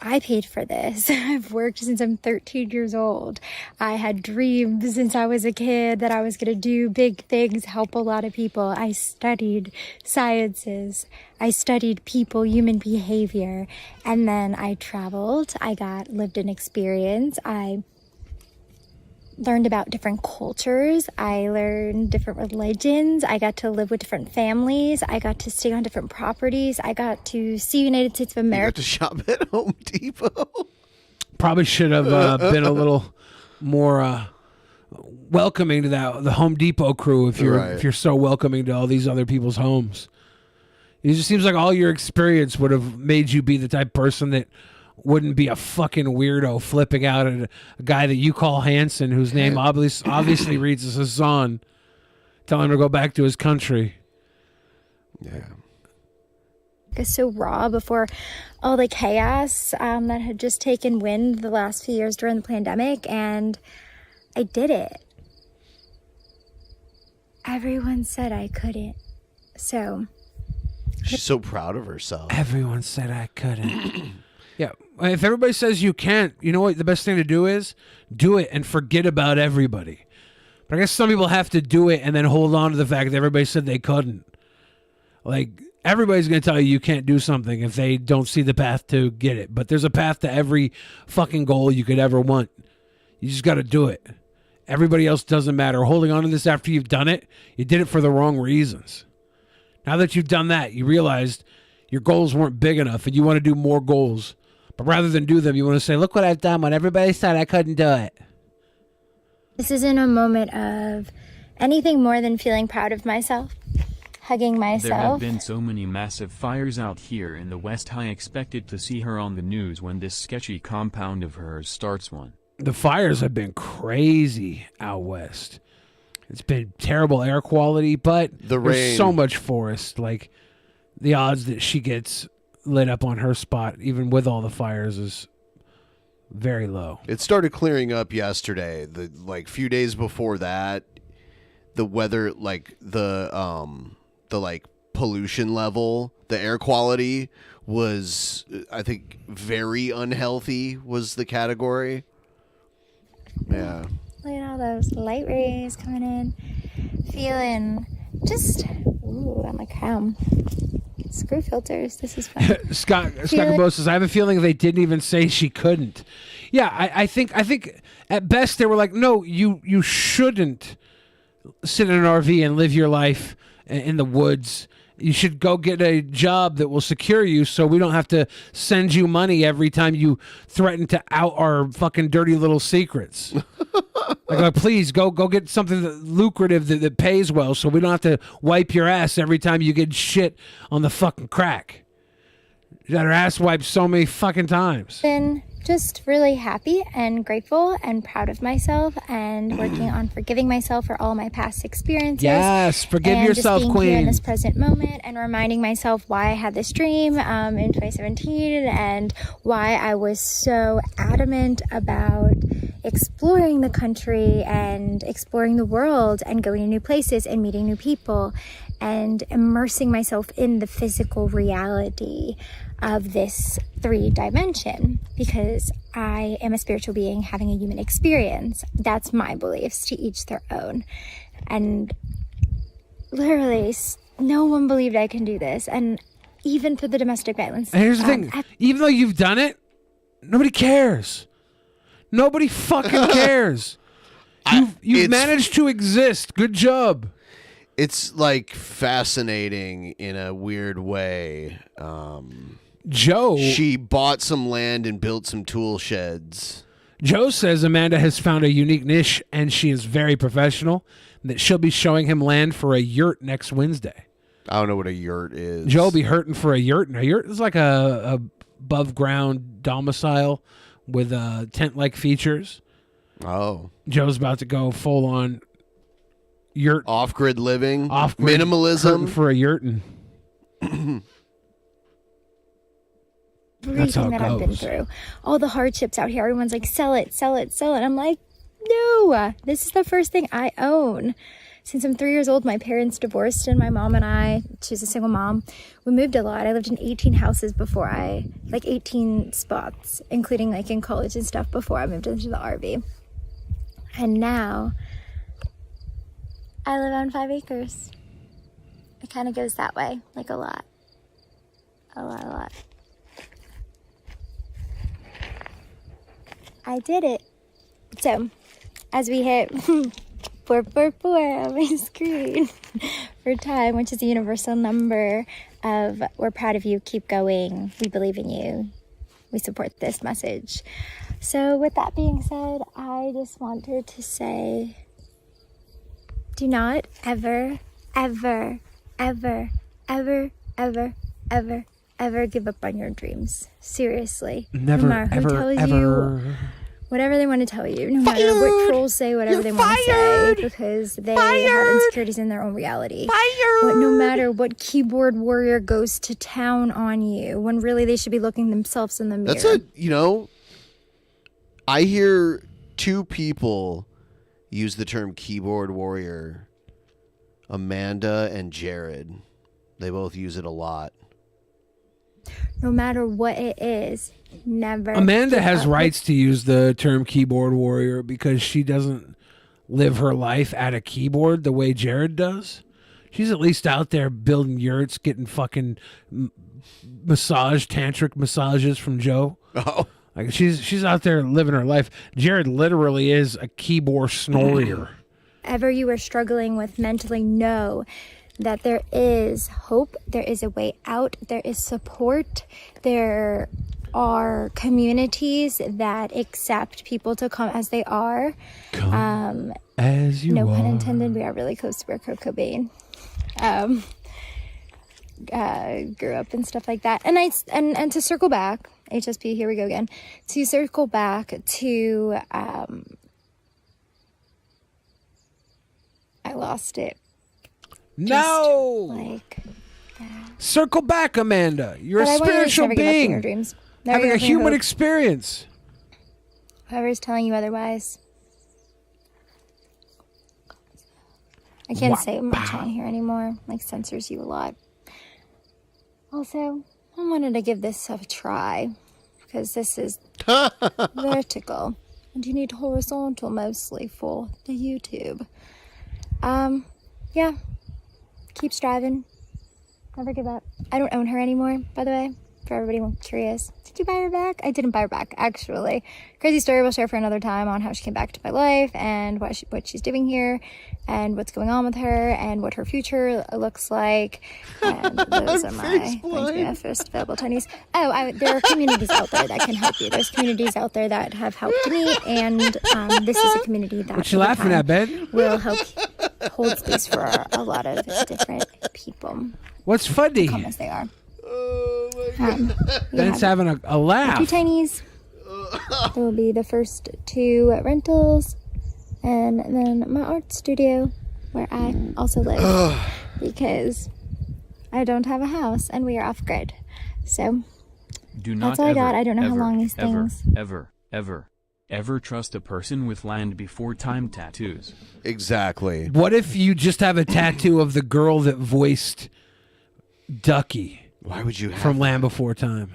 I paid for this. I've worked since I'm 13 years old. I had dreams since I was a kid that I was going to do big things, help a lot of people. I studied sciences. I studied people, human behavior. And then I traveled. I lived an experience. I learned about different cultures. I learned different religions. I got to live with different families. I got to stay on different properties. I got to see United States of America. You got to shop at Home Depot. Probably should have been a little more welcoming to the Home Depot crew if you're so welcoming to all these other people's homes. It just seems like all your experience would have made you be the type of person that wouldn't be a fucking weirdo flipping out at a guy that you call Hanson, whose name obviously reads as Hassan, telling him to go back to his country. Yeah. So raw before all the chaos that had just taken wind the last few years during the pandemic, and I did it. Everyone said I couldn't. So She's so proud of herself. Everyone said I couldn't. Yeah. If everybody says you can't, you know what the best thing to do is? Do it and forget about everybody. But I guess some people have to do it and then hold on to the fact that everybody said they couldn't. Like, everybody's going to tell you can't do something if they don't see the path to get it. But there's a path to every fucking goal you could ever want. You just got to do it. Everybody else doesn't matter. Holding on to this after you've done it, you did it for the wrong reasons. Now that you've done that, you realized your goals weren't big enough and you want to do more goals. But rather than do them, you want to say, look what I've done when everybody said I couldn't do it. This isn't a moment of anything more than feeling proud of myself, hugging There have myself. been so many massive fires out here in the West. I expected to see her on the news when this sketchy compound of hers starts one. The fires have been crazy out west. It's been terrible air quality, but The there's rain. so much forest. Like, the odds that she gets lit up on her spot, even with all the fires, is very low. It started clearing up yesterday. The like few days before that, the weather, like the like pollution level, the air quality was, I think, very unhealthy was the category. Yeah. Look at all those light rays coming in. Feeling just, ooh, I'm like, screw filters. This is fun. Scott Cabot says, I have a feeling they didn't even say she couldn't. Yeah, I think at best they were like, no, you shouldn't sit in an RV and live your life in the woods. You should go get a job that will secure you so we don't have to send you money every time you threaten to out our fucking dirty little secrets. like, please, go get something lucrative that pays well so we don't have to wipe your ass every time you get shit on the fucking crack. You got her ass wiped so many fucking times. Been just really happy and grateful and proud of myself and working on forgiving myself for all my past experiences. Yes, forgive and yourself, just being here in queen. this present moment and reminding myself why I had this dream in 2017 and why I was so adamant about exploring the country and exploring the world and going to new places and meeting new people and immersing myself in the physical reality of this 3D because I am a spiritual being having a human experience. That's my beliefs, to each their own. And literally, no one believed I can do this. And even for the domestic violence. And here's the thing, even though you've done it, nobody cares. Nobody fucking cares. You've managed to exist. Good job. It's like fascinating in a weird way. Joe, she bought some land and built some tool sheds. Joe says Amanda has found a unique niche and she is very professional, that she'll be showing him land for a yurt next Wednesday. I don't know what a yurt is. Joe will be hurting for a yurt. And a yurt is like a above ground domicile with tent-like features. Oh. Joe's about to go full on yurt. Off-grid living. Off-grid minimalism. hurting for a yurt. And that's how everything it that I've been goes. through, all the hardships out here. Everyone's like, sell it, sell it, sell it. I'm like, no, this is the first thing I own. Since I'm 3 years old, my parents divorced and my mom and I, she's a single mom, we moved a lot. I lived in 18 houses before 18 spots, including like in college and stuff before I moved into the RV. And now I live on 5 acres. It kind of goes that way, like a lot. A lot. I did it. So, as we hit 444 on my screen for time, which is a universal number of we're proud of you, keep going, we believe in you, we support this message. So with that being said, I just wanted to say, do not ever, ever, ever, ever, ever, ever, ever give up on your dreams. Seriously. Never, no matter who ever, tells ever. You whatever they want to tell you, no matter what trolls say whatever they want to say, because they have insecurities in their own reality. But no matter what keyboard warrior goes to town on you, when really they should be looking themselves in the mirror. I hear two people use the term keyboard warrior, Amanda and Jared. They both use it a lot. No matter what it is, never. Amanda give has up. rights to use the term keyboard warrior because she doesn't live her life at a keyboard the way Jared does. She's at least out there building yurts, getting fucking tantric massages from Joe. Oh. Like she's out there living her life. Jared literally is a keyboard snorier. Ever you are struggling with mentally, know that there is hope, there is a way out, there is support, there are communities that accept people to come as they are. As you no are. pun intended, we are really close to where Kurt Cobain grew up and stuff like that. And to circle back, HSP, here we go again. To circle back to I lost it. No. Like circle back, Amanda. You're But a I want you to spiritual never give up on being your dreams. Never having give a up on your human hope. experience. Whoever's telling you otherwise. I can't say much on here anymore. Like, censors you a lot. Also, I wanted to give this a try because this is vertical and you need horizontal mostly for the YouTube. Yeah, keep striving. Never give up. I don't own her anymore, by the way, for everybody curious. Did you buy her back? I didn't buy her back, actually. Crazy story we'll share for another time on how she came back to my life and what she's doing here and what's going on with her and what her future looks like. And those are my first available Chinese. Oh, there are communities out there that can help you. There's communities out there that have helped me, and this is a community that What you laughing at, Ben? will help hold space for a lot of different people. What's funny? Come as they are. Ben's having a laugh. 2 Chinese. There will be the first 2 rentals, and then my art studio, where I also live, because I don't have a house and we are off grid. So Do not that's all I got. I don't know how ever, long these things. Ever trust a person with land before time tattoos. Exactly. What if you just have a tattoo of the girl that voiced Ducky? Why would you have from Land Before Time?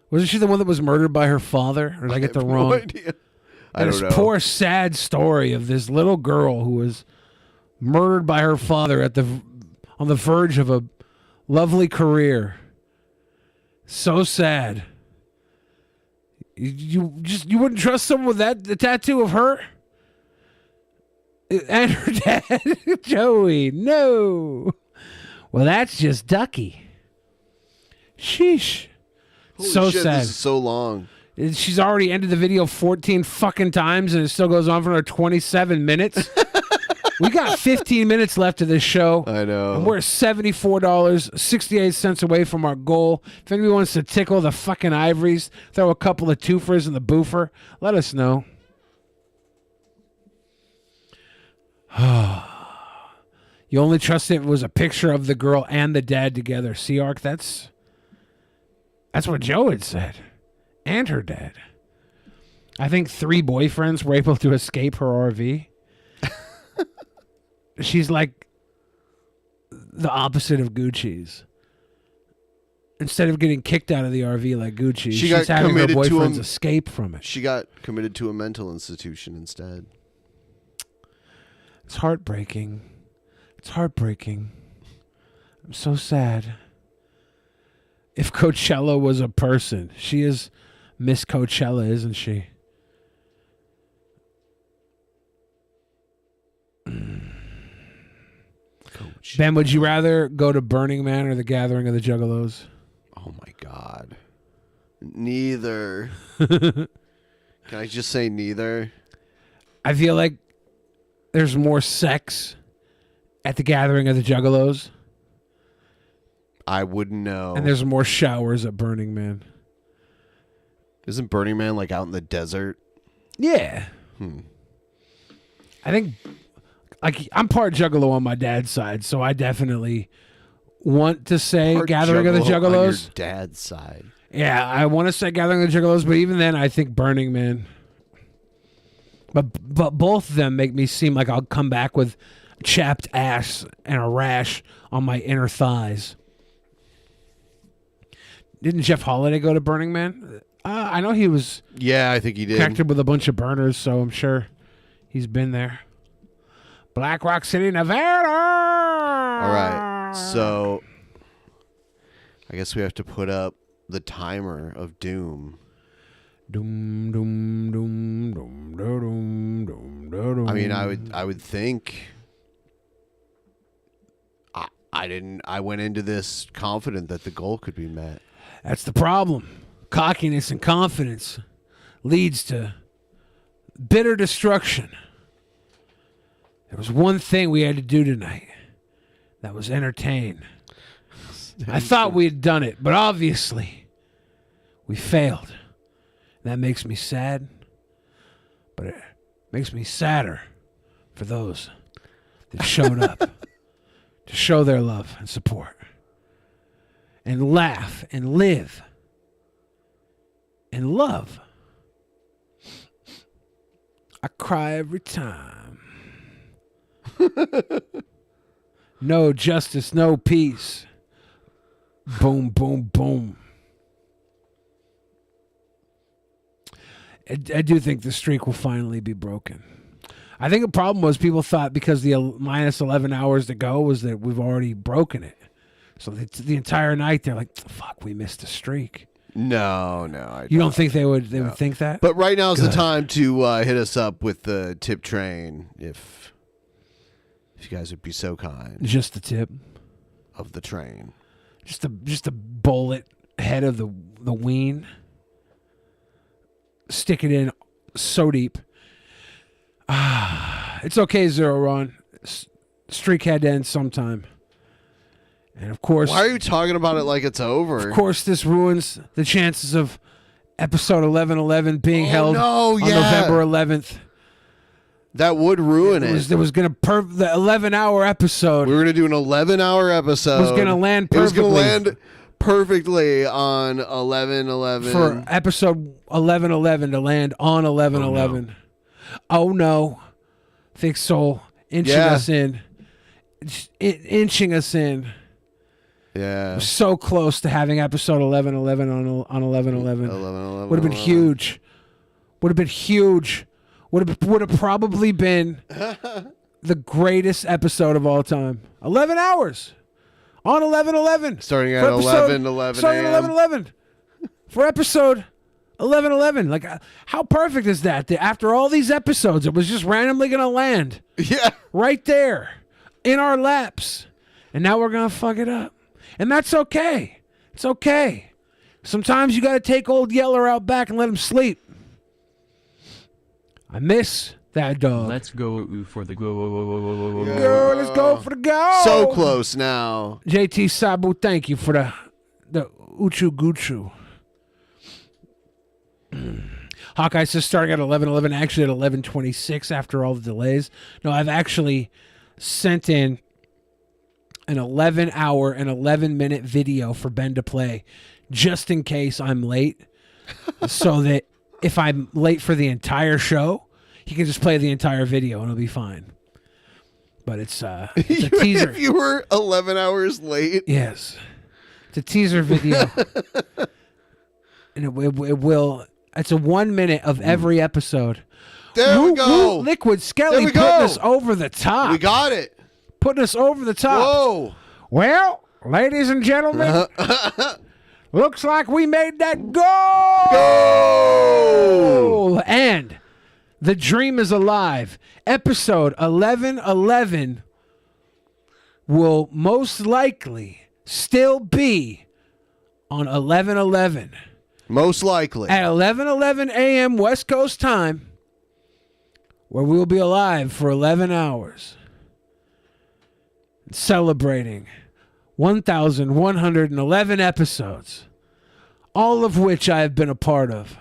Wasn't she the one that was murdered by her father? Or did I get the wrong? No idea. I And don't this know. poor, sad story of this little girl who was murdered by her father on the verge of a lovely career. So sad. You wouldn't trust someone with the tattoo of her and her dad, Joey. No. Well, that's just Ducky. Sheesh. Holy so shit, sad. This is so long. She's already ended the video 14 fucking times and it still goes on for another 27 minutes. We got 15 minutes left of this show. I know. And we're $74.68 away from our goal. If anybody wants to tickle the fucking ivories, throw a couple of twofers in the boofer, let us know. You only trust if it was a picture of the girl and the dad together. See, Ark, that's what Joe had said. And her dad. I think 3 boyfriends were able to escape her RV. She's like the opposite of Gucci's. Instead of getting kicked out of the RV like Gucci, she's having her boyfriends escape from it. She got committed to a mental institution instead. It's heartbreaking. It's heartbreaking. I'm so sad. If Coachella was a person, she is Miss Coachella, isn't she? Ben, would you rather go to Burning Man or the Gathering of the Juggalos? Oh my God. Neither. Can I just say neither? I feel like there's more sex at the Gathering of the Juggalos. I wouldn't know. And there's more showers at Burning Man. Isn't Burning Man like out in the desert? Yeah. I think, like, I'm part Juggalo on my dad's side, so I definitely want to say Part Gathering of the Juggalo on your Juggalos. dad's side. Yeah, I want to say Gathering of the Juggalos, but even then, I think Burning Man. But both of them make me seem like I'll come back with chapped ass and a rash on my inner thighs. Didn't Jeff Holiday go to Burning Man? I know he was. Yeah, I think he did. Connected with a bunch of burners, so I'm sure he's been there. Black Rock City, Nevada. All right. So I guess we have to put up the timer of doom. Doom, doom, doom, doom, doom, doom, doom. I mean, I would think. I went into this confident that the goal could be met. That's the problem. Cockiness and confidence leads to bitter destruction. There was one thing we had to do tonight. That was entertain. I thought we had done it, but obviously we failed. That makes me sad, but it makes me sadder for those that showed up to show their love and support and laugh and live and love. I cry every time. No justice, no peace. Boom, boom, boom. I do think the streak will finally be broken. I think the problem was people thought because the minus 11 hours to go was that we've already broken it. So the entire night they're like, fuck, we missed a streak. No. You don't think they would think that? But right now is the time to hit us up with the tip train if you guys would be so kind. Just the tip of the train. Just a bullet head of the ween. Stick it in so deep. It's okay, Zero Ron. Streak had to end sometime. And of course... Why are you talking about it like it's over? Of course, this ruins the chances of episode 1111 being held on November 11th. That would ruin it. There was going to... the 11-hour episode... We were going to do an 11-hour episode. Was going to land perfectly. It was going to land perfectly on 11/11. For episode 1111 to land on 11/11. Oh no. Thick Soul inching us in. Inching us in. Yeah. We're so close to having episode 1111 on 11/11. Would have been huge. Would have been huge. Would have probably been the greatest episode of all time. 11 hours. On 11/11. Starting at 11/11. Starting at 11/11. For episode 11/11. Like, how perfect is that? That after all these episodes, it was just randomly going to land. Yeah. Right there. In our laps. And now we're going to fuck it up. And that's okay. It's okay. Sometimes you got to take old Yeller out back and let him sleep. I miss that dog. Let's go for the go. Girl, let's go for the go. So close now. JT Sabu, thank you for the Uchu Guchu. Hawkeye says starting at 11:11, actually at 11:26 after all the delays. No, I've actually sent in an 11-hour and 11-minute video for Ben to play just in case I'm late so that if I'm late for the entire show, he can just play the entire video and it'll be fine. But it's a teaser. If you were 11 hours late. Yes. It's a teaser video. And it will... It's a 1 minute of every episode. There we go. Liquid Skelly putting us over the top. We got it. Putting us over the top. Whoa. Well, ladies and gentlemen, looks like we made that goal. And the dream is alive. Episode 1111 will most likely still be on 11/11. Most likely. At 11:11 a.m. West Coast time, where we will be alive for 11 hours. Celebrating 1,111 episodes, all of which I have been a part of.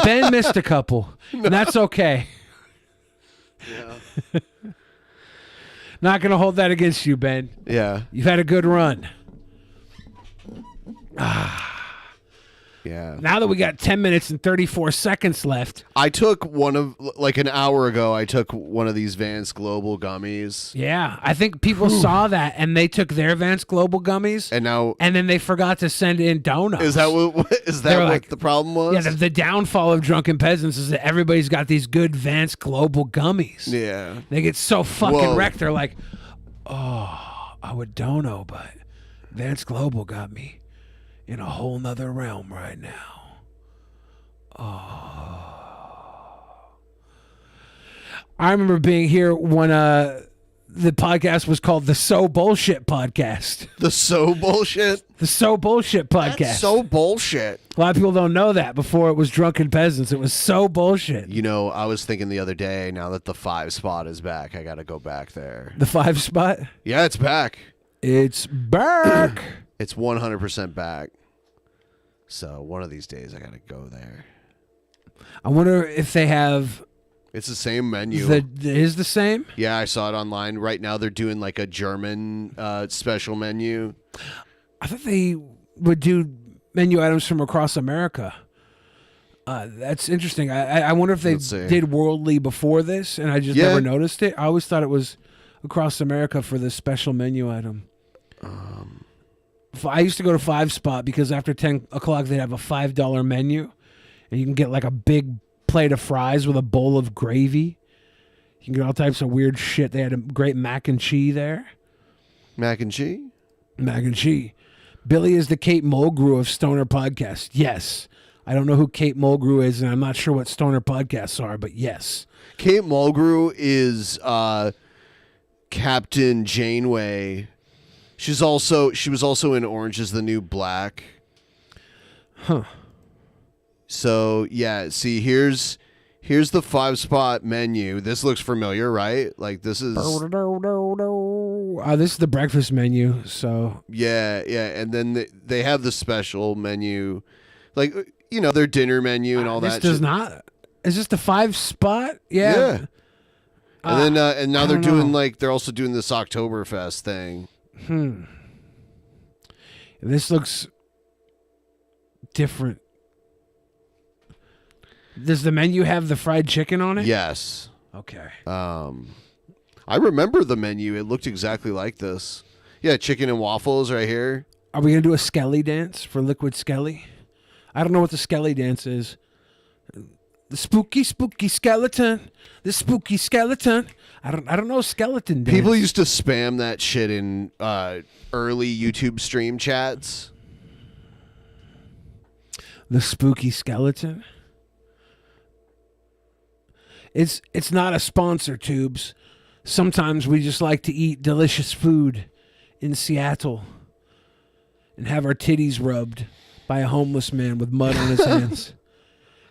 Ben missed a couple, and that's okay. Yeah. Not going to hold that against you, Ben. Yeah. You've had a good run. Yeah. Now that we got 10 minutes and 34 seconds left. I took an hour ago, I took one of these Vance Global gummies. Yeah. I think people saw that and they took their Vance Global gummies. And then they forgot to send in donuts. Is that what the problem was? Yeah, the downfall of Drunken Peasants is that everybody's got these good Vance Global gummies. Yeah. They get so fucking wrecked. They're like, oh, I would dono, but Vance Global got me in a whole nother realm right now. I remember being here when the podcast was called the So Bullshit Podcast. The So Bullshit? The So Bullshit Podcast. That's so bullshit. A lot of people don't know that. Before it was Drunken Peasants. It was So Bullshit. You know, I was thinking the other day, now that the 5 spot is back, I got to go back there. The 5 spot? Yeah, it's back. It's back. It's 100% back. So one of these days I got to go there. I wonder if they have... It's the same menu. Is the same? Yeah, I saw it online. Right now they're doing like a German special menu. I thought they would do menu items from across America. That's interesting. I wonder if they did worldly before this, and I just never noticed it. I always thought it was across America for this special menu item. I used to go to 5 Spot because after 10 o'clock they'd have a $5 menu, and you can get like a big plate of fries with a bowl of gravy. You can get all types of weird shit. They had a great mac and cheese there. Mac and cheese? Mac and cheese. Billy is the Kate Mulgrew of Stoner Podcast. Yes. I don't know who Kate Mulgrew is, and I'm not sure what Stoner Podcasts are, but yes. Kate Mulgrew is Captain Janeway. She was also in Orange is the New Black. Huh. So, yeah, see, here's the 5 spot menu. This looks familiar, right? Like, this is... This is the breakfast menu, so... Yeah, and then they have the special menu. Like, you know, their dinner menu and all that. This does not... Is this the 5 spot? Yeah. And then, and now they're doing, they're also doing this Oktoberfest thing. This looks different. Does the menu have the fried chicken on it? Yes. Okay. I remember the menu. It looked exactly like this. Yeah, chicken and waffles right here. Are we going to do a Skelly dance for Liquid Skelly? I don't know what the Skelly dance is. The spooky skeleton. The spooky skeleton. I don't know skeleton dance. People used to spam that shit in early YouTube stream chats. The spooky skeleton. It's not a sponsor, Tubes. Sometimes we just like to eat delicious food in Seattle and have our titties rubbed by a homeless man with mud on his hands.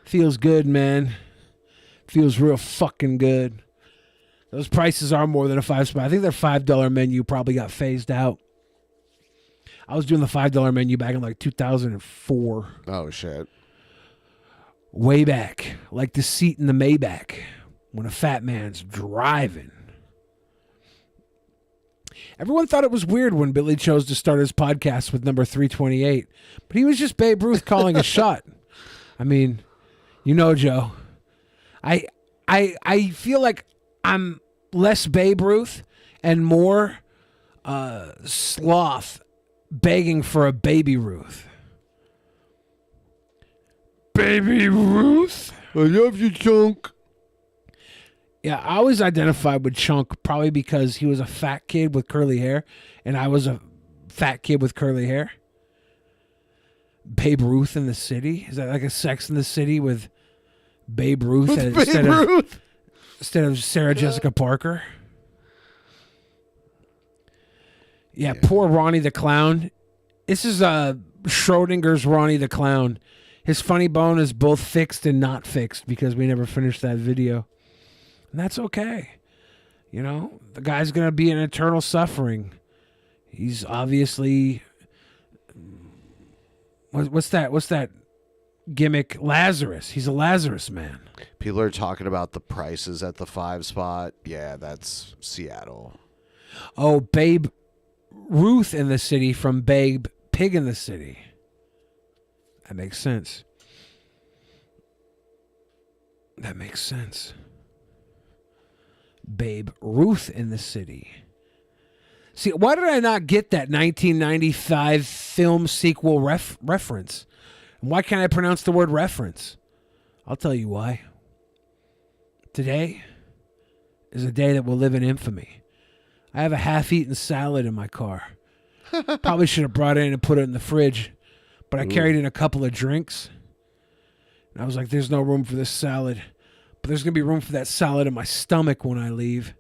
Feels good, man. Feels real fucking good. Those prices are more than a 5 spot. I think their $5 menu probably got phased out. I was doing the $5 menu back in like 2004. Oh, shit. Way back, like the seat in the Maybach when a fat man's driving. Everyone thought it was weird when Billy chose to start his podcast with number 328, but he was just Babe Ruth calling a shot. I mean, you know, Joe, I feel like I'm less Babe Ruth and more sloth begging for a Baby Ruth. Baby Ruth? I love you, Chunk. Yeah, I always identified with Chunk probably because he was a fat kid with curly hair, and I was a fat kid with curly hair. Babe Ruth in the City? Is that like a Sex in the City with Babe Ruth instead of Sarah Jessica Parker? Yeah, poor Ronnie the Clown. This is Schrodinger's Ronnie the Clown. His funny bone is both fixed and not fixed because we never finished that video. And that's okay. You know, the guy's going to be in eternal suffering. He's obviously... What's that gimmick? Lazarus. He's a Lazarus man. People are talking about the prices at the 5 spot. Yeah, that's Seattle. Oh, Babe Ruth in the City from Babe Pig in the City. That makes sense. That makes sense. Babe Ruth in the City. See, why did I not get that 1995 film sequel reference? And why can't I pronounce the word reference? I'll tell you why. Today is a day that will live in infamy. I have a half-eaten salad in my car. Probably should have brought it in and put it in the fridge, but I carried in a couple of drinks. And I was like, there's no room for this salad, but there's going to be room for that salad in my stomach when I leave.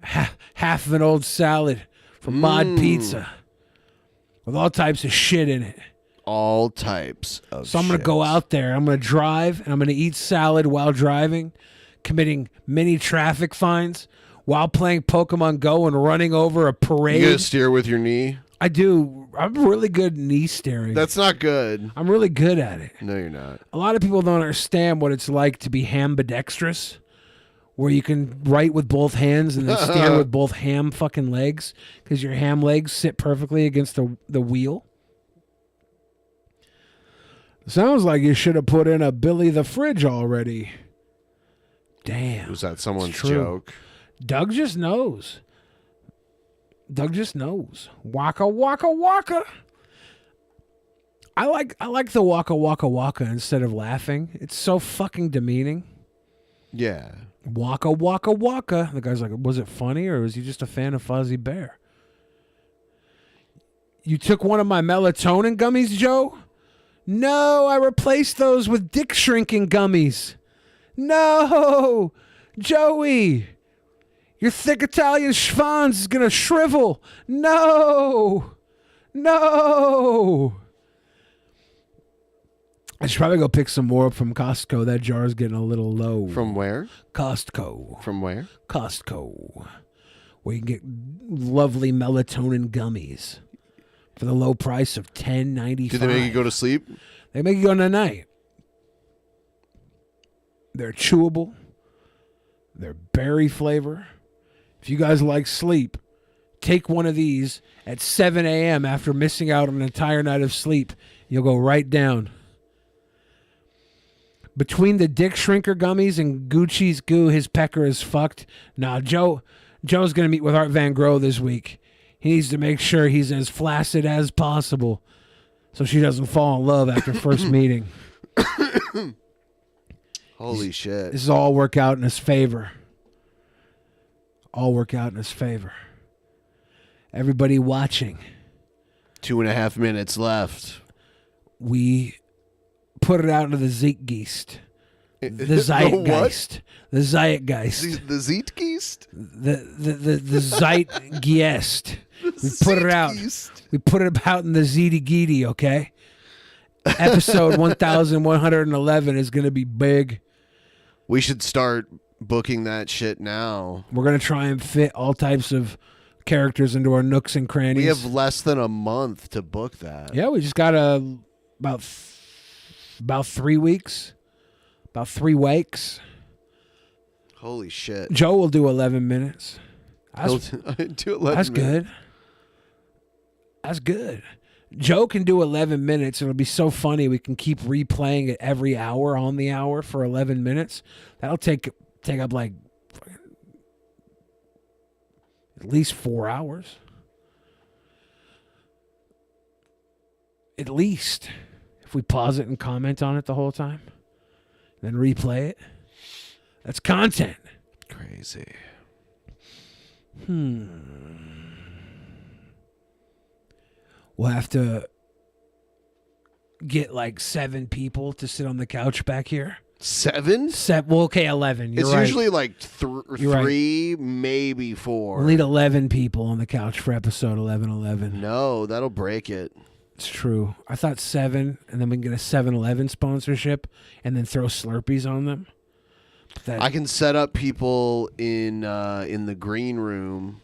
Half of an old salad from Mod Pizza with all types of shit in it. All types of So I'm going to go out there. I'm going to drive, and I'm going to eat salad while driving, committing many traffic fines while playing Pokemon Go and running over a parade. You gonna steer with your knee? I do. I'm really good at knee steering. That's not good. I'm really good at it. No, you're not. A lot of people don't understand what it's like to be ambidextrous, where you can write with both hands and then steer with both ham fucking legs, because your ham legs sit perfectly against the wheel. Sounds like you should have put in a Billy the Fridge already. Damn. Was that someone's true. joke? Doug just knows. Doug just knows. Waka waka waka. I like the waka waka waka instead of laughing. It's so fucking demeaning. Yeah. Waka waka waka. The guy's like, was it funny or was he just a fan of Fozzie Bear? You took one of my melatonin gummies, Joe? No, I replaced those with dick shrinking gummies. No, Joey. Your thick Italian schwanz is going to shrivel. No. No. I should probably go pick some more up from Costco. That jar's getting a little low. From where? Costco. From where? Costco. Where you can get lovely melatonin gummies for the low price of $10.95. Did they make you go to sleep? They make you go night. They're chewable. They're berry flavor. If you guys like sleep, take one of these at 7 a.m. after missing out on an entire night of sleep. You'll go right down. Between the Dick Shrinker gummies and Gucci's goo, his pecker is fucked. Nah, Joe's going to meet with Art Van Gogh this week. He needs to make sure he's as flaccid as possible so she doesn't fall in love after first meeting. Holy shit. This is all work out in his favor. All work out in his favor. Everybody watching. 2.5 minutes left. We put it out into the Zeitgeist. The Zeitgeist. The Zeitgeist. The Zeitgeist? The Zeitgeist. We put it out. We put it out in the Zeity-Geety, okay? Episode 1111 is going to be big. We should start booking that shit now. We're going to try and fit all types of characters into our nooks and crannies. We have less than a month to book that. Yeah, we just got about 3 weeks. About 3 weeks. Holy shit. Joe will do 11 minutes. That's, do 11 that's minutes. good. That's good. Joe can do 11 minutes. It'll be so funny. We can keep replaying it every hour on the hour for 11 minutes. That'll take up like at least 4 hours. At least. If we pause it and comment on it the whole time, then replay it. That's content. Crazy. We'll have to get like 7 people to sit on the couch back here. 7? Well, okay, 11. You're It's right. usually like You're right. 3, maybe 4. We'll need 11 people on the couch for episode 1111. No, that'll break it. It's true. I thought 7, and then we can get a 7-Eleven sponsorship and then throw Slurpees on them. I can set up people in the green room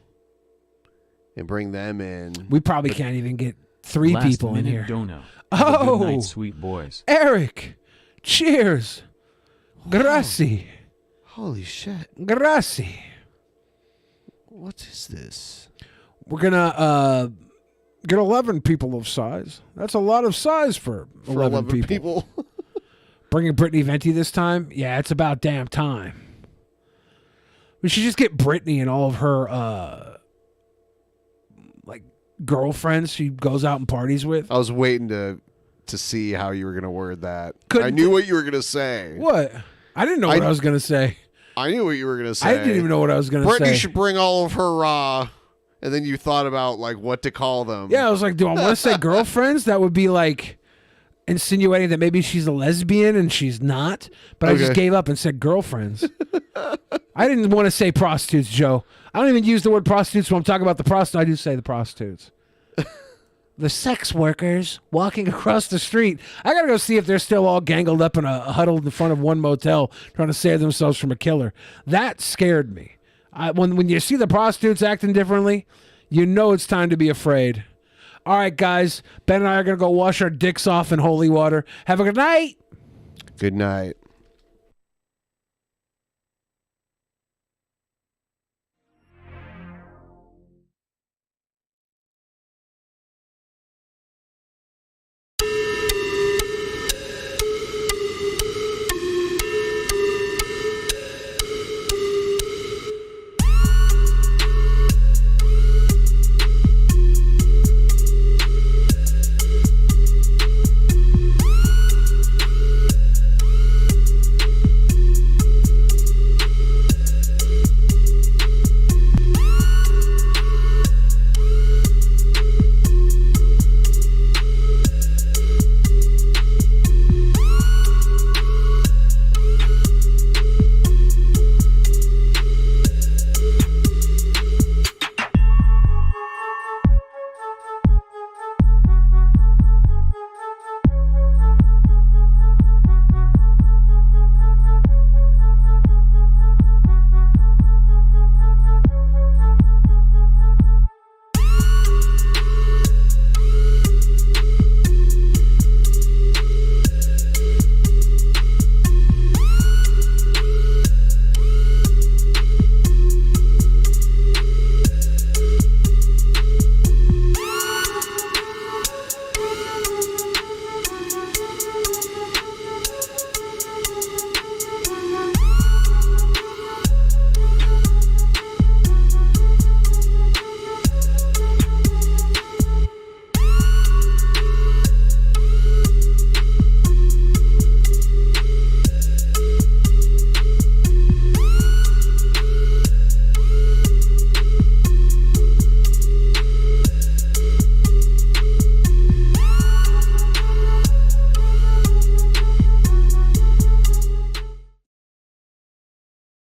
and bring them in. We probably can't even get 3 Last people in minute here. Dono. Have a Oh, good night, sweet boys. Eric, cheers. Grazie. Holy shit. Grazie. What is this? We're going to get 11 people of size. That's a lot of size for 11 people. Bringing Brittany Venti this time? Yeah, it's about damn time. We should just get Brittany and all of her like girlfriends she goes out and parties with. I was waiting to see how you were going to word that. I Couldn't knew what you were going to say. What? I didn't know what I was going to say. I knew what you were gonna say. I didn't even know what I was gonna Brittany say. should bring all of her. And then you thought about like what to call them. Yeah, I was like, do I want to say girlfriends? That would be like insinuating that maybe she's a lesbian and she's not. But I just gave up and said girlfriends. I didn't want to say prostitutes, Joe. I don't even use the word prostitutes when I'm talking about the prostitutes. I do say the prostitutes. The sex workers walking across the street. I gotta go see if they're still all gangled up in a huddle in front of one motel trying to save themselves from a killer. That scared me. When you see the prostitutes acting differently, you know it's time to be afraid. All right, guys. Ben and I are gonna go wash our dicks off in holy water. Have a good night. Good night.